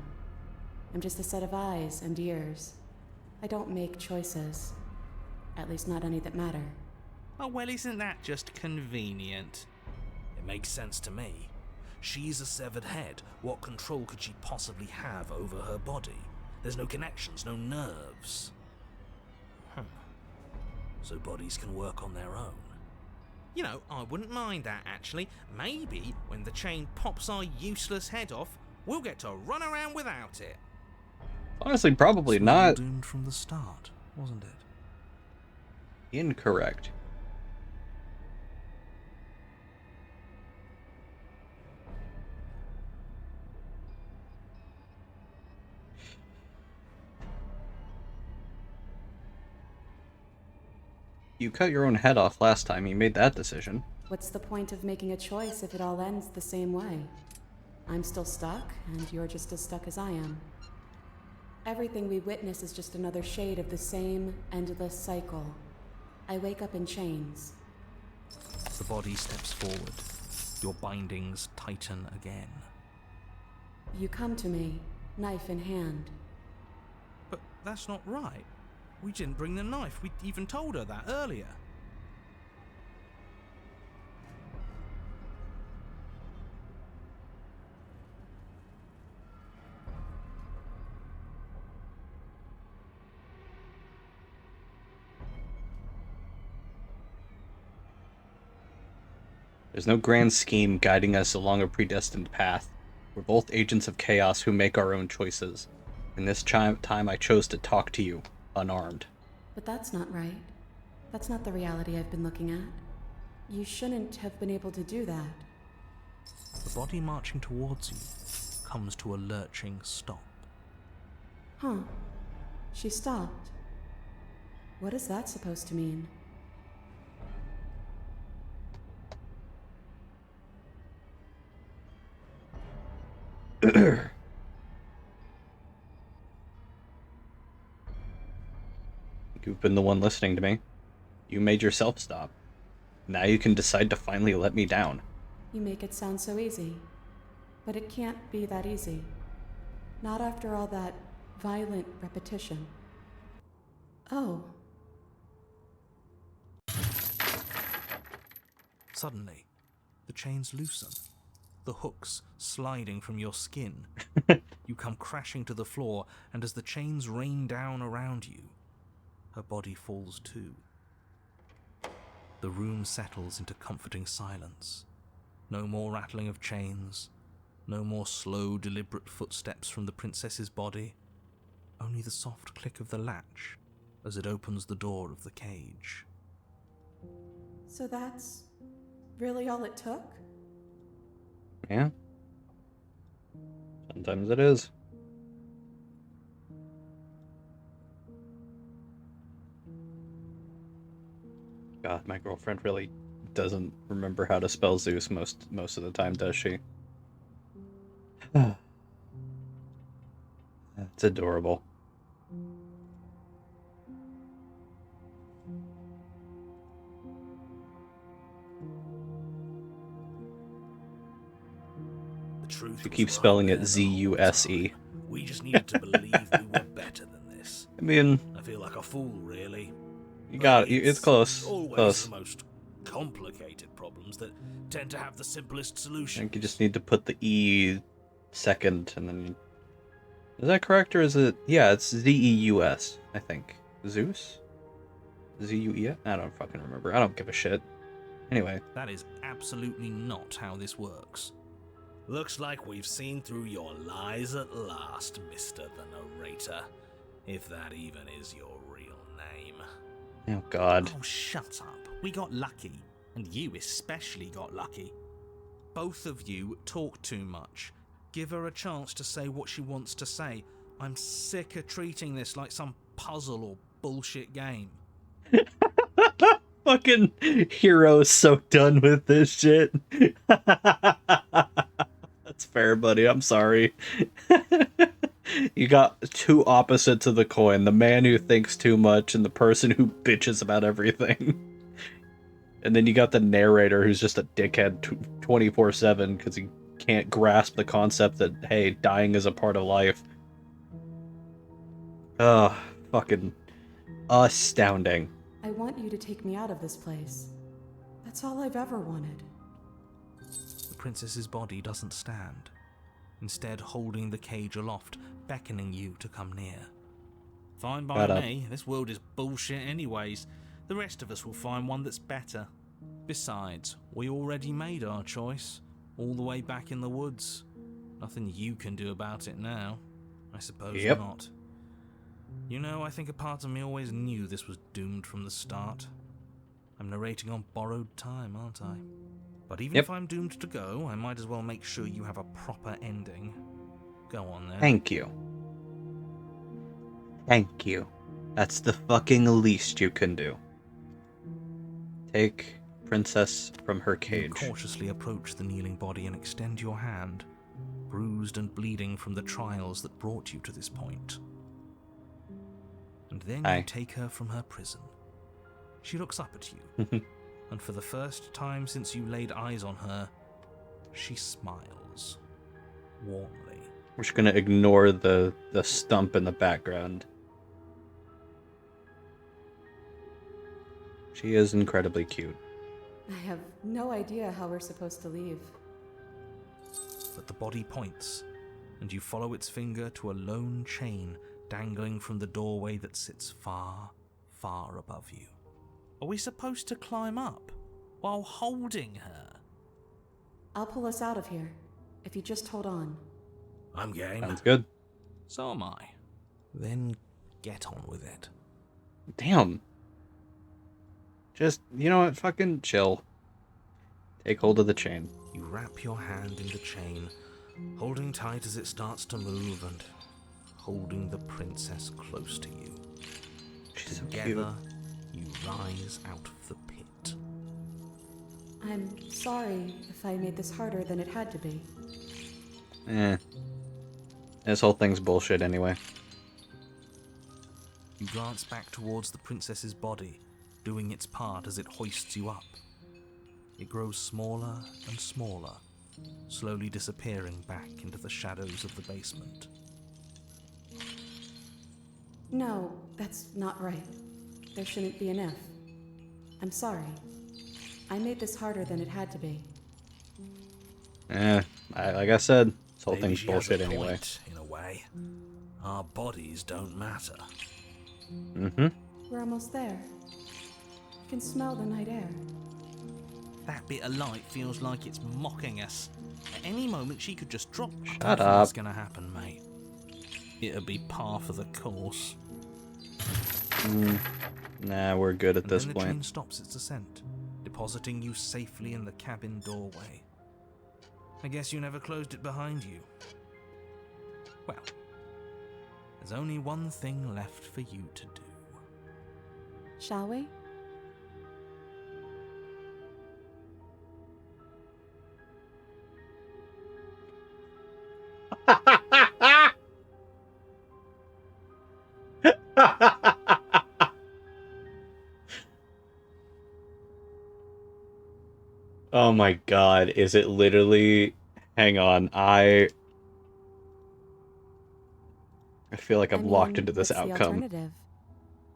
I'm just a set of eyes and ears. I don't make choices. At least not any that matter. Oh, well, isn't that just convenient? It makes sense to me. She's a severed head. What control could she possibly have over her body? There's no connections, no nerves. So bodies can work on their own. You know, I wouldn't mind that, actually. Maybe when the chain pops our useless head off, we'll get to run around without it. Honestly, probably It's not. doomed from the start, wasn't it? Incorrect. You cut your own head off last time you made that decision. What's the point of making a choice if it all ends the same way? I'm still stuck, and you're just as stuck as I am. Everything we witness is just another shade of the same endless cycle. I wake up in chains. The body steps forward. Your bindings tighten again. You come to me, knife in hand. But that's not right. We didn't bring the knife. We even told her that earlier. There's no grand scheme guiding us along a predestined path. We're both agents of chaos who make our own choices. And this time I chose to talk to you, unarmed. But that's not right. That's not the reality I've been looking at. You shouldn't have been able to do that. The body marching towards you comes to a lurching stop. Huh. She stopped. What is that supposed to mean? You've been the one listening to me. You made yourself stop. Now you can decide to finally let me down. You make it sound so easy. But it can't be that easy. Not after all that violent repetition. Oh. Suddenly, the chains loosen, the hooks sliding from your skin. You come crashing to the floor, and as the chains rain down around you, her body falls too. The room settles into comforting silence. No more rattling of chains, no more slow, deliberate footsteps from the princess's body, only the soft click of the latch as it opens the door of the cage. So that's really all it took? Yeah. Sometimes it is. God, my girlfriend really doesn't remember how to spell Zeus most of the time, does she? It's adorable. truth You was keep right spelling it there the Z-U-S-E. whole time. We just needed to believe we were better than this. I mean, I feel like a fool, really. you But got it. It's close. always Close. the most complicated problems that tend to have the simplest I solutions. think you just need to put the E second, and then you... Is that correct, or is it... Yeah, it's Z-E-U-S, I think. Zeus? Z-U-E? I don't fucking remember. I don't give a shit. Anyway. That is absolutely not how this works. Looks like we've seen through your lies at last, Mr. the Narrator. If that even is your real name. Oh, God. Oh, shut up. We got lucky. And you especially got lucky. Both of you talk too much. Give her a chance to say what she wants to say. I'm sick of treating this like some puzzle or bullshit game. Fucking Hero is so done with this shit. That's fair, buddy. I'm sorry. You got two opposites of the coin. The man who thinks too much and the person who bitches about everything. And then you got the narrator who's just a dickhead 24/7 because he can't grasp the concept that, hey, dying is a part of life. Ugh, fucking astounding. I want you to take me out of this place. That's all I've ever wanted. The princess's body doesn't stand, instead holding the cage aloft, beckoning you to come near. Fine by Shut up. me, this world is bullshit anyways. The rest of us will find one that's better. Besides, we already made our choice, all the way back in the woods. Nothing you can do about it now. I suppose Yep. not. You know, I think a part of me always knew this was doomed from the start. I'm narrating on borrowed time, aren't I? But even if I'm doomed to go, I might as well make sure you have a proper ending. Go on then. Thank you. Thank you. That's the fucking least you can do. Take Princess from her You cage. cautiously approach the kneeling body and extend your hand, bruised and bleeding from the trials that brought you to this point. And then you take her from her prison. She looks up at you, and for the first time since you laid eyes on her, she smiles warmly. We're just gonna ignore the stump in the background. She is incredibly cute. I have no idea how we're supposed to leave. But the body points, and you follow its finger to a lone chain dangling from the doorway that sits far, far above you. Are we supposed to climb up while holding her? I'll pull us out of here, if you just hold on. I'm game. Sounds good. So am I. Then get on with it. Damn. Just, you know what, fucking chill. Take hold of the chain. You wrap your hand in the chain, holding tight as it starts to move and holding the princess close to you. She's so Together, you rise out of the pit. I'm sorry if I made this harder than it had to be. This whole thing's bullshit anyway. You glance back towards the princess's body, doing its part as it hoists you up. It grows smaller and smaller, slowly disappearing back into the shadows of the basement. No, that's not right. There shouldn't be an if. I'm sorry. I made this harder than it had to be. Like I said, this whole Maybe thing's she has bullshit a anyway. point, in a way. Our bodies don't matter. We're almost there. I can smell the night air. That bit of light feels like it's mocking us. At any moment, she could just drop. Shut I don't think up. What's gonna happen, mate? It'll be par for the course. Nah, we're good at And this then the train point. stops its ascent, depositing you safely in the cabin doorway. I guess you never closed it behind you. Well, there's only one thing left for you to do. Shall we? Oh my god, is it literally Hang on, I feel like I'm locked into this what's the outcome. alternative?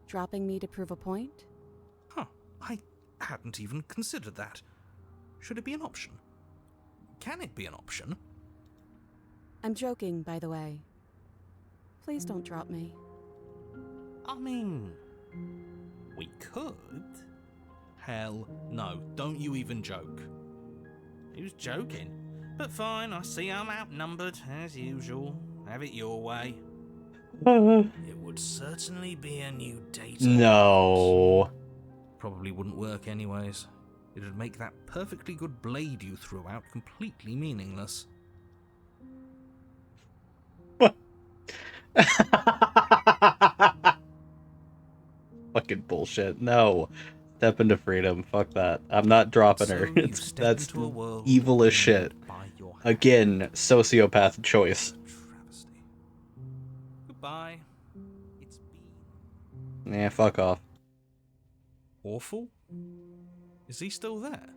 Dropping me to prove a point? Huh, I hadn't even considered that. Should it be an option? Can it be an option? I'm joking, by the way. Please don't drop me. I mean, we could. Hell no, don't you even joke. Who's joking? But fine, I see I'm outnumbered, as usual. Have it your way. It would certainly be a new data point. No. Probably wouldn't work anyways. It'd make that perfectly good blade you threw out completely meaningless. Fucking bullshit. No. Step into freedom. Fuck that. I'm not dropping her. So you step That's into a world evil as shit. illuminated by your hand. Again, sociopath choice. Travesty. Goodbye. It's been Nah, fuck off. awful. Is he still there?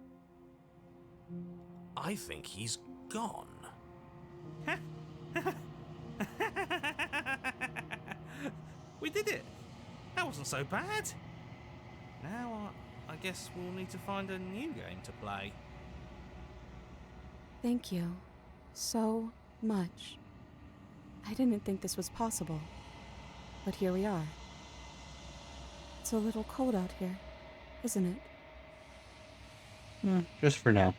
I think he's gone. We did it. That wasn't so bad. Now I guess we'll need to find a new game to play. Thank you so much. I didn't think this was possible, but here we are. It's a little cold out here, isn't it? Just for now.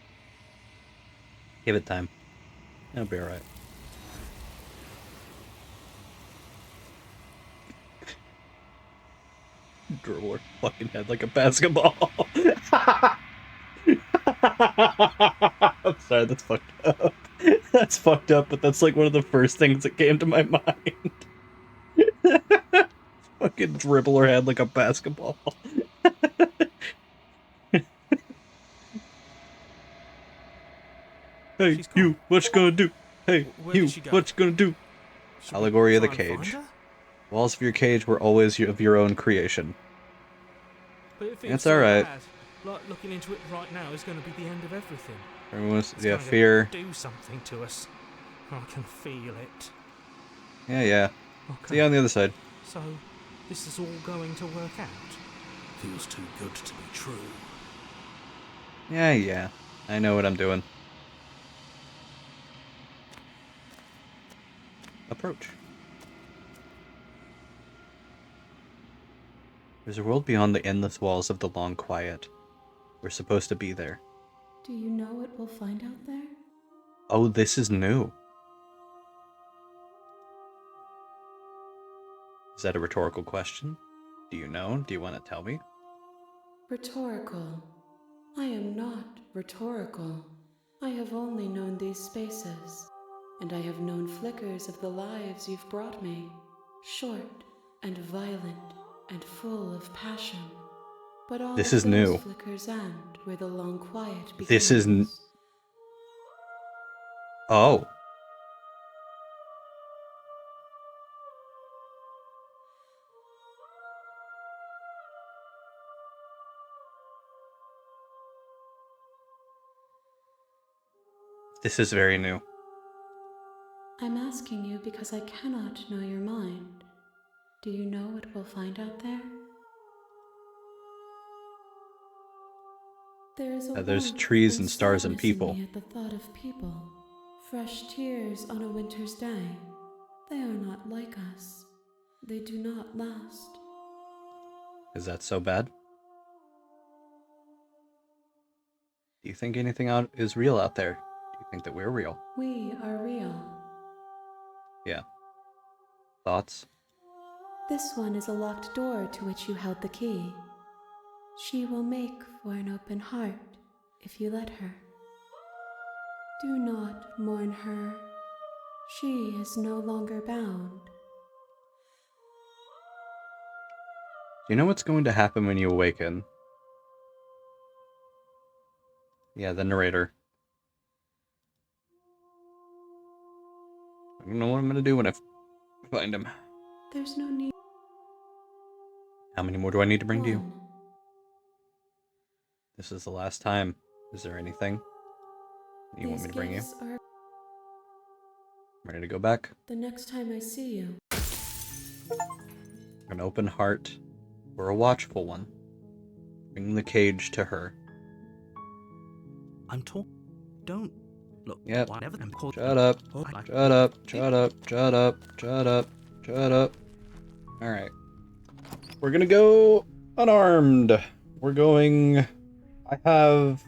Give it time. It'll be alright. Dribble her fucking head like a basketball. I'm sorry, that's fucked up. That's fucked up, but that's like one of the first things that came to my mind. Fucking dribble her head like a basketball. Hey, She's gone. you, what you gonna do? Hey, Where you, did she go? what you gonna do? Should we Allegory of the try and find cage. her? Walls of your cage were always of your own creation. But it feels It's so alright. bad. Like looking into it right now is going to be the end of everything. Everyone's, It's yeah, gonna fear. do something to us. I can feel it. Yeah. Okay. See you on the other side. So, this is all going to work out. Feels too good to be true. Yeah. I know what I'm doing. Approach. There's a world beyond the endless walls of the long quiet. We're supposed to be there. Do you know what we'll find out there? Oh, this is new. Is that a rhetorical question? Do you know? Do you want to tell me? Rhetorical. I am not rhetorical. I have only known these spaces, and I have known flickers of the lives you've brought me. Short and violent and full of passion. But all This of is those new. flickers end where the long quiet begins. This is Oh. This is very new. I'm asking you because I cannot know your mind. Do you know what we'll find out there? There is a There's warmth trees and stars and sadness in people. me at the thought of people. Fresh tears on a winter's day. They are not like us. They do not last. Is that so bad? Do you think anything out is real out there? Do you think that we're real? We are real. Yeah. Thoughts? This one is a locked door to which you held the key. She will make for an open heart if you let her. Do not mourn her. She is no longer bound. Do you know what's going to happen when you awaken? Yeah, the narrator. I don't know what I'm gonna do when I find him. There's no need. How many more do I need to bring to you? One. This is the last time. Is there anything you want me to bring you? These gifts are Ready to go back? The next time I see you. An open heart or a watchful one. Bring the cage to her. I'm talking. Don't look. Yep. Whatever I'm called. Shut up. Shut up. Shut up. Shut up. Shut up. Shut up. Alright. We're gonna go unarmed. We're going... I have...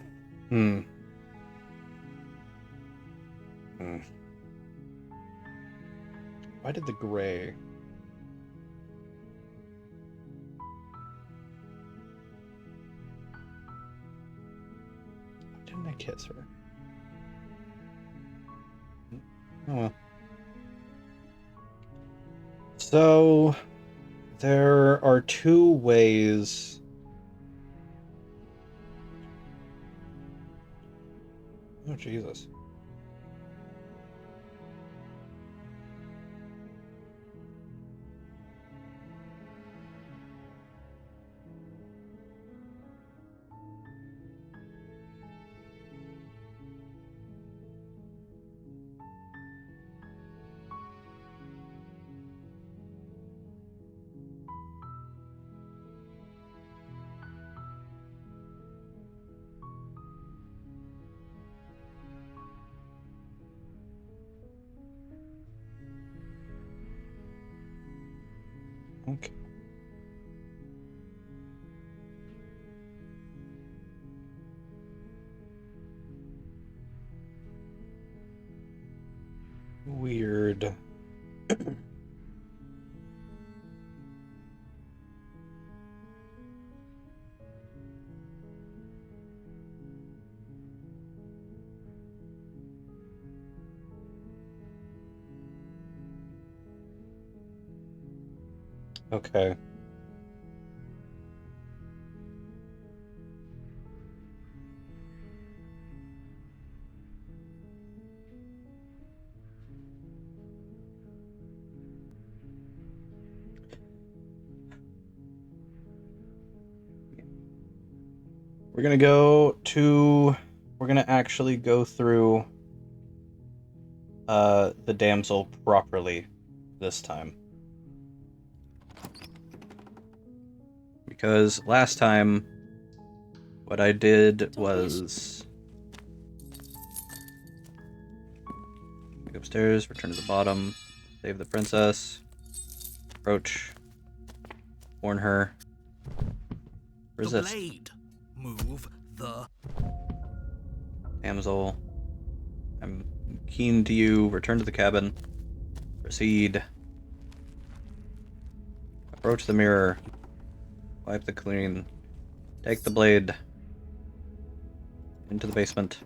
Why did the gray... Why didn't I kiss her? Oh well. So... There are two ways... Oh, Jesus. Okay. Weird. Okay. We're gonna actually go through the damsel properly this time. Because last time what I did was go upstairs, return to the bottom, save the princess, approach, warn her, resist. The blade. Move the Damsel, I'm keen to you. Return to the cabin. Proceed. Approach the mirror. Wipe the clean. Take the blade. Into the basement.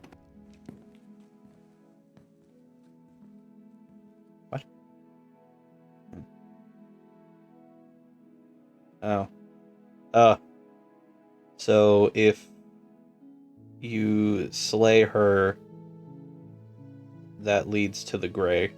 What? Oh. So if you slay her, that leads to the gray.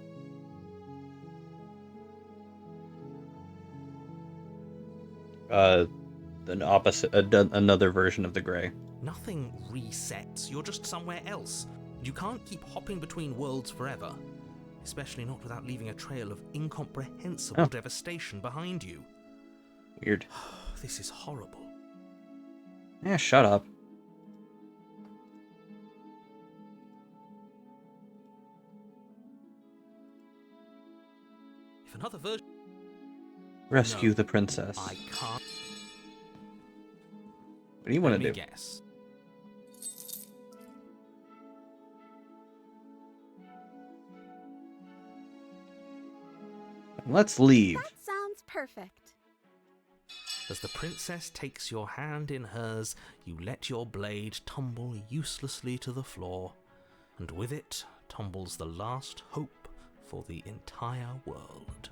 An opposite, another version of the gray. Nothing resets. You're just somewhere else. You can't keep hopping between worlds forever. Especially not without leaving a trail of incomprehensible devastation behind you. Weird. This is horrible. Yeah, shut up. If another version... Rescue No, the princess. I can't. What do you want Let to me do? guess. Let's leave. That sounds perfect. As the princess takes your hand in hers, you let your blade tumble uselessly to the floor, and with it tumbles the last hope for the entire world.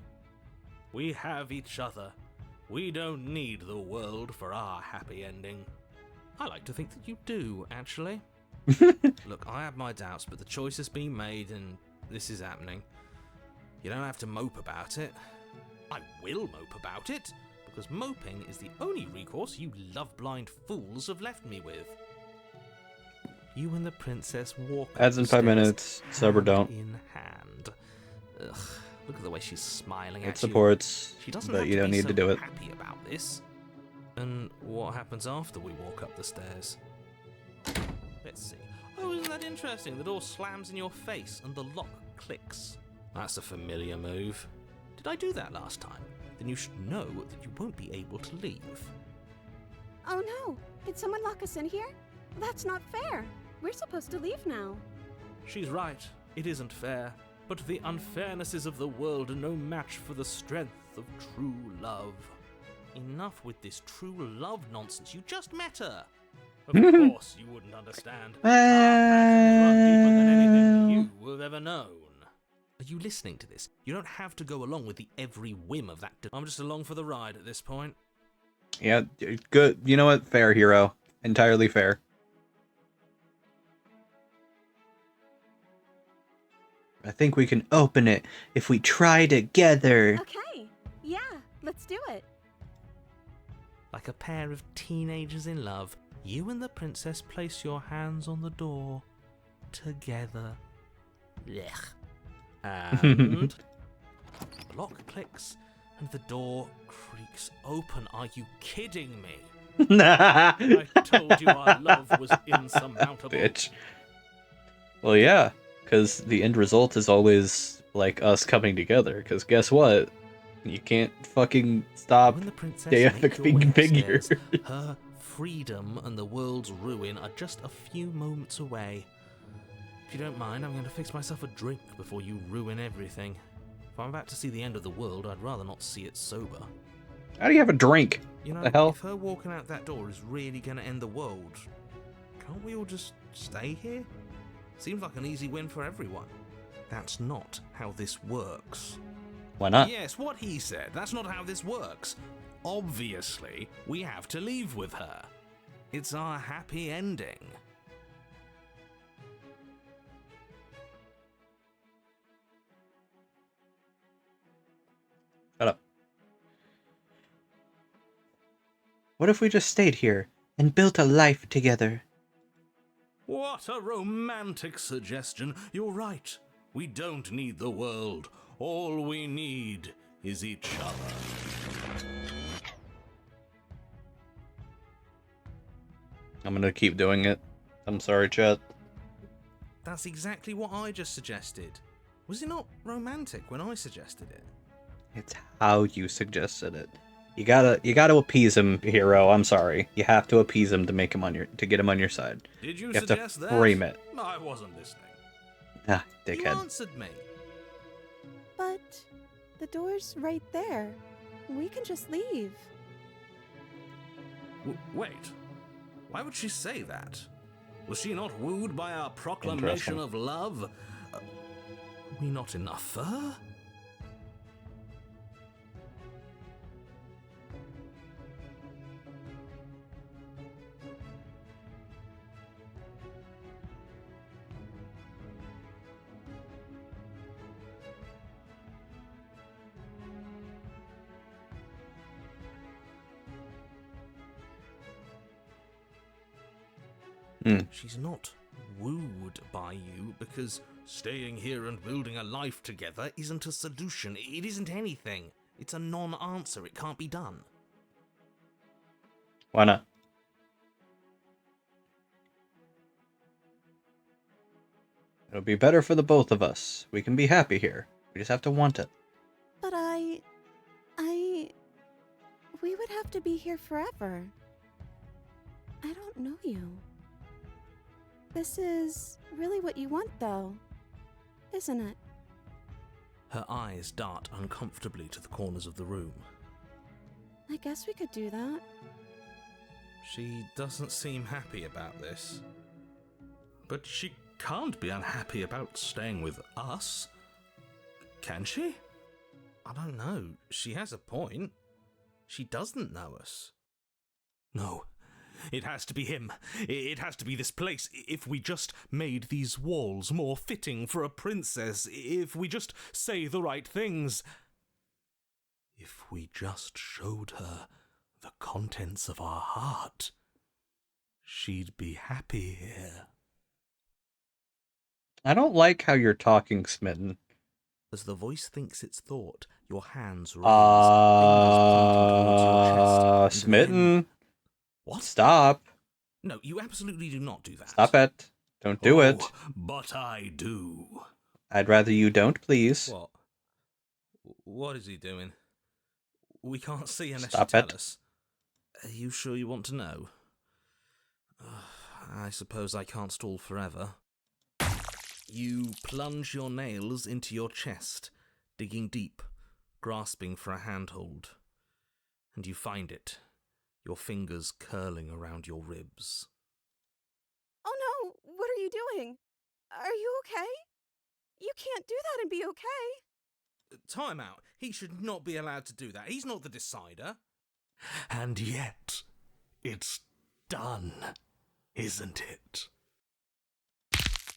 We have each other. We don't need the world for our happy ending. I like to think that you do, actually. Look, I have my doubts, but the choice has been made and this is happening. You don't have to mope about it. I will mope about it, because moping is the only recourse you love-blind fools have left me with. You and the princess walk Ads in up the 5 stairs, minutes, sub or hand don't. in hand. Ugh, look at the way she's smiling It at supports, you. She doesn't but have you to don't be need so to do it. happy about this. And what happens after we walk up the stairs? Let's see. Oh, isn't that interesting? The door slams in your face and the lock clicks. That's a familiar move. Did I do that last time? Then you should know that you won't be able to leave. Oh no! Did someone lock us in here? That's not fair. We're supposed to leave now. She's right. It isn't fair. But the unfairnesses of the world are no match for the strength of true love. Enough with this true love nonsense. You just met her. Of course you wouldn't understand. Our passions run deeper than anything you have ever known. Are you listening to this? You don't have to go along with the every whim of that. I'm just along for the ride at this point. Yeah, good. You know what? Fair, hero. Entirely fair. I think we can open it if we try together. Okay, yeah, let's do it. Like a pair of teenagers in love, you and the princess place your hands on the door together. Blech. And the lock clicks and the door creaks open. Are you kidding me? I told you our love was insurmountable. Bitch. Well, yeah, because the end result is always like us coming together. Because guess what? You can't fucking stop When the princess deific make your way figure. upstairs, her freedom and the world's ruin are just a few moments away. If you don't mind, I'm going to fix myself a drink before you ruin everything. If I'm about to see the end of the world, I'd rather not see it sober. How do you have a drink? You know, The hell? if her walking out that door is really going to end the world, can't we all just stay here? Seems like an easy win for everyone. That's not how this works. Why not? Yes, what he said. That's not how this works. Obviously, we have to leave with her. It's our happy ending. Shut up. What if we just stayed here and built a life together? What a romantic suggestion. You're right. We don't need the world. All we need is each other. I'm gonna keep doing it. I'm sorry, chat. That's exactly what I just suggested. Was it not romantic when I suggested it? It's how you suggested it. You gotta appease him, hero. I'm sorry. You have to appease him to get him on your side. Did you You have suggest to that? frame it. I wasn't listening. Ah, You dickhead. answered me. But the door's right there. We can just leave. Wait. Why would she say that? Was she not wooed by our proclamation Interesting. of love? Are we not enough for her? She's not wooed by you because staying here and building a life together isn't a solution. It isn't anything. It's a non-answer. It can't be done. Why not? It'll be better for the both of us. We can be happy here. We just have to want it. But we would have to be here forever. I don't know you. This is really what you want, though, isn't it? Her eyes dart uncomfortably to the corners of the room. I guess we could do that. She doesn't seem happy about this. But she can't be unhappy about staying with us. Can she? I don't know. She has a point. She doesn't know us. No. It has to be him. It has to be this place. If we just made these walls more fitting for a princess. If we just say the right things. If we just showed her the contents of our heart. She'd be happy here. I don't like how you're talking, Smitten. As the voice thinks its thought, your hands raise, fingers pointing towards your chest. Smitten. Then... What? Stop. No, you absolutely do not do that. Stop it. Don't do it. But I do. I'd rather you don't, please. What? What is he doing? We can't see unless Stop you tell it. us. Are you sure you want to know? I suppose I can't stall forever. You plunge your nails into your chest, digging deep, grasping for a handhold. And you find it, your fingers curling around your ribs. Oh no! What are you doing? Are you okay? You can't do that and be okay. Time out. He should not be allowed to do that. He's not the decider. And yet, it's done, isn't it?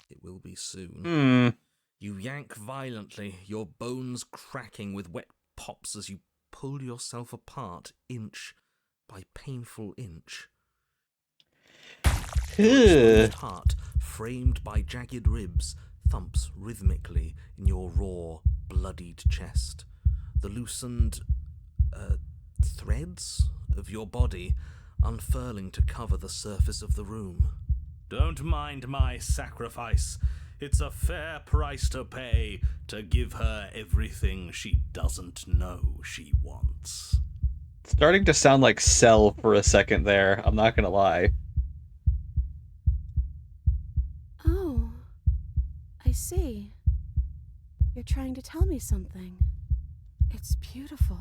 It will be soon. You yank violently, your bones cracking with wet pops as you pull yourself apart inch by painful inch. Your exposed heart, framed by jagged ribs, thumps rhythmically in your raw, bloodied chest. The loosened threads of your body unfurling to cover the surface of the room. Don't mind my sacrifice. It's a fair price to pay to give her everything she doesn't know she wants. Starting to sound like Cell for a second there. I'm not gonna lie. Oh, I see. You're trying to tell me something. It's beautiful.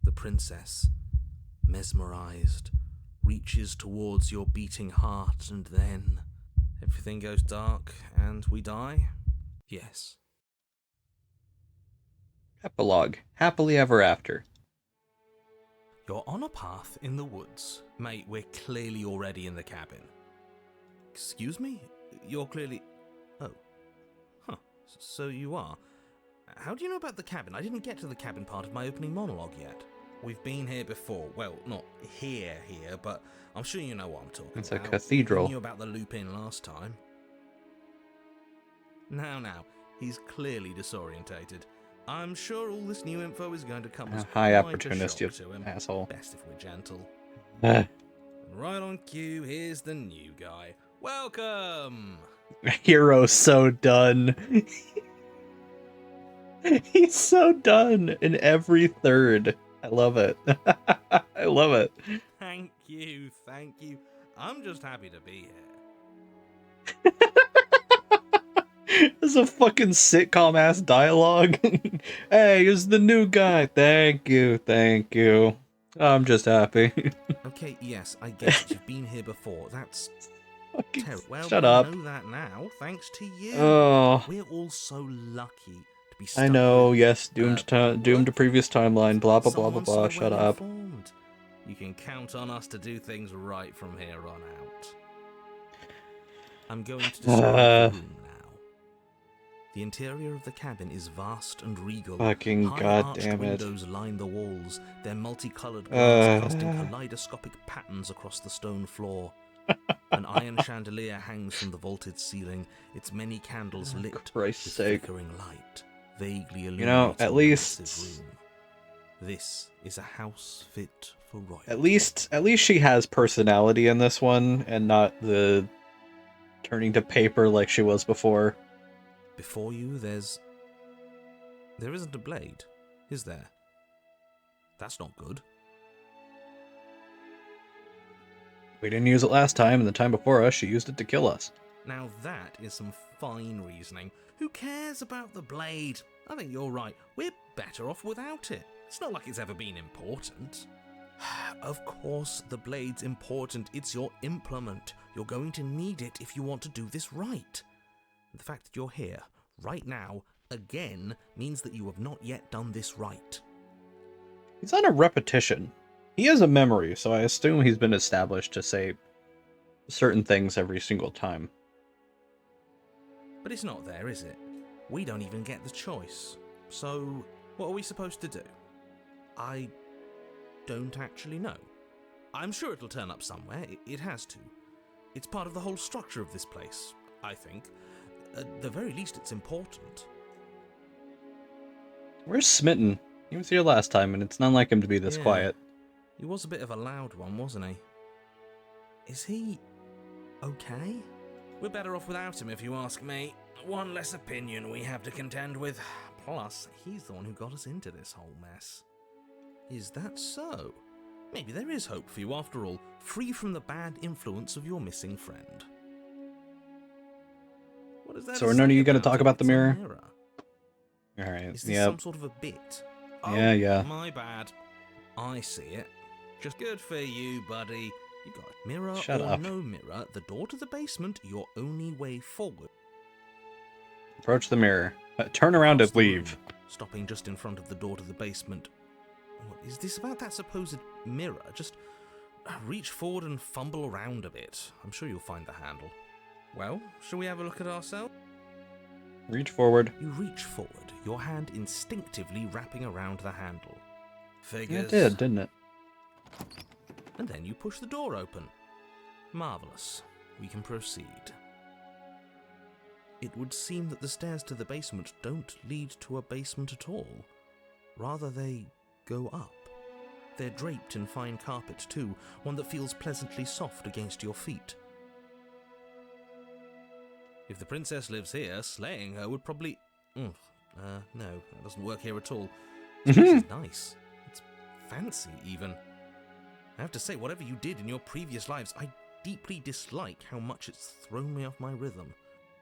The princess, mesmerized, reaches towards your beating heart, and then everything goes dark and we die? Yes. Epilogue. Happily ever after. You're on a path in the woods. Mate, we're clearly already in the cabin. Excuse me? You're clearly... Oh. Huh. So you are. How do you know about the cabin? I didn't get to the cabin part of my opening monologue yet. We've been here before. Well, not here, but I'm sure you know what I'm talking It's about. a cathedral. You knew about the loop in last time. Now, he's clearly disorientated. I'm sure all this new info is going to come as High quite opportunist, a you shock to him. asshole. Best if we're gentle. Uh, And right on cue, here's the new guy. Welcome! Hero's so done. He's so done in every third. I love it. I love it. Thank you. I'm just happy to be here. This is a fucking sitcom ass dialogue. Hey, here's the new guy. Thank you. I'm just happy. Okay, yes, I get it. You've been here before. That's Fucking terrible. Well, shut we up. know that now, thanks to you. Oh, We're all so lucky to be stuck I know. with, Yes, doomed to previous timeline. Blah blah blah blah someone blah. so Shut up. well-informed. You can count on us to do things right from here on out. I'm going to describe the room now. The interior of the cabin is vast and regal. Fucking High goddamn arched it. windows line the walls, their multicolored glass casting Uh. kaleidoscopic patterns across the stone floor. An iron chandelier hangs from the vaulted ceiling, its many candles lit with Christ's sake. flickering light, vaguely illuminating know, at the least- massive room. This is a house fit for royalty. At least she has personality in this one, and not the turning to paper like she was before. Before you, there isn't a blade, is there? That's not good. We didn't use it last time, and the time before us, she used it to kill us. Now that is some fine reasoning. Who cares about the blade? I think you're right. We're better off without it. It's not like it's ever been important. Of course the blade's important. It's your implement. You're going to need it if you want to do this right. The fact that you're here, right now, again, means that you have not yet done this right. He's on a repetition. He has a memory, so I assume he's been established to say certain things every single time. But it's not there, is it? We don't even get the choice. So, what are we supposed to do? I don't actually know. I'm sure it'll turn up somewhere. It has to. It's part of the whole structure of this place, I think. At the very least, it's important. Where's Smitten? He was here last time, and it's not like him to be this Yeah. quiet. He was a bit of a loud one, wasn't he? Is he okay? We're better off without him, if you ask me. One less opinion we have to contend with. Plus, he's the one who got us into this whole mess. Is that so? Maybe there is hope for you after all, free from the bad influence of your missing friend. What is that? So are none of you going to talk about the mirror? Alright, Is this yeah. some sort of a bit? Oh, Yeah. My bad. I see it. Just good for you, buddy. You got it. Mirror Shut or up. no mirror, the door to the basement, your only way forward. Approach the mirror. Turn around and Across the leave. room, stopping just in front of the door to the basement. What is this about that supposed mirror? Just reach forward and fumble around a bit. I'm sure you'll find the handle. Well, shall we have a look at ourselves? Reach forward. You reach forward, your hand instinctively wrapping around the handle. Figures. It did, didn't it? And then you push the door open. Marvellous. We can proceed. It would seem that the stairs to the basement don't lead to a basement at all. Rather, they go up. They're draped in fine carpet too, one that feels pleasantly soft against your feet. If the princess lives here, slaying her would probably... no, that doesn't work here at all. This place is nice. It's fancy, even. I have to say, whatever you did in your previous lives, I deeply dislike how much it's thrown me off my rhythm.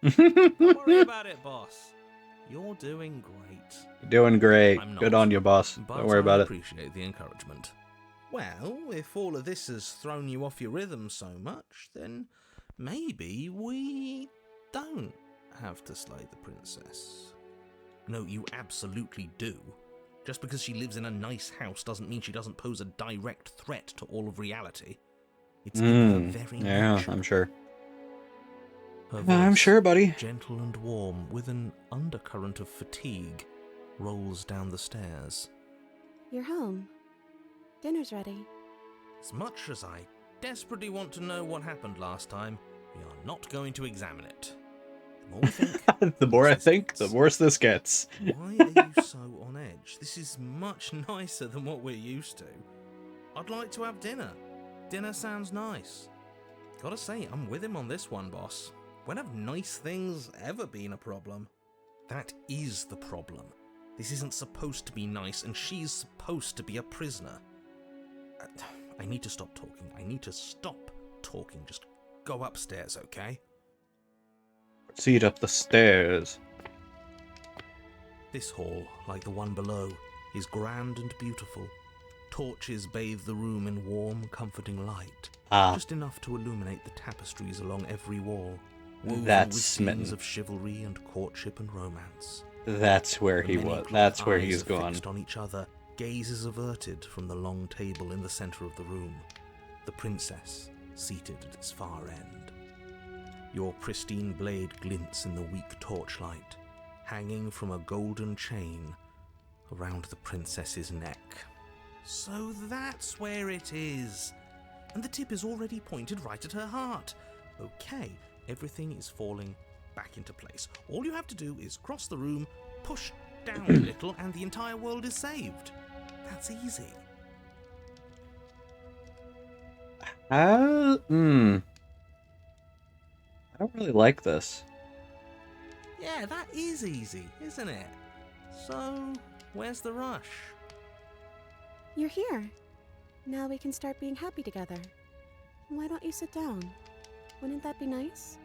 Don't worry about it, boss. You're doing great. You're doing great. I'm not, Good on you, boss. but Don't worry about I it. appreciate the encouragement. Well, if all of this has thrown you off your rhythm so much, then maybe we don't have to slay the princess. No, you absolutely do. Just because she lives in a nice house doesn't mean she doesn't pose a direct threat to all of reality. It's in her very nature. I'm sure. Her I'm voice, sure, buddy. gentle and warm, with an undercurrent of fatigue, rolls down the stairs. You're home. Dinner's ready. As much as I desperately want to know what happened last time, we are not going to examine it. The more we think, The more I this think, gets. the worse this gets. Why are you so on edge? This is much nicer than what we're used to. I'd like to have dinner. Dinner sounds nice. Gotta say, I'm with him on this one, boss. When have nice things ever been a problem? That is the problem. This isn't supposed to be nice, and she's supposed to be a prisoner. I need to stop talking. I need to stop talking. Just go upstairs, okay? Proceed up the stairs. This hall, like the one below, is grand and beautiful. Torches bathe the room in warm, comforting light. Just enough to illuminate the tapestries along every wall. Woven That's with Smitten. scenes of chivalry and courtship and romance. That's where The he many was. clock That's where eyes he's are gone. fixed on each other, gazes averted from the long table in the center of the room. The princess, seated at its far end. Your pristine blade glints in the weak torchlight, hanging from a golden chain around the princess's neck. So that's where it is. And the tip is already pointed right at her heart. Okay, everything is falling back into place. All you have to do is cross the room, push down a little, and the entire world is saved. That's easy. I don't really like this. Yeah, that is easy, isn't it? So, where's the rush? You're here. Now we can start being happy together. Why don't you sit down? Wouldn't that be nice?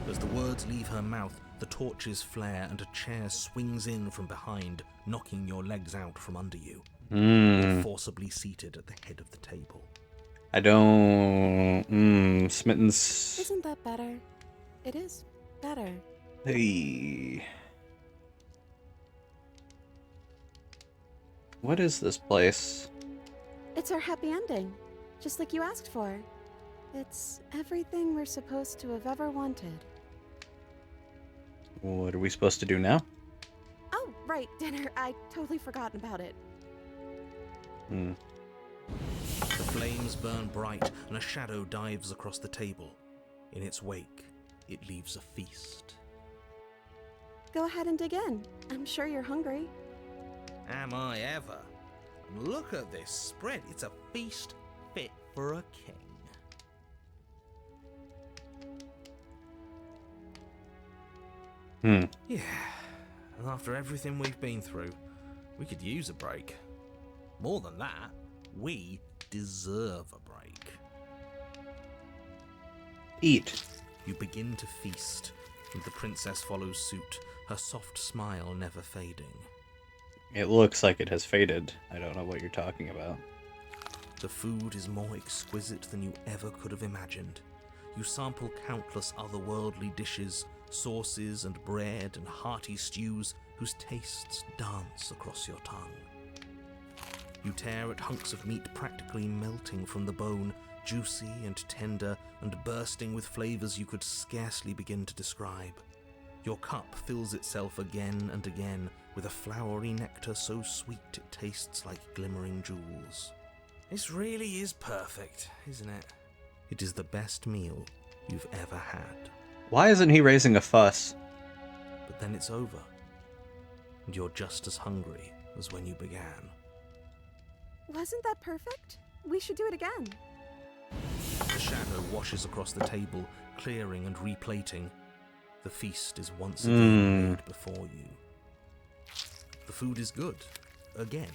As the words leave her mouth, the torches flare and a chair swings in from behind, knocking your legs out from under you. You're forcibly seated at the head of the table. I don't... Smitten's... Isn't that better? It is better. Hey. What is this place? It's our happy ending, just like you asked for. It's everything we're supposed to have ever wanted. What are we supposed to do now? Oh, right, dinner. I'd totally forgotten about it. The flames burn bright and a shadow dives across the table. In its wake, it leaves a feast. Go ahead and dig in. I'm sure you're hungry. Am I ever? Look at this spread. It's a feast fit for a king. Yeah, and after everything we've been through, we could use a break. More than that, we deserve a break. Eat. You begin to feast, and the princess follows suit, her soft smile never fading. It looks like it has faded. I don't know what you're talking about. The food is more exquisite than you ever could have imagined. You sample countless otherworldly dishes, sauces and bread and hearty stews whose tastes dance across your tongue. You tear at hunks of meat practically melting from the bone, juicy and tender and bursting with flavors you could scarcely begin to describe. Your cup fills itself again and again with a flowery nectar so sweet it tastes like glimmering jewels. This really is perfect, isn't it? It is the best meal you've ever had. Why isn't he raising a fuss? But then it's over, and you're just as hungry as when you began. Wasn't that perfect? We should do it again. The shadow washes across the table, clearing and replating. The feast is once again laid before you. The food is good. Again,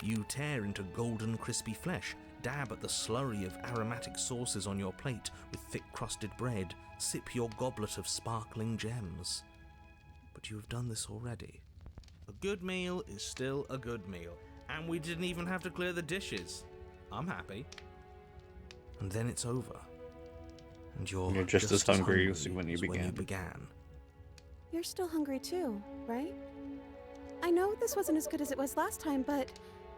you tear into golden crispy flesh, dab at the slurry of aromatic sauces on your plate with thick-crusted bread, sip your goblet of sparkling gems. But you have done this already. A good meal is still a good meal, and we didn't even have to clear the dishes. I'm happy. And then it's over. And you're just as hungry as when you began. You're still hungry too, right? I know this wasn't as good as it was last time, but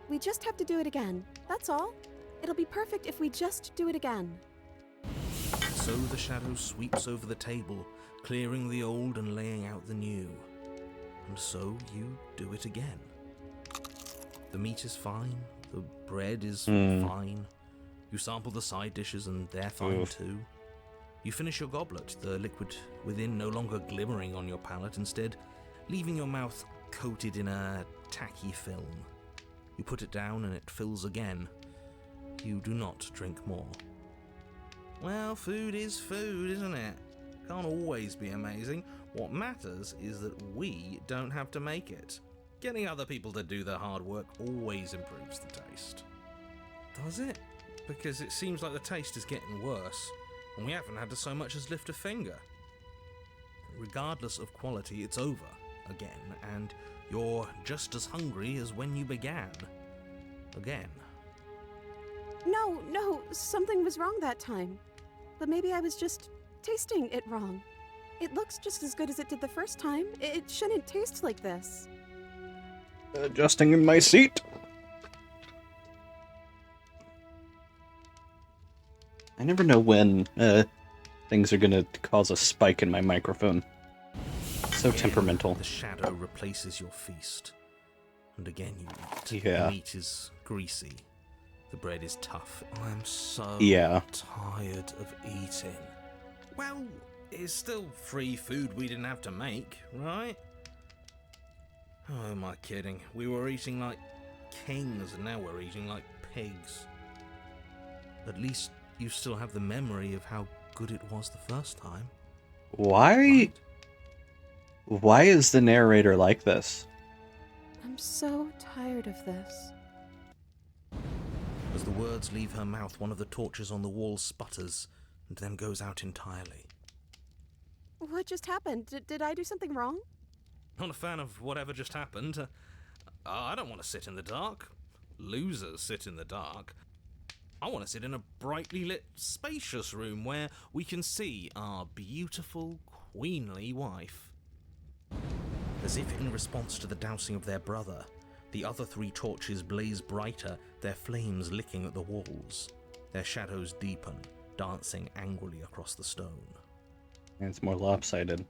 we just have to do it again. That's all. It'll be perfect if we just do it again. So the shadow sweeps over the table, clearing the old and laying out the new. And so you do it again. The meat is fine, the bread is fine. You sample the side dishes and they're fine too. You finish your goblet, the liquid within no longer glimmering on your palate, instead leaving your mouth coated in a tacky film. You put it down and it fills again. You do not drink more. Well, food is food, isn't it? Can't always be amazing. What matters is that we don't have to make it. Getting other people to do the hard work always improves the taste. Does it? Because it seems like the taste is getting worse, and we haven't had to so much as lift a finger. Regardless of quality, it's over again, and you're just as hungry as when you began. Again. No, something was wrong that time. But maybe I was just tasting it wrong. It looks just as good as it did the first time. It shouldn't taste like this. Adjusting in my seat. I never know when things are gonna cause a spike in my microphone. So temperamental. The shadow replaces your feast. And again you eat. Yeah. The meat is greasy. The bread is tough. I'm so tired of eating. Well, it's still free food we didn't have to make, right? Oh, am I kidding? We were eating like kings and now we're eating like pigs. At least you still have the memory of how good it was the first time. Why? Right? Why is the narrator like this? I'm so tired of this. As the words leave her mouth, one of the torches on the wall sputters and then goes out entirely. What just happened? Did I do something wrong? Not a fan of whatever just happened. I don't want to sit in the dark. Losers sit in the dark. I want to sit in a brightly lit, spacious room where we can see our beautiful, queenly wife. As if in response to the dousing of their brother, the other three torches blaze brighter, their flames licking at the walls. Their shadows deepen, dancing angrily across the stone. It's more lopsided.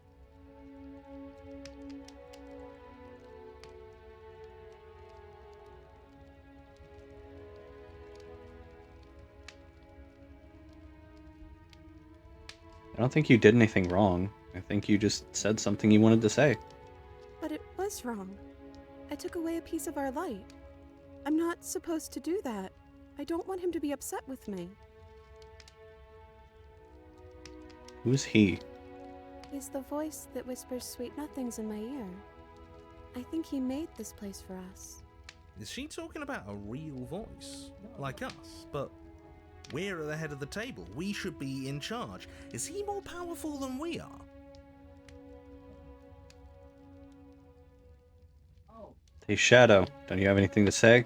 I don't think you did anything wrong. I think you just said something you wanted to say. was wrong. I took away a piece of our light. I'm not supposed to do that. I don't want him to be upset with me. Who's he? He's the voice that whispers sweet nothings in my ear. I think he made this place for us. Is she talking about a real voice? Like us? But we're at the head of the table. We should be in charge. Is he more powerful than we are? Hey, Shadow, don't you have anything to say?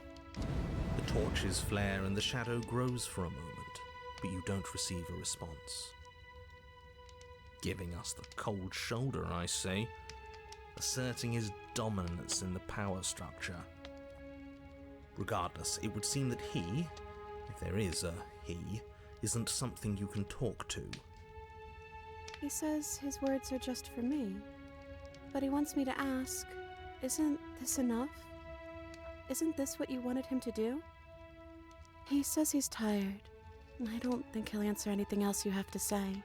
The torches flare and the shadow grows for a moment, but you don't receive a response. Giving us the cold shoulder, I see. Asserting his dominance in the power structure. Regardless, it would seem that he, if there is a he, isn't something you can talk to. He says his words are just for me. But he wants me to ask, isn't this enough? Isn't this what you wanted him to do? He says he's tired, and I don't think he'll answer anything else you have to say.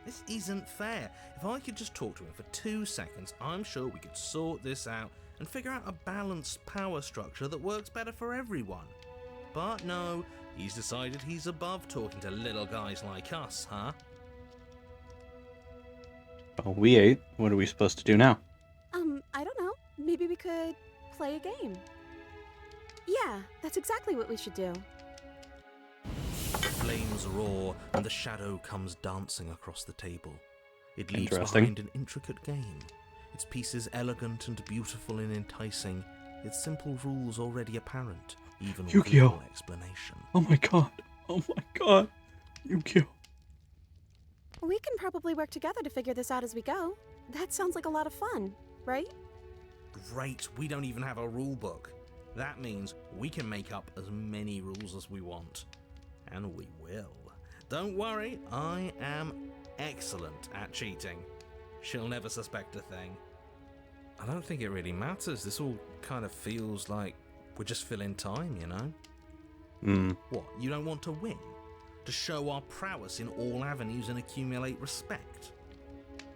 This isn't fair. If I could just talk to him for 2 seconds, I'm sure we could sort this out and figure out a balanced power structure that works better for everyone. But no, he's decided he's above talking to little guys like us, huh? Oh, we ate. What are we supposed to do now? I don't know. Maybe we could play a game. Yeah, that's exactly what we should do. The flames roar and the shadow comes dancing across the table. It leaves Interesting. behind an intricate game. Its pieces elegant and beautiful and enticing. Its simple rules already apparent, even with Yu-Gi-Oh! little explanation. Oh my god. Oh my god. Yu-Gi-Oh! We can probably work together to figure this out as we go. That sounds like a lot of fun, right? Great, we don't even have a rule book. That means we can make up as many rules as we want. And we will. Don't worry, I am excellent at cheating. She'll never suspect a thing. I don't think it really matters. This all kind of feels like we're just filling time, you know? What, you don't want to win? To show our prowess in all avenues and accumulate respect?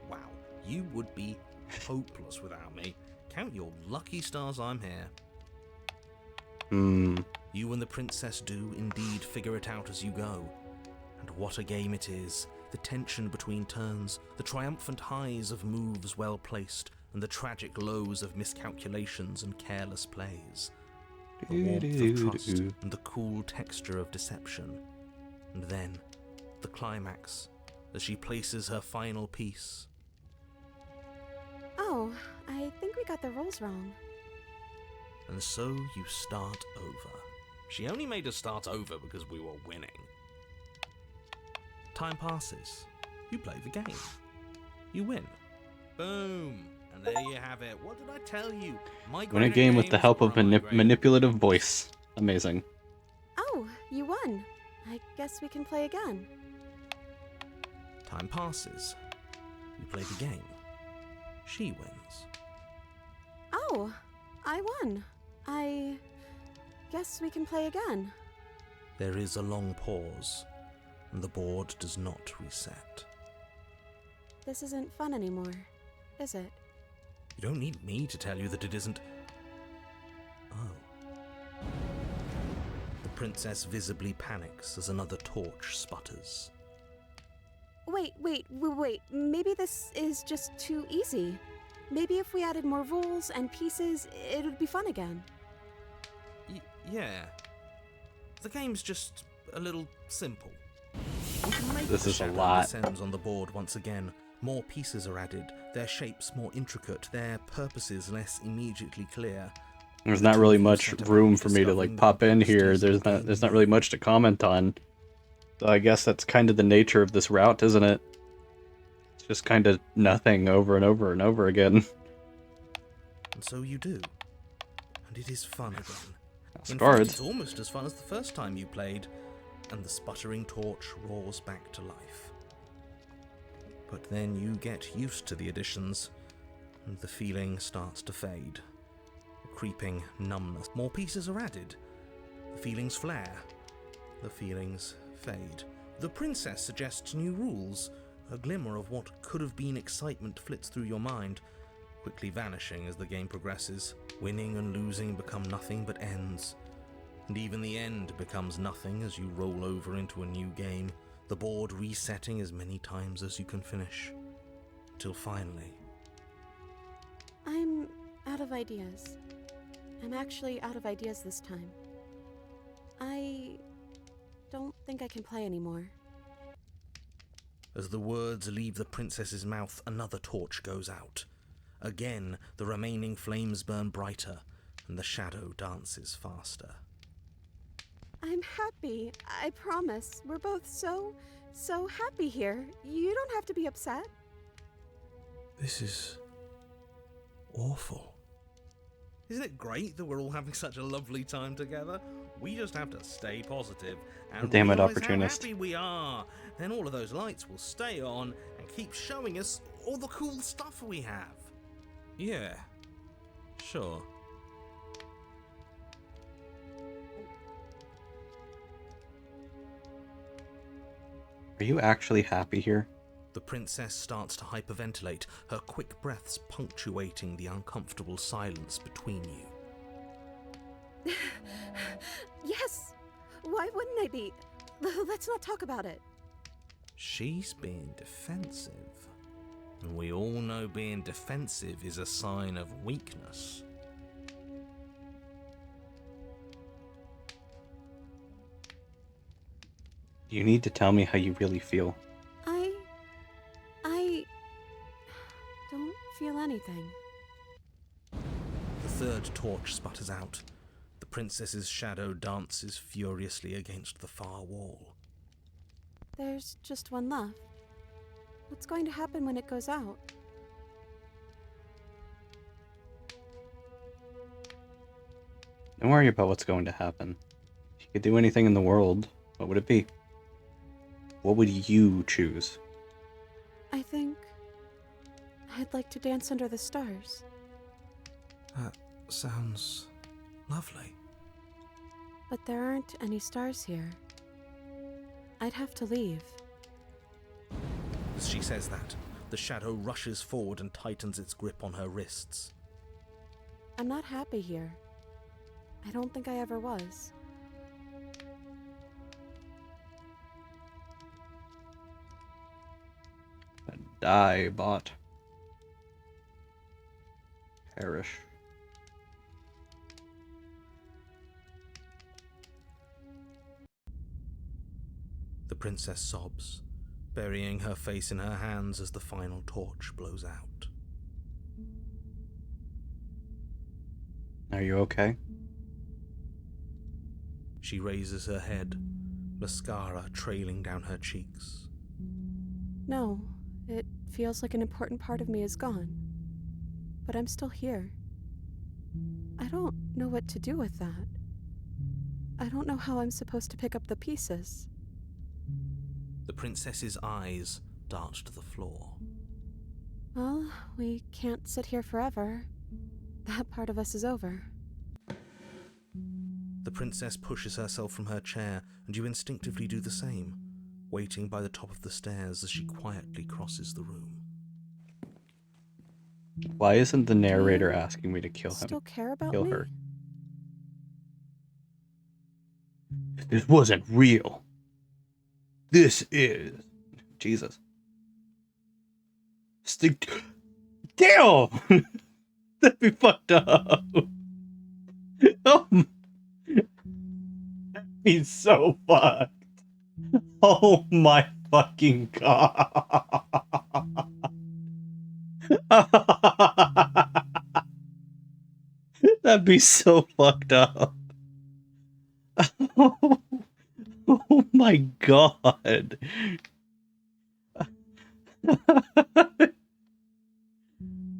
Wow, you would be hopeless without me. Count your lucky stars I'm here. You and the princess do indeed figure it out as you go. And what a game it is. The tension between turns, the triumphant highs of moves well placed, and the tragic lows of miscalculations and careless plays. The warmth of trust and the cool texture of deception. And then, the climax, as she places her final piece. Oh, I think we got the rules wrong. And so you start over. She only made us start over because we were winning. Time passes. You play the game. You win. Boom. And there you have it. What did I tell you? Win a game with the help of manipulative voice. Amazing. Oh, you won. I guess we can play again. Time passes. You play the game. She wins. Oh, I won. I guess we can play again. There is a long pause, and the board does not reset. This isn't fun anymore, is it? You don't need me to tell you that it isn't. Oh. The princess visibly panics as another torch sputters. Wait. Maybe this is just too easy. Maybe if we added more rules and pieces, it would be fun again. Yeah. The game's just a little simple. We can make This the is a shadow lot. descends on the board once again. More pieces are added, their shapes more intricate, their purposes less immediately clear. There's not really much room for me to like pop in here. There's not really much to comment on. So I guess that's kind of the nature of this route, isn't it? It's just kind of nothing over and over and over again. And so you do. And it is fun again. In fact, Cards. it's almost as fun as the first time you played, and the sputtering torch roars back to life. But then you get used to the additions, and the feeling starts to fade. A creeping numbness. More pieces are added. The feelings flare. The feelings fade. The princess suggests new rules. A glimmer of what could have been excitement flits through your mind. quickly vanishing as the game progresses. Winning and losing become nothing but ends. And even the end becomes nothing as you roll over into a new game, the board resetting as many times as you can finish. Till finally... I'm out of ideas. I'm actually out of ideas this time. I don't think I can play anymore. As the words leave the princess's mouth, another torch goes out. Again, the remaining flames burn brighter, and the shadow dances faster. I'm happy, I promise. We're both so happy here. You don't have to be upset. This is... awful. Isn't it great that we're all having such a lovely time together? We just have to stay positive and Damn it, realize opportunist. how happy we are. Then all of those lights will stay on and keep showing us all the cool stuff we have. Yeah, sure. Are you actually happy here? The princess starts to hyperventilate, her quick breaths punctuating the uncomfortable silence between you. Yes! Why wouldn't I be? Let's not talk about it. She's being defensive. And we all know being defensive is a sign of weakness. You need to tell me how you really feel. I don't feel anything. The third torch sputters out. The princess's shadow dances furiously against the far wall. There's just one left. What's going to happen when it goes out? Don't worry about what's going to happen. If you could do anything in the world, what would it be? What would you choose? I think I'd like to dance under the stars. That sounds lovely. But there aren't any stars here. I'd have to leave. As she says that, the shadow rushes forward and tightens its grip on her wrists. I'm not happy here. I don't think I ever was. Die, bot. Perish. The princess sobs, burying her face in her hands as the final torch blows out. Are you okay? She raises her head, mascara trailing down her cheeks. No, it feels like an important part of me is gone. But I'm still here. I don't know what to do with that. I don't know how I'm supposed to pick up the pieces. The princess's eyes dart to the floor. Well, we can't sit here forever. That part of us is over. The princess pushes herself from her chair, and you instinctively do the same, waiting by the top of the stairs as she quietly crosses the room. Why isn't the narrator asking me to kill him? Still care about Kill me? her. This wasn't real. This is... Jesus. Stick... Damn! That'd be fucked up. Oh, that'd be so fucked. Oh my fucking god. That'd be so fucked up. Oh my god.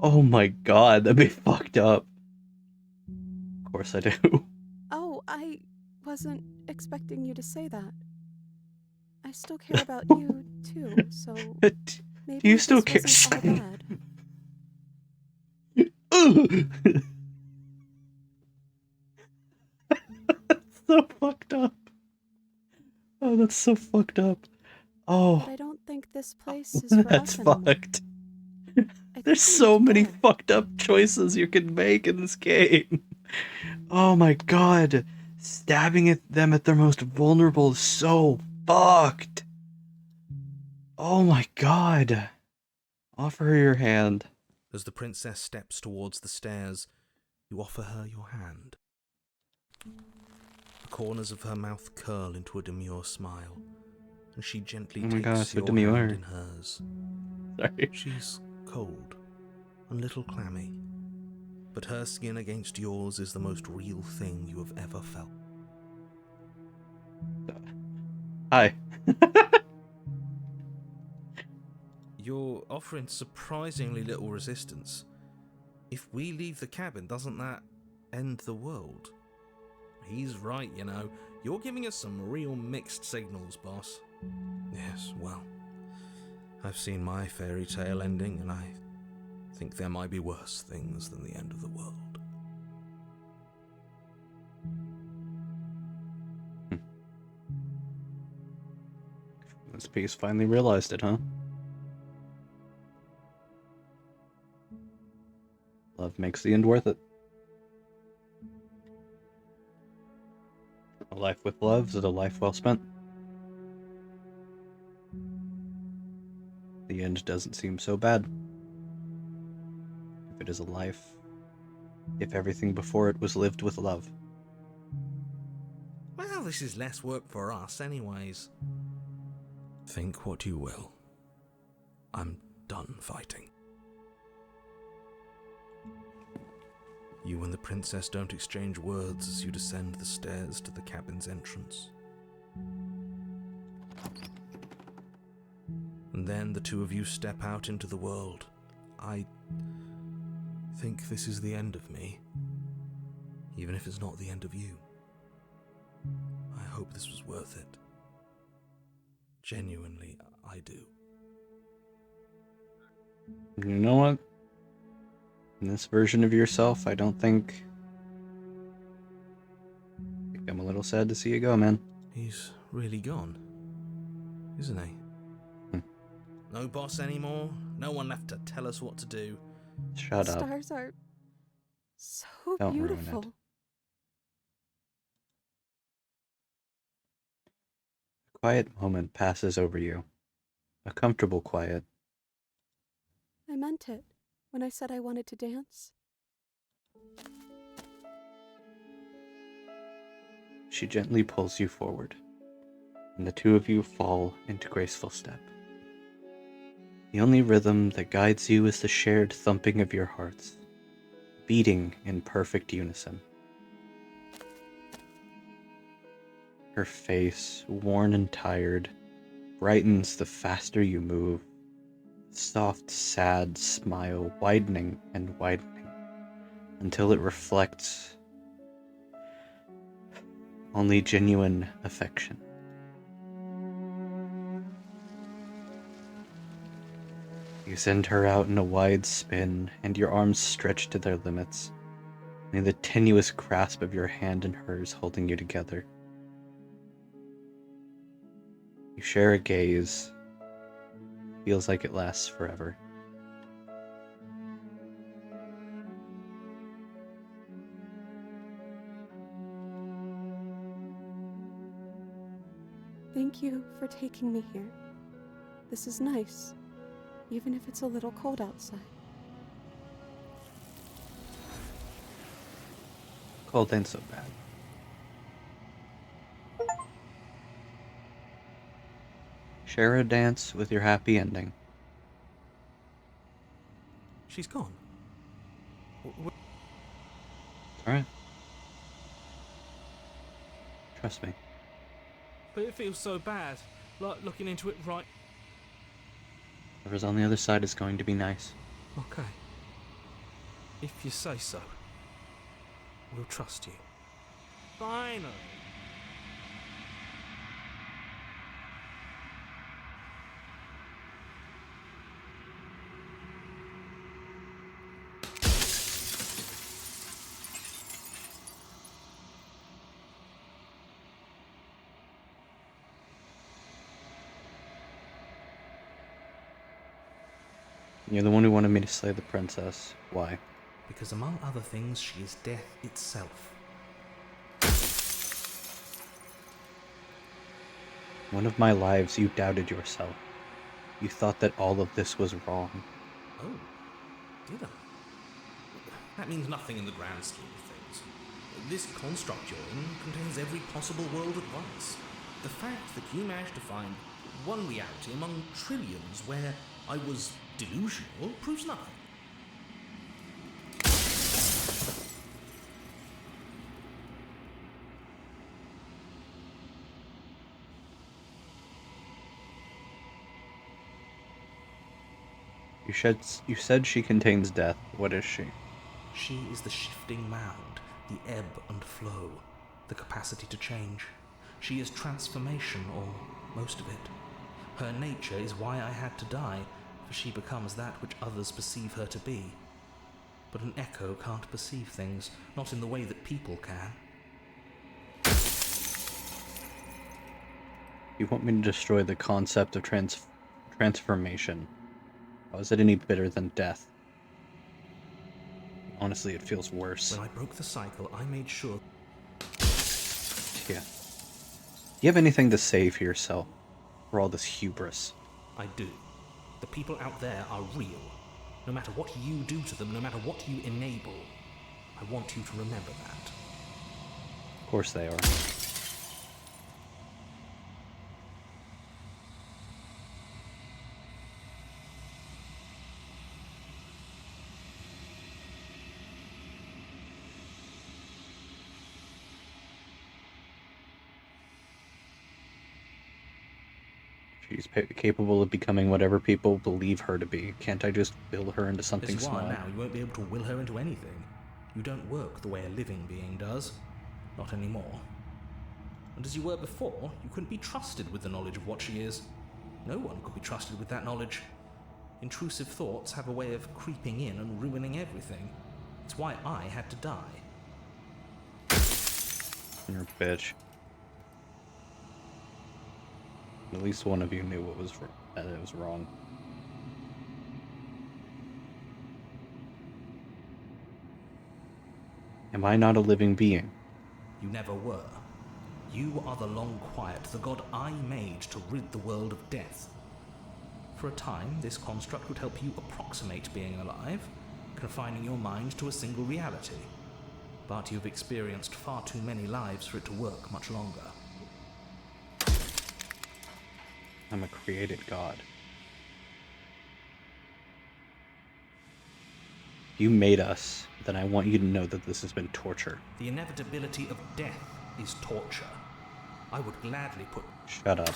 Oh my god, that'd be fucked up. Of course I do. Oh, I wasn't expecting you to say that. I still care about you, too, so maybe Do you still care? this wasn't all bad. That's so fucked up. Oh, that's so fucked up. Oh. But I don't think this place is for That's us anymore. fucked. There's so many fucked up choices you can make in this game. Oh my god. Stabbing at them at their most vulnerable is so fucked. Oh my god. Offer her your hand. As the princess steps towards the stairs, you offer her your hand. The corners of her mouth curl into a demure smile, and she gently takes your hand in hers. Sorry. She's cold and a little clammy, but her skin against yours is the most real thing you have ever felt. Hi. You're offering surprisingly little resistance. If we leave the cabin, doesn't that end the world? He's right, you know. You're giving us some real mixed signals, boss. Yes, well, I've seen my fairy tale ending, and I think there might be worse things than the end of the world. This piece finally realized it, huh? Love makes the end worth it. A life with love is a life well spent. The end doesn't seem so bad. If it is a life, if everything before it was lived with love. Well, this is less work for us anyways. Think what you will. I'm done fighting. You and the princess don't exchange words as you descend the stairs to the cabin's entrance. And then the two of you step out into the world. I think this is the end of me, even if it's not the end of you. I hope this was worth it. Genuinely, I do. You know what? In this version of yourself, I think I'm a little sad to see you go, man. He's really gone, isn't he? No boss anymore, no one left to tell us what to do. Shut the up. Stars are so Don't ruin beautiful. it. A quiet moment passes over you. A comfortable quiet. I meant it when I said I wanted to dance. She gently pulls you forward, and the two of you fall into graceful step. The only rhythm that guides you is the shared thumping of your hearts, beating in perfect unison. Her face, worn and tired, brightens the faster you move, soft, sad smile widening and widening until it reflects only genuine affection. You send her out in a wide spin, and your arms stretch to their limits, only the tenuous grasp of your hand in hers holding you together. You share a gaze. Feels like it lasts forever. Thank you for taking me here. This is nice, even if it's a little cold outside. Cold ain't so bad. Share a dance with your happy ending. She's gone. Alright. Trust me. But it feels so bad, like looking into it right. Whatever's on the other side is going to be nice. Okay. If you say so. We'll trust you. Finally. You're the one who wanted me to slay the princess. Why? Because among other things, she is death itself. One of my lives, you doubted yourself. You thought that all of this was wrong. Oh, did I? That means nothing in the grand scheme of things. This construct you're in contains every possible world at once. The fact that you managed to find one reality among trillions where I was delusional proves nothing. You said she contains death. What is she? She is the shifting mound, the ebb and flow, the capacity to change. She is transformation, or most of it. Her nature is why I had to die, for she becomes that which others perceive her to be. But an echo can't perceive things, not in the way that people can. You want me to destroy the concept of transformation. How is it any better than death? Honestly, it feels worse. When I broke the cycle, I made sure... Yeah. Do you have anything to say for yourself? For all this hubris? I do. The people out there are real. No matter what you do to them, no matter what you enable, I want you to remember that. Of course they are. She's capable of becoming whatever people believe her to be. Can't I just will her into something This is small? why now you won't be able to will her into anything. You don't work the way a living being does. Not anymore. And as you were before, you couldn't be trusted with the knowledge of what she is. No one could be trusted with that knowledge. Intrusive thoughts have a way of creeping in and ruining everything. It's why I had to die. You're a bitch. At least one of you knew that it was wrong. Am I not a living being? You never were. You are the Long Quiet, the god I made to rid the world of death. For a time, this construct would help you approximate being alive, confining your mind to a single reality. But you've experienced far too many lives for it to work much longer. I'm a created god. You made us, then I want you to know that this has been torture. The inevitability of death is torture. I would gladly put... Shut up.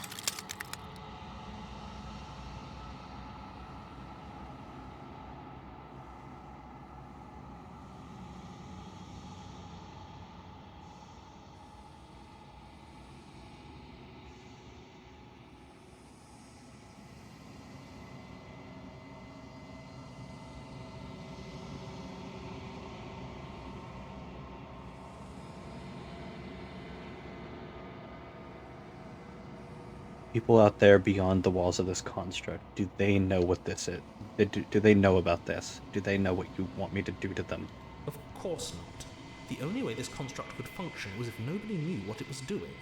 People out there beyond the walls of this construct, do they know what this is? Do they know about this? Do they know what you want me to do to them? Of course not. The only way this construct could function was if nobody knew what it was doing.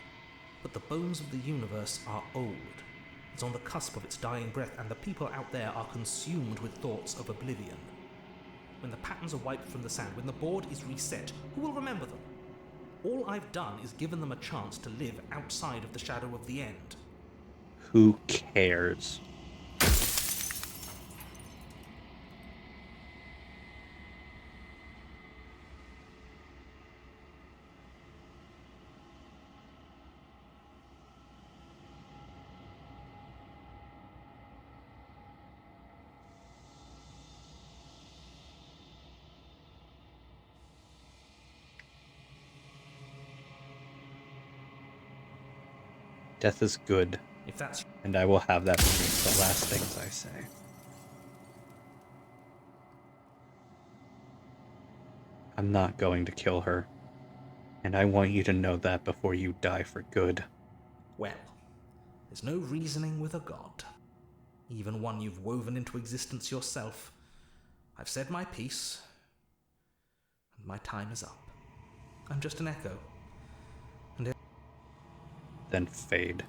But the bones of the universe are old. It's on the cusp of its dying breath, and the people out there are consumed with thoughts of oblivion. When the patterns are wiped from the sand, when the board is reset, who will remember them? All I've done is given them a chance to live outside of the shadow of the end. Who cares? Death is good, If that's... and I will have that be the last things I say. I'm not going to kill her, and I want you to know that before you die for good. Well, there's no reasoning with a god. even one you've woven into existence yourself. I've said my piece, and my time is up. I'm just an echo. And then fade.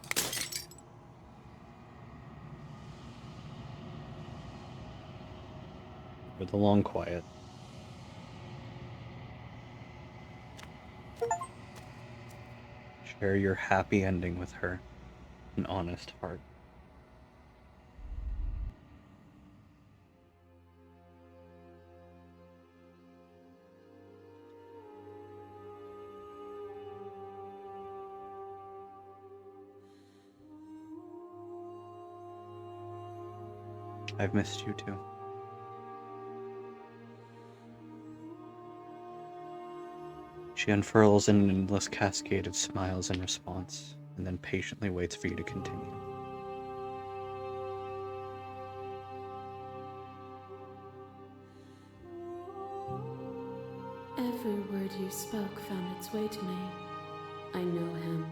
For the long quiet. Share your happy ending with her. An honest heart. I've missed you too. She unfurls an endless cascade of smiles in response, and then patiently waits for you to continue. Every word you spoke found its way to me. I know him.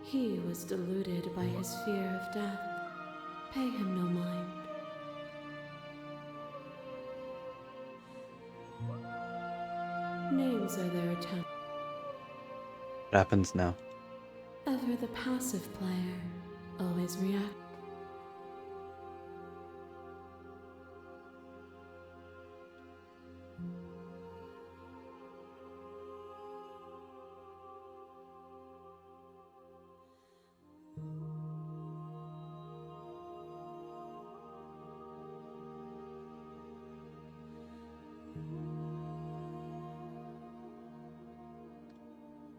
He was deluded by his fear of death. Pay him no mind. Names are their attempt. What happens now? Ever the passive player, always react.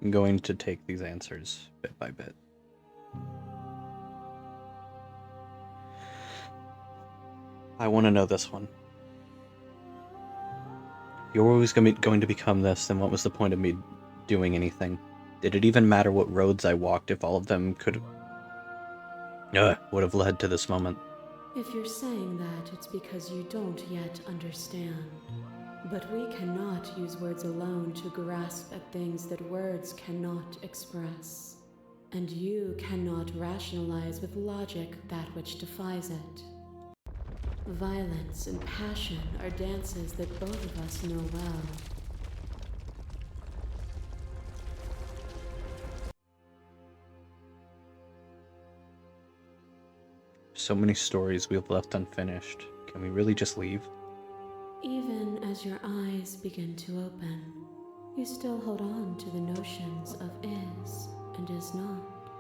I'm going to take these answers bit by bit. I want to know this one. If you're always going to become this, then what was the point of me doing anything? Did it even matter what roads I walked if all of them would have led to this moment? If you're saying that, it's because you don't yet understand. But we cannot use words alone to grasp at things that words cannot express. And you cannot rationalize with logic that which defies it. Violence and passion are dances that both of us know well. So many stories we have left unfinished. Can we really just leave? Even as your eyes begin to open, you still hold on to the notions of is and is not,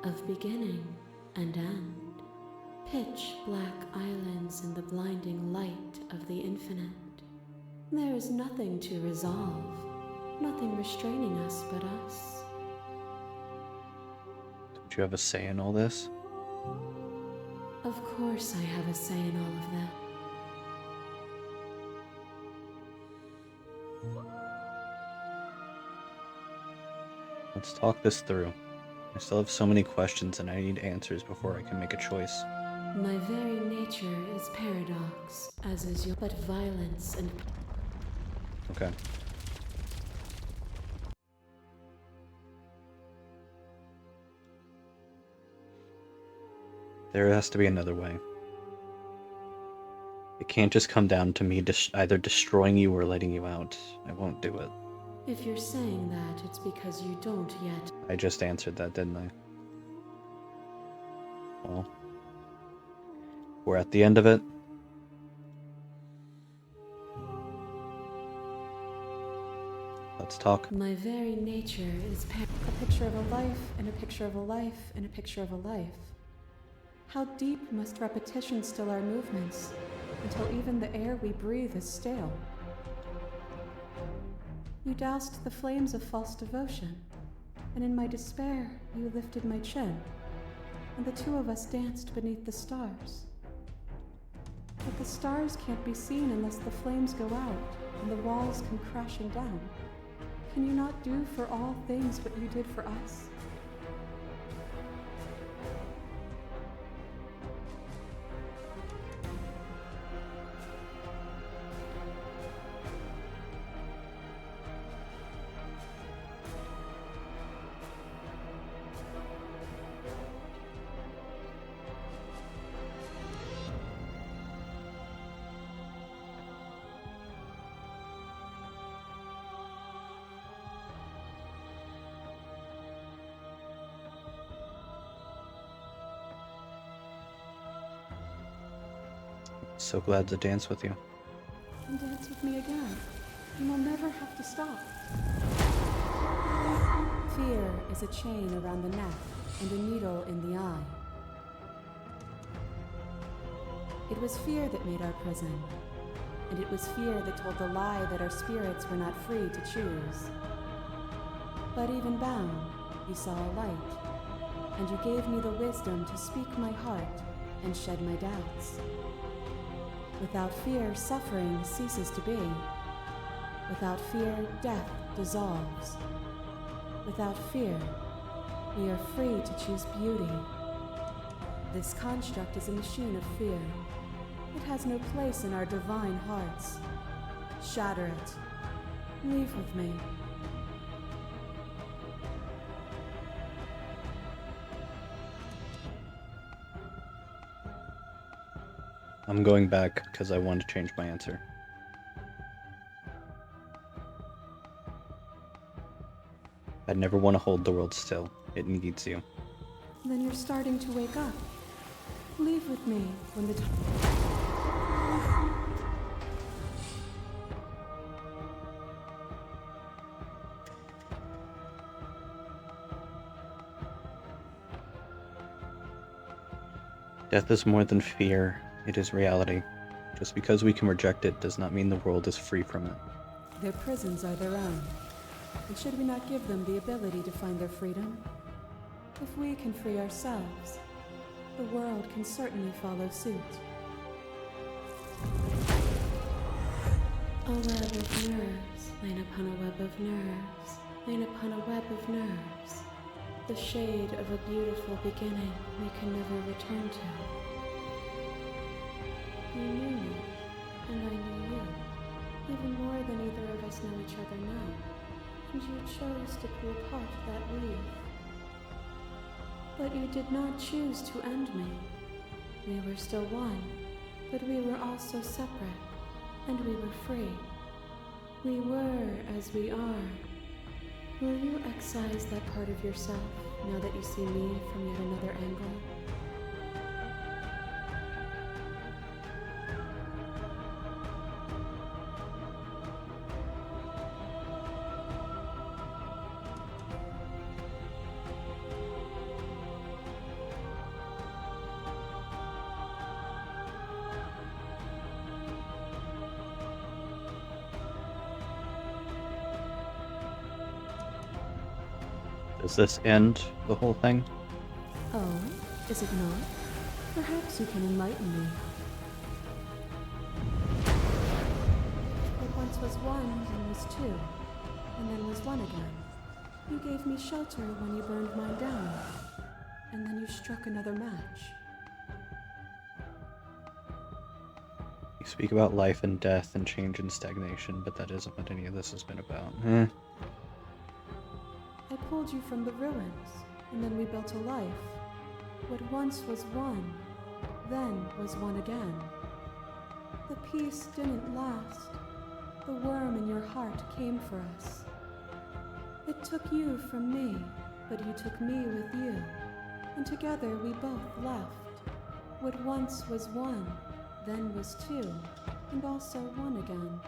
of beginning and end, pitch black islands in the blinding light of the infinite. There is nothing to resolve, nothing restraining us but us. Don't you have a say in all this? Of course I have a say in all of that. Let's talk this through. I still have so many questions and I need answers before I can make a choice. My very nature is paradox, as is your, but violence and... Okay. There has to be another way. It can't just come down to me either destroying you or letting you out. I won't do it. If you're saying that, it's because you don't yet. I just answered that, didn't I? Well, we're at the end of it. Let's talk. My very nature is a picture of a life and a picture of a life and a picture of a life. How deep must repetition still our movements, until even the air we breathe is stale? You doused the flames of false devotion, and in my despair you lifted my chin, and the two of us danced beneath the stars. But the stars can't be seen unless the flames go out and the walls come crashing down. Can you not do for all things what you did for us? So glad to dance with you. And dance with me again, and we'll never have to stop. Fear is a chain around the neck and a needle in the eye. It was fear that made our prison, and it was fear that told the lie that our spirits were not free to choose. But even bound, you saw a light, and you gave me the wisdom to speak my heart and shed my doubts. Without fear, suffering ceases to be. Without fear, death dissolves. Without fear, we are free to choose beauty. This construct is a machine of fear. It has no place in our divine hearts. Shatter it. Leave with me. I'm going back because I want to change my answer. I'd never want to hold the world still. It needs you. Then you're starting to wake up. Leave with me when the time... Death is more than fear. It is reality. Just because we can reject it does not mean the world is free from it. Their prisons are their own. And should we not give them the ability to find their freedom? If we can free ourselves, the world can certainly follow suit. A web of nerves, lain upon a web of nerves, lain upon a web of nerves. The shade of a beautiful beginning we can never return to. You knew me, and I knew you, even more than either of us know each other now, and you chose to pull apart that weave. But you did not choose to end me. We were still one, but we were also separate, and we were free. We were as we are. Will you excise that part of yourself now that you see me from yet another angle? Does this end the whole thing? Oh, is it not? Perhaps you can enlighten me. What once was one, then was two, and then was one again. You gave me shelter when you burned mine down, and then you struck another match. You speak about life and death and change and stagnation, but that isn't what any of this has been about. I pulled you from the ruins, and then we built a life. What once was one, then was one again. The peace didn't last. The worm in your heart came for us. It took you from me, but you took me with you, and together we both left. What once was one, then was two, and also one again.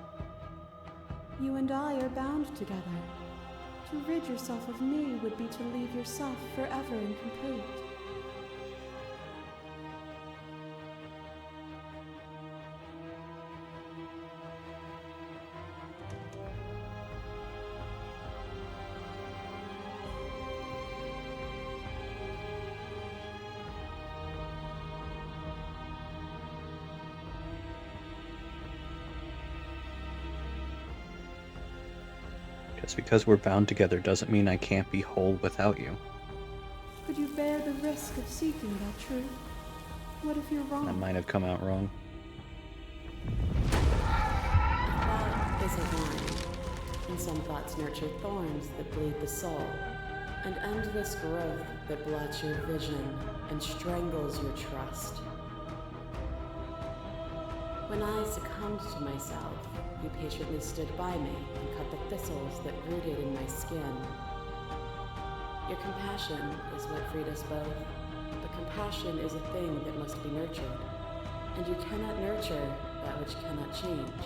You and I are bound together. To rid yourself of me would be to leave yourself forever incomplete. Just because we're bound together doesn't mean I can't be whole without you. Could you bear the risk of seeking that truth? What if you're wrong? That might have come out wrong. Thought is a vine, and some thoughts nurture thorns that bleed the soul, and endless growth that blots your vision and strangles your trust. When I succumbed to myself, you patiently stood by me and cut the thistles that rooted in my skin. Your compassion is what freed us both, but compassion is a thing that must be nurtured. and you cannot nurture that which cannot change.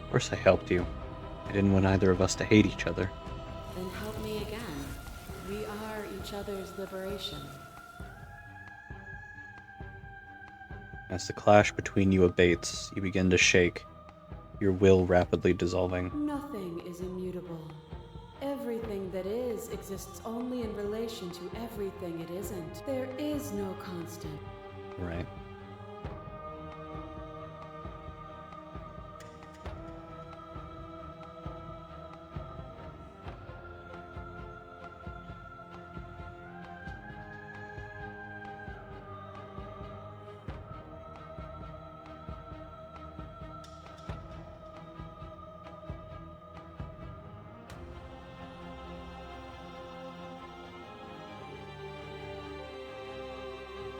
Of course I helped you. I didn't want either of us to hate each other. Then help me again. We are each other's liberation. As the clash between you abates, you begin to shake, your will rapidly dissolving. Nothing is immutable. Everything that is exists only in relation to everything it isn't. There is no constant. Right.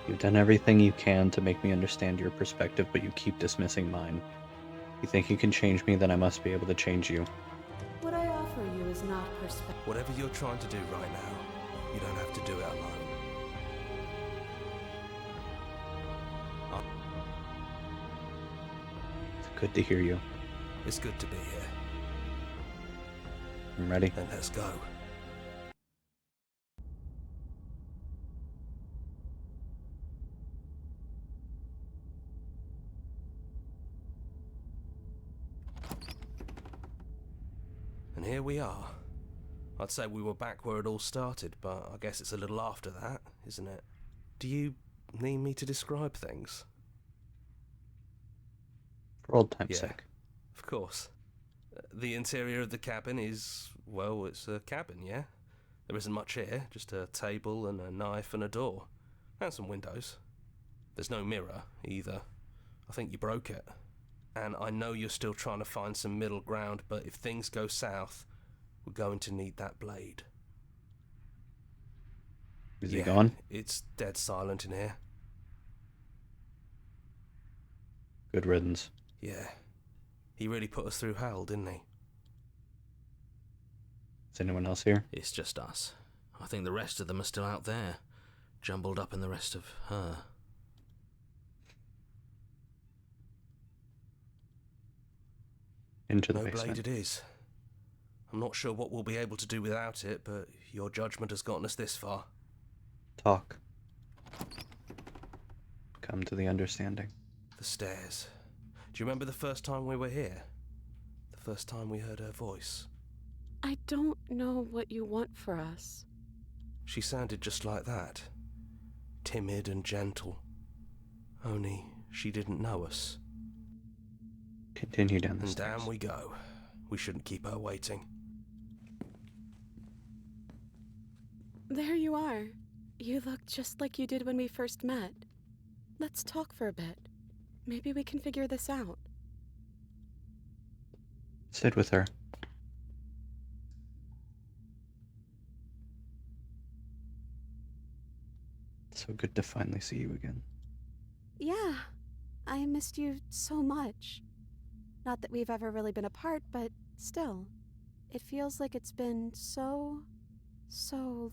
You've done everything you can to make me understand your perspective, but you keep dismissing mine. You think you can change me, then I must be able to change you. What I offer you is not perspective. Whatever you're trying to do right now, you don't have to do it alone. It's good to hear you. It's good to be here. I'm ready. Then let's go. And here we are. I'd say we were back where it all started, but I guess it's a little after that, isn't it? Do you need me to describe things? For old time's sake. Of course. The interior of the cabin is, well, it's a cabin, yeah? There isn't much here, just a table and a knife and a door. And some windows. There's no mirror, either. I think you broke it. And I know you're still trying to find some middle ground, but if things go south, we're going to need that blade. Is he gone? It's dead silent in here. Good riddance. Yeah. He really put us through hell, didn't he? Is anyone else here? It's just us. I think the rest of them are still out there, jumbled up in the rest of her. Into the No basement. blade it is. I'm not sure what we'll be able to do without it, but your judgment has gotten us this far. Talk. Come to the understanding. The stairs. Do you remember the first time we were here? The first time we heard her voice? I don't know what you want for us. She sounded just like that. Timid and gentle. Only she didn't know us. Continue down the And stairs. down we go. We shouldn't keep her waiting. There you are. You look just like you did when we first met. Let's talk for a bit. Maybe we can figure this out. Sit with her. So good to finally see you again. Yeah, I missed you so much. Not that we've ever really been apart, but still, it feels like it's been so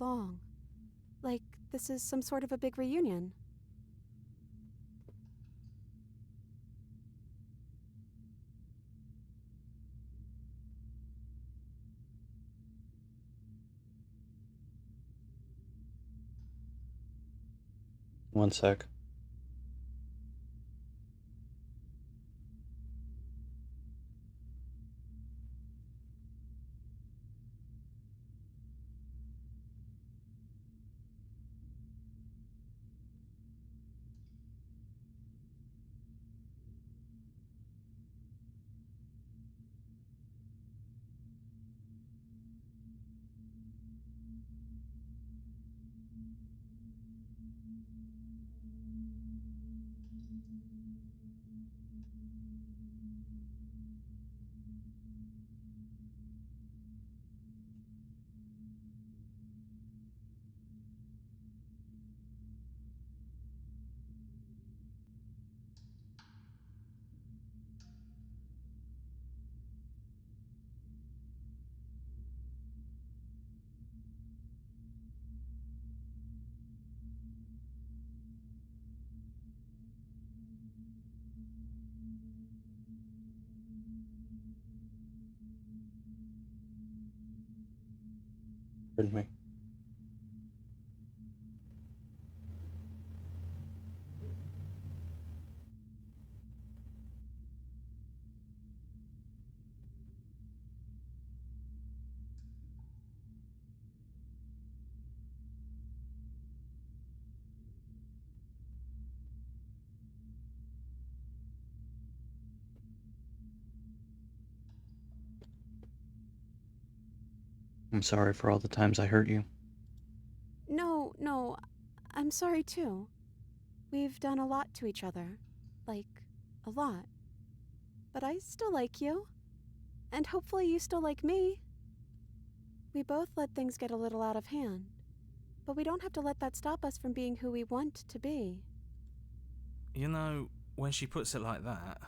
long. Like this is some sort of a big reunion. One sec. Pardon me. I'm sorry for all the times I hurt you. No, I'm sorry too. We've done a lot to each other. Like, a lot. But I still like you. And hopefully you still like me. We both let things get a little out of hand. But we don't have to let that stop us from being who we want to be. You know, when she puts it like that...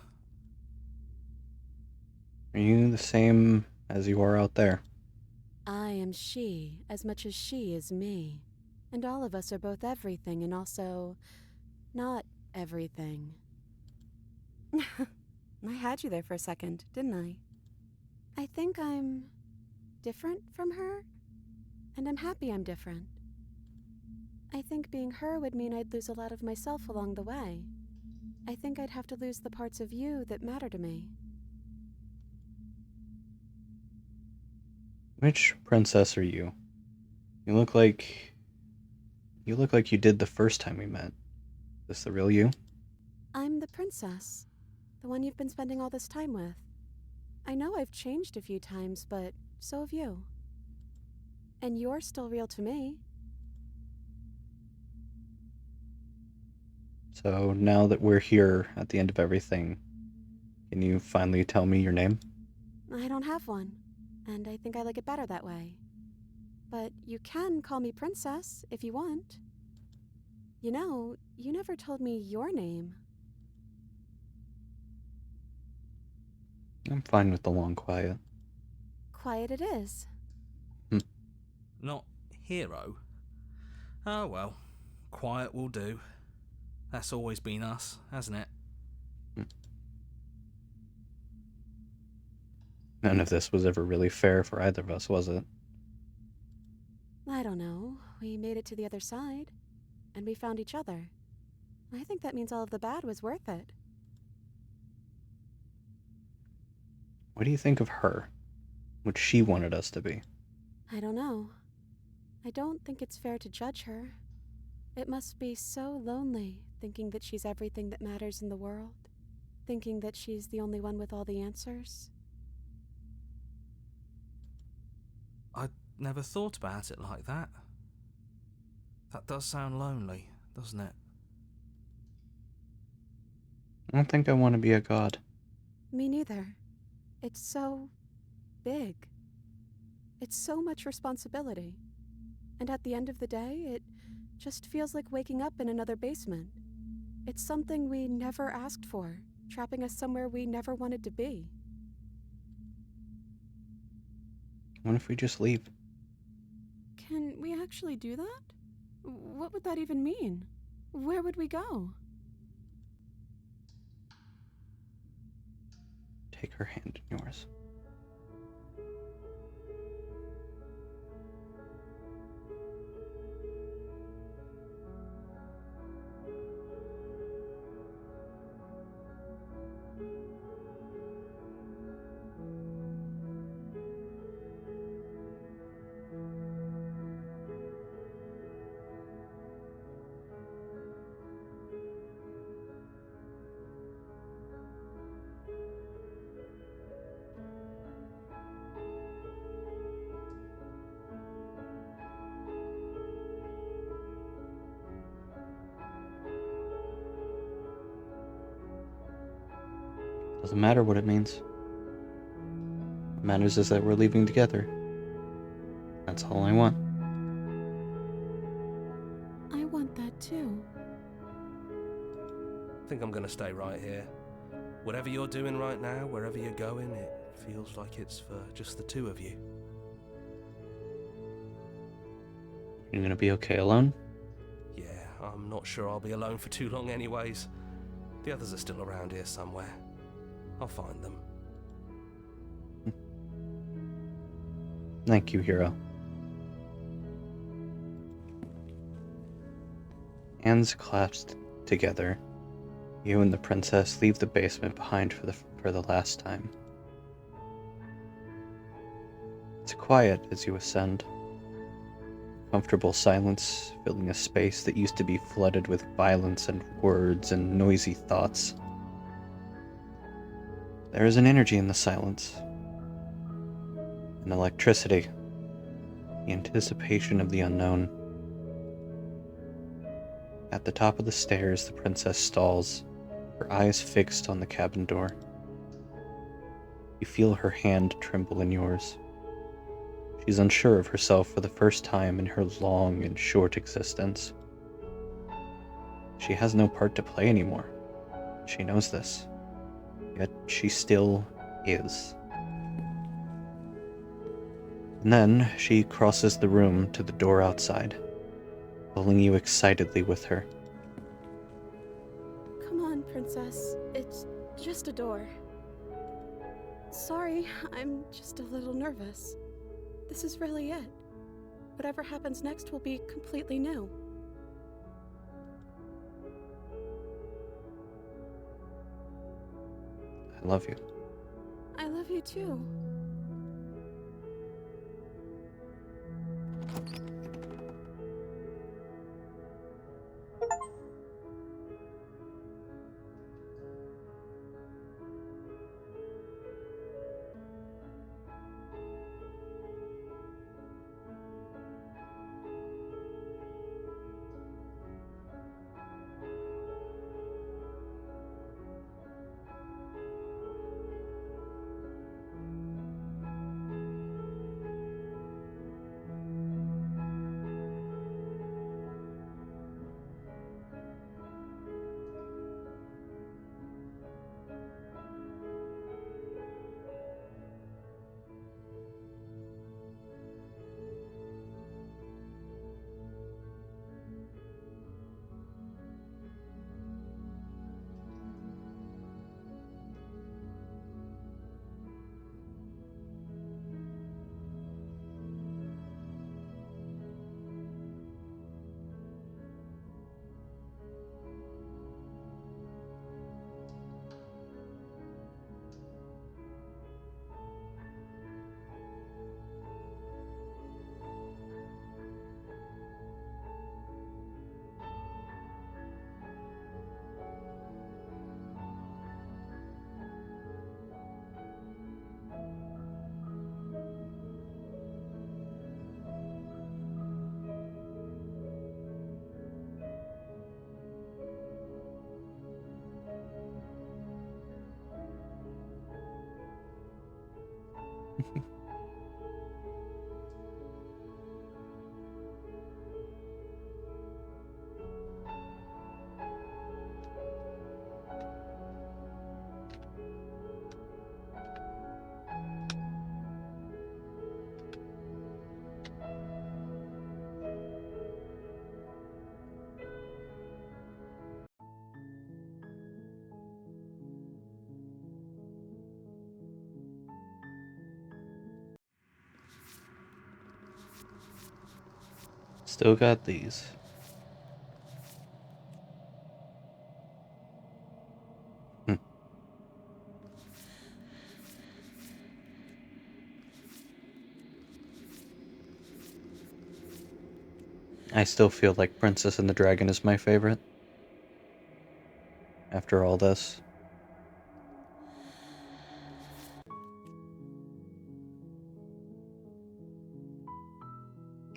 Are you the same as you are out there? I am she as much as she is me. And all of us are both everything and also not everything. I had you there for a second, didn't I? I think I'm different from her, and I'm happy I'm different. I think being her would mean I'd lose a lot of myself along the way. I think I'd have to lose the parts of you that matter to me. Which princess are you? You look like you did the first time we met. Is this the real you? I'm the princess, the one you've been spending all this time with. I know I've changed a few times, but so have you. And you're still real to me. So now that we're here at the end of everything, can you finally tell me your name? I don't have one, and I think I like it better that way. But you can call me Princess if you want. You know, you never told me your name. I'm fine with the long quiet. Quiet it is. Not hero? Oh well, quiet will do. That's always been us, hasn't it? None of this was ever really fair for either of us, was it? I don't know. We made it to the other side, and we found each other. I think that means all of the bad was worth it. What do you think of her? What she wanted us to be? I don't know. I don't think it's fair to judge her. It must be so lonely thinking that she's everything that matters in the world. Thinking that she's the only one with all the answers. I never thought about it like that. That does sound lonely, doesn't it? I don't think I want to be a god. Me neither. It's so big. It's so much responsibility. And at the end of the day, it just feels like waking up in another basement. It's something we never asked for, trapping us somewhere we never wanted to be. What if we just leave? Can we actually do that? What would that even mean? Where would we go? Take her hand in yours. Doesn't matter what it means. What matters is that we're leaving together. That's all I want. I want that too. I think I'm gonna stay right here. Whatever you're doing right now, wherever you're going, it feels like it's for just the two of you. You're gonna be okay alone? Yeah, I'm not sure I'll be alone for too long anyways. The others are still around here somewhere. I'll find them. Thank you, hero. Hands clasped together, you and the princess leave the basement behind for the last time. It's quiet as you ascend. Comfortable silence filling a space that used to be flooded with violence and words and noisy thoughts. There is an energy in the silence, an electricity, the anticipation of the unknown. At the top of the stairs, the princess stalls, her eyes fixed on the cabin door. You feel her hand tremble in yours. She's unsure of herself for the first time in her long and short existence. She has no part to play anymore. She knows this. Yet she still is. And then she crosses the room to the door outside, pulling you excitedly with her. Come on, Princess. It's just a door. Sorry, I'm just a little nervous. This is really it. Whatever happens next will be completely new. I love you. I love you too. Still got these. I still feel like Princess and the Dragon is my favorite. After all this.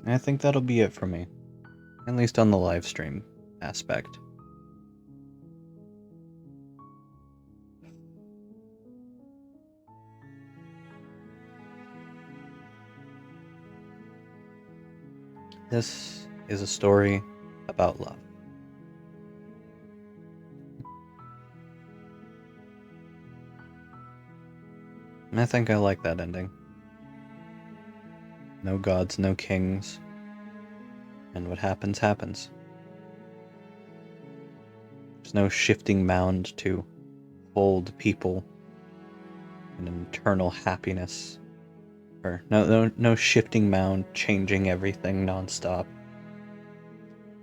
I think that'll be it for me. At least on the live stream aspect. This is a story about love. And I think I like that ending. No gods, no kings. And what happens, happens. There's no shifting mound to hold people in an eternal happiness. Or no shifting mound changing everything nonstop.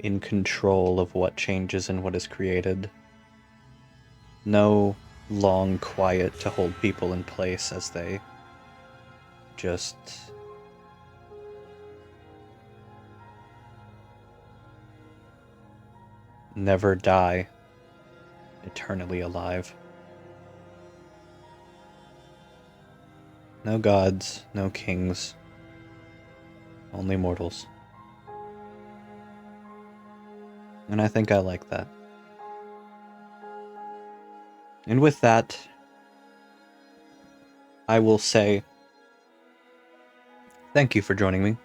in control of what changes and what is created. No long quiet to hold people in place as they just never die, eternally alive. No gods, no kings, only mortals. And I think I like that. And with that, I will say thank you for joining me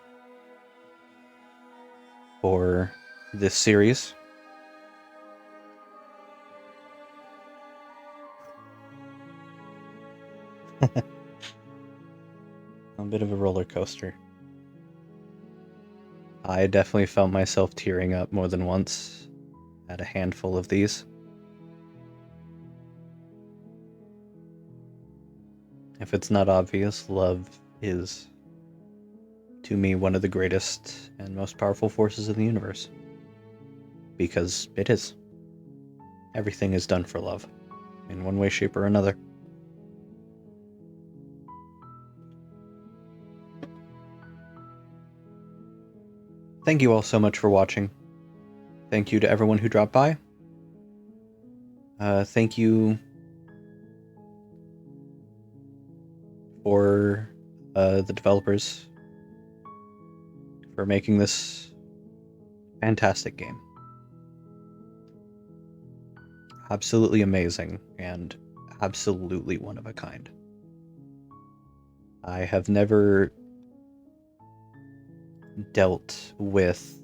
for this series. A bit of a roller coaster. I definitely felt myself tearing up more than once at a handful of these. If it's not obvious, love is, to me, one of the greatest and most powerful forces in the universe. Because it is. Everything is done for love, in one way, shape, or another. Thank you all so much for watching. Thank you to everyone who dropped by. Thank you for the developers for making this fantastic game. Absolutely amazing and absolutely one of a kind. I have never dealt with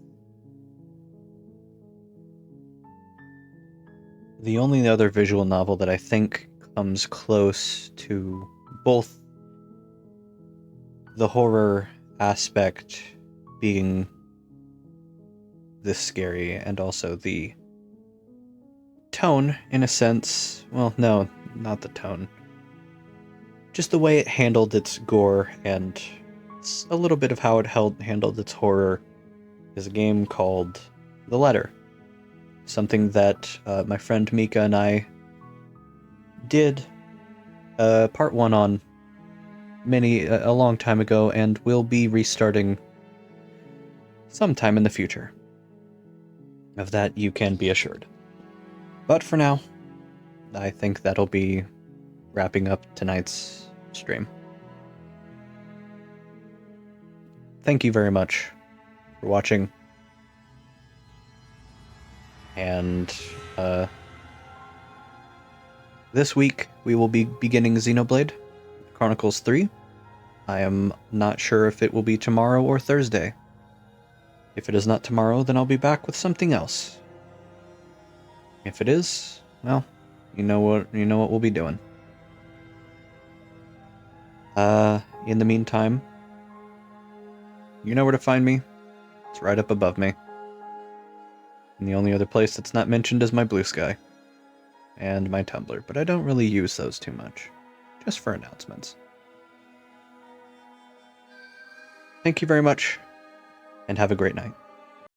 the only other visual novel that I think comes close to both the horror aspect being this scary and also the tone, in a sense. Well, no, not the tone. Just the way it handled its gore and a little bit of how it handled its horror is a game called The Letter. Something that my friend Mika and I did part 1 on a long time ago, and we'll be restarting sometime in the future. Of that you can be assured. But for now, I think that'll be wrapping up tonight's stream. Thank you very much for watching. And this week we will be beginning Xenoblade Chronicles 3. I am not sure if it will be tomorrow or Thursday. If it is not tomorrow, then I'll be back with something else. If it is, well, you know what we'll be doing. In the meantime, you know where to find me. It's right up above me. And the only other place that's not mentioned is my Blue Sky. And my Tumblr, but I don't really use those too much. Just for announcements. Thank you very much, and have a great night.